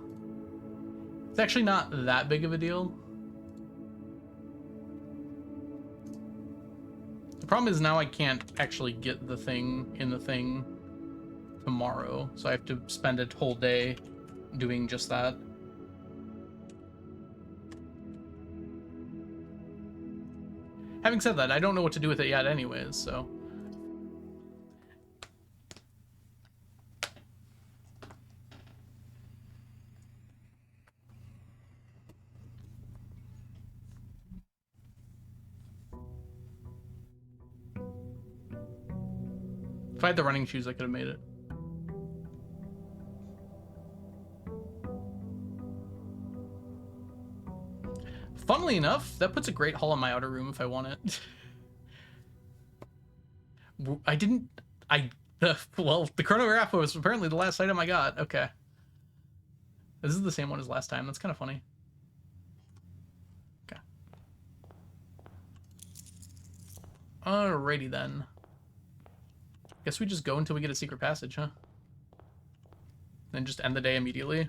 it's actually not that big of a deal. The problem is now I can't actually get the thing in the thing tomorrow, so I have to spend a whole day doing just that. Having said that, I don't know what to do with it yet anyways, so... If I had the running shoes, I could have made it. Funnily enough, that puts a great hole in my outer room if I want it. Well, the chronograph was apparently the last item I got. Okay. This is the same one as last time. That's kind of funny. Okay. Alrighty then. Guess we just go until we get a secret passage, huh? Then just end the day immediately.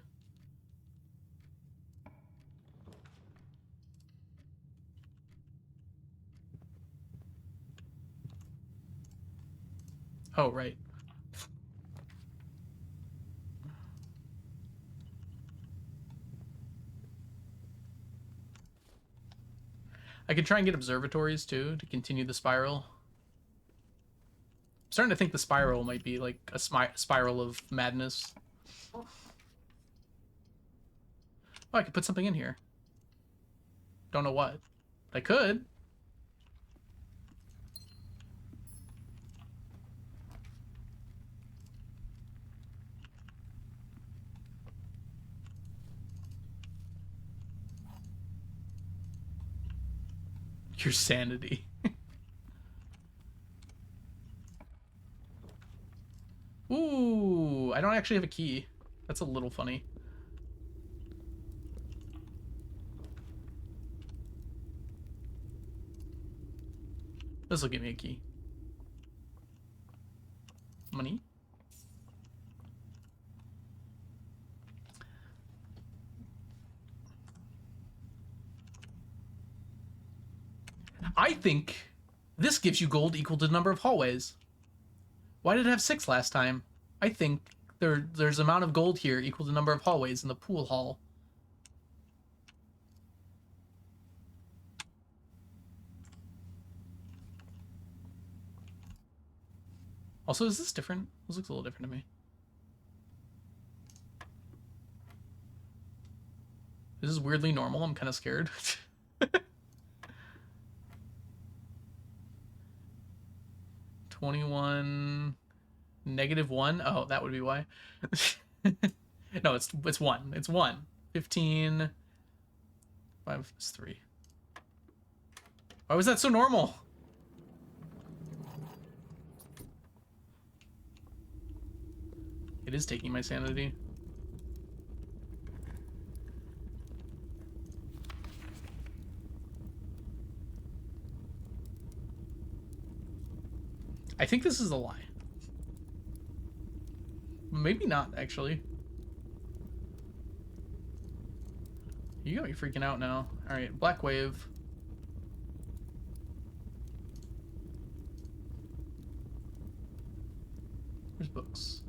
Oh, right. I could try and get observatories, too, to continue the spiral. I'm starting to think the spiral might be, like, a spiral of madness. Oh, I could put something in here. Don't know what. I could. Your sanity. Ooh, I don't actually have a key. That's a little funny. This will give me a key. Money. I think this gives you gold equal to the number of hallways. Why did it have 6 last time? I think there's amount of gold here equal to the number of hallways in the pool hall. Also, is this different? This looks a little different to me. This is weirdly normal. I'm kind of scared. -21, -1. Oh, that would be why. No, it's 1. It's 1. 15. 5 is 3. Why was that so normal? It is taking my sanity. I think this is a lie. Maybe not, actually. You got me freaking out now. Alright, Black Wave. Where's books?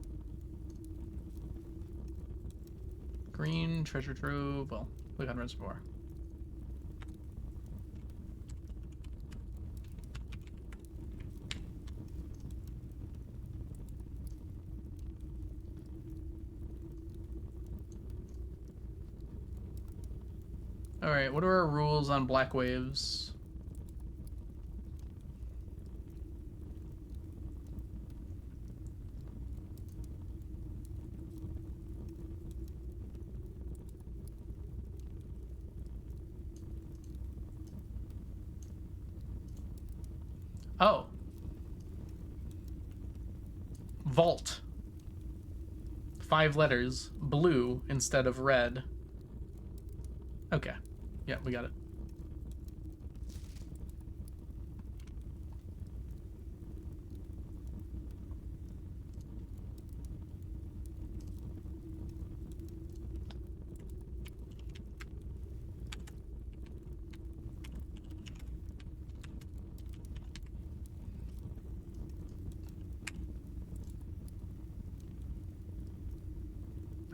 Green, treasure trove. Well, we got reservoir. Alright, what are our rules on black waves? Oh, Vault. 5 letters. Blue instead of red. Okay. Yeah, we got it.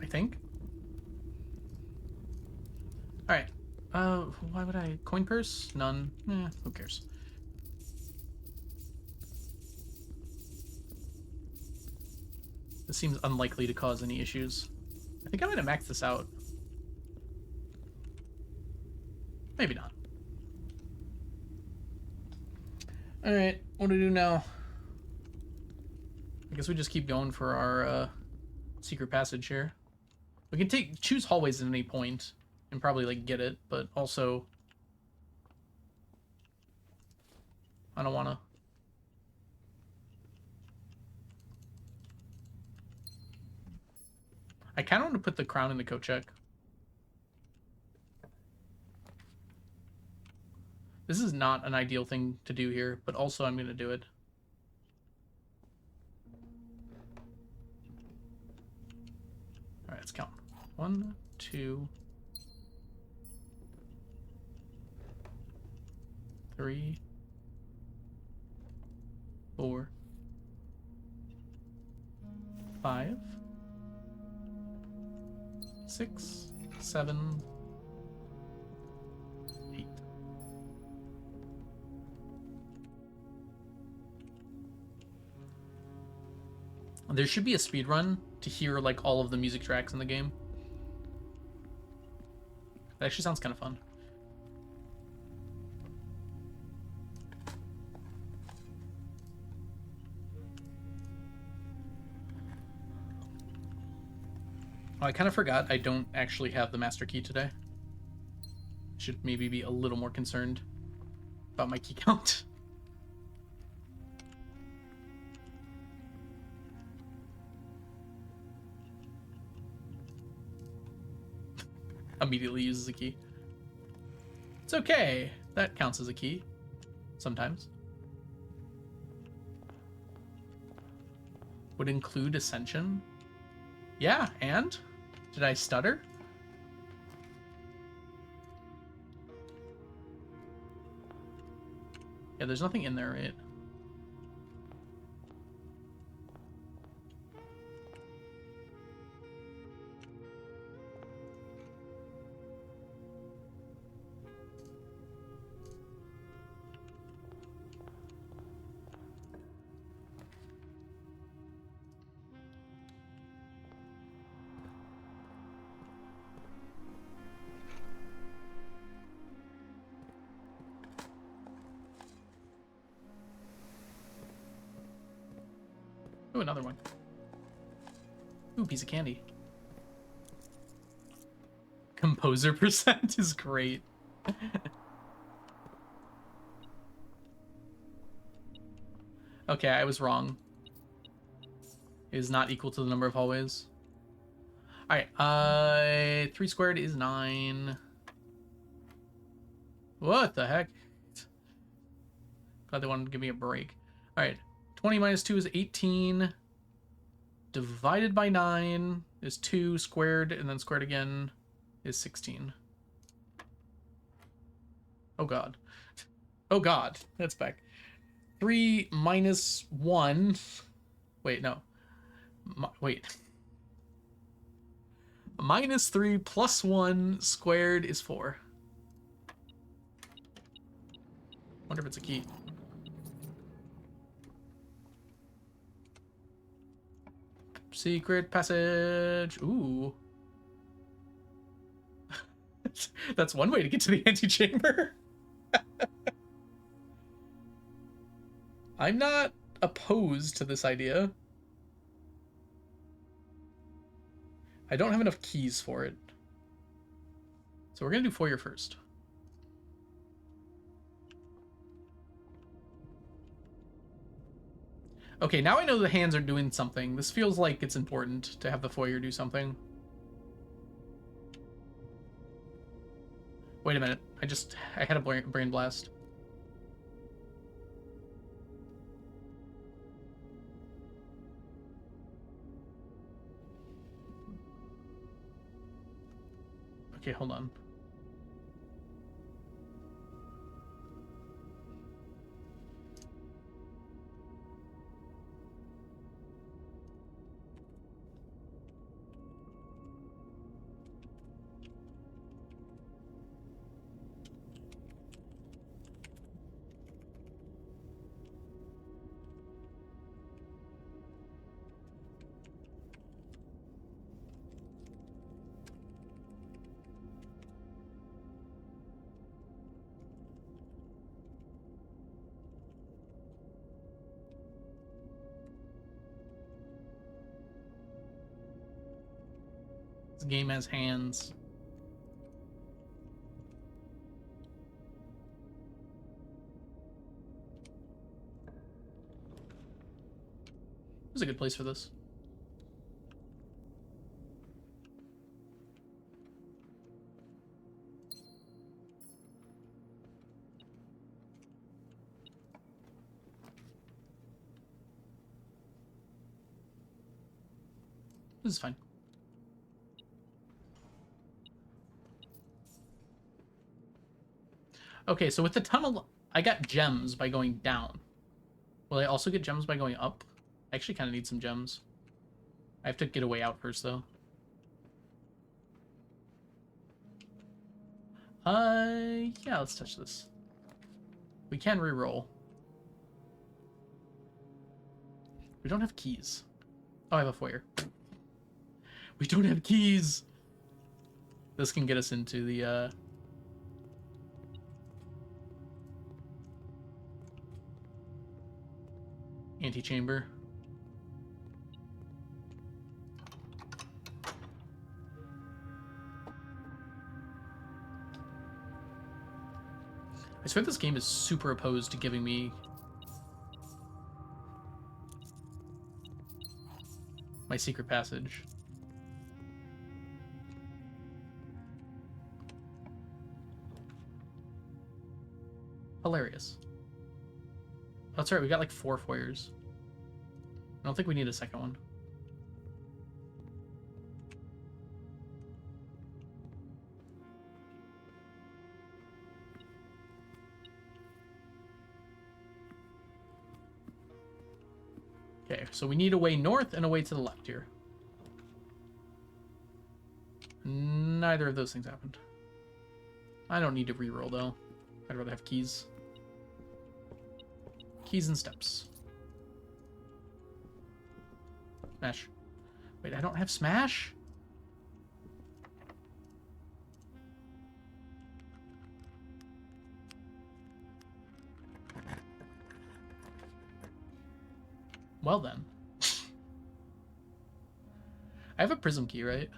I think. All right. Why would I coin purse? None. Who cares? This seems unlikely to cause any issues. I think I'm gonna max this out. Maybe not. All right. What do we do now? I guess we just keep going for our secret passage here. We can choose hallways at any point and probably like get it, but also I don't want to. I kind of want to put the crown in the coat check. This is not an ideal thing to do here, but also I'm going to do it. All right, let's count. 1, 2, 3, 4, 5, 6, 7, 8. There should be a speed run to hear like all of the music tracks in the game. That actually sounds kind of fun. Oh, I kind of forgot I don't actually have the master key today. Should maybe be a little more concerned about my key count. Immediately uses a key. It's okay. That counts as a key. Sometimes. Would include Ascension. Yeah, and? Did I stutter? Yeah, there's nothing in there, right? Ooh, another one. Ooh, piece of candy. Composer percent is great. Okay, I was wrong. It is not equal to the number of hallways. Alright, 3 squared is 9. What the heck? Glad they wanted to give me a break. Alright, 20 minus 2 is 18. Divided by 9 is 2. Squared, and then squared again is 16. Oh god. Oh god. That's back. 3 minus 1. Wait, no. Wait. Minus 3 plus 1 squared is 4. Wonder if it's a key. Secret passage. Ooh. That's one way to get to the antechamber. I'm not opposed to this idea. I don't have enough keys for it. So we're going to do foyer first. Okay, now I know the hands are doing something. This feels like it's important to have the foyer do something. Wait a minute. I had a brain blast. Okay, hold on. This game has hands. This is a good place for this. This is fine. Okay, so with the tunnel, I got gems by going down. Will I also get gems by going up? I actually kind of need some gems. I have to get a way out first, though. Yeah, let's touch this. We can re-roll. We don't have keys. Oh, I have a foyer. We don't have keys! This can get us into the, antechamber. I swear this game is super opposed to giving me my secret passage. Hilarious. That's right, we got like 4 foyers. I don't think we need a second one. Okay, so we need a way north and a way to the left here. Neither of those things happened. I don't need to reroll though. I'd rather have keys. Keys and steps. Smash. Wait, I don't have smash? Well then. I have a prism key, right?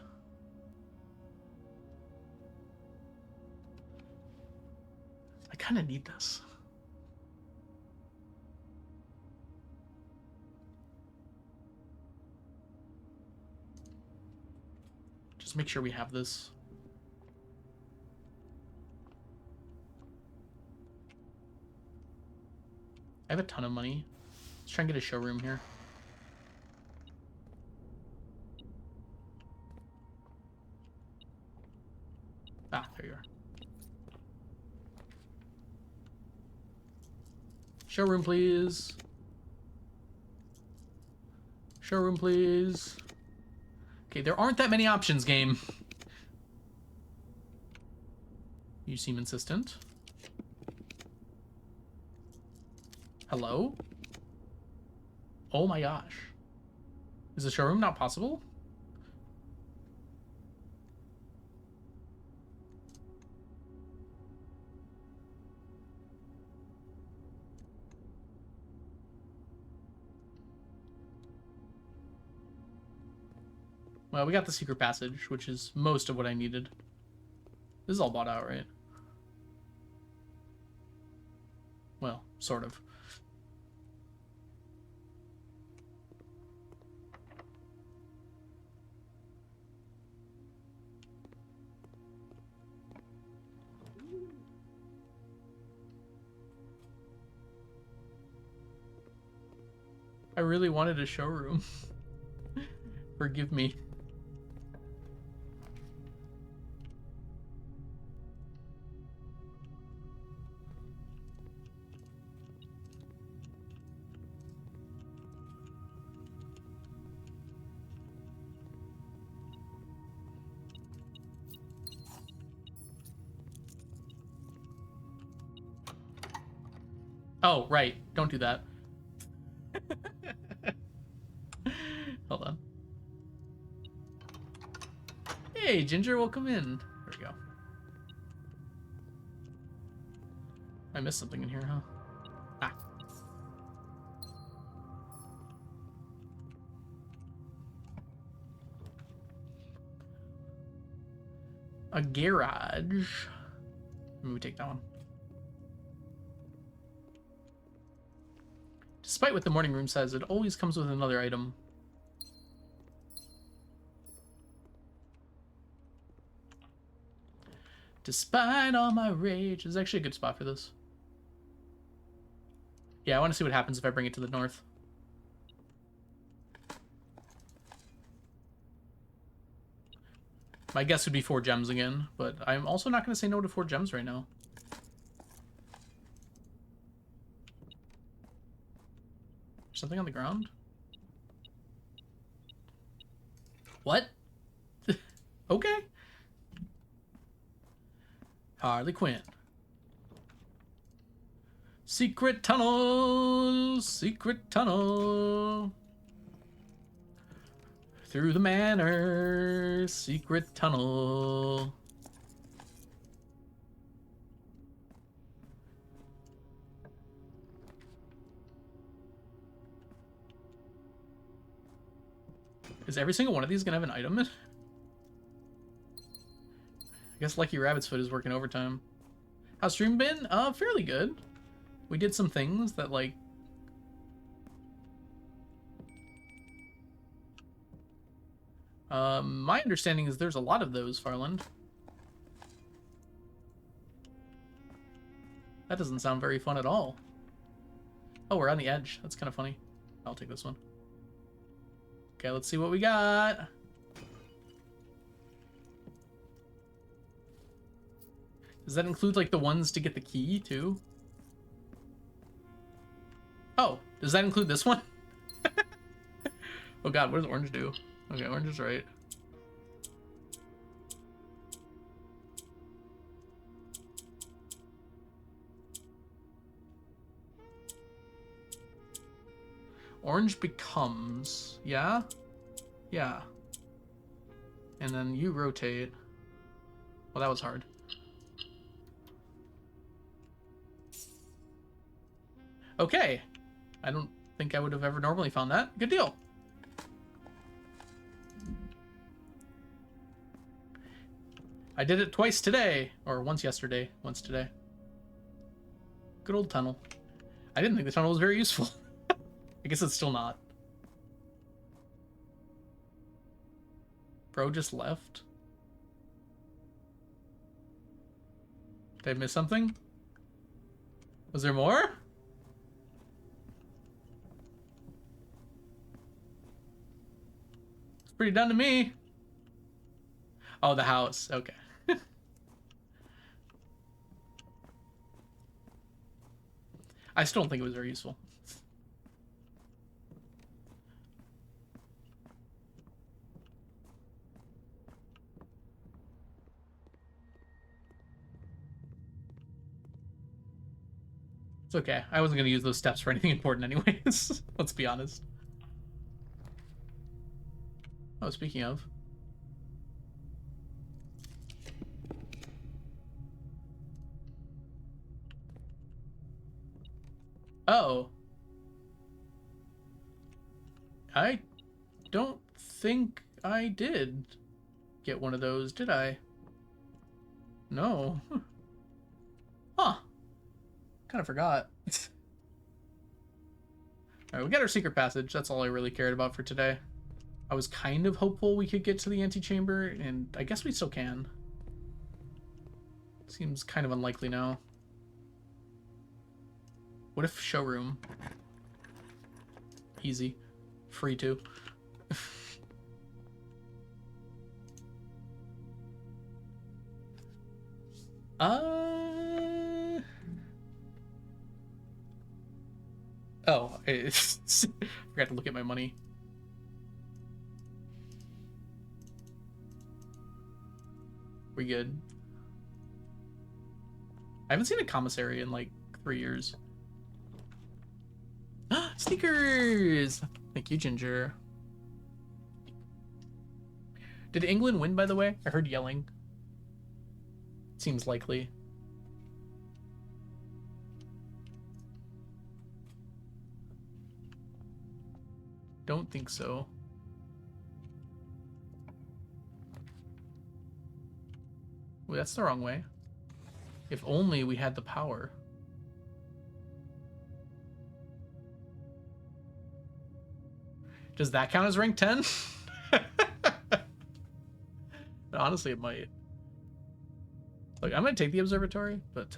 I kind of need this. Just make sure we have this. I have a ton of money. Let's try and get a showroom here. Ah, there you are. Showroom, please. Showroom, please. Okay, there aren't that many options, game. You seem insistent. Hello? Oh my gosh. Is the showroom not possible? Well, we got the secret passage, which is most of what I needed. This is all bought out, right? Well, sort of. I really wanted a showroom. Forgive me. Oh, right. Don't do that. Hold on. Hey, Ginger, welcome in. There we go. I missed something in here, huh? Ah. A garage. Let me take that one. Despite what the morning room says, it always comes with another item. Despite all my rage. This is actually a good spot for this. Yeah, I want to see what happens if I bring it to the north. My guess would be 4 gems again, but I'm also not going to say no to 4 gems right now. Something on the ground? What? Okay. Harley Quinn. Secret tunnel, secret tunnel. Through the manor, secret tunnel. Is every single one of these gonna have an item? I guess Lucky Rabbit's Foot is working overtime. How's stream been? Fairly good. We did some things that, like... my understanding is there's a lot of those, Farland. That doesn't sound very fun at all. Oh, we're on the edge. That's kind of funny. I'll take this one. Okay, let's see what we got. Does that include, like, the ones to get the key, too? Oh, does that include this one? Oh god, what does orange do? Okay, orange is right. Orange becomes... Yeah? Yeah. And then you rotate. Well, that was hard. Okay. I don't think I would have ever normally found that. Good deal. I did it twice today. Or once yesterday. Once today. Good old tunnel. I didn't think the tunnel was very useful. I guess it's still not. Bro just left. Did I miss something? Was there more? It's pretty done to me. Oh, the house. Okay. I still don't think it was very useful. It's okay. I wasn't going to use those steps for anything important anyways. Let's be honest. Oh, speaking of. Oh. I don't think I did get one of those, did I? No. Huh. Kind of forgot. Alright, we got our secret passage. That's all I really cared about for today. I was kind of hopeful we could get to the antechamber, and I guess we still can. Seems kind of unlikely now. What if showroom? Easy. Free to. Oh, I forgot to look at my money. We good? I haven't seen a commissary in like 3 years. Sneakers! Thank you, Ginger. Did England win, by the way? I heard yelling. Seems likely. Don't think so. Well, that's the wrong way. If only we had the power. Does that count as rank 10? Honestly, it might. Look, I'm gonna take the observatory, but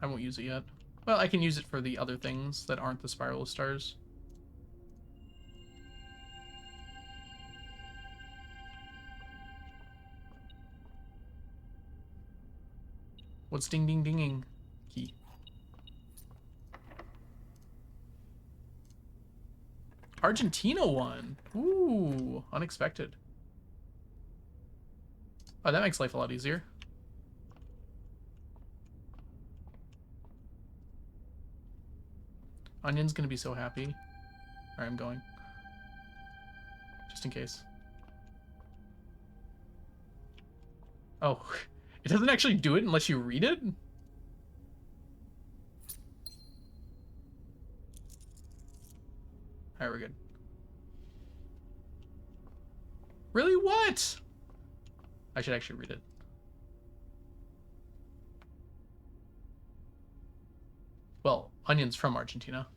I won't use it yet. Well, I can use it for the other things that aren't the spiral of stars. What's ding ding dinging? Key. Argentina won. Ooh, unexpected. Oh, that makes life a lot easier. Onion's gonna be so happy. Alright, I'm going. Just in case. Oh, it doesn't actually do it unless you read it? Alright, we're good. Really? What? I should actually read it. Well, Onion's from Argentina.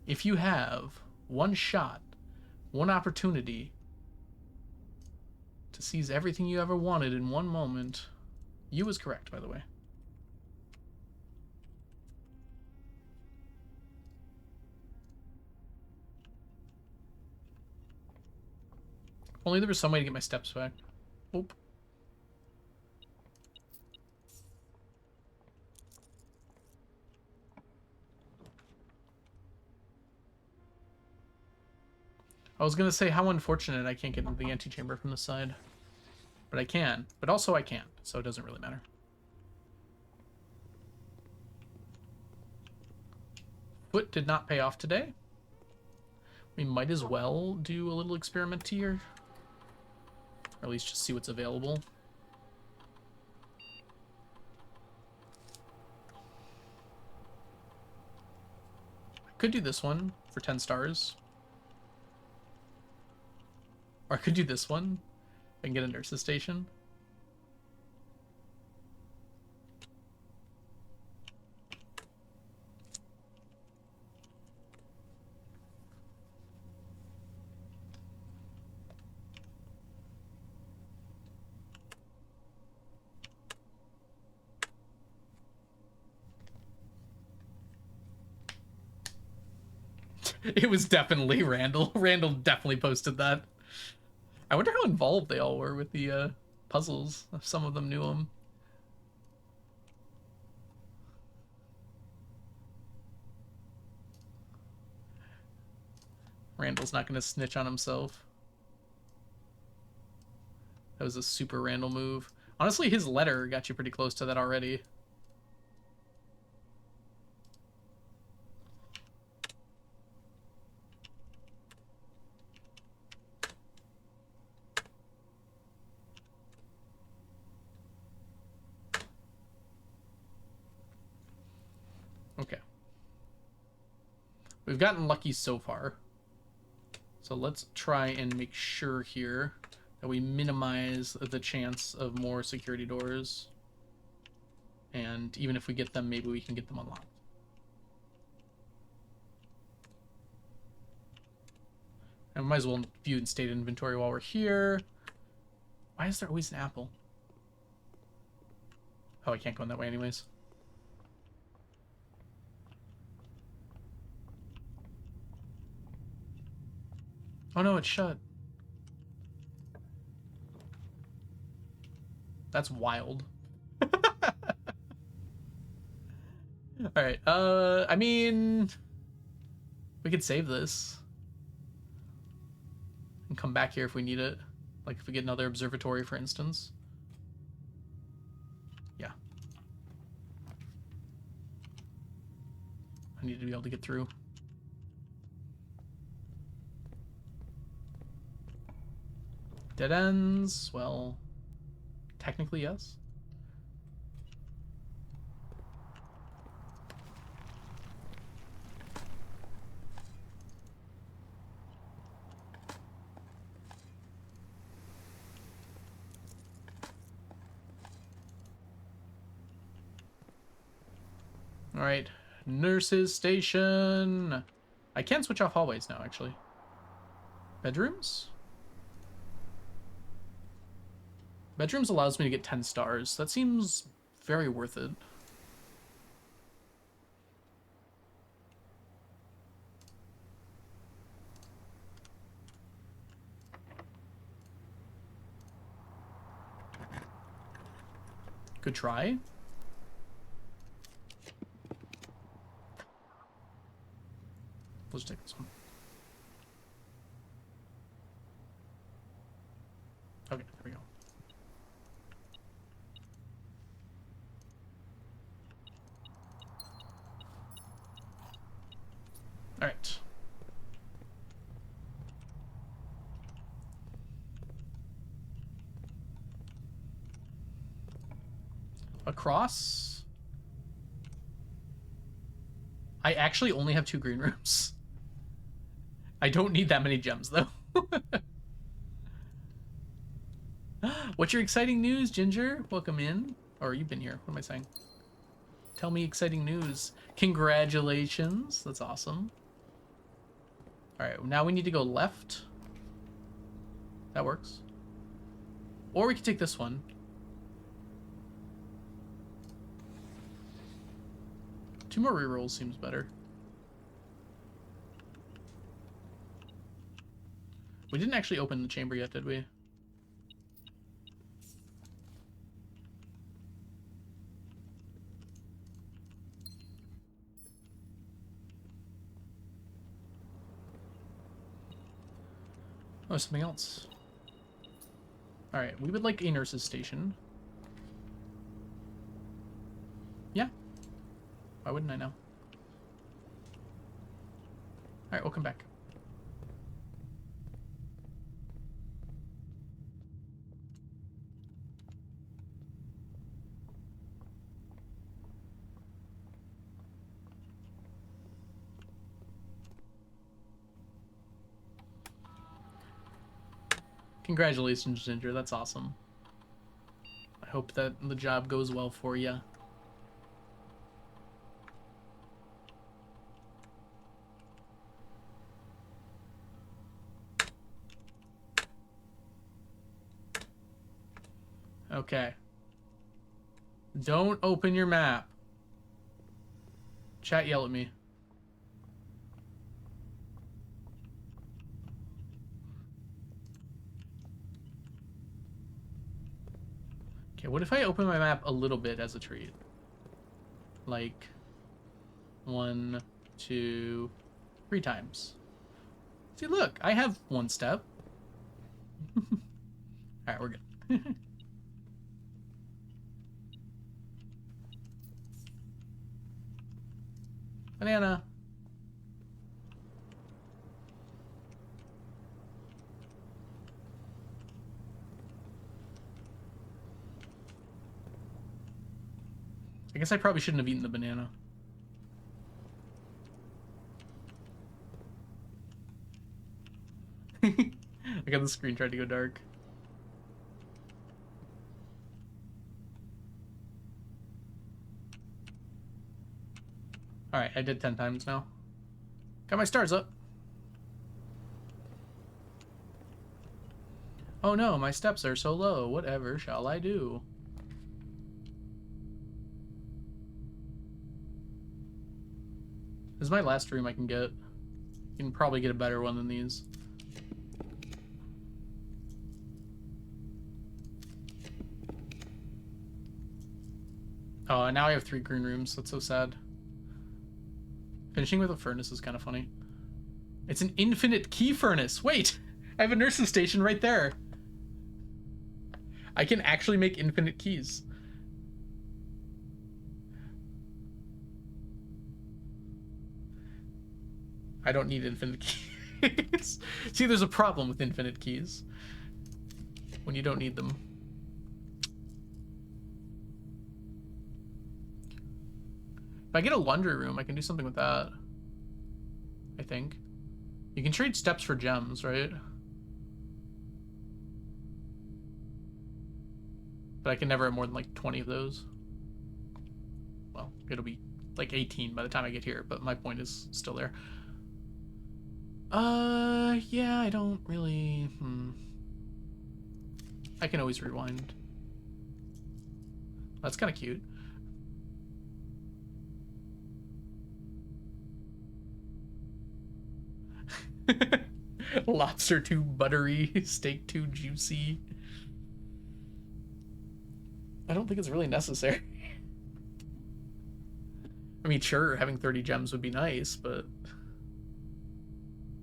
If you have one shot, one opportunity to seize everything you ever wanted in one moment, you was correct, by the way. Only there was some way to get my steps back. Oop. I was gonna say how unfortunate I can't get into the antechamber from the side. But I can. But also I can't, so it doesn't really matter. Foot did not pay off today. We might as well do a little experiment here. Or at least just see what's available. I could do this one for 10 stars. Or I could do this one and get a nurse's station. It was definitely Randall. Randall definitely posted that. I wonder how involved they all were with the puzzles. If some of them knew them. Randall's not going to snitch on himself. That was a super Randall move. Honestly, his letter got you pretty close to that already. Okay. We've gotten lucky so far. So let's try and make sure here that we minimize the chance of more security doors. And even if we get them, maybe we can get them unlocked. And we might as well view and state inventory while we're here. Why is there always an apple? Oh, I can't go in that way anyways. Oh no, it's shut. That's wild. Alright, I mean... We could save this. And come back here if we need it. Like if we get another observatory, for instance. Yeah. I need to be able to get through. Dead ends? Well, technically yes. Alright, nurses station. I can switch off hallways now, actually. Bedrooms? Bedrooms allows me to get 10 stars. That seems very worth it. Good try. Let's take this one. Okay, there we go. All right. Across. I actually only have 2 green rooms. I don't need that many gems, though. What's your exciting news, Ginger? Welcome in. Or you've been here. What am I saying? Tell me exciting news. Congratulations. That's awesome. All right, now we need to go left. That works. Or we can take this one. Two more rerolls seems better. We didn't actually open the chamber yet, did we? Oh, something else. Alright, we would like a nurse's station. Yeah. Why wouldn't I know? Alright, we'll come back. Congratulations, Ginger. That's awesome. I hope that the job goes well for you. Okay. Don't open your map. Chat, yell at me. Okay, what if I open my map a little bit as a treat? Like 1, 2, 3 times. See, look, I have 1 step. Alright, we're good. Banana. I guess I probably shouldn't have eaten the banana. I got the screen tried to go dark. Alright, I did 10 times now. Got my stars up. Oh no, my steps are so low. Whatever shall I do? This is my last room I can get. You can probably get a better one than these. Oh, now I have 3 green rooms. That's so sad. Finishing with a furnace is kind of funny. It's an infinite key furnace. Wait, I have a nurse's station right there. I can actually make infinite keys. I don't need infinite keys. See, there's a problem with infinite keys. When you don't need them. If I get a laundry room, I can do something with that. I think. You can trade steps for gems, right? But I can never have more than like 20 of those. Well, it'll be like 18 by the time I get here, but my point is still there. Yeah, I don't really... I can always rewind. That's kind of cute. Lobster too buttery, steak too juicy. I don't think it's really necessary. I mean, sure, having 30 gems would be nice, but it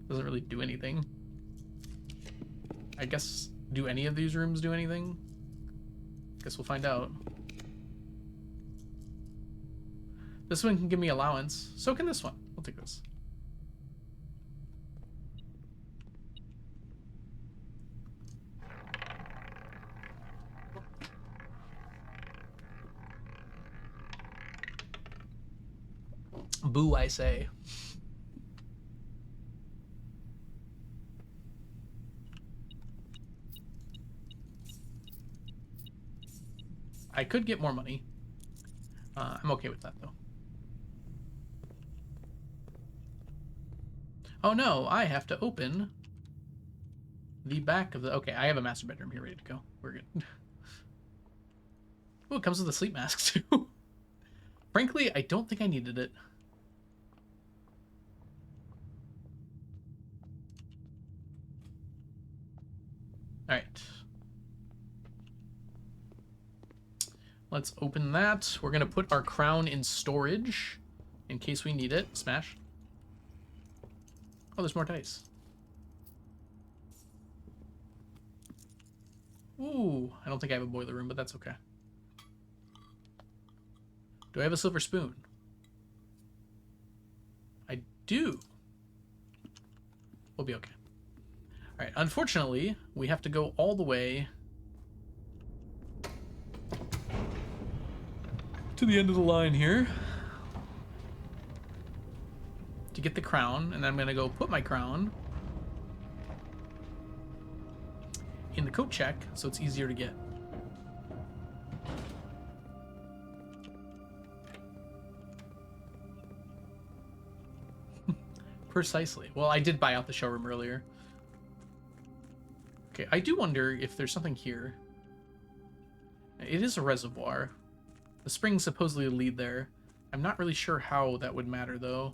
doesn't really do anything. I guess, do any of these rooms do anything? Guess we'll find out. This one can give me allowance. So can this one. I'll take this. Boo, I say. I could get more money. I'm okay with that, though. Oh no, I have to open the back of the... Okay, I have a master bedroom here ready to go. We're good. Oh, it comes with a sleep mask, too. Frankly, I don't think I needed it. Alright. Let's open that. We're going to put our crown in storage in case we need it. Smash. Oh, there's more dice. Ooh, I don't think I have a boiler room, but that's okay. Do I have a silver spoon? I do. We'll be okay. All right, unfortunately, we have to go all the way to the end of the line here to get the crown, and then I'm gonna go put my crown in the coat check so it's easier to get. Precisely. Well, I did buy out the showroom earlier. Okay, I do wonder if there's something here. It is a reservoir. The springs supposedly lead there. I'm not really sure how that would matter, though.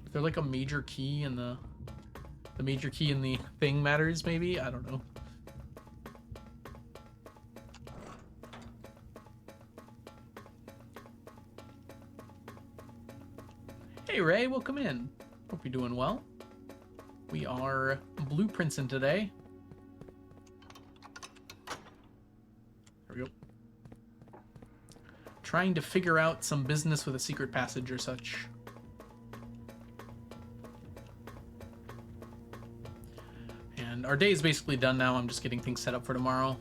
Is there like a major key in the major key in the thing matters, maybe? I don't know. Hey Ray, welcome in. Hope you're doing well. We are blueprintsing today. There we go. Trying to figure out some business with a secret passage or such. And our day is basically done now. I'm just getting things set up for tomorrow.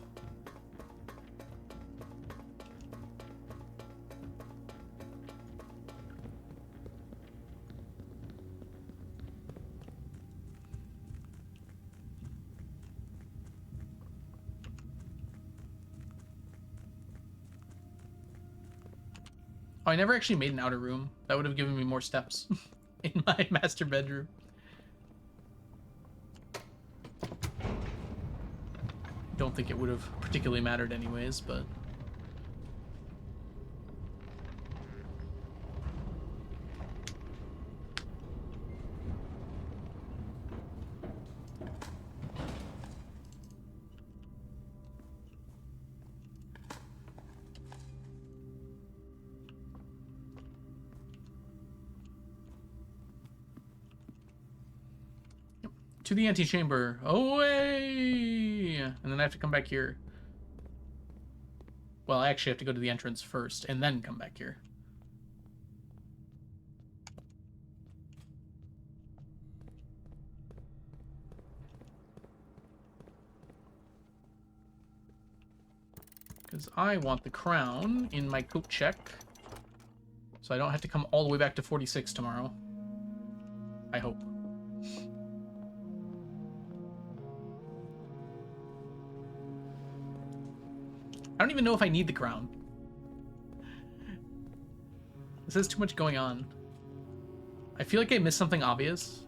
Oh, I never actually made an outer room. That would have given me more steps in my master bedroom. Don't think it would have particularly mattered anyways, but... To the antechamber. Away! And then I have to come back here. Well, I actually have to go to the entrance first and then come back here. Because I want the crown in my coat check. So I don't have to come all the way back to 46 tomorrow. I hope. I don't even know if I need the crown. This has too much going on. I feel like I missed something obvious.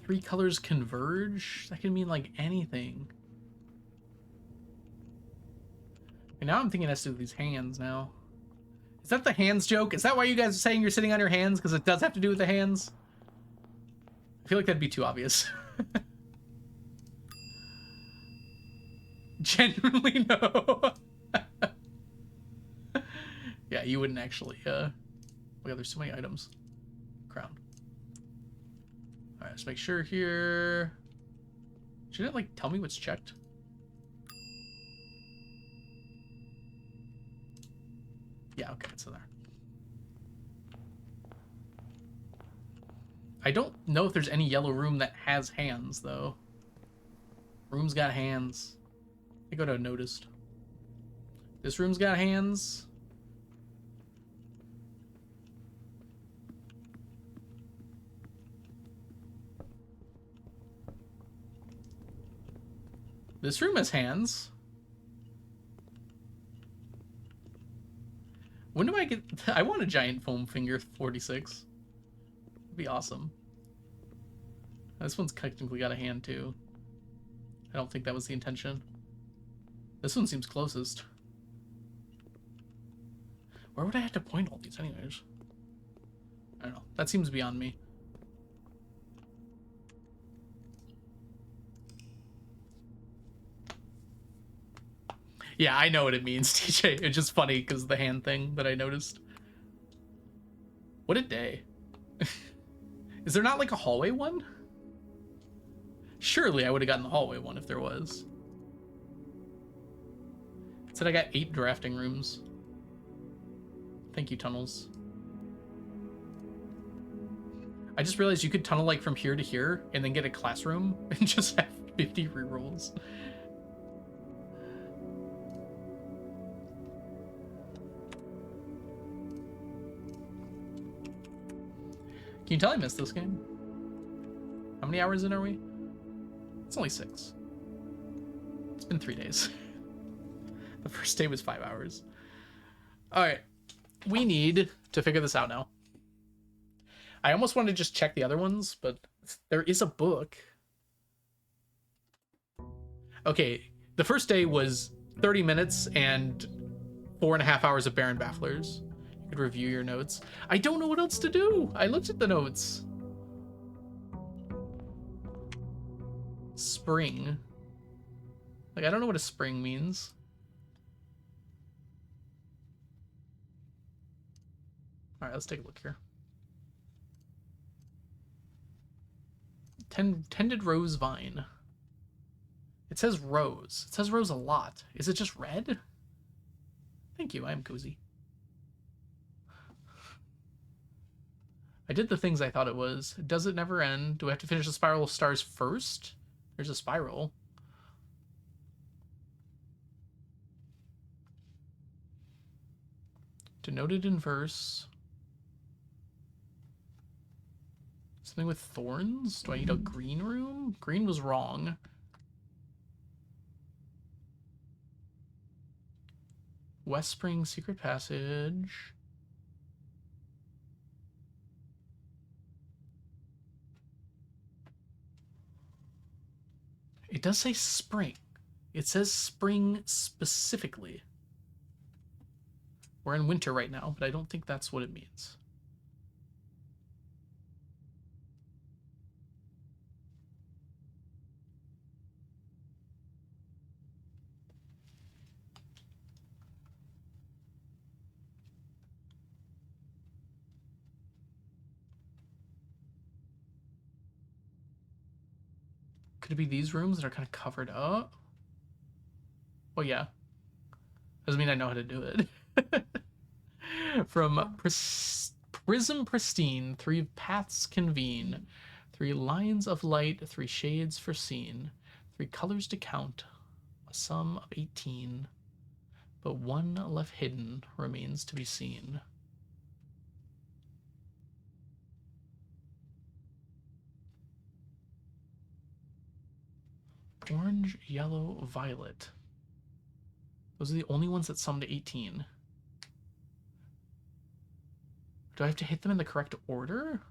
Three colors converge? That can mean like anything. And now I'm thinking it has to do with these hands now. Is that the hands joke? Is that why you guys are saying you're sitting on your hands? Because it does have to do with the hands? I feel like that'd be too obvious. Genuinely no. Yeah, you wouldn't actually, oh yeah, there's so many items. Crown. Alright, let's make sure here. Should it, like, tell me what's checked? Yeah, okay, it's in there. I don't know if there's any yellow room that has hands, though. Room's got hands. I go to noticed. This room's got hands. This room has hands. When do I get... I want a giant foam finger 46. It'd be awesome. This one's technically got a hand, too. I don't think that was the intention. This one seems closest. Where would I have to point all these anyways? I don't know. That seems beyond me. Yeah, I know what it means, TJ. It's just funny because of the hand thing that I noticed. What a day. Is there not like a hallway one? Surely I would have gotten the hallway one if there was. It said I got 8 drafting rooms. Thank you, tunnels. I just realized you could tunnel like from here to here and then get a classroom and just have 50 rerolls. Can you tell I missed this game? How many hours in are we? It's only 6. It's been 3 days. The first day was 5 hours. Alright. We need to figure this out now. I almost want to just check the other ones, but there is a book. Okay, the first day was 30 minutes and 4.5 hours of Baron Bafflers. You could review your notes. I don't know what else to do. I looked at the notes. Spring. Like, I don't know what a spring means. All right, let's take a look here. Tended rose vine. It says rose. It says rose a lot. Is it just red? Thank you, I am cozy. I did the things I thought it was. Does it never end? Do I have to finish the spiral of stars first? There's a spiral. Denoted in verse. Something with thorns? Do I need a green room? Green was wrong. West Spring Secret Passage. It does say spring. It says spring specifically. We're in winter right now, but I don't think that's what it means. Could it be these rooms that are kind of covered up? Oh, yeah. Doesn't mean I know how to do it. From Prism Pristine, 3 paths convene, 3 lines of light, 3 shades foreseen, 3 colors to count, a sum of 18, but one left hidden remains to be seen. Orange, yellow, violet. Those are the only ones that sum to 18. Do I have to hit them in the correct order?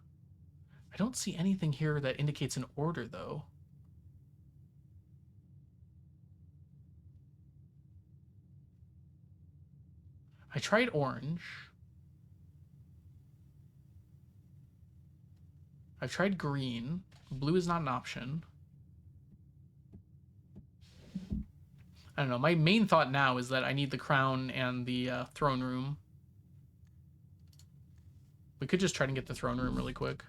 I don't see anything here that indicates an order, though. I tried orange. I've tried green. Blue is not an option. I don't know. My main thought now is that I need the crown and the throne room. We could just try to get the throne room really quick.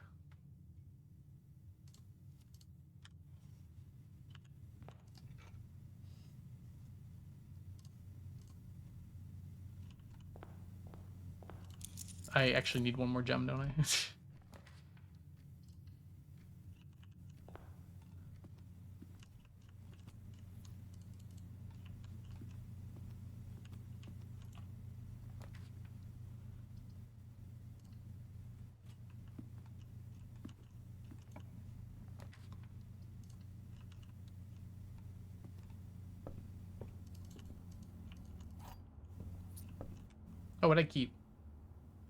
I actually need one more gem, don't I? Oh, what'd I keep?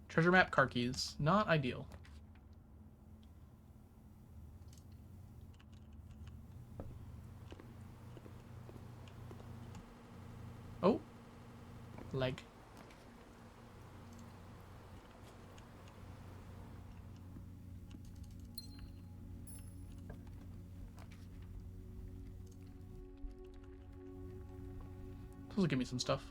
Treasure map, car keys. Not ideal. Oh. Leg. This will give me some stuff.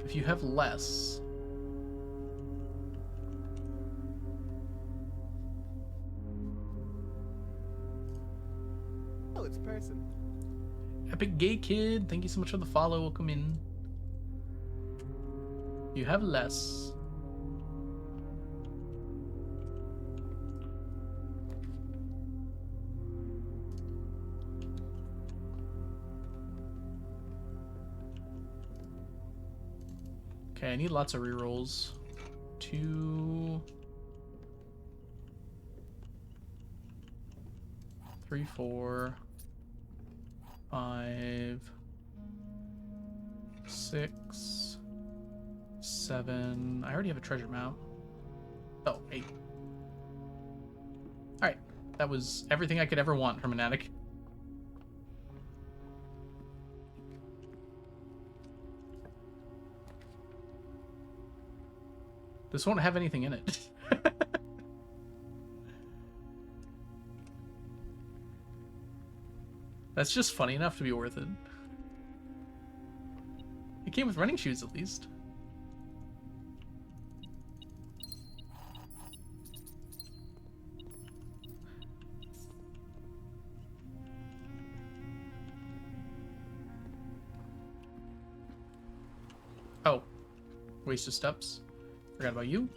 If you have less... Oh, it's a person. Epic Gay Kid, thank you so much for the follow. Welcome in. You have less. Okay, I need lots of rerolls. 2, 3, 4, 5, 6, 7. I already have a treasure map. Oh, 8. Alright. That was everything I could ever want from an attic. This won't have anything in it. That's just funny enough to be worth it. It came with running shoes, at least. Oh. Waste of steps. Forgot about you.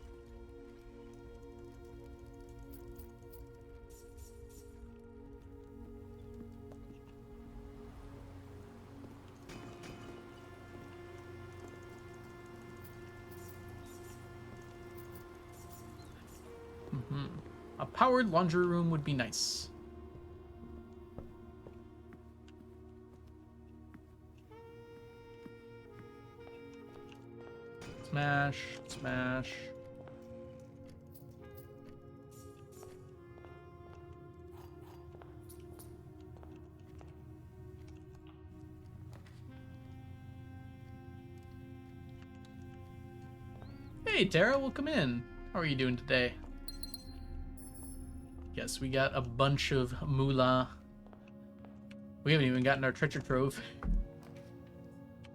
A powered laundry room would be nice. Smash, smash. Hey Tara, welcome in. How are you doing today? Yes, we got a bunch of moolah. We haven't even gotten our treasure trove.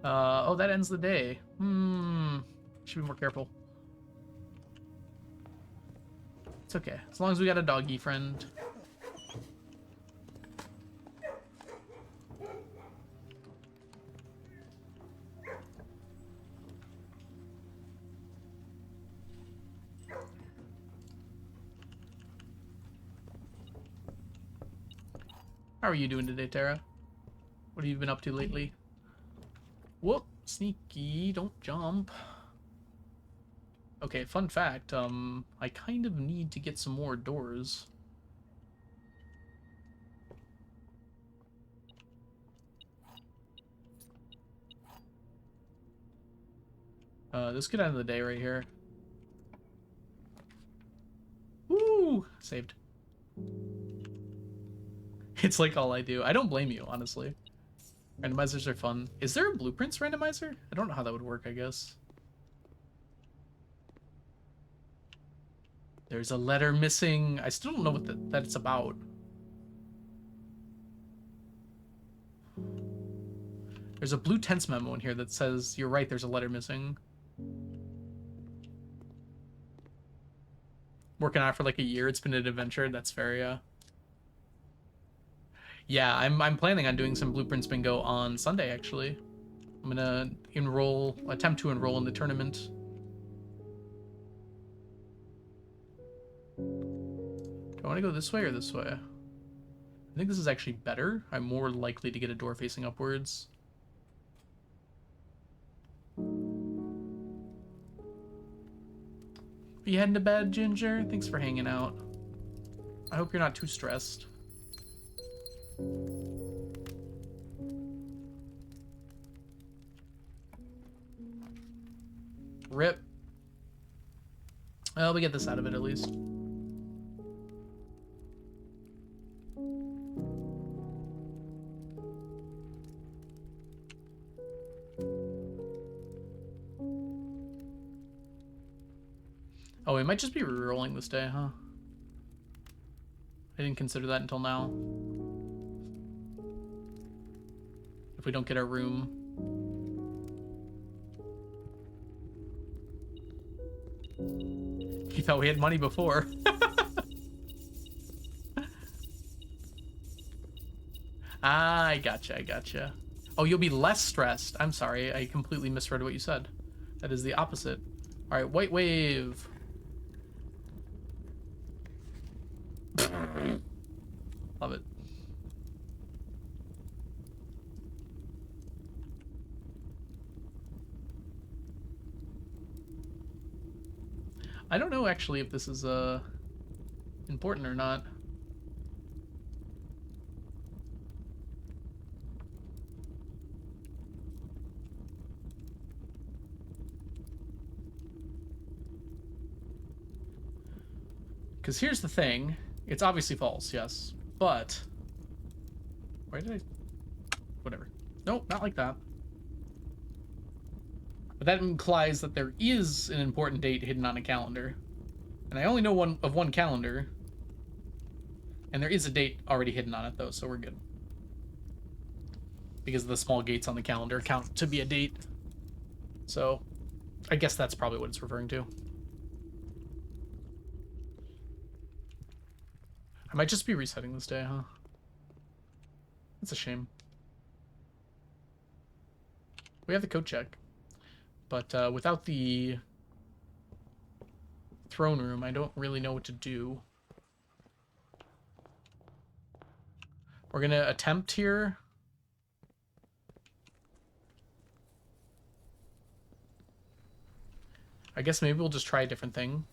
Oh, that ends the day. Should be more careful. It's okay. As long as we got a doggy friend. How are you doing today, Tara? What have you been up to lately? Whoop, sneaky, don't jump. Okay, fun fact, I kind of need to get some more doors. This could end the day right here. Woo! Saved. It's like all I do. I don't blame you, honestly. Randomizers are fun. Is there a blueprints randomizer? I don't know how that would work, I guess. There's a letter missing. I still don't know what that's about. There's a blue tense memo in here that says, you're right, there's a letter missing. Working on it for like a year. It's been an adventure. That's fair, yeah. Yeah, I'm planning on doing some blueprints bingo on Sunday, actually. I'm gonna attempt to enroll in the tournament. Do I want to go this way or this way? I think this is actually better. I'm more likely to get a door facing upwards. Are you heading to bed, Ginger? Thanks for hanging out. I hope you're not too stressed. Rip. Well, we get this out of it at least. Oh, we might just be rerolling this day, huh? I didn't consider that until now. If we don't get our room. You thought we had money before. I gotcha. Oh, you'll be less stressed. I'm sorry, I completely misread what you said. That is the opposite. Alright, white wave. Love it. I don't know actually if this is important or not. Because here's the thing. It's obviously false, yes. But... why did I... whatever. Nope, not like that. But that implies that there is an important date hidden on a calendar. And I only know one calendar. And there is a date already hidden on it, though, so we're good. Because the small gates on the calendar count to be a date. So, I guess that's probably what it's referring to. I might just be resetting this day, huh? It's a shame. We have the code check. But without the throne room, I don't really know what to do. We're gonna attempt here. I guess maybe we'll just try a different thing.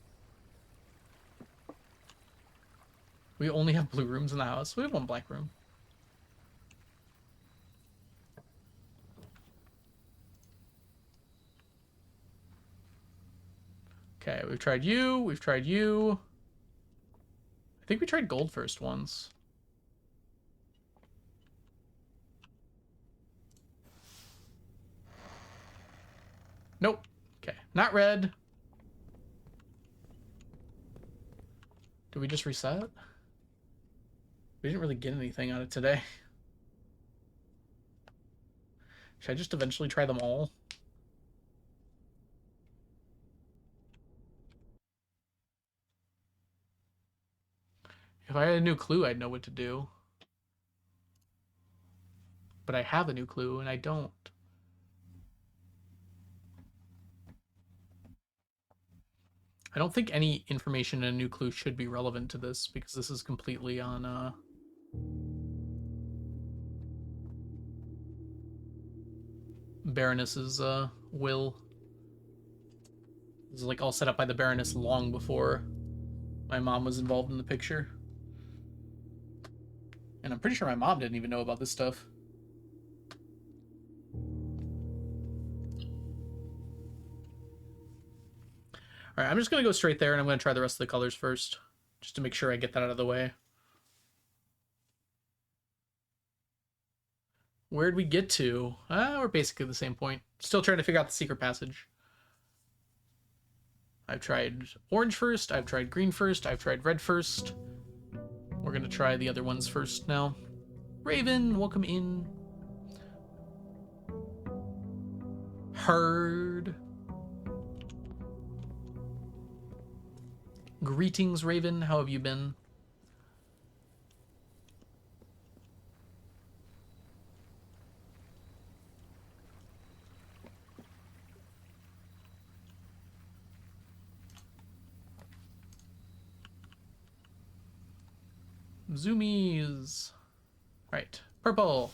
We only have blue rooms in the house. We have one black room. Okay, we've tried you. We've tried you. I think we tried gold first once. Nope. Okay, not red. Did we just reset? We didn't really get anything out of today. Should I just eventually try them all? If I had a new clue, I'd know what to do. But I have a new clue, and I don't. I don't think any information in a new clue should be relevant to this, because this is completely on, Baroness's, will. This is, like, all set up by the Baroness long before my mom was involved in the picture. And I'm pretty sure my mom didn't even know about this stuff. All right, I'm just going to go straight there, and I'm going to try the rest of the colors first, just to make sure I get that out of the way. Where'd we get to? We're basically at the same point. Still trying to figure out the secret passage. I've tried orange first, I've tried green first, I've tried red first. We're going to try the other ones first now. Raven, welcome in. Heard. Greetings, Raven. How have you been? Zoomies. Right. Purple.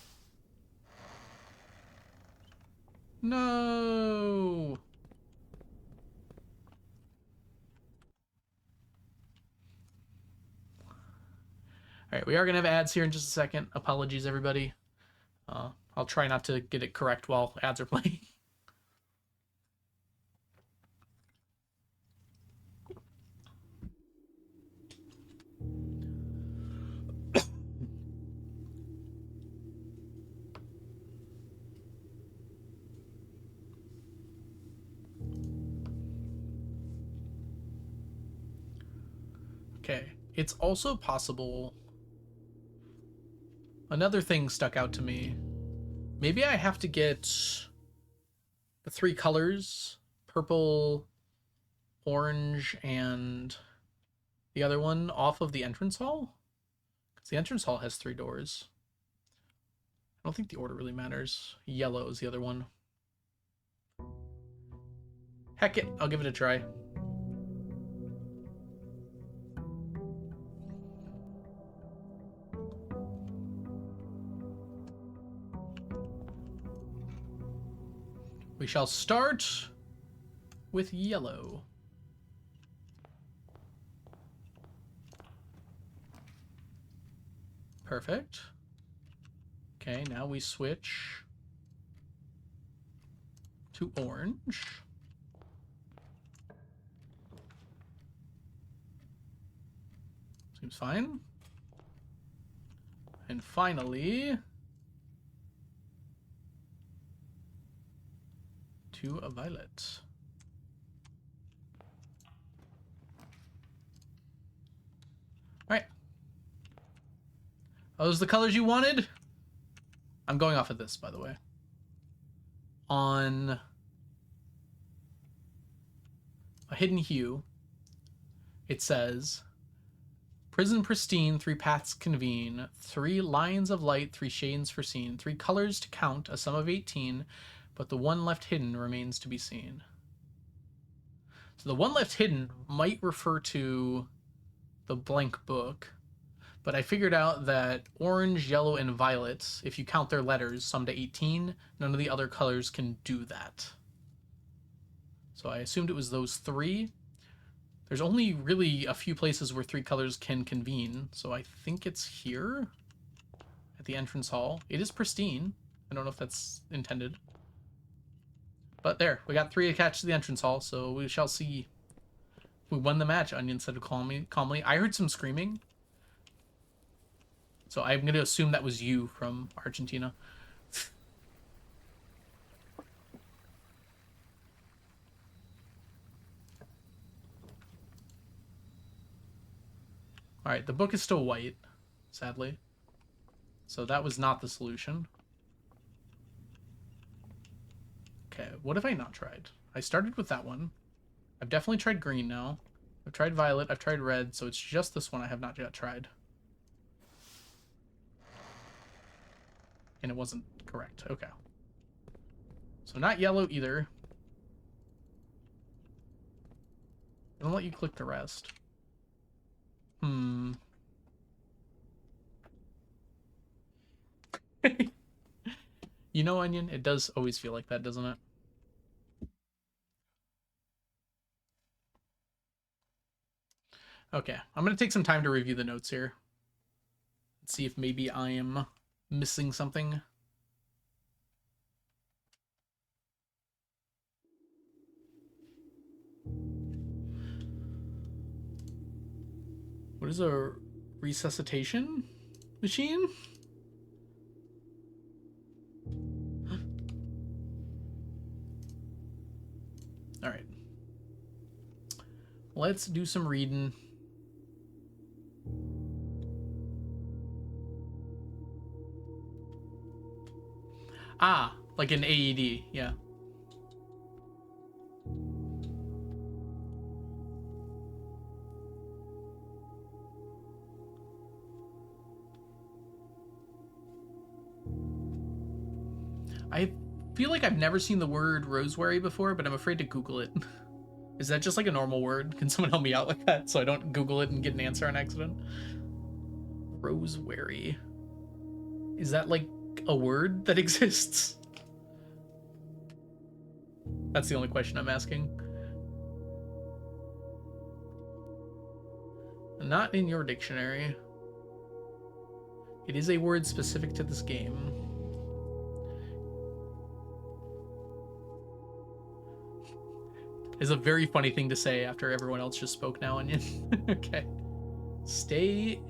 No. All right, we are going to have ads here in just a second. Apologies, everybody. I'll try not to get it correct while ads are playing. Okay. It's also possible. Another thing stuck out to me. Maybe I have to get the three colors, purple, orange, and the other one off of the entrance hall? Because the entrance hall has 3 doors. I don't think the order really matters. Yellow is the other one. Heck it, I'll give it a try. We shall start with yellow. Perfect. Okay, now we switch to orange. Seems fine. And finally, to a violet. Alright. Are those the colors you wanted? I'm going off of this, by the way. On a hidden hue, it says, prison pristine, 3 paths convene, 3 lines of light, 3 shades foreseen, 3 colors to count, a sum of 18, but the one left hidden remains to be seen. So the one left hidden might refer to the blank book, but I figured out that orange, yellow, and violet, if you count their letters, sum to 18, none of the other colors can do that. So I assumed it was those 3. There's only really a few places where 3 colors can convene, so I think it's here at the entrance hall. It is pristine. I don't know if that's intended. But there, we got 3 attached to the entrance hall, so we shall see. We won the match, Onion said calmly. I heard some screaming. So I'm going to assume that was you from Argentina. Alright, the book is still white, sadly. So that was not the solution. Okay, what have I not tried? I started with that one. I've definitely tried green now. I've tried violet, I've tried red, so it's just this one I have not yet tried. And it wasn't correct. Okay. So not yellow either. I'll let you click the rest. You know, Onion, it does always feel like that, doesn't it? Okay, I'm going to take some time to review the notes here. Let's see if maybe I am missing something. What is a resuscitation machine? All right. Let's do some reading. Ah, like an AED, yeah. I feel like I've never seen the word rosemary before, but I'm afraid to Google it. Is that just like a normal word? Can someone help me out with that so I don't Google it and get an answer on accident? Rosemary. Is that like a word that exists? That's the only question I'm asking. Not in your dictionary. It is a word specific to this game. It's a very funny thing to say after everyone else just spoke now, Onion. Okay. Stay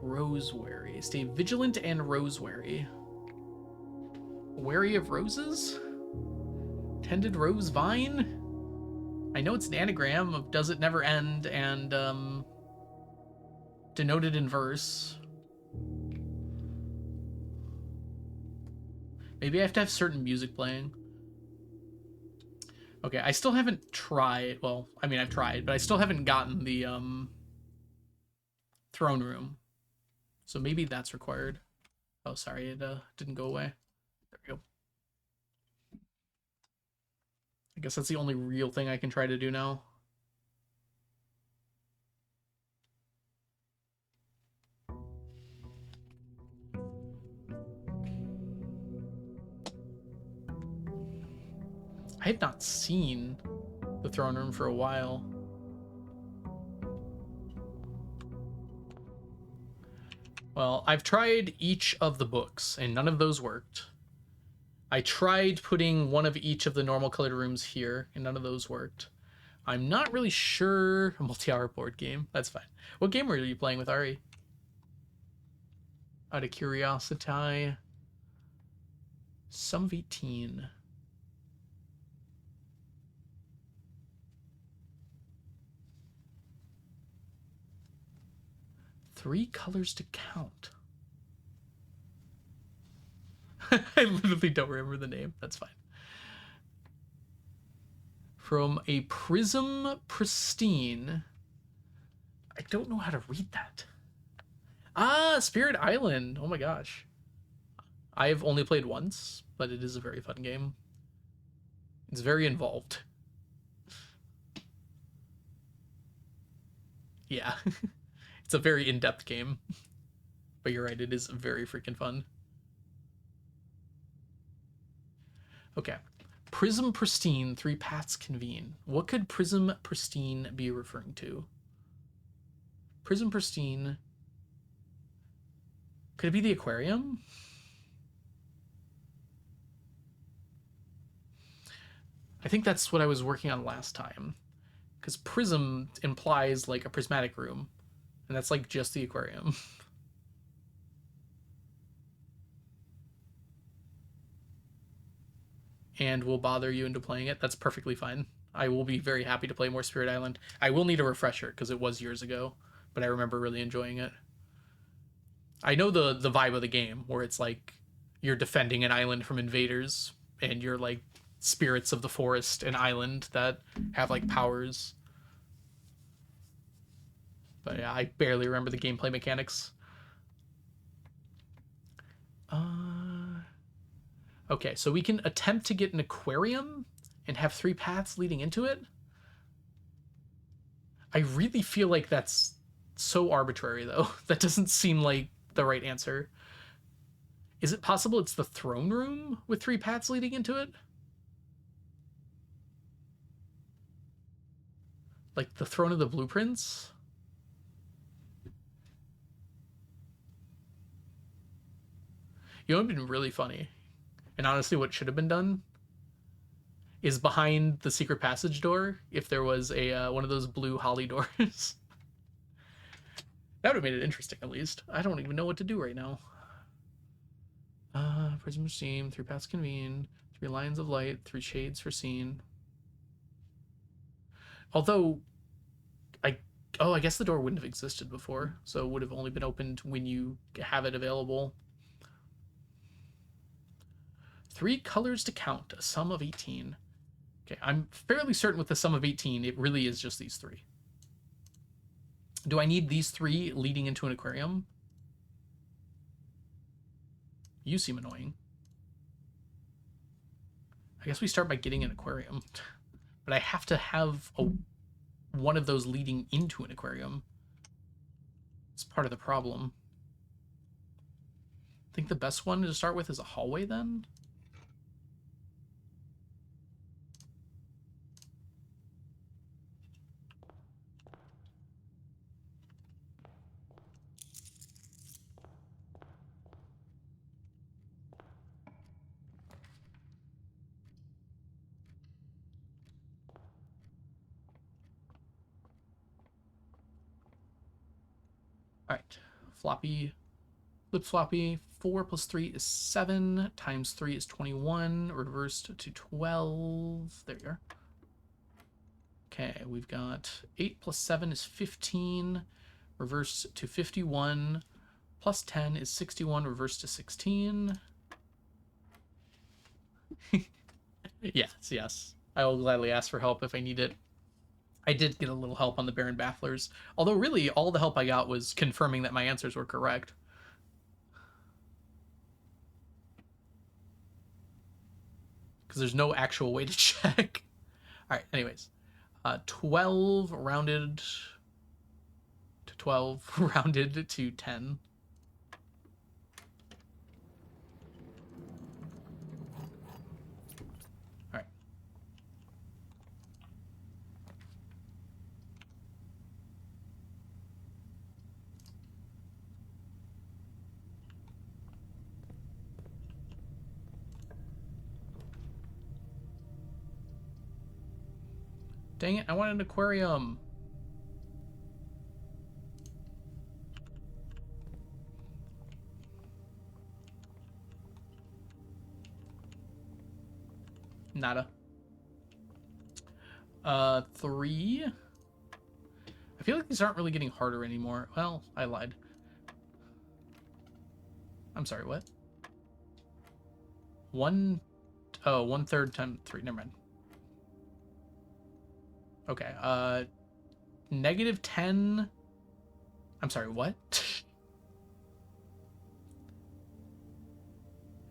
rosewary. Stay vigilant and rosewary. Wary of roses? Tended rose vine? I know it's an anagram of does it never end and denoted in verse. Maybe I have to have certain music playing. Okay, I still haven't tried. Well, I mean, I've tried, but I still haven't gotten the throne room. So maybe that's required. Oh, sorry, it didn't go away. There we go. I guess that's the only real thing I can try to do now. I have not seen the throne room for a while. Well, I've tried each of the books, and none of those worked. I tried putting one of each of the normal colored rooms here, and none of those worked. I'm not really sure. A multi-hour board game. That's fine. What game were you playing with, Ari? Out of curiosity. Some of 18. Three colors to count. I literally don't remember the name. That's fine. From a prism pristine. I don't know how to read that. Ah, Spirit Island. Oh my gosh. I've only played once, but it is a very fun game. It's very involved. Yeah. It's a very in-depth game. But you're right, it is very freaking fun. Okay. Prism Pristine, three paths convene. What could Prism Pristine be referring to? Prism Pristine. Could it be the aquarium? I think that's what I was working on last time. Because prism implies like a prismatic room. And that's like just the aquarium. And will bother you into playing it. That's perfectly fine. I will be very happy to play more Spirit Island. I will need a refresher because it was years ago, but I remember really enjoying it. I know the vibe of the game where it's like you're defending an island from invaders and you're like spirits of the forest and island that have like powers. But yeah, I barely remember the gameplay mechanics. Okay, so we can attempt to get an aquarium and have 3 paths leading into it. I really feel like that's so arbitrary, though. That doesn't seem like the right answer. Is it possible it's the throne room with 3 paths leading into it? Like the throne of the blueprints? You know what would have been really funny? And honestly, what should have been done is behind the secret passage door, if there was a one of those blue holly doors. That would have made it interesting, at least. I don't even know what to do right now. Prism of steam, 3 paths convene, 3 lines of light, 3 shades for scene. Although, I guess the door wouldn't have existed before, so it would have only been opened when you have it available. 3 colors to count, a sum of 18. Okay, I'm fairly certain with the sum of 18, it really is just these 3. Do I need these 3 leading into an aquarium? You seem annoying. I guess we start by getting an aquarium. But I have to have one of those leading into an aquarium. It's part of the problem. I think the best one to start with is a hallway, then? Alright. Floppy. Flip floppy. 4 plus 3 is 7. Times 3 is 21. Reversed to 12. There you are. Okay, we've got 8 plus 7 is 15. Reversed to 51. Plus 10 is 61. Reversed to 16. Yes. I will gladly ask for help if I need it. I did get a little help on the Baron Bafflers. Although, really, all the help I got was confirming that my answers were correct. Because there's no actual way to check. Alright, anyways. 12 rounded to 12, rounded to 10. Alright. Dang it, I want an aquarium. Nada. 3. I feel like these aren't really getting harder anymore. Well, I lied. I'm sorry, what? 1/3 times 3. Never mind. Okay, -10. I'm sorry, what?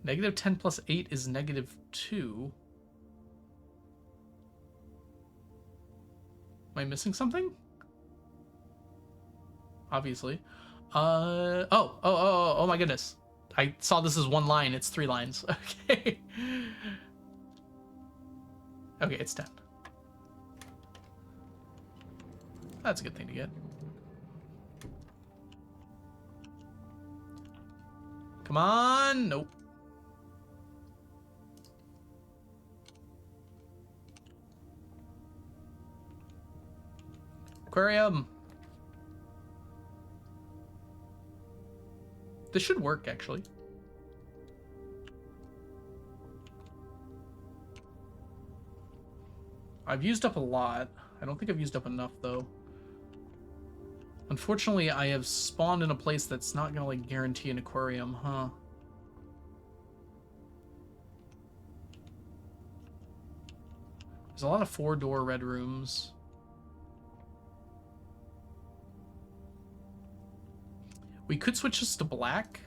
-10 plus 8 is -2. Am I missing something? Obviously. Oh my goodness. I saw this as 1 line. It's 3 lines. Okay. Okay, it's 10. That's a good thing to get. Come on. Nope. Aquarium. This should work, actually. I've used up a lot. I don't think I've used up enough, though. Unfortunately, I have spawned in a place that's not gonna, like, guarantee an aquarium, huh? There's a lot of 4-door red rooms. We could switch this to black.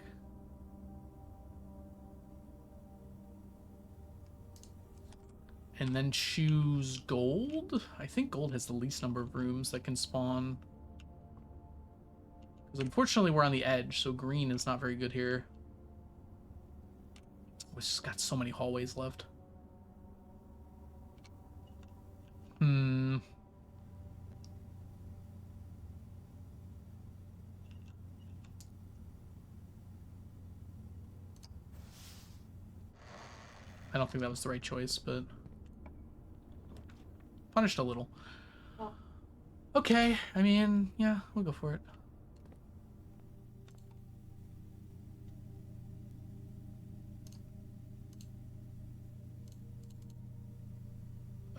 And then choose gold. I think gold has the least number of rooms that can spawn. Because unfortunately we're on the edge, so green is not very good here. We've just got so many hallways left. Hmm. I don't think that was the right choice, but punished a little. Okay, I mean, yeah, we'll go for it.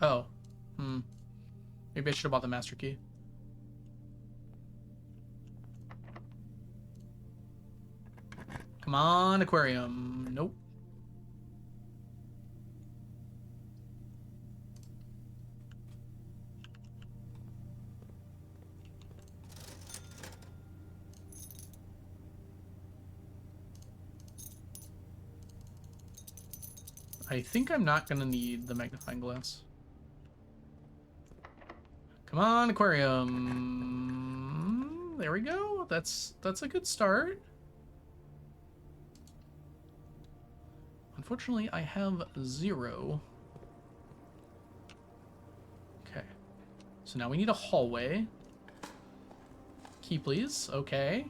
Oh. Maybe I should have bought the master key. Come on, aquarium. Nope. I think I'm not gonna need the magnifying glass. Come on, aquarium. There we go. That's a good start. Unfortunately, I have 0. Okay. So now we need a hallway. Key, please. Okay.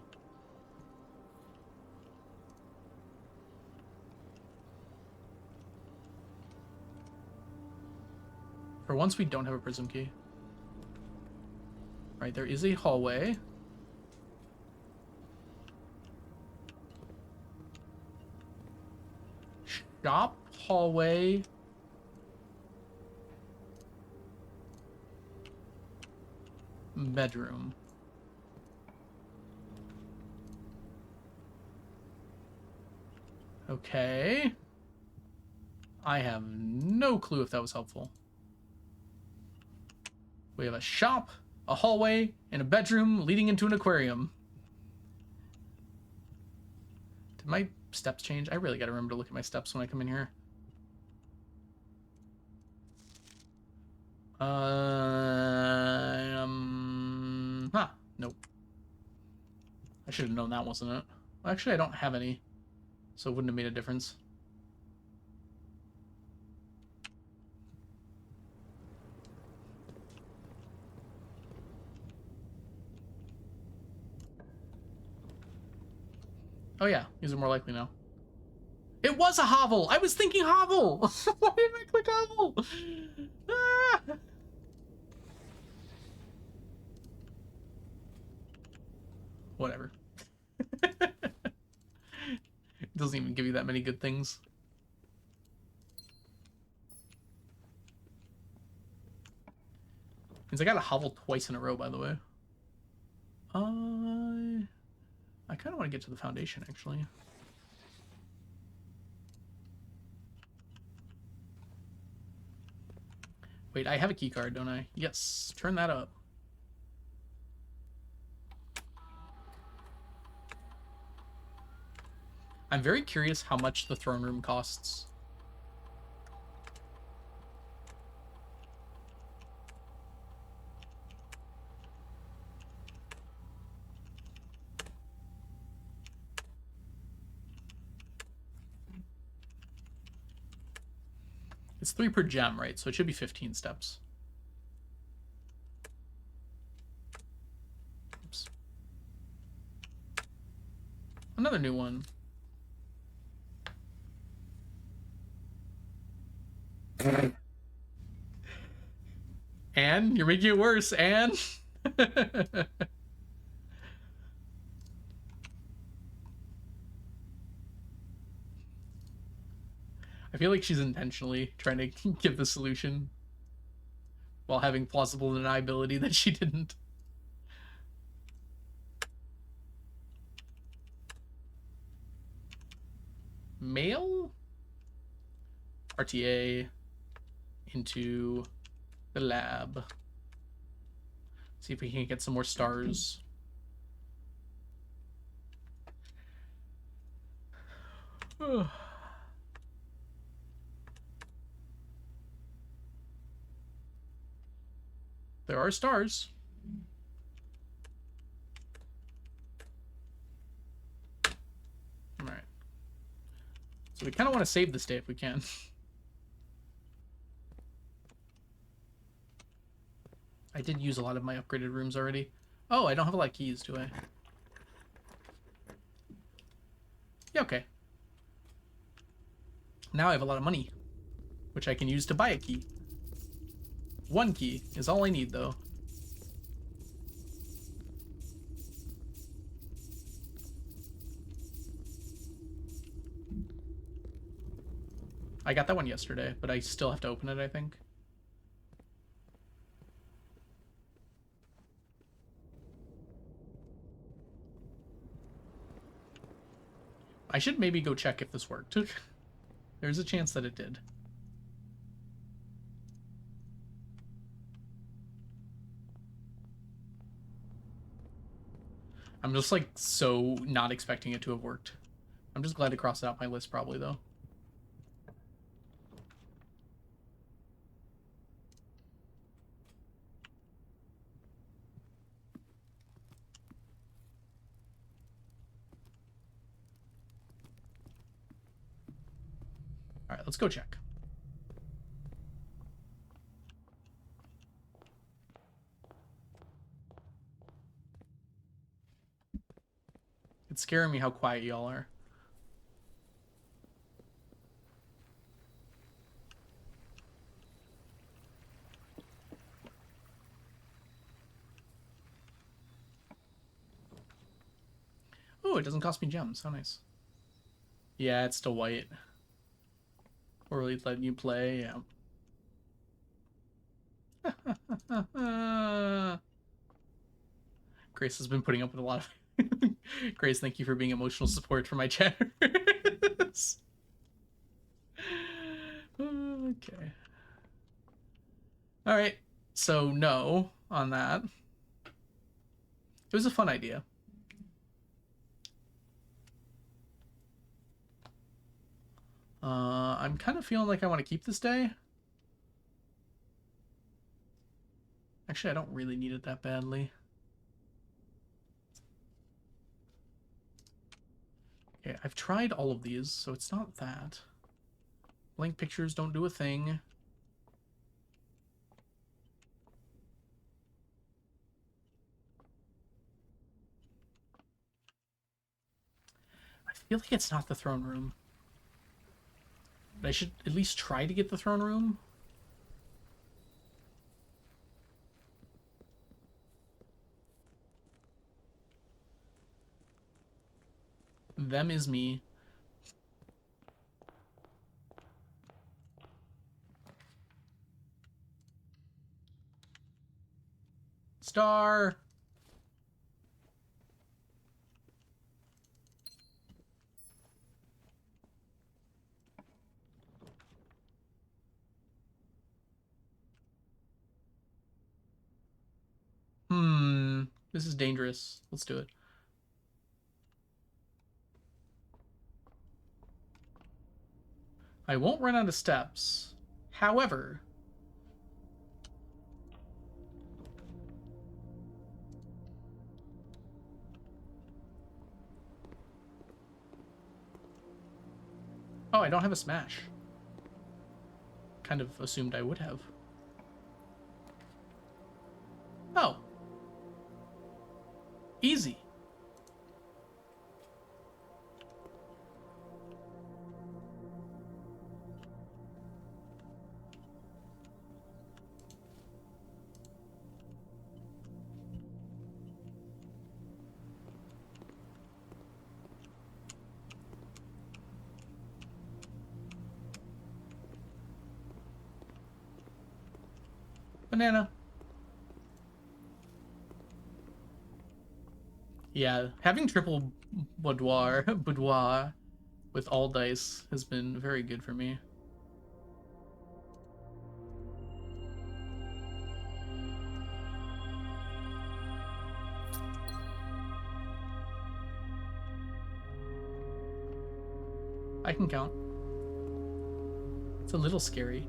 For once, we don't have a prism key. Right, there is a hallway. Shop, hallway. Bedroom. Okay. I have no clue if that was helpful. We have a shop, a hallway, and a bedroom leading into an aquarium. Did my steps change? I really gotta remember to look at my steps when I come in here. Nope. I should have known that wasn't it. Well, actually, I don't have any, so it wouldn't have made a difference. Oh yeah, these are more likely now. It was a hovel! I was thinking hovel! Why didn't I click hovel? Ah! Whatever. It doesn't even give you that many good things. Means I got a hovel twice in a row, by the way. I kind of want to get to the foundation, actually. Wait, I have a key card, don't I? Yes, turn that up. I'm very curious how much the throne room costs. It's 3 per gem, right? So it should be 15 steps. Oops. Another new one. Anne, you're making it worse, Anne. I feel like she's intentionally trying to give the solution while having plausible deniability that she didn't. Mail? RTA into the lab. See if we can get some more stars. There are stars. All right. So we kind of want to save this day if we can. I did use a lot of my upgraded rooms already. Oh, I don't have a lot of keys, do I? Yeah, okay. Now I have a lot of money, which I can use to buy a key. 1 key is all I need, though. I got that one yesterday, but I still have to open it, I think. I should maybe go check if this worked. There's a chance that it did. I'm just like so not expecting it to have worked. I'm just glad to cross it out my list probably though. All right, let's go check. It's scaring me how quiet y'all are. Oh, it doesn't cost me gems. How nice. Yeah, it's still white. Or at least letting you play, yeah. Grace has been putting up with a lot of... Grace, thank you for being emotional support for my chatters. Okay. All right. So no on that. It was a fun idea. I'm kind of feeling like I want to keep this day. Actually, I don't really need it that badly. Okay, I've tried all of these, so it's not that. Blank pictures don't do a thing. I feel like it's not the throne room. But I should at least try to get the throne room. Them is me. Star. This is dangerous. Let's do it. I won't run out of steps. However... Oh, I don't have a smash. Kind of assumed I would have. Oh. Easy. Banana. Yeah, having triple boudoir with all dice has been very good for me. I can count. It's a little scary.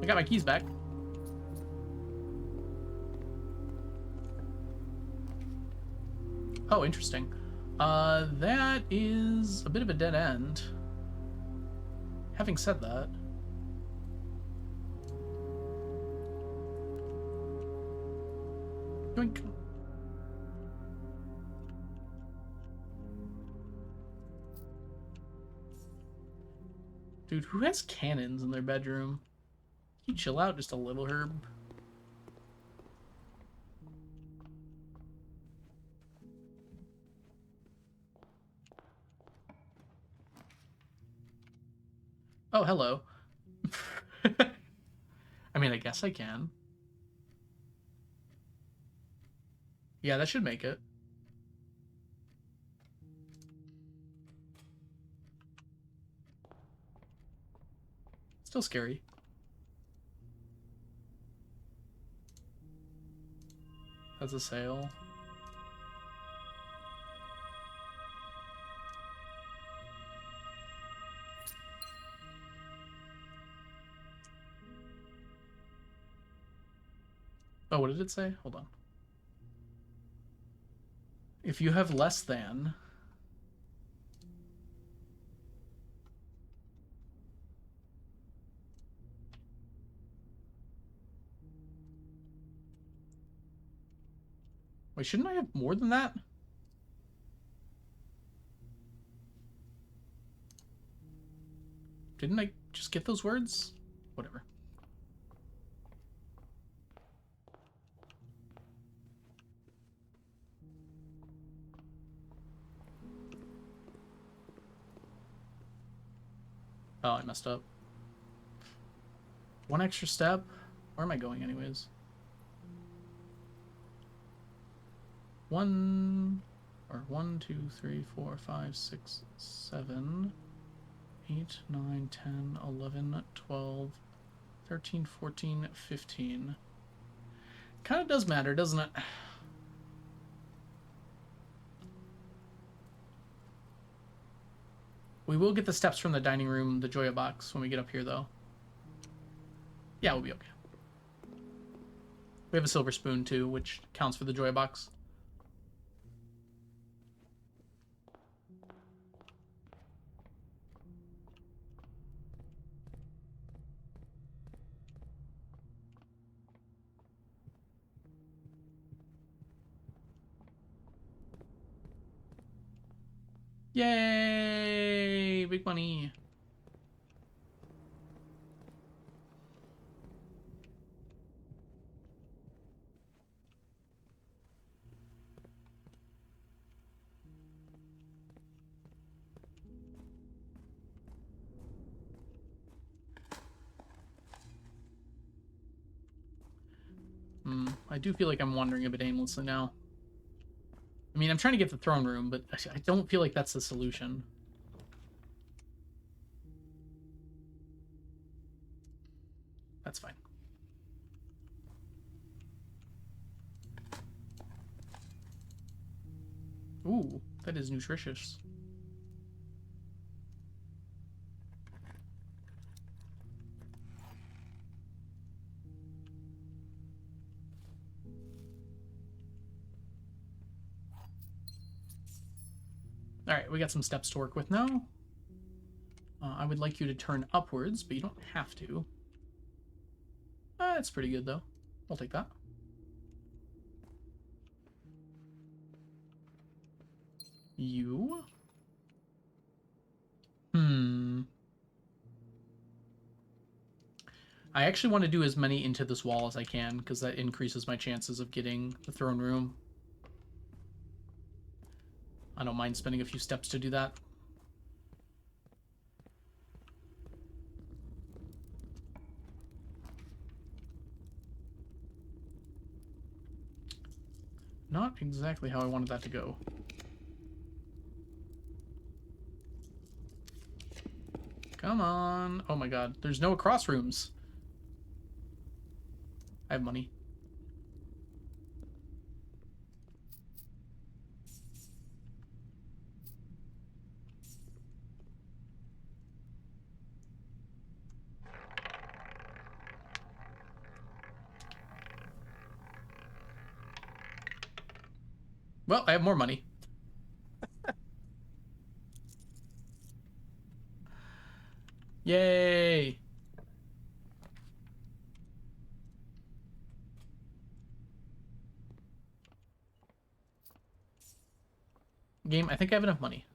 I got my keys back. Oh, interesting. That is a bit of a dead end. Having said that, yoink. Dude, who has cannons in their bedroom? Can you chill out just a little, Herb? Oh, hello. I mean, I guess I can. Yeah, that should make it. Still scary. That's a sail. Oh, what did it say? Hold on. If you have less than... Wait, shouldn't I have more than that? Didn't I just get those words? Whatever. Oh, I messed up. One extra step? Where am I going anyways? One, 2, 3, 4, 5, 6, 7, 8, 9, 10, 11, 12, 13, 14, 15. Kind of does matter, doesn't it? We will get the steps from the dining room, the Joya box, when we get up here, though. Yeah, we'll be okay. We have a silver spoon, too, which counts for the Joya box. Yay! Big money. I do feel like I'm wandering a bit aimlessly now. I mean, I'm trying to get the throne room, but I don't feel like that's the solution. That's fine. Ooh, that is nutritious. Alright, we got some steps to work with now. I would like you to turn upwards, but you don't have to. It's pretty good, though. I'll take that. You? I actually want to do as many into this wall as I can, because that increases my chances of getting the throne room. I don't mind spending a few steps to do that. Not exactly how I wanted that to go. Come Come on. Oh my god. There's no across rooms. I have money. Well, I have more money. Yay! Game, I think I have enough money.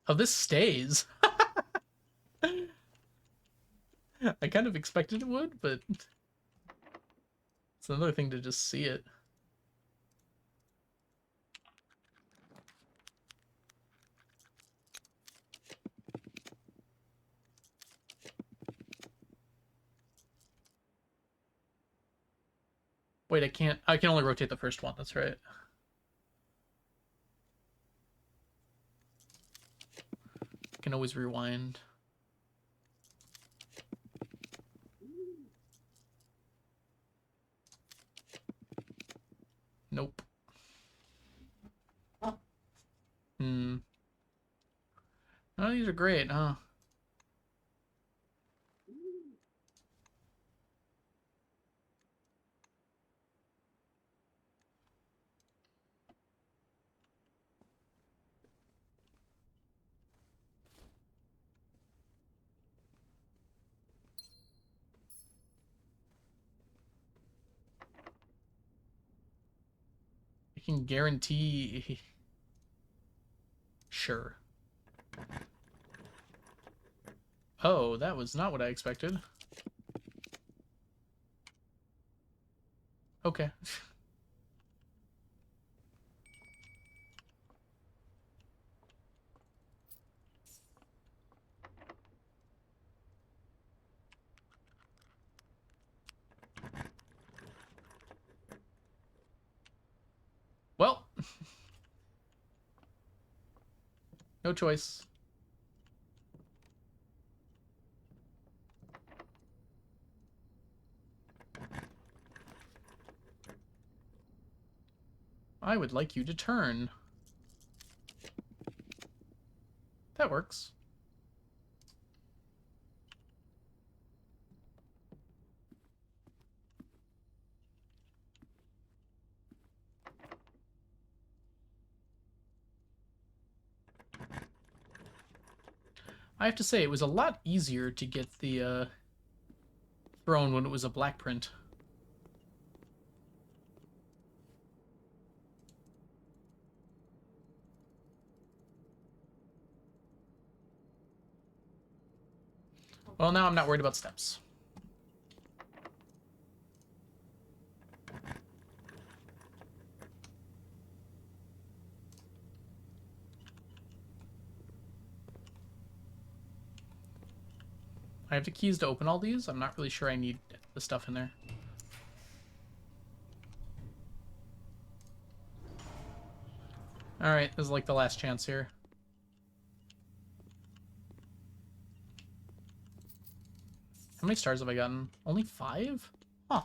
Oh, this stays. I kind of expected it would, but it's another thing to just see it. Wait, I can't. I can only rotate the first one. That's right. I can always rewind. Nope. Hmm. Oh, these are great, huh? I can guarantee. Sure. Oh, that was not what I expected. Okay. Well, no choice. I would like you to turn. That works. I have to say, it was a lot easier to get the throne when it was a black print. Well, now I'm not worried about steps. I have the keys to open all these. I'm not really sure I need the stuff in there. Alright, this is like the last chance here. How many stars have I gotten? Only 5? Huh.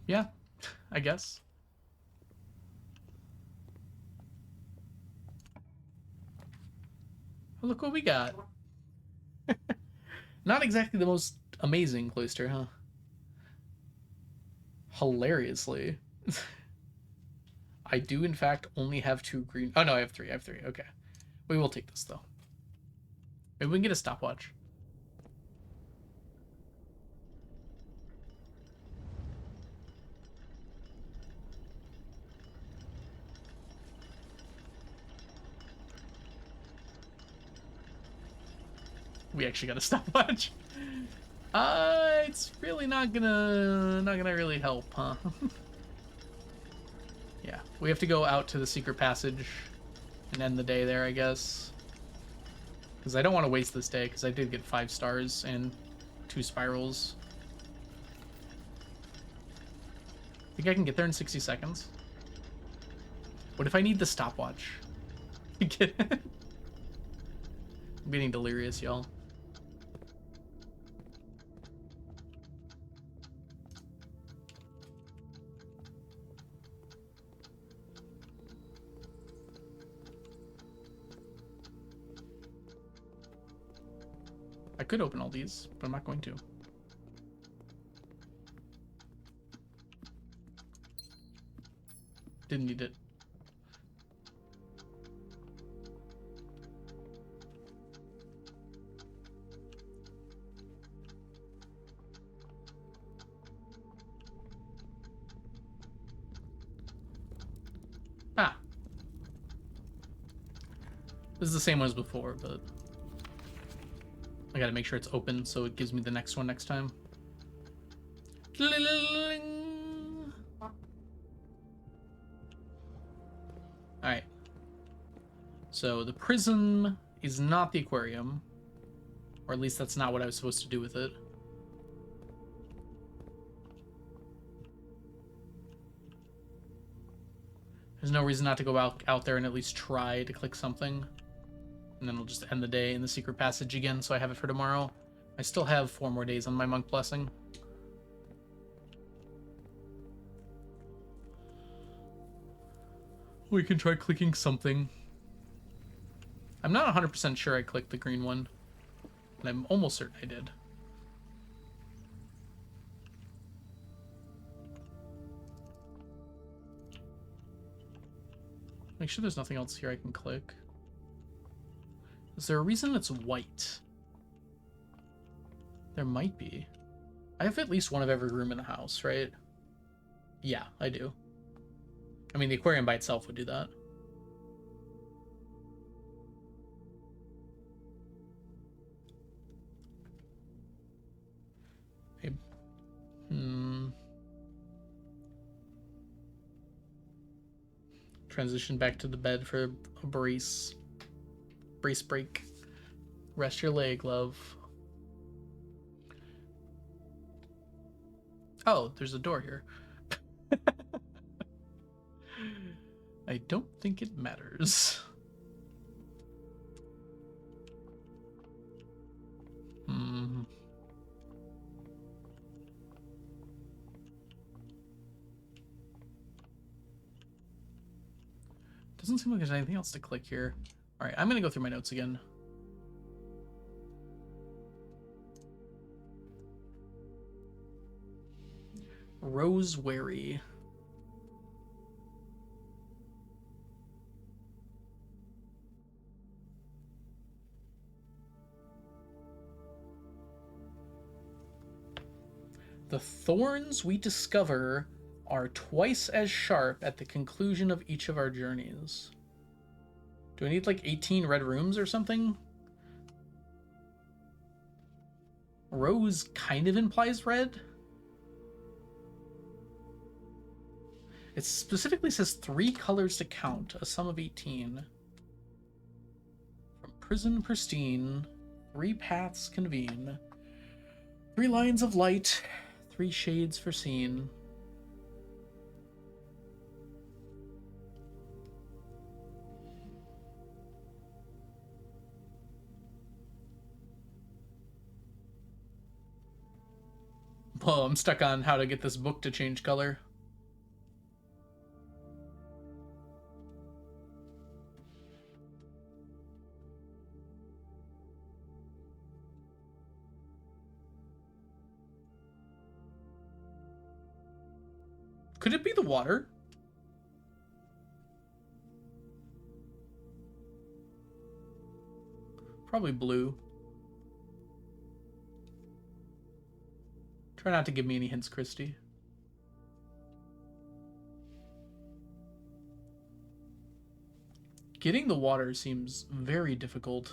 Yeah, I guess. Look what we got. Not exactly the most amazing cloister, huh? Hilariously. I do, in fact, only have 2 green. Oh, no, I have 3. I have 3. Okay. We will take this, though. Maybe we can get a stopwatch. We actually got a stopwatch. It's really not gonna really help, huh? Yeah, we have to go out to the secret passage and end the day there, I guess. Because I don't want to waste this day, because I did get 5 stars and 2 spirals. Think I can get there in 60 seconds? What if I need the stopwatch? I'm getting delirious, y'all. I could open all these, but I'm not going to. Didn't need it. Ah. This is the same one as before, but I gotta make sure it's open so it gives me the next one next time. Alright. So the prism is not the aquarium. Or at least that's not what I was supposed to do with it. There's no reason not to go out there and at least try to click something. And then we'll just end the day in the secret passage again, so I have it for tomorrow. I still have 4 more days on my monk blessing. We can try clicking something. I'm not 100% sure I clicked the green one, but I'm almost certain I did. Make sure there's nothing else here I can click. Is there a reason it's white? There might be. I have at least one of every room in the house, right? Yeah, I do. I mean, the aquarium by itself would do that. Hey. Transition back to the bed for a brace. Brace break. Rest your leg, love. Oh, there's a door here. I don't think it matters. Doesn't seem like there's anything else to click here. All right, I'm gonna go through my notes again. Rosewary. The thorns we discover are twice as sharp at the conclusion of each of our journeys. Do I need like 18 red rooms or something? Rose kind of implies red. It specifically says 3 colors to count, a sum of 18. From prison pristine, 3 paths convene, 3 lines of light, 3 shades foreseen. Whoa, I'm stuck on how to get this book to change color. Could it be the water? Probably blue. Try not to give me any hints, Christy. Getting the water seems very difficult.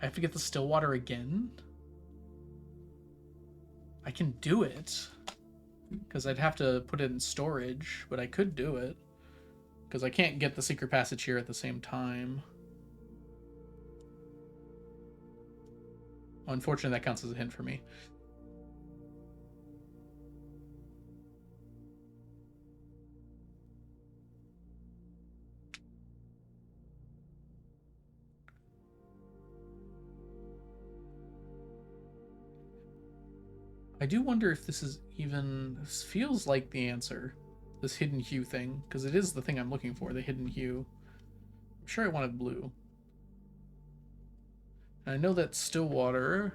I have to get the still water again? I can do it. Because I'd have to put it in storage, but I could do it. Because I can't get the secret passage here at the same time. Oh, unfortunately, that counts as a hint for me. I do wonder if this is even... This feels like the answer. This hidden hue thing. Because it is the thing I'm looking for, the hidden hue. I'm sure I wanted blue. And I know that still water...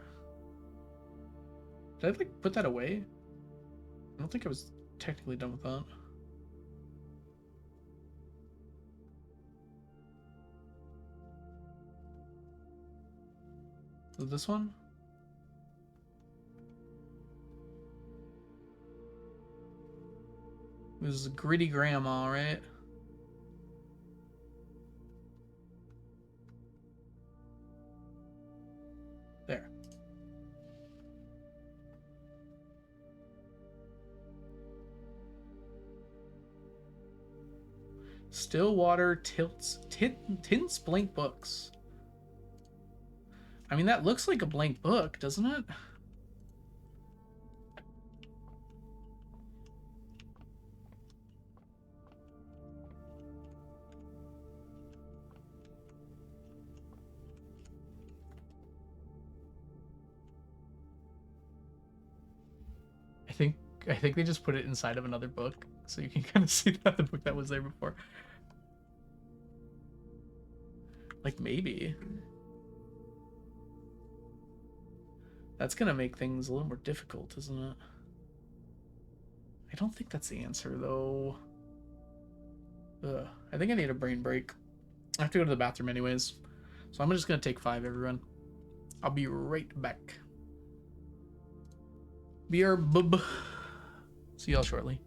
Did I, like, put that away? I don't think I was technically done with that. Is it this one? It was Gritty Grandma, right? There. Stillwater Tints Blank Books. I mean, that looks like a blank book, doesn't it? I think they just put it inside of another book, so you can kind of see that the book that was there before. Like, maybe. That's gonna make things a little more difficult, isn't it? I don't think that's the answer, though. Ugh. I think I need a brain break. I have to go to the bathroom anyways. So I'm just gonna take 5, everyone. I'll be right back. Bub. See y'all shortly.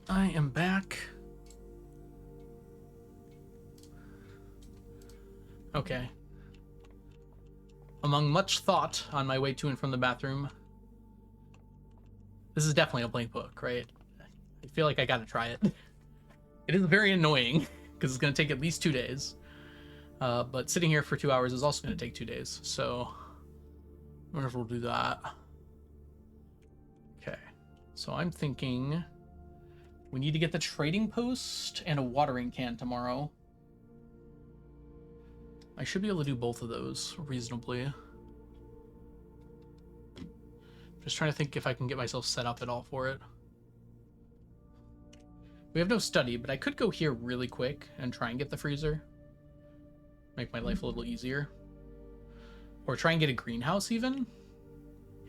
I am back. Okay. Among much thought on my way to and from the bathroom, this is definitely a blank book, right? I feel like I gotta try it. It is very annoying because it's gonna take at least 2 days. But sitting here for 2 hours is also gonna take 2 days, so I wonder if we'll do that. Okay, so I'm thinking we need to get the trading post and a watering can tomorrow. I should be able to do both of those reasonably. Just trying to think if I can get myself set up at all for it. We have no study, but I could go here really quick and try and get the freezer. Make my life a little easier. Or try and get a greenhouse even.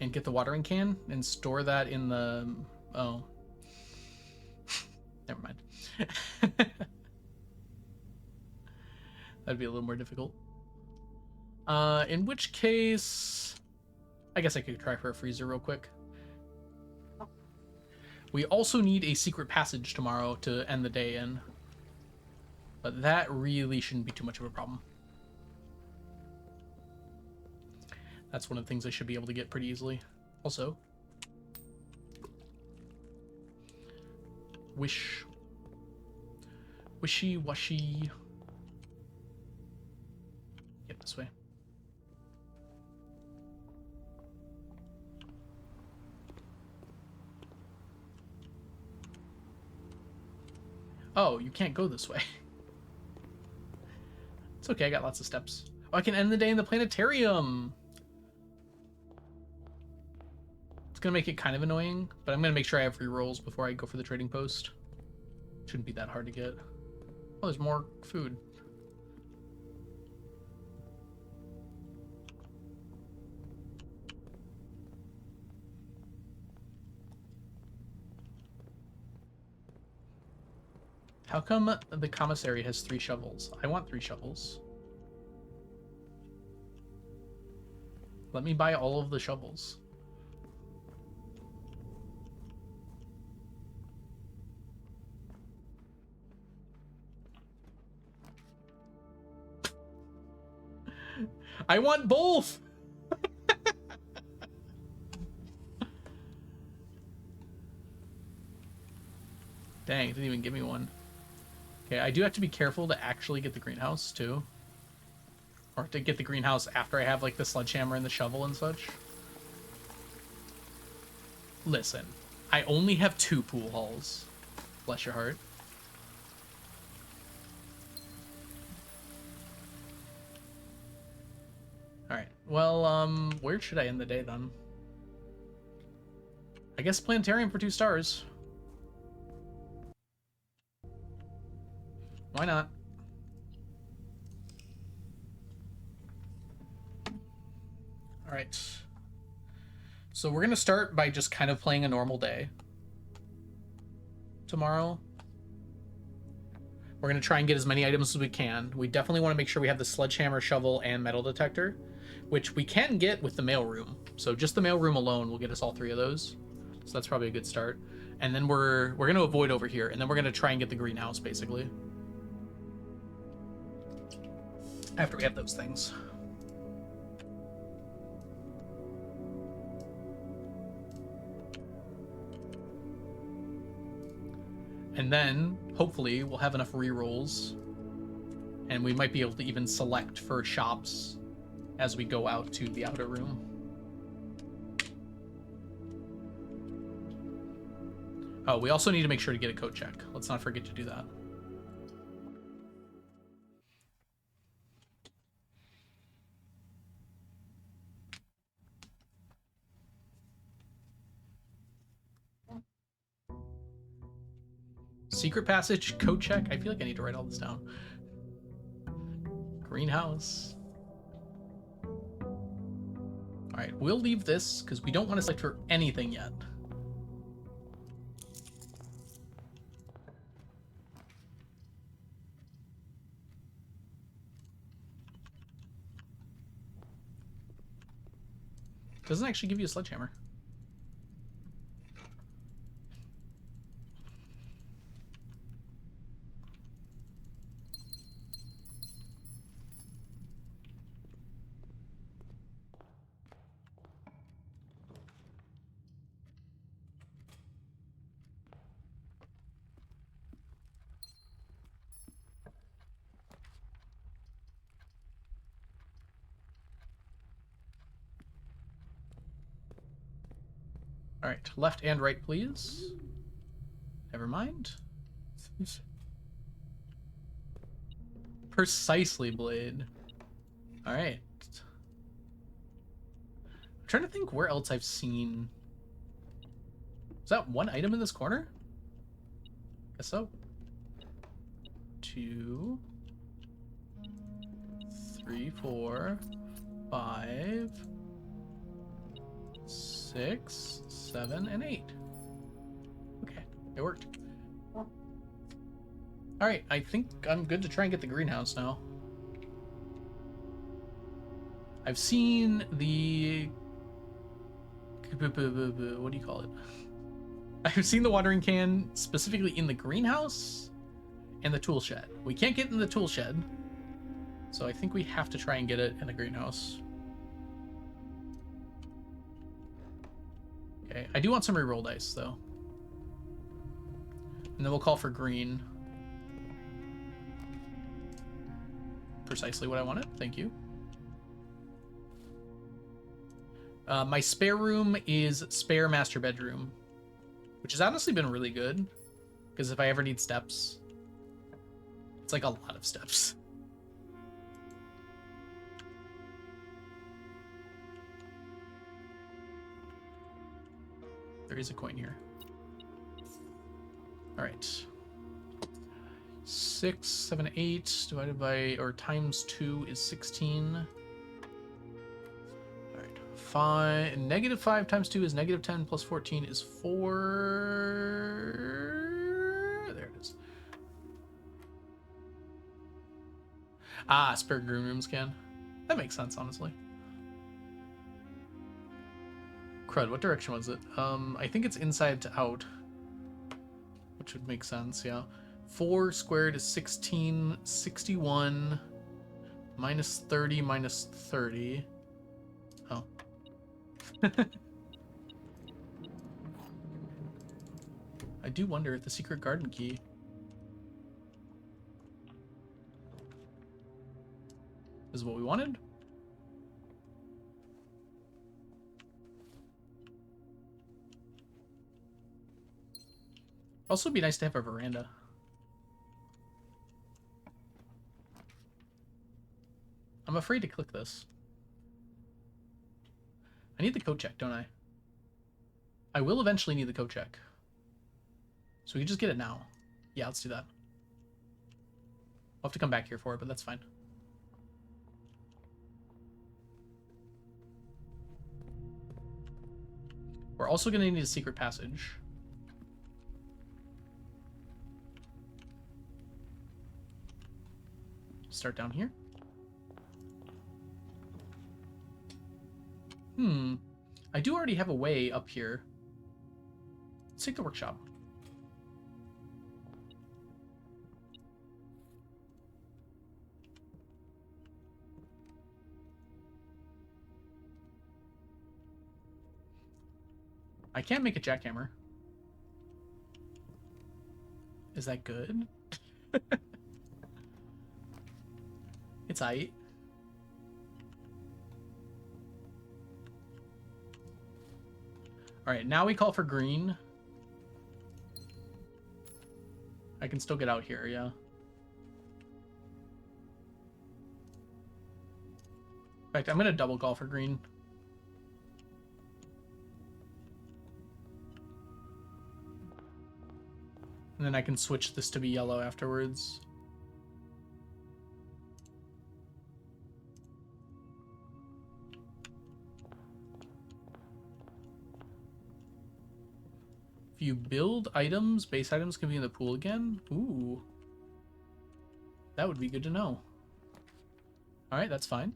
And get the watering can and store that in the... Oh. Never mind. That'd be a little more difficult. In which case... I guess I could try for a freezer real quick. We also need a secret passage tomorrow to end the day in. But that really shouldn't be too much of a problem. That's one of the things I should be able to get pretty easily. Also, wishy-washy. Get this way. Oh, you can't go this way. It's okay, I got lots of steps. Oh, I can end the day in the planetarium! It's gonna make it kind of annoying, but I'm gonna make sure I have rerolls before I go for the trading post. Shouldn't be that hard to get. Oh, there's more food. How come the commissary has 3 shovels? I want 3 shovels. Let me buy all of the shovels. I want both! Dang, it didn't even give me one. Okay, I do have to be careful to actually get the greenhouse, too. Or to get the greenhouse after I have, like, the sledgehammer and the shovel and such. Listen, I only have 2 pool halls. Bless your heart. Alright, well, where should I end the day, then? I guess planetarium for 2 stars. Why not? Alright. So we're going to start by just kind of playing a normal day. Tomorrow. We're going to try and get as many items as we can. We definitely want to make sure we have the sledgehammer, shovel, and metal detector, which we can get with the mailroom. So just the mailroom alone will get us all 3 of those. So that's probably a good start. And then we're going to avoid over here, and then we're going to try and get the greenhouse, basically. After we have those things. And then, hopefully, we'll have enough rerolls. And we might be able to even select for shops as we go out to the outer room. Oh, we also need to make sure to get a code check. Let's not forget to do that. Secret passage, code check. I feel like I need to write all this down. Greenhouse. Alright, we'll leave this because we don't want to select for anything yet. Doesn't actually give you a sledgehammer. All right, left and right, please. Never mind. Precisely, blade. All right. I'm trying to think where else I've seen. Is that one item in this corner? Guess so. 2, 3, 4, 5, 6, 7, and 8. Okay, it worked. Alright, I think I'm good to try and get the greenhouse now. I've seen the... what do you call it? I've seen the watering can specifically in the greenhouse and the tool shed. We can't get in the tool shed, so I think we have to try and get it in the greenhouse. Okay, I do want some reroll dice, though. And then we'll call for green. Precisely what I wanted. Thank you. My spare room is spare master bedroom, which has honestly been really good, because if I ever need steps, it's like a lot of steps. There is a coin here. All right. 6, 7, 8 divided by, or times 2 is 16. All right. 5, negative 5 times 2 is negative 10 plus 14 is 4. There it is. Ah, spare green rooms can. That makes sense, honestly. Crud, what direction was it? I think it's inside to out, which would make sense, yeah. 4 squared is 16, 61, minus 30, minus 30. Oh. I do wonder if the secret garden key... is what we wanted? Also, it'd be nice to have a veranda. I'm afraid to click this. I need the code check, don't I? I will eventually need the code check. So we can just get it now. Yeah, let's do that. I'll have to come back here for it, but that's fine. We're also going to need a secret passage. Start down here. I do already have a way up here. Let's take the workshop. I can't make a jackhammer. Is that good? It's aight. Alright, now we call for green. I can still get out here, yeah. In fact, I'm gonna double call for green. And then I can switch this to be yellow afterwards. If you build items, base items can be in the pool again. Ooh. That would be good to know. Alright, that's fine.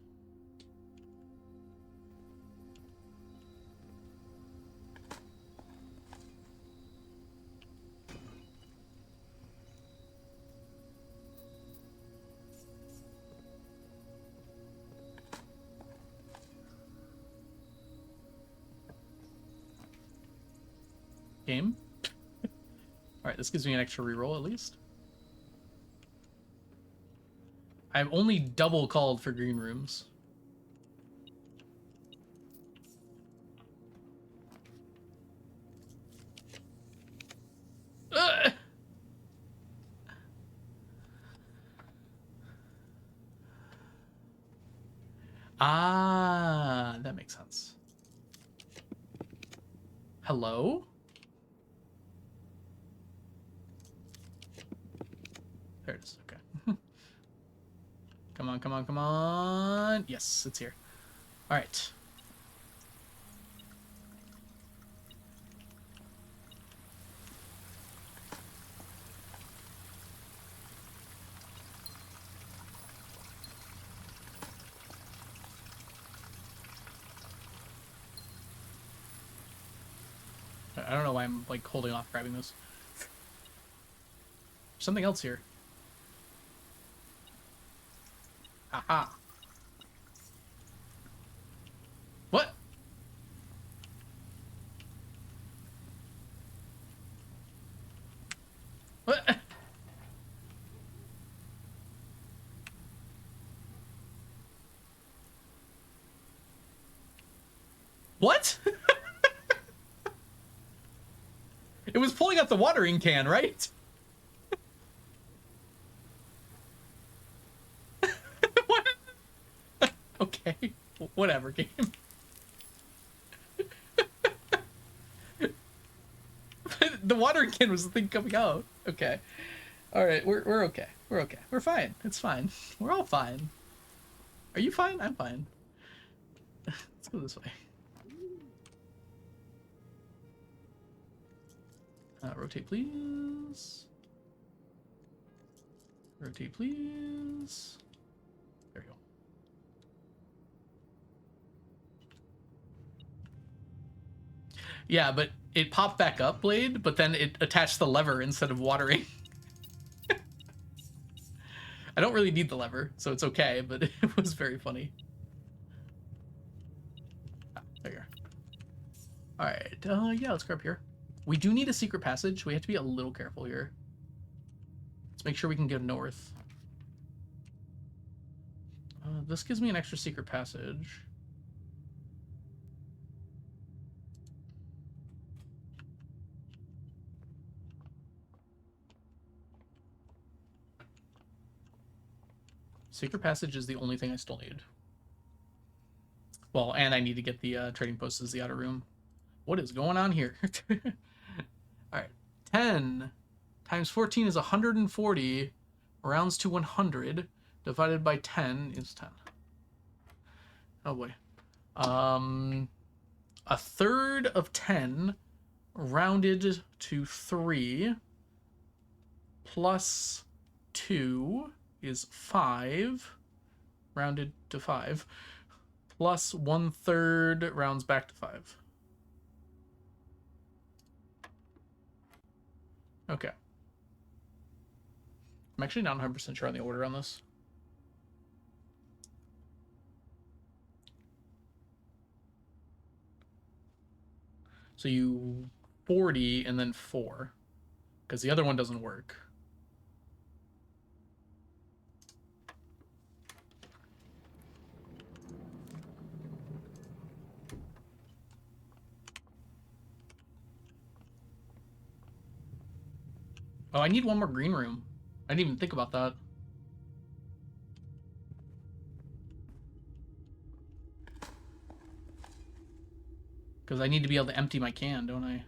Game. Alright, this gives me an extra reroll at least. I've only double called for green rooms. Ah, that makes sense. Hello? There it is. Okay. Come on, come on, come on. Yes, it's here. All right. I don't know why I'm like holding off grabbing this. There's something else here. Aha. What? What? What? It was pulling out the watering can, right? What? Okay. Whatever, game. The watering can was the thing coming out. Okay. All right, we're okay. We're okay. We're fine. It's fine. We're all fine. Are you fine? I'm fine. Let's go this way. Rotate, please. Rotate, please. There we go. Yeah, but it popped back up, Blade, but then it attached the lever instead of watering. I don't really need the lever, so it's okay, but it was very funny. There you are. Alright, yeah, let's go up here. We do need a secret passage. We have to be a little careful here. Let's make sure we can go north. This gives me an extra secret passage. Secret passage is the only thing I still need. Well, and I need to get the trading post as the outer room. What is going on here? Alright. 10 times 14 is 140. Rounds to 100. Divided by 10 is 10. Oh boy. A third of 10 rounded to 3 plus 2 is 5 rounded to 5 plus 1/3 rounds back to 5. Okay. I'm actually not 100% sure on the order on this. So you 40 and then 4, because the other one doesn't work. Oh, I need one more green room. I didn't even think about that. Because I need to be able to empty my can, don't I?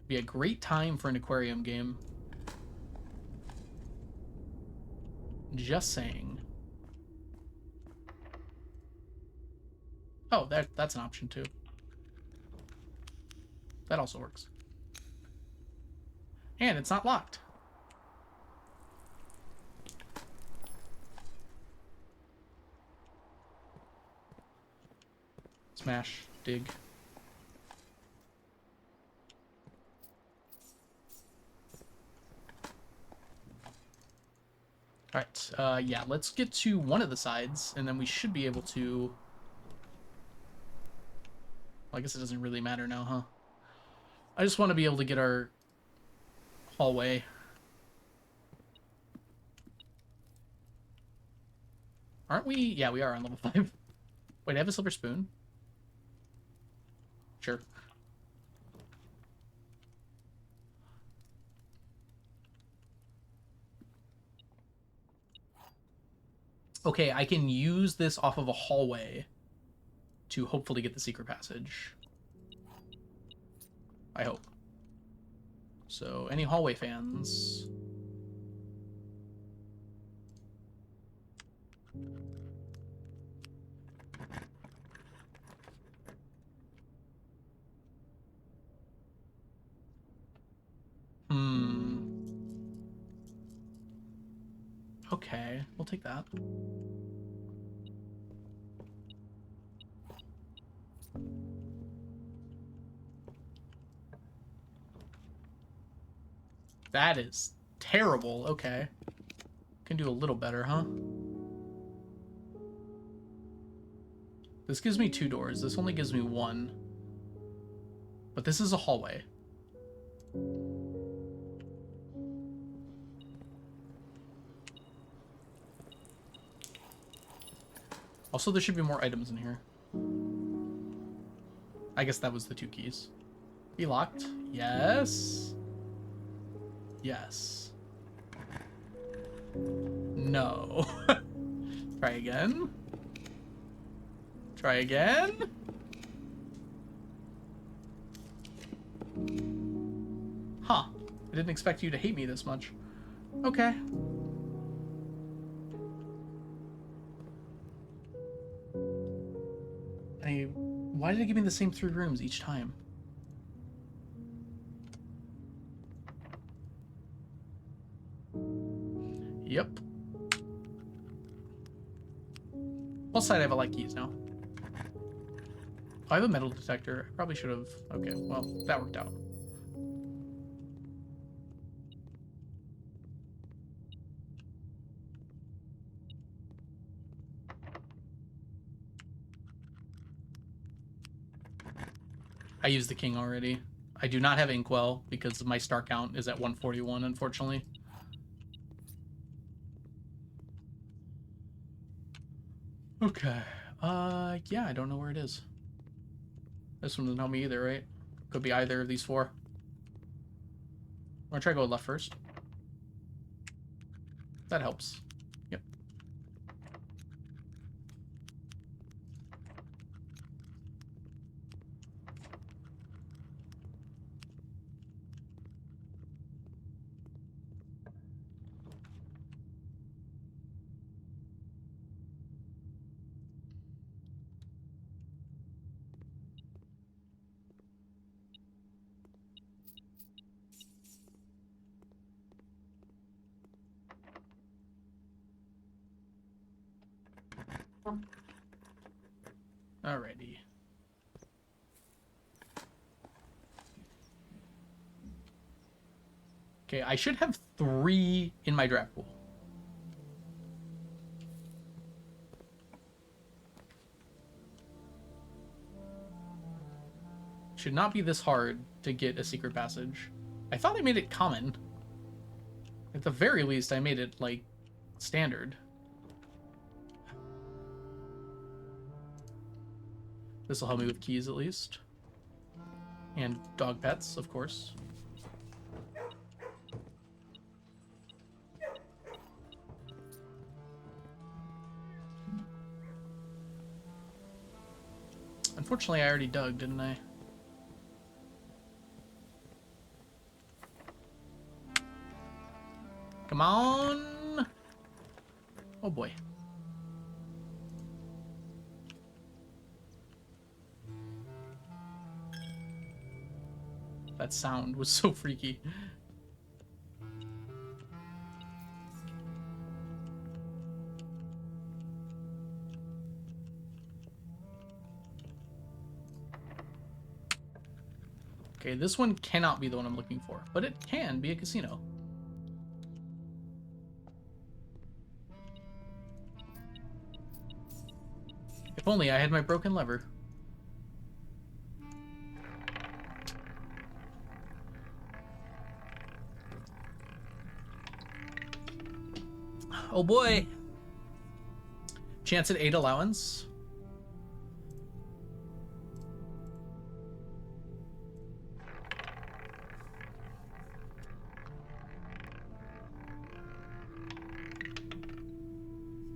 Be a great time for an aquarium game. Just saying. Oh, that's an option too. That also works. And it's not locked. Smash. Dig. Alright, yeah, let's get to one of the sides, and then we should be able to... Well, I guess it doesn't really matter now, huh? I just want to be able to get our hallway. Aren't we? Yeah, we are on level 5. Wait, I have a silver spoon? Sure. Okay, I can use this off of a hallway to hopefully get the secret passage. I hope. So, any hallway fans? Okay, we'll take that. That is terrible. Okay. Can do a little better, huh? This gives me 2 doors. This only gives me 1. But this is a hallway. Also, there should be more items in here. I guess that was the 2 keys. Be locked? Yes. Yes. No. Try again. Try again. Huh. I didn't expect you to hate me this much. Okay. Why did it give me the same 3 rooms each time? Yep. Plus side, I have a light keys now. Oh, I have a metal detector. I probably should have... Okay, well, that worked out. I used the king already. I do not have inkwell because my star count is at 141, unfortunately. Okay. Yeah, I don't know where it is. This one doesn't help me either, right? Could be either of these 4. I'm gonna try to go left first. That helps. Yep. Alrighty. Okay, I should have 3 in my draft pool. Should not be this hard to get a secret passage. I thought I made it common. At the very least, I made it, like, standard. This will help me with keys, at least. And dog pets, of course. Unfortunately, I already dug, didn't I? Come on! Oh boy. That sound was so freaky. Okay, this one cannot be the one I'm looking for, but it can be a casino. If only I had my broken lever. Oh boy. Chance at 8 allowance.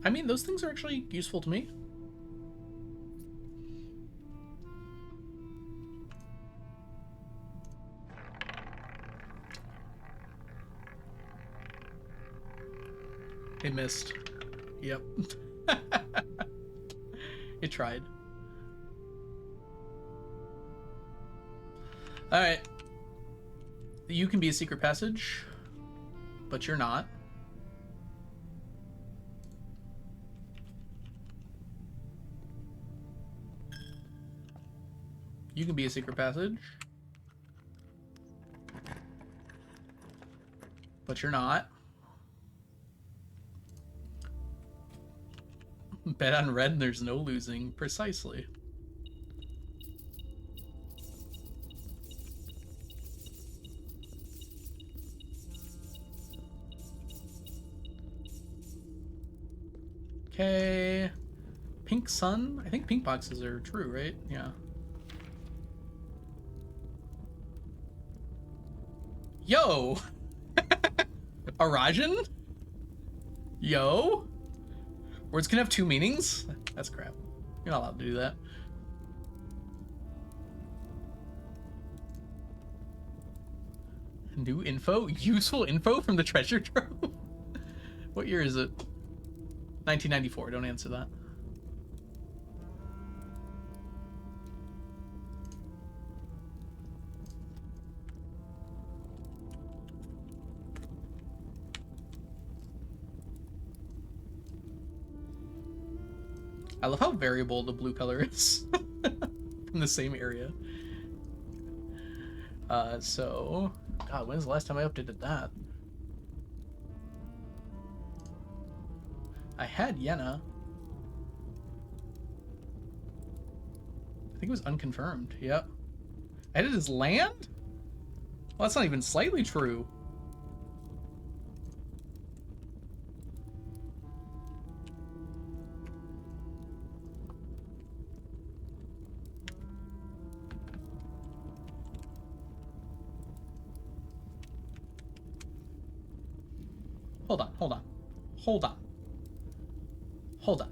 I mean, those things are actually useful to me. It missed. Yep. It tried. Alright. You can be a secret passage, but you're not. You can be a secret passage, but you're not. Bet on red and there's no losing. Precisely. Okay. Pink sun? I think pink boxes are true, right? Yeah. Yo! Arajan? Yo? Words can have two meanings? That's crap. You're not allowed to do that. New info? Useful info from the treasure trove? What year is it? 1994. Don't answer that. I love how variable the blue color is from the same area. So, God, when's the last time I updated that? I had Yenna. I think it was unconfirmed. Yep. I did his land? Well, that's not even slightly true. Hold on, hold on. Hold on. Hold on.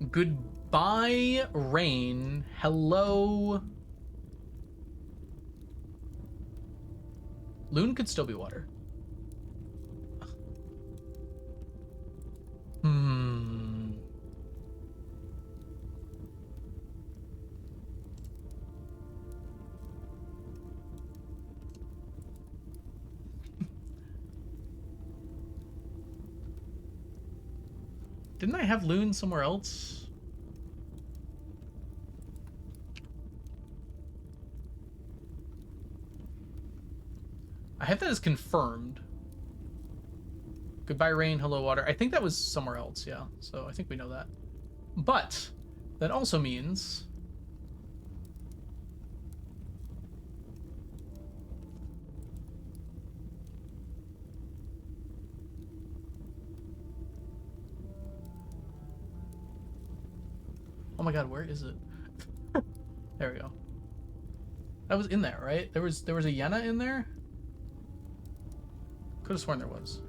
Goodbye, rain. Hello. Loon could still be water. Didn't I have Loon somewhere else? I have that as confirmed. Goodbye rain, hello water. I think that was somewhere else, yeah. So I think we know that. But that also means oh my god, where is it? There we go. That was in there, right? There was a Yenna in there? Could have sworn there was.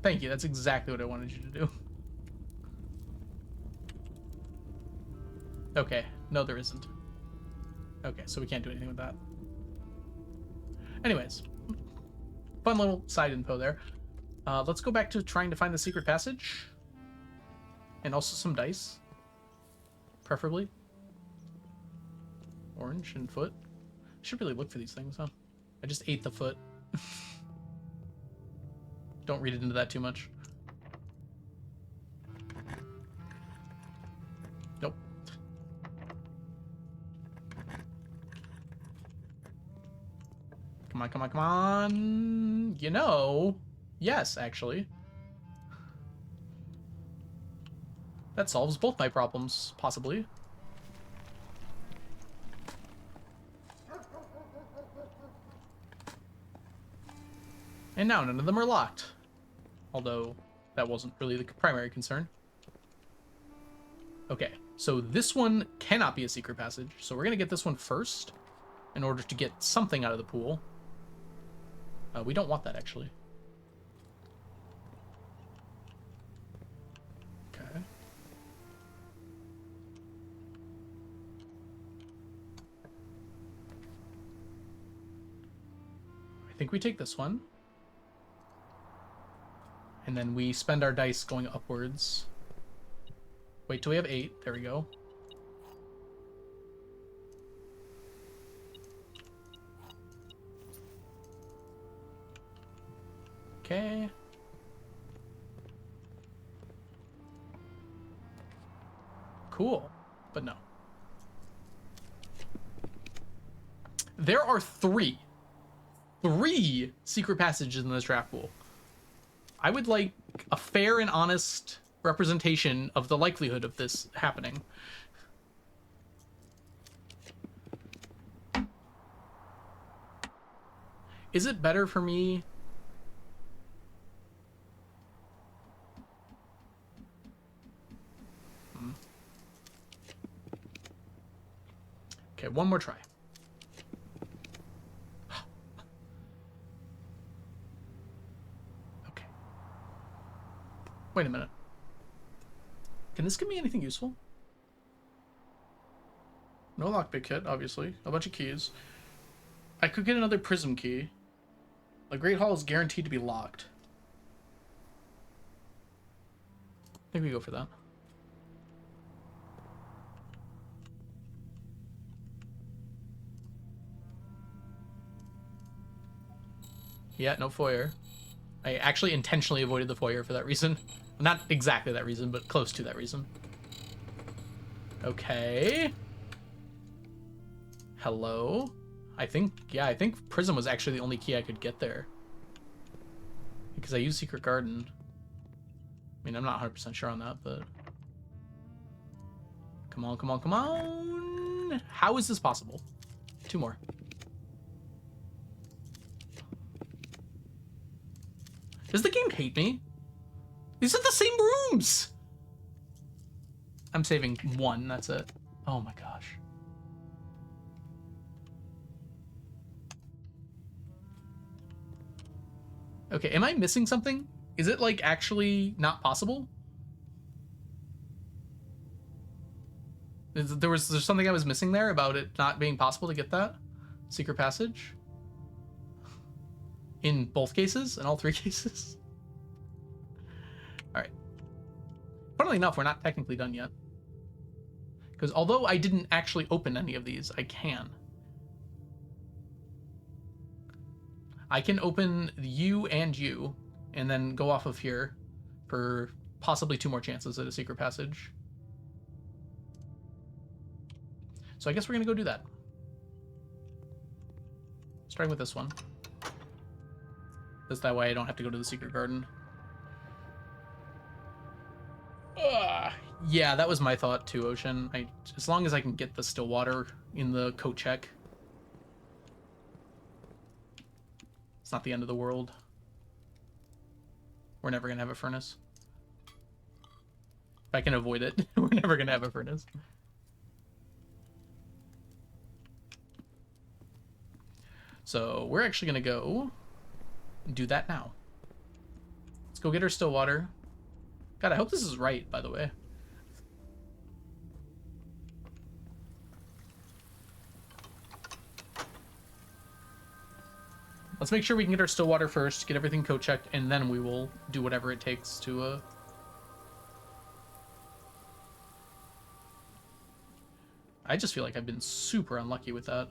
Thank you, that's exactly what I wanted you to do. Okay, no there isn't. Okay, so we can't do anything with that. Anyways, fun little side info there. Let's go back to trying to find the secret passage. And also some dice. Preferably. Orange and foot. I should really look for these things, huh? I just ate the foot. Don't read it into that too much. Nope. Come on, come on, come on. You know, yes, actually. That solves both my problems, possibly. And now none of them are locked. Although, that wasn't really the primary concern. Okay, so this one cannot be a secret passage. So we're going to get this one first in order to get something out of the pool. We don't want that, actually. Okay. I think we take this one. And then we spend our dice going upwards. Wait till we have 8. There we go. Okay. Cool. But no. There are 3 secret passages in this draft pool. I would like a fair and honest representation of the likelihood of this happening. Is it better for me? Okay, one more try. Okay. Wait a minute. Can this give me anything useful? No lockpick kit, obviously. A bunch of keys. I could get another prism key. The Great Hall is guaranteed to be locked. I think we go for that. Yeah, no foyer. I actually intentionally avoided the foyer for that reason. Not exactly that reason, but close to that reason. Okay. Hello? I think Prism was actually the only key I could get there. Because I used Secret Garden. I mean, I'm not 100% sure on that, but... Come on, come on, come on! How is this possible? 2 more. Does the game hate me? These are the same rooms! I'm saving 1, that's it. Oh my gosh. Okay, am I missing something? Is it, like, actually not possible? There's something I was missing there about it not being possible to get that secret passage? In both cases? In all 3 cases? Alright. Funnily enough, we're not technically done yet. Because although I didn't actually open any of these, I can. I can open you and you, and then go off of here for possibly 2 more chances at a secret passage. So I guess we're going to go do that. Starting with this one. That way I don't have to go to the secret garden. Yeah, that was my thought too, Ocean. As long as I can get the still water in the coat check. It's not the end of the world. We're never going to have a furnace. If I can avoid it, we're never going to have a furnace. So we're actually going to go do that now. Let's go get her still water. God, I hope this is right, by the way. Let's make sure we can get our still water first, get everything coat checked, and then we will do whatever it takes to I just feel like I've been super unlucky with that.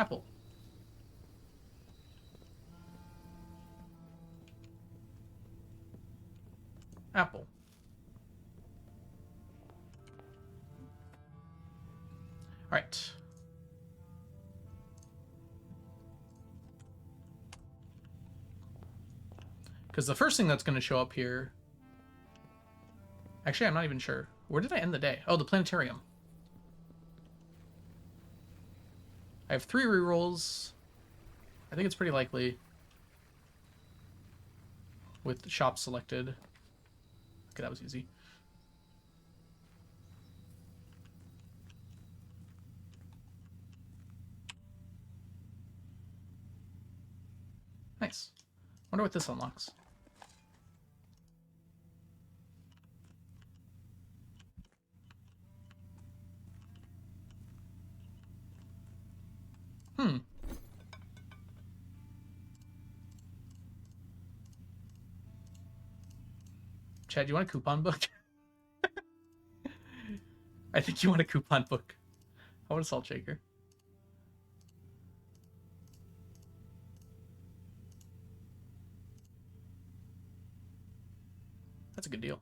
Apple. Apple. All right. Because the first thing that's going to show up here... Actually, I'm not even sure. Where did I end the day? Oh, the planetarium. I have 3 rerolls. I think it's pretty likely. with shop selected. Okay, that was easy. Nice. Wonder what this unlocks. Hmm. Chad, you want a coupon book? I think you want a coupon book. I want a salt shaker. That's a good deal.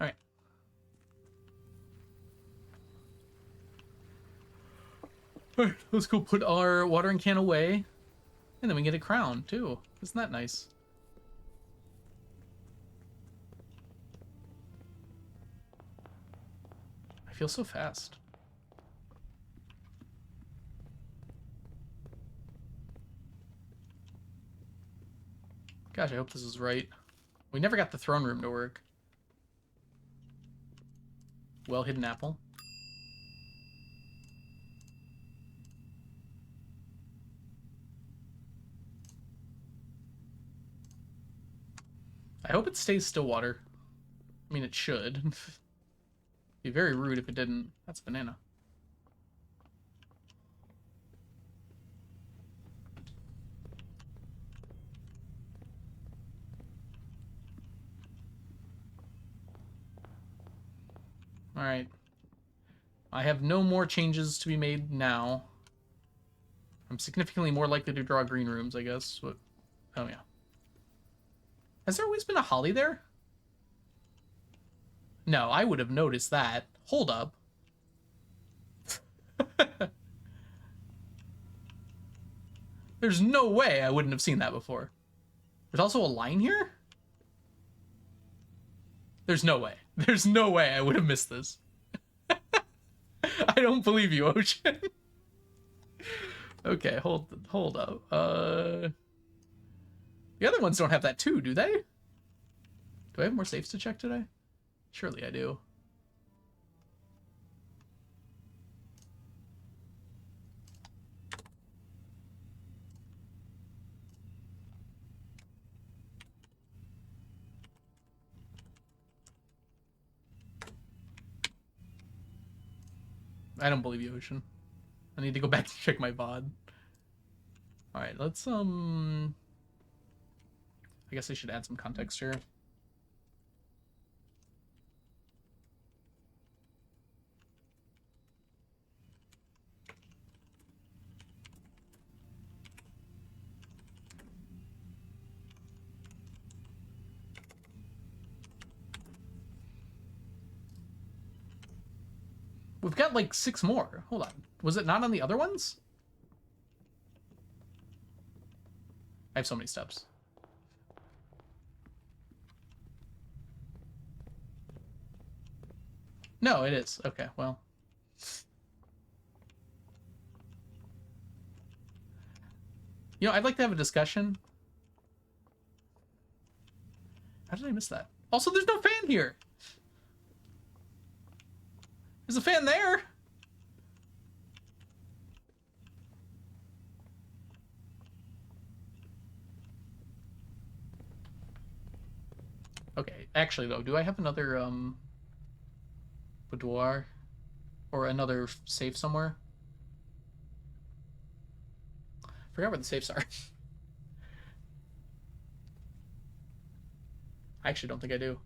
All right. All right, let's go put our watering can away. And then we get a crown, too. Isn't that nice? I feel so fast. Gosh, I hope this is right. We never got the throne room to work. Well-hidden apple. I hope it stays still water. I mean, it should. Be very rude if it didn't. That's a banana. Alright. I have no more changes to be made now. I'm significantly more likely to draw green rooms, I guess. What? Oh, yeah. Has there always been a holly there? No, I would have noticed that. Hold up. There's no way I wouldn't have seen that before. There's also a line here? There's no way. There's no way I would have missed this. I don't believe you, Ocean. Okay, hold up. The other ones don't have that too, do they? Do I have more safes to check today? Surely I do. I don't believe you, Ocean. I need to go back to check my VOD. Alright, let's, I guess I should add some context here. We've got like 6 more. Hold on. Was it not on the other ones? I have so many steps. No, it is. Okay, well. You know, I'd like to have a discussion. How did I miss that? Also, there's no fan here. There's a fan there. Okay, actually though, do I have another boudoir or another safe somewhere? I forgot where the safes are. I actually don't think I do.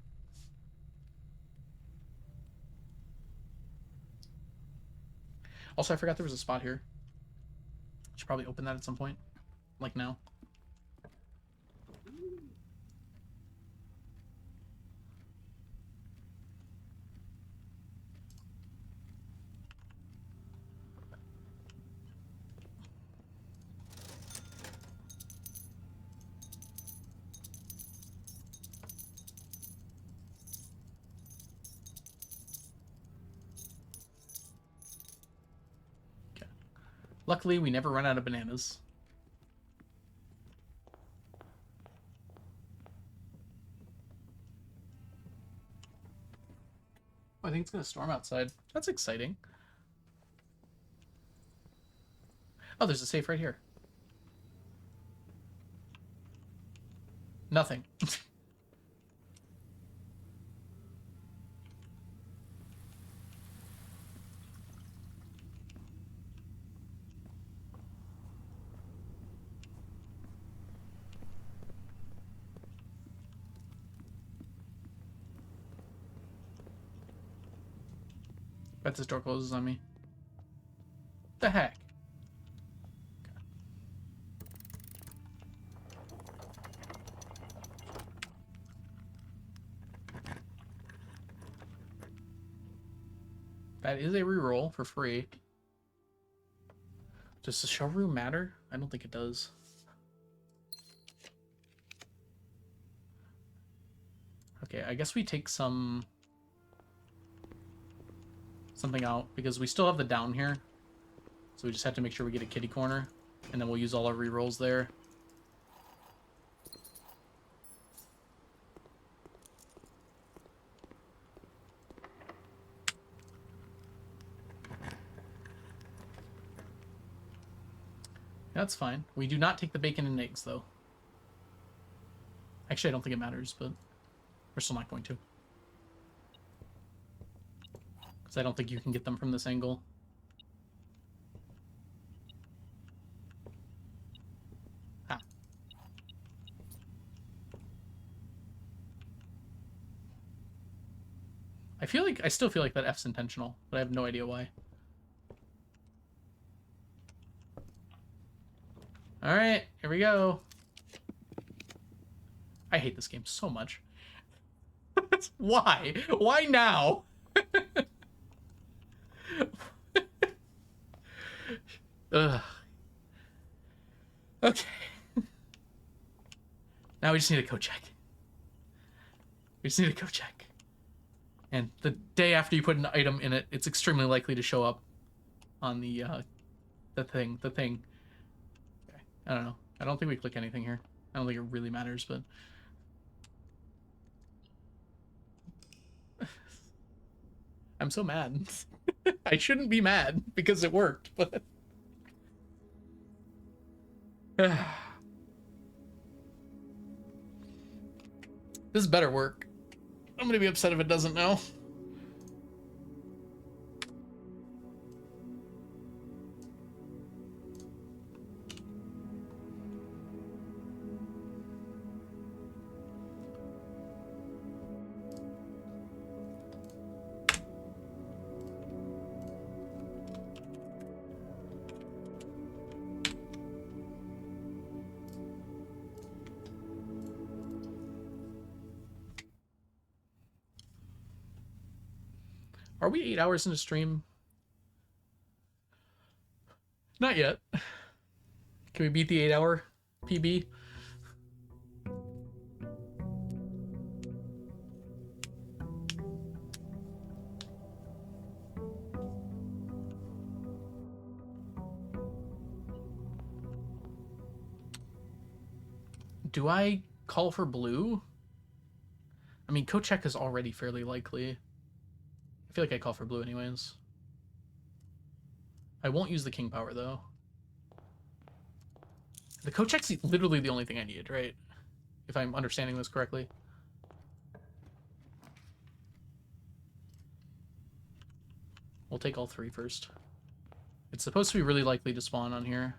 Also, I forgot there was a spot here. Should probably open that at some point, like now. Luckily, we never run out of bananas. Oh, I think it's going to storm outside. That's exciting. Oh, there's a safe right here. Nothing. Bet this door closes on me. The heck? That is a reroll for free. Does the showroom matter? I don't think it does. Okay, I guess we take something out because we still have the down here. So we just have to make sure we get a kitty corner, and then we'll use all our rerolls there. That's fine. We do not take the bacon and eggs, though. Actually, I don't think it matters, but we're still not going to. Because I don't think you can get them from this angle. Ah. I still feel like that F's intentional, but I have no idea why. Alright, here we go. I hate this game so much. Why? Why now? Ugh. Okay. Now we just need a code check. We just need a code check. And the day after you put an item in it, it's extremely likely to show up on the thing. Okay. I don't know. I don't think we click anything here. I don't think it really matters, but I'm so mad. I shouldn't be mad because it worked, but this better work. I'm gonna be upset if it doesn't now. Are we 8 hours into stream? Not yet. Can we beat the 8-hour PB? Do I call for blue? I mean, code check is already fairly likely. I feel like I call for blue anyways. I won't use the king power, though. The code check's literally the only thing I need, right? If I'm understanding this correctly. We'll take all three first. It's supposed to be really likely to spawn on here.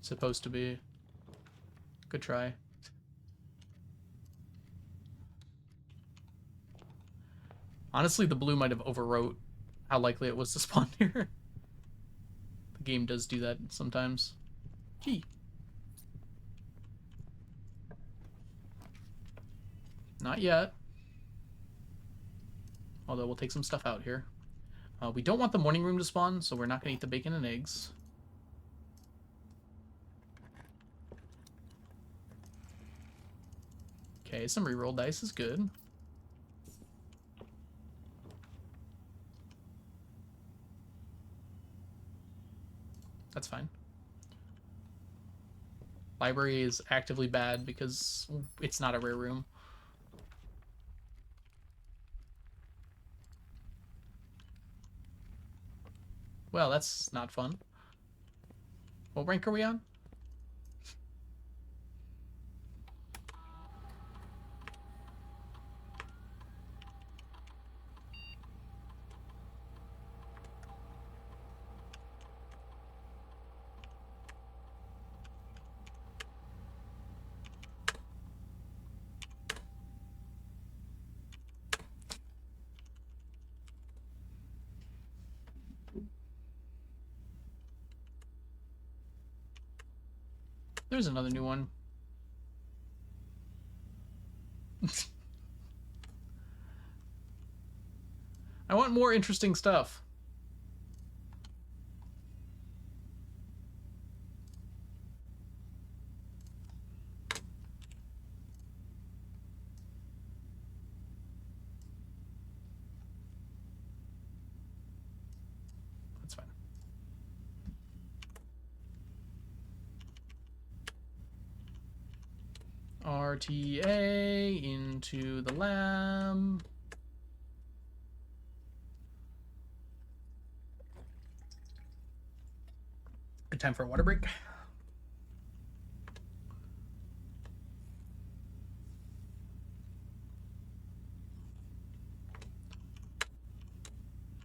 Supposed to be. Good try. Honestly, the blue might have overwrote how likely it was to spawn here. The game does do that sometimes. Gee. Not yet. Although we'll take some stuff out here. We don't want the morning room to spawn, so we're not going to eat the bacon and eggs. Okay, some reroll dice is good. That's fine. Library is actively bad because it's not a rare room. Well, that's not fun. What rank are we on? There's another new one. I want more interesting stuff. That's fine. RTA into the lab. Good time for a water break.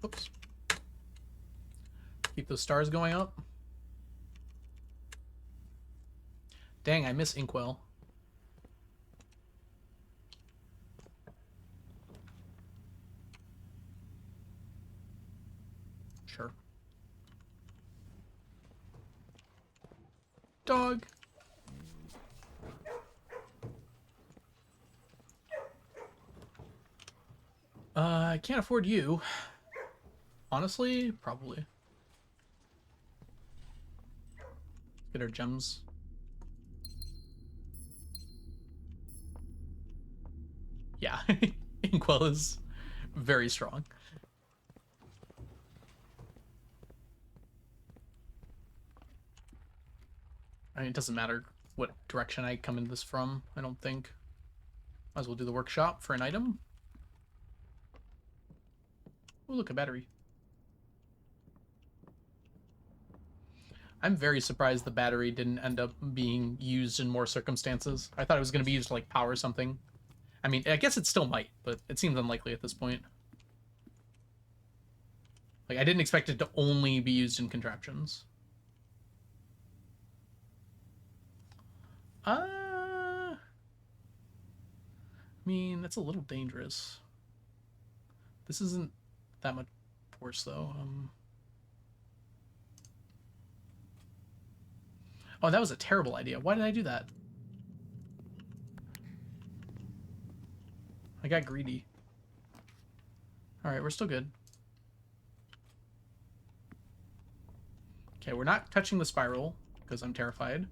Oops. Keep those stars going up. Dang, I miss Inkwell. Sure. Dog. I can't afford you. Honestly, probably. Get our gems. Yeah, Inkwell is very strong. I mean, it doesn't matter what direction I come in this from, I don't think. Might as well do the workshop for an item. Oh, look, a battery. I'm very surprised the battery didn't end up being used in more circumstances. I thought it was going to be used to, like, power something. I mean, I guess it still might, but it seems unlikely at this point. Like, I didn't expect it to only be used in contraptions. I mean, that's a little dangerous. This isn't that much worse, though. Oh, that was a terrible idea. Why did I do that? I got greedy. Alright, we're still good. Okay, we're not touching the spiral, because I'm terrified.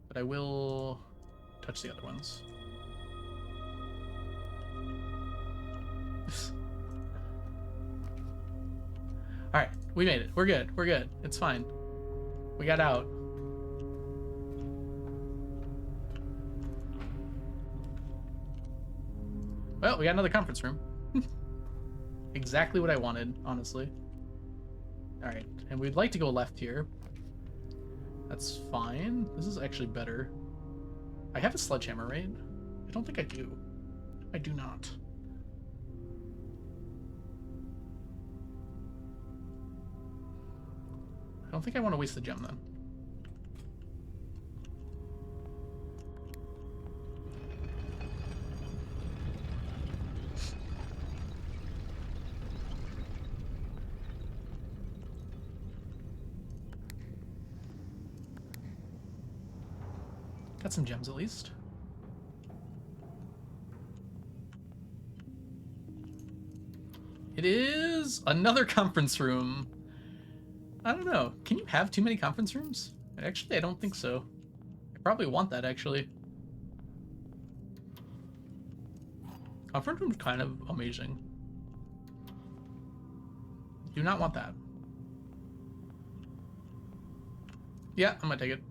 But I will touch the other ones. Alright, we made it. We're good. We're good. It's fine. We got out. Well, we got another conference room. Exactly what I wanted, honestly. Alright, and we'd like to go left here. That's fine. This is actually better. I have a sledgehammer, right? I don't think I do. I do not. I don't think I want to waste the gem, then. Got some gems, at least. It is another conference room. I don't know. Can you have too many conference rooms? Actually, I don't think so. I probably want that, actually. Conference room's kind of amazing. Do not want that. Yeah, I'm gonna take it.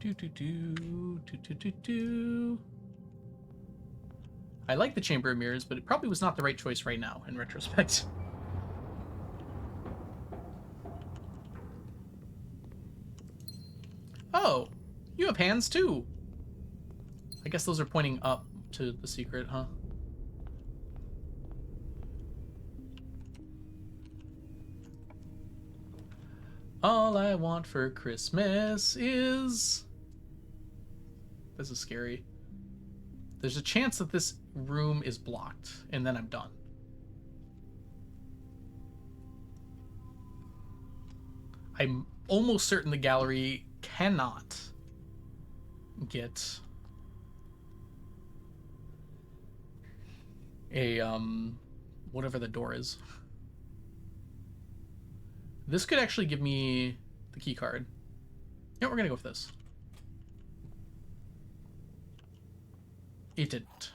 Do do do do do do do. I like the Chamber of Mirrors, but it probably was not the right choice right now, in retrospect. Oh, you have hands too. I guess those are pointing up to the secret, huh? All I want for Christmas is... This is scary. There's a chance that this room is blocked, and then I'm done. I'm almost certain the gallery cannot get a, whatever the door is. This could actually give me the key card. Yeah, we're gonna go with this. It didn't.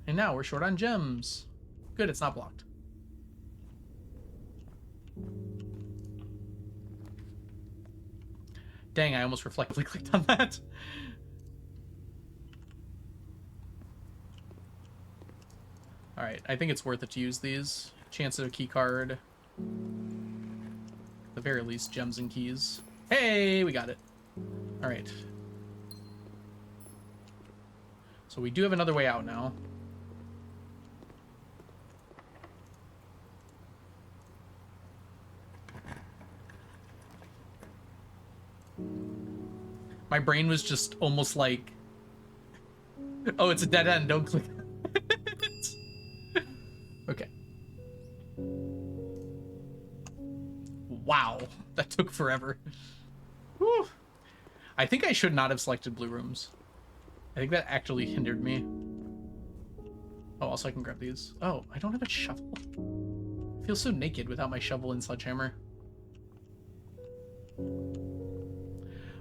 And now we're short on gems. Good, it's not blocked. Dang, I almost reflectively clicked on that. Alright, I think it's worth it to use these. Chance of a key card. At the very least, gems and keys. Hey, we got it. Alright. So we do have another way out now. My brain was just almost like, oh, it's a dead end, don't click it. Okay. Wow, that took forever. Whew. I think I should not have selected blue rooms. I think that actually hindered me. Oh, also I can grab these. Oh, I don't have a shovel. I feel so naked without my shovel and sledgehammer.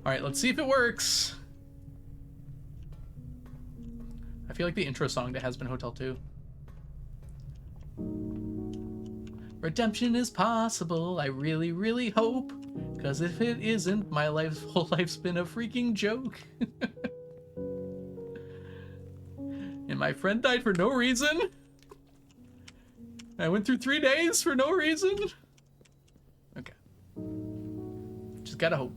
Alright, let's see if it works. I feel like the intro song to Has Been Hotel 2. Redemption is possible, I really, really hope. Because if it isn't, my whole life's been a freaking joke. And my friend died for no reason. I went through 3 days for no reason. Okay. Just gotta hope.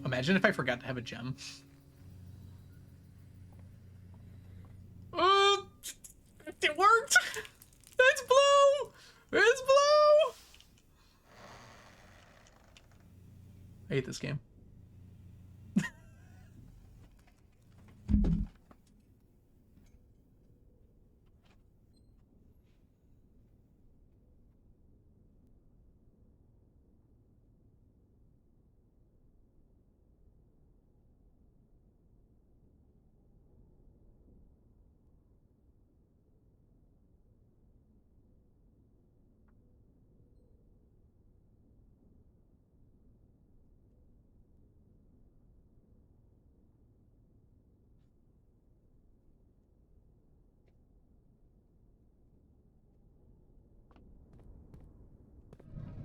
Imagine if I forgot to have a gem. It worked! It's blue! It's blue! I hate this game.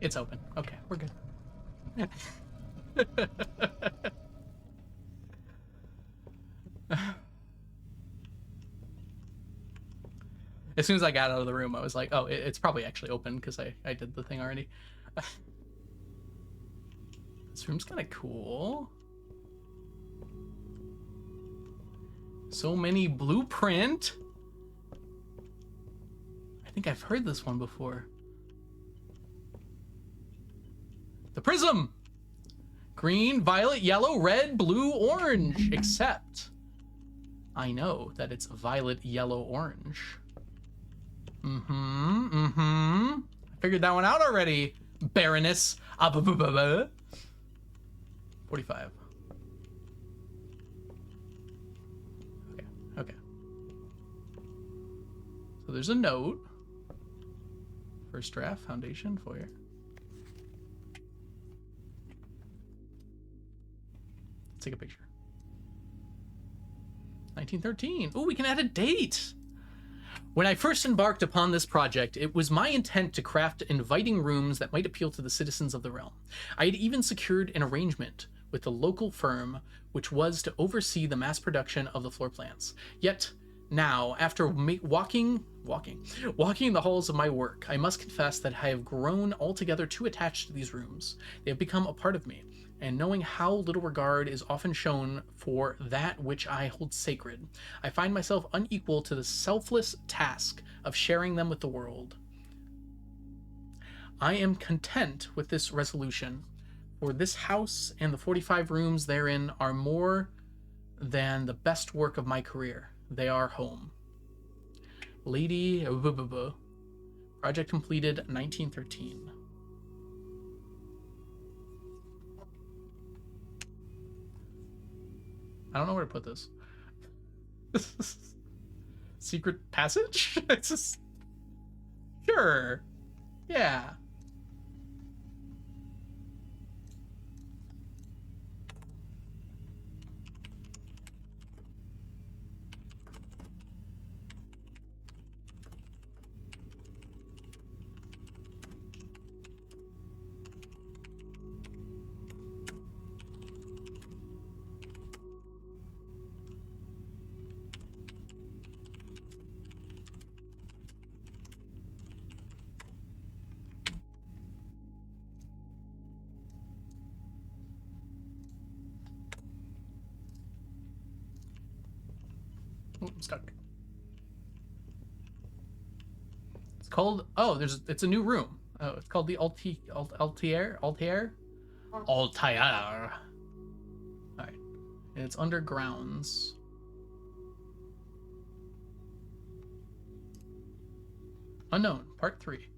It's open. Okay, we're good. As soon as I got out of the room, I was like, oh, it's probably actually open because I did the thing already. This room's kind of cool. So many blueprint. I think I've heard this one before. prism. Green, violet, yellow, red, blue, orange. Except I know that it's violet, yellow, orange. I figured that one out already, Baroness. 45. Okay. So there's a note. First draft, foundation, foyer. Let's take a picture. 1913. Oh, we can add a date. When I first embarked upon this project, it was my intent to craft inviting rooms that might appeal to the citizens of the realm. I had even secured an arrangement with the local firm, which was to oversee the mass production of the floor plans. Yet, now, after walking the halls of my work, I must confess that I have grown altogether too attached to these rooms. They have become a part of me, and knowing how little regard is often shown for that which I hold sacred, I find myself unequal to the selfless task of sharing them with the world. I am content with this resolution, for this house and the 45 rooms therein are more than the best work of my career. They are home. Lady Project completed 1913. I don't know where to put this. Secret passage? It's just... Sure. Yeah. Oh, I'm stuck. It's called... Oh, it's a new room. Oh, it's called the Altair? Altair. Alright. And it's undergrounds. Unknown, part 3.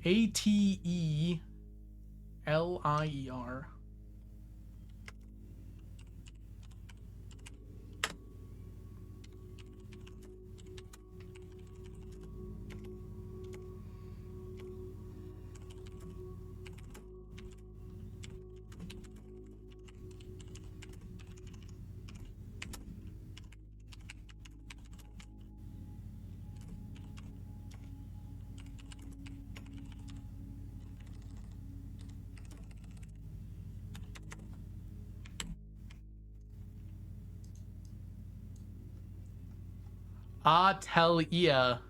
Atelir. Atelia.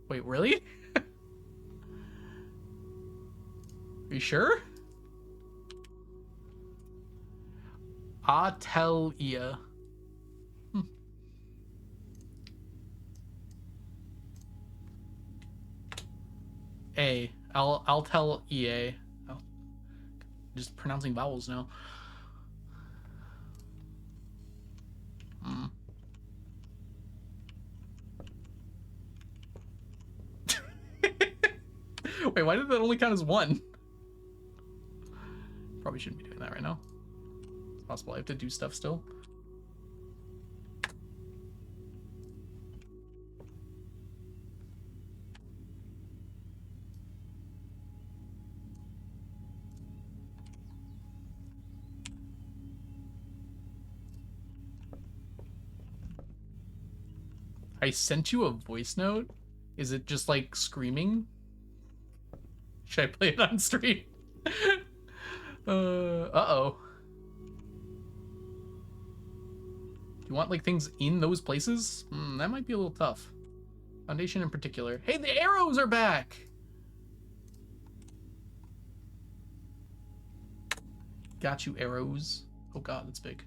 Wait, really? Are you sure? Atelia. I'll tell EA. Oh, just pronouncing vowels now. Wait, why did that only count as 1? Probably shouldn't be doing that right now. It's possible I have to do stuff still. I sent you a voice note? Is it just like screaming? Should I play it on stream? Uh-oh. Do you want like things in those places? That might be a little tough. Foundation in particular. Hey, the arrows are back! Got you, arrows. Oh god, that's big.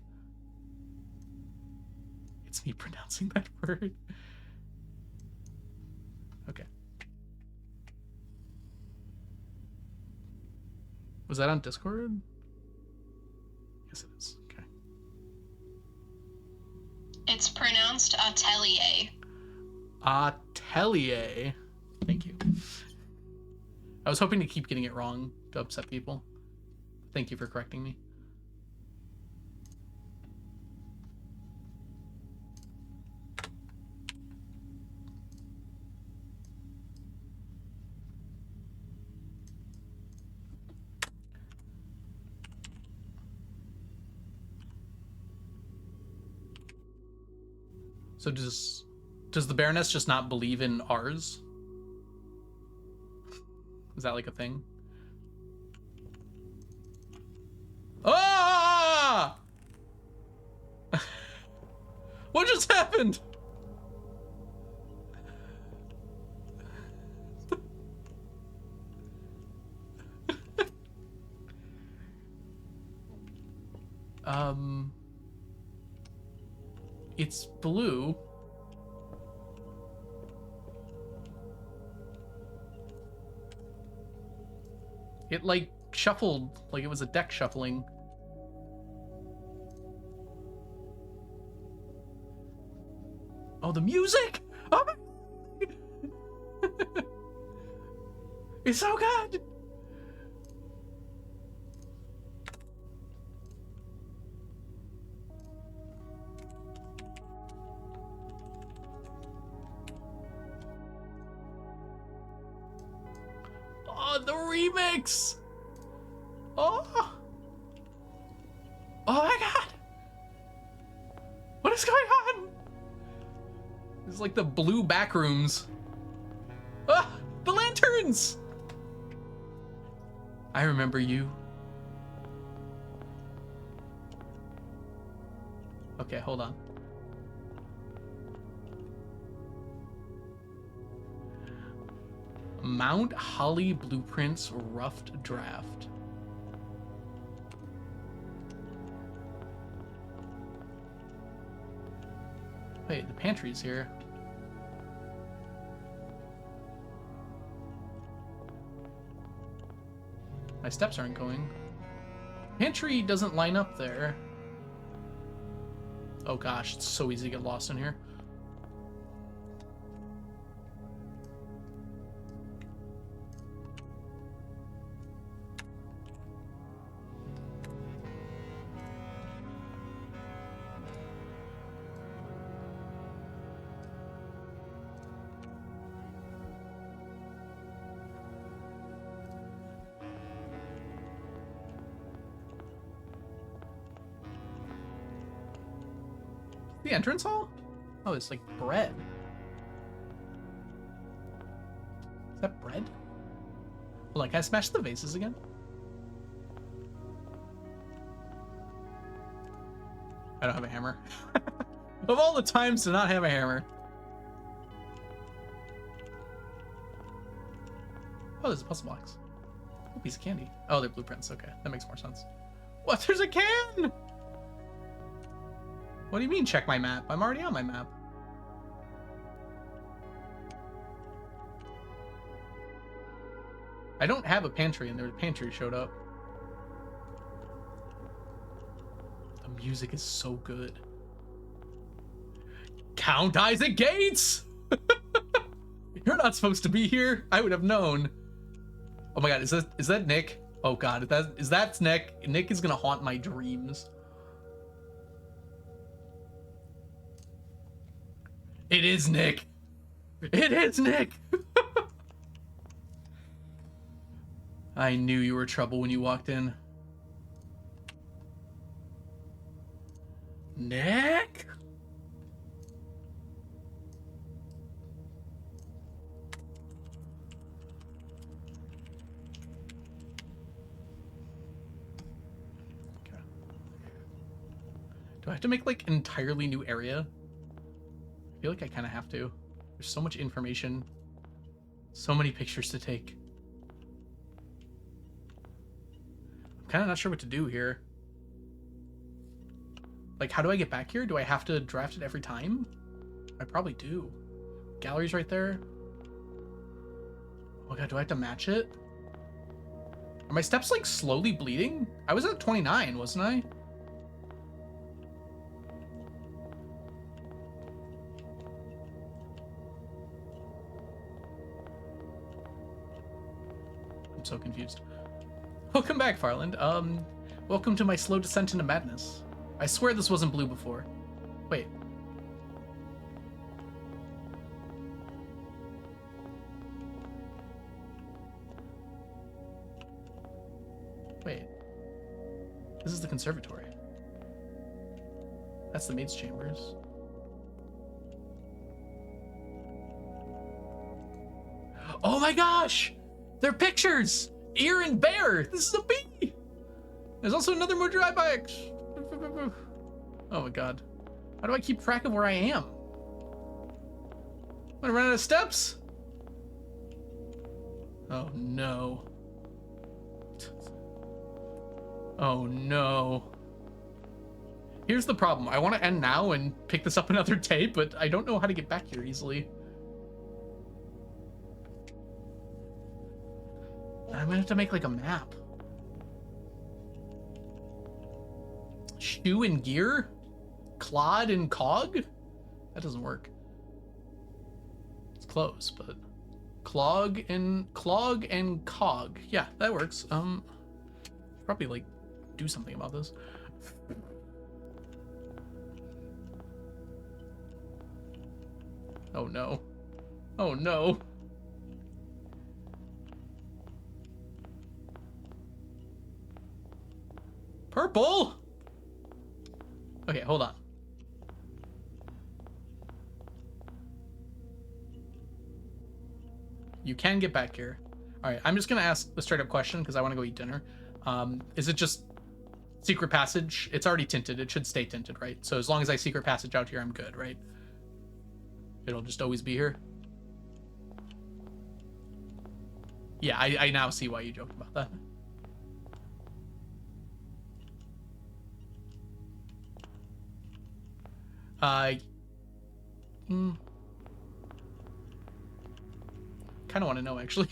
me pronouncing that word. Okay. Was that on Discord? Yes, it is. Okay. It's pronounced atelier. Atelier. Thank you. I was hoping to keep getting it wrong to upset people. Thank you for correcting me. So does the Baroness just not believe in ours? Is that like a thing? Ah! What just happened? It's blue. It like shuffled, like it was a deck shuffling. Oh, the music! Oh my... It's so good! Oh, the remix! Oh! Oh my god! What is going on? It's like the blue back rooms. Ah! The lanterns! I remember you. Okay, hold on. Mount Holly Blueprints Roughed Draft. Wait, the pantry's here. My steps aren't going. Pantry doesn't line up there. Oh gosh, it's so easy to get lost in here. The entrance hall? Oh, it's like bread. Is that bread? Hold on, can I smash the vases again? I don't have a hammer. Of all the times to not have a hammer. Oh, there's a puzzle box. A piece of candy. Oh, they're blueprints. Okay, that makes more sense. What? There's a can! What do you mean, check my map? I'm already on my map. I don't have a pantry, and their pantry showed up. The music is so good. Count Isaac Gates! You're not supposed to be here. I would have known. Oh my god, is that Nick? Oh god, is that Nick? Nick is gonna haunt my dreams. It is Nick. It is Nick. I knew you were trouble when you walked in. Nick? Okay. Do I have to make like an entirely new area? I feel like I kind of have to. There's so much information. So many pictures to take. I'm kind of not sure what to do here. Like, how do I get back here? Do I have to draft it every time? I probably do. Gallery's right there. Oh god, do I have to match it? Are my steps, like, slowly bleeding? I was at 29, wasn't I? I'm so confused. Welcome back, Farland. Welcome to my slow descent into madness. I swear this wasn't blue before. Wait. Wait. This is the conservatory. That's the maid's chambers. Oh my gosh! They're pictures! Ear and bear! This is a bee! There's also another more dry bikes. Oh my god. How do I keep track of where I am? I'm gonna run out of steps? Oh no. Oh no. Here's the problem. I want to end now and pick this up another day, but I don't know how to get back here easily. I'm gonna have to make like a map. Shoe and gear? Clod and cog? That doesn't work. It's close, but clog and cog. Yeah, that works. Probably like do something about this. Oh no. Oh no. Purple? Okay, hold on. You can get back here. All right, I'm just gonna ask a straight up question because I want to go eat dinner. Is it just secret passage? It's already tinted. It should stay tinted, right? So as long as I secret passage out here, I'm good, right? It'll just always be here. Yeah, I now see why you joked about that. Kind of want to know, actually.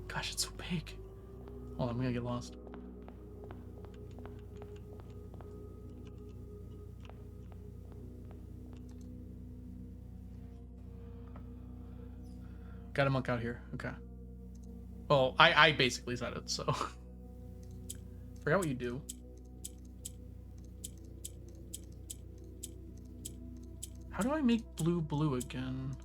Gosh, it's so big. Hold on, I'm gonna get lost. Got a monk out here. Okay. Well, I basically said it, so. Forgot what you do. How do I make blue blue again?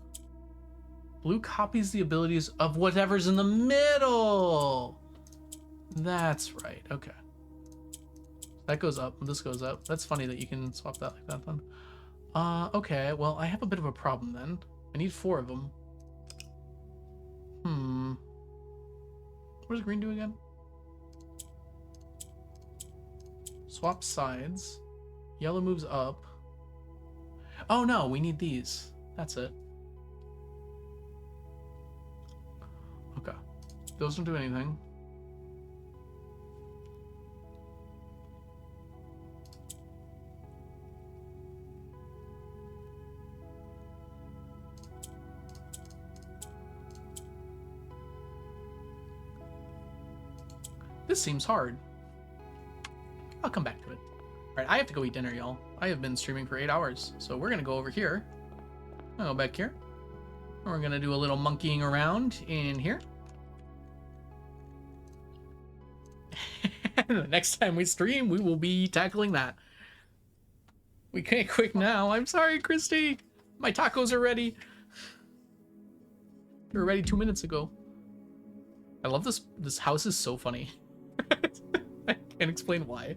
Blue copies the abilities of whatever's in the middle. That's right. Okay. That goes up. This goes up. That's funny that you can swap that like that then. Okay. Well, I have a bit of a problem then. I need 4 of them. What does green do again? Swap sides. Yellow moves up. Oh no, we need these. That's it. Okay. Those don't do anything. This seems hard. I'll come back to it. Alright, I have to go eat dinner, y'all. I have been streaming for 8 hours, so we're gonna go over here. I'll go back here. And we're gonna do a little monkeying around in here. And the next time we stream, we will be tackling that. We can't quit now. I'm sorry, Christy. My tacos are ready. They were ready 2 minutes ago. I love this. This house is so funny. I can't explain why.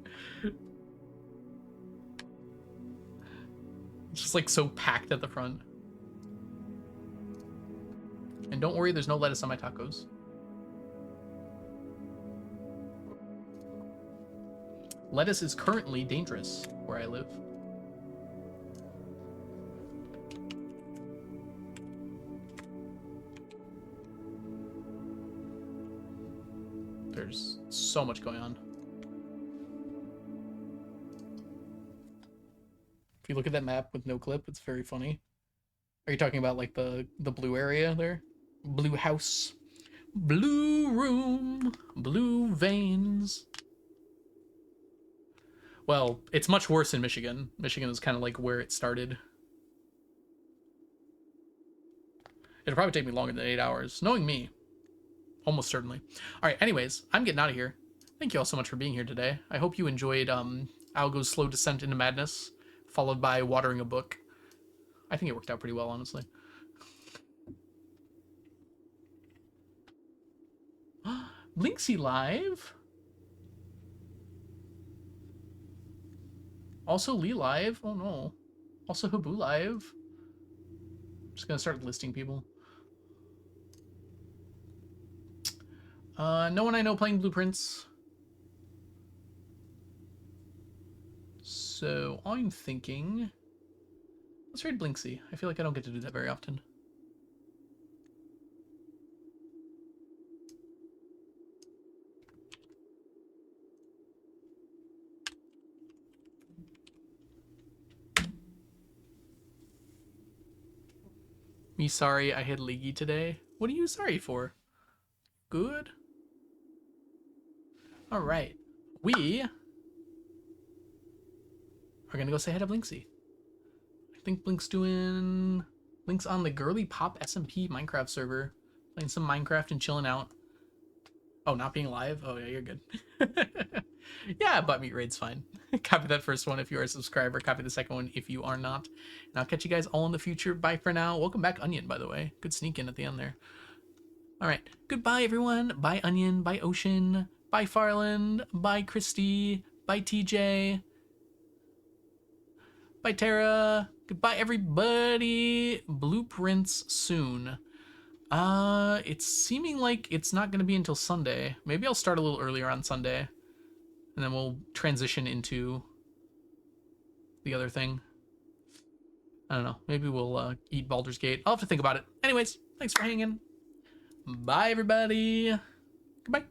It's just like so packed at the front. And don't worry, there's no lettuce on my tacos. Lettuce is currently dangerous where I live. There's so much going on. If you look at that map with no clip, it's very funny. Are you talking about like the blue area there? Blue house. Blue room. Blue veins. Well, it's much worse in Michigan. Michigan is kind of like where it started. It'll probably take me longer than 8 hours. Knowing me. Almost certainly. Alright, anyways, I'm getting out of here. Thank you all so much for being here today. I hope you enjoyed Algo's slow descent into madness, followed by watering a book. I think it worked out pretty well, honestly. Blinksy live. Also Lee live. Oh no. Also Habu live. Just gonna start listing people. No one I know playing Blueprints. So I'm thinking, let's raid Blinksy. I feel like I don't get to do that very often. Me sorry I hit Leaguey today. What are you sorry for? Good. All right. We are gonna go say hi to Blinksy. I think Blink's on the girly pop SMP Minecraft server, playing some Minecraft and chilling out. Oh, not being live? Oh yeah, you're good. Yeah, butt meat raid's fine. Copy that first one if you are a subscriber. Copy the second one if you are not. And I'll catch you guys all in the future. Bye for now. Welcome back, Onion, by the way. Good sneak in at the end there. All right. Goodbye, everyone. Bye, Onion. Bye, Ocean. Bye, Farland. Bye, Christy. Bye, TJ. Bye, Tara. Goodbye, everybody. Blueprints soon. It's seeming like it's not going to be until Sunday. Maybe I'll start a little earlier on Sunday, and then we'll transition into the other thing. I don't know. Maybe we'll eat Baldur's Gate. I'll have to think about it. Anyways, thanks for hanging. Bye, everybody. Goodbye.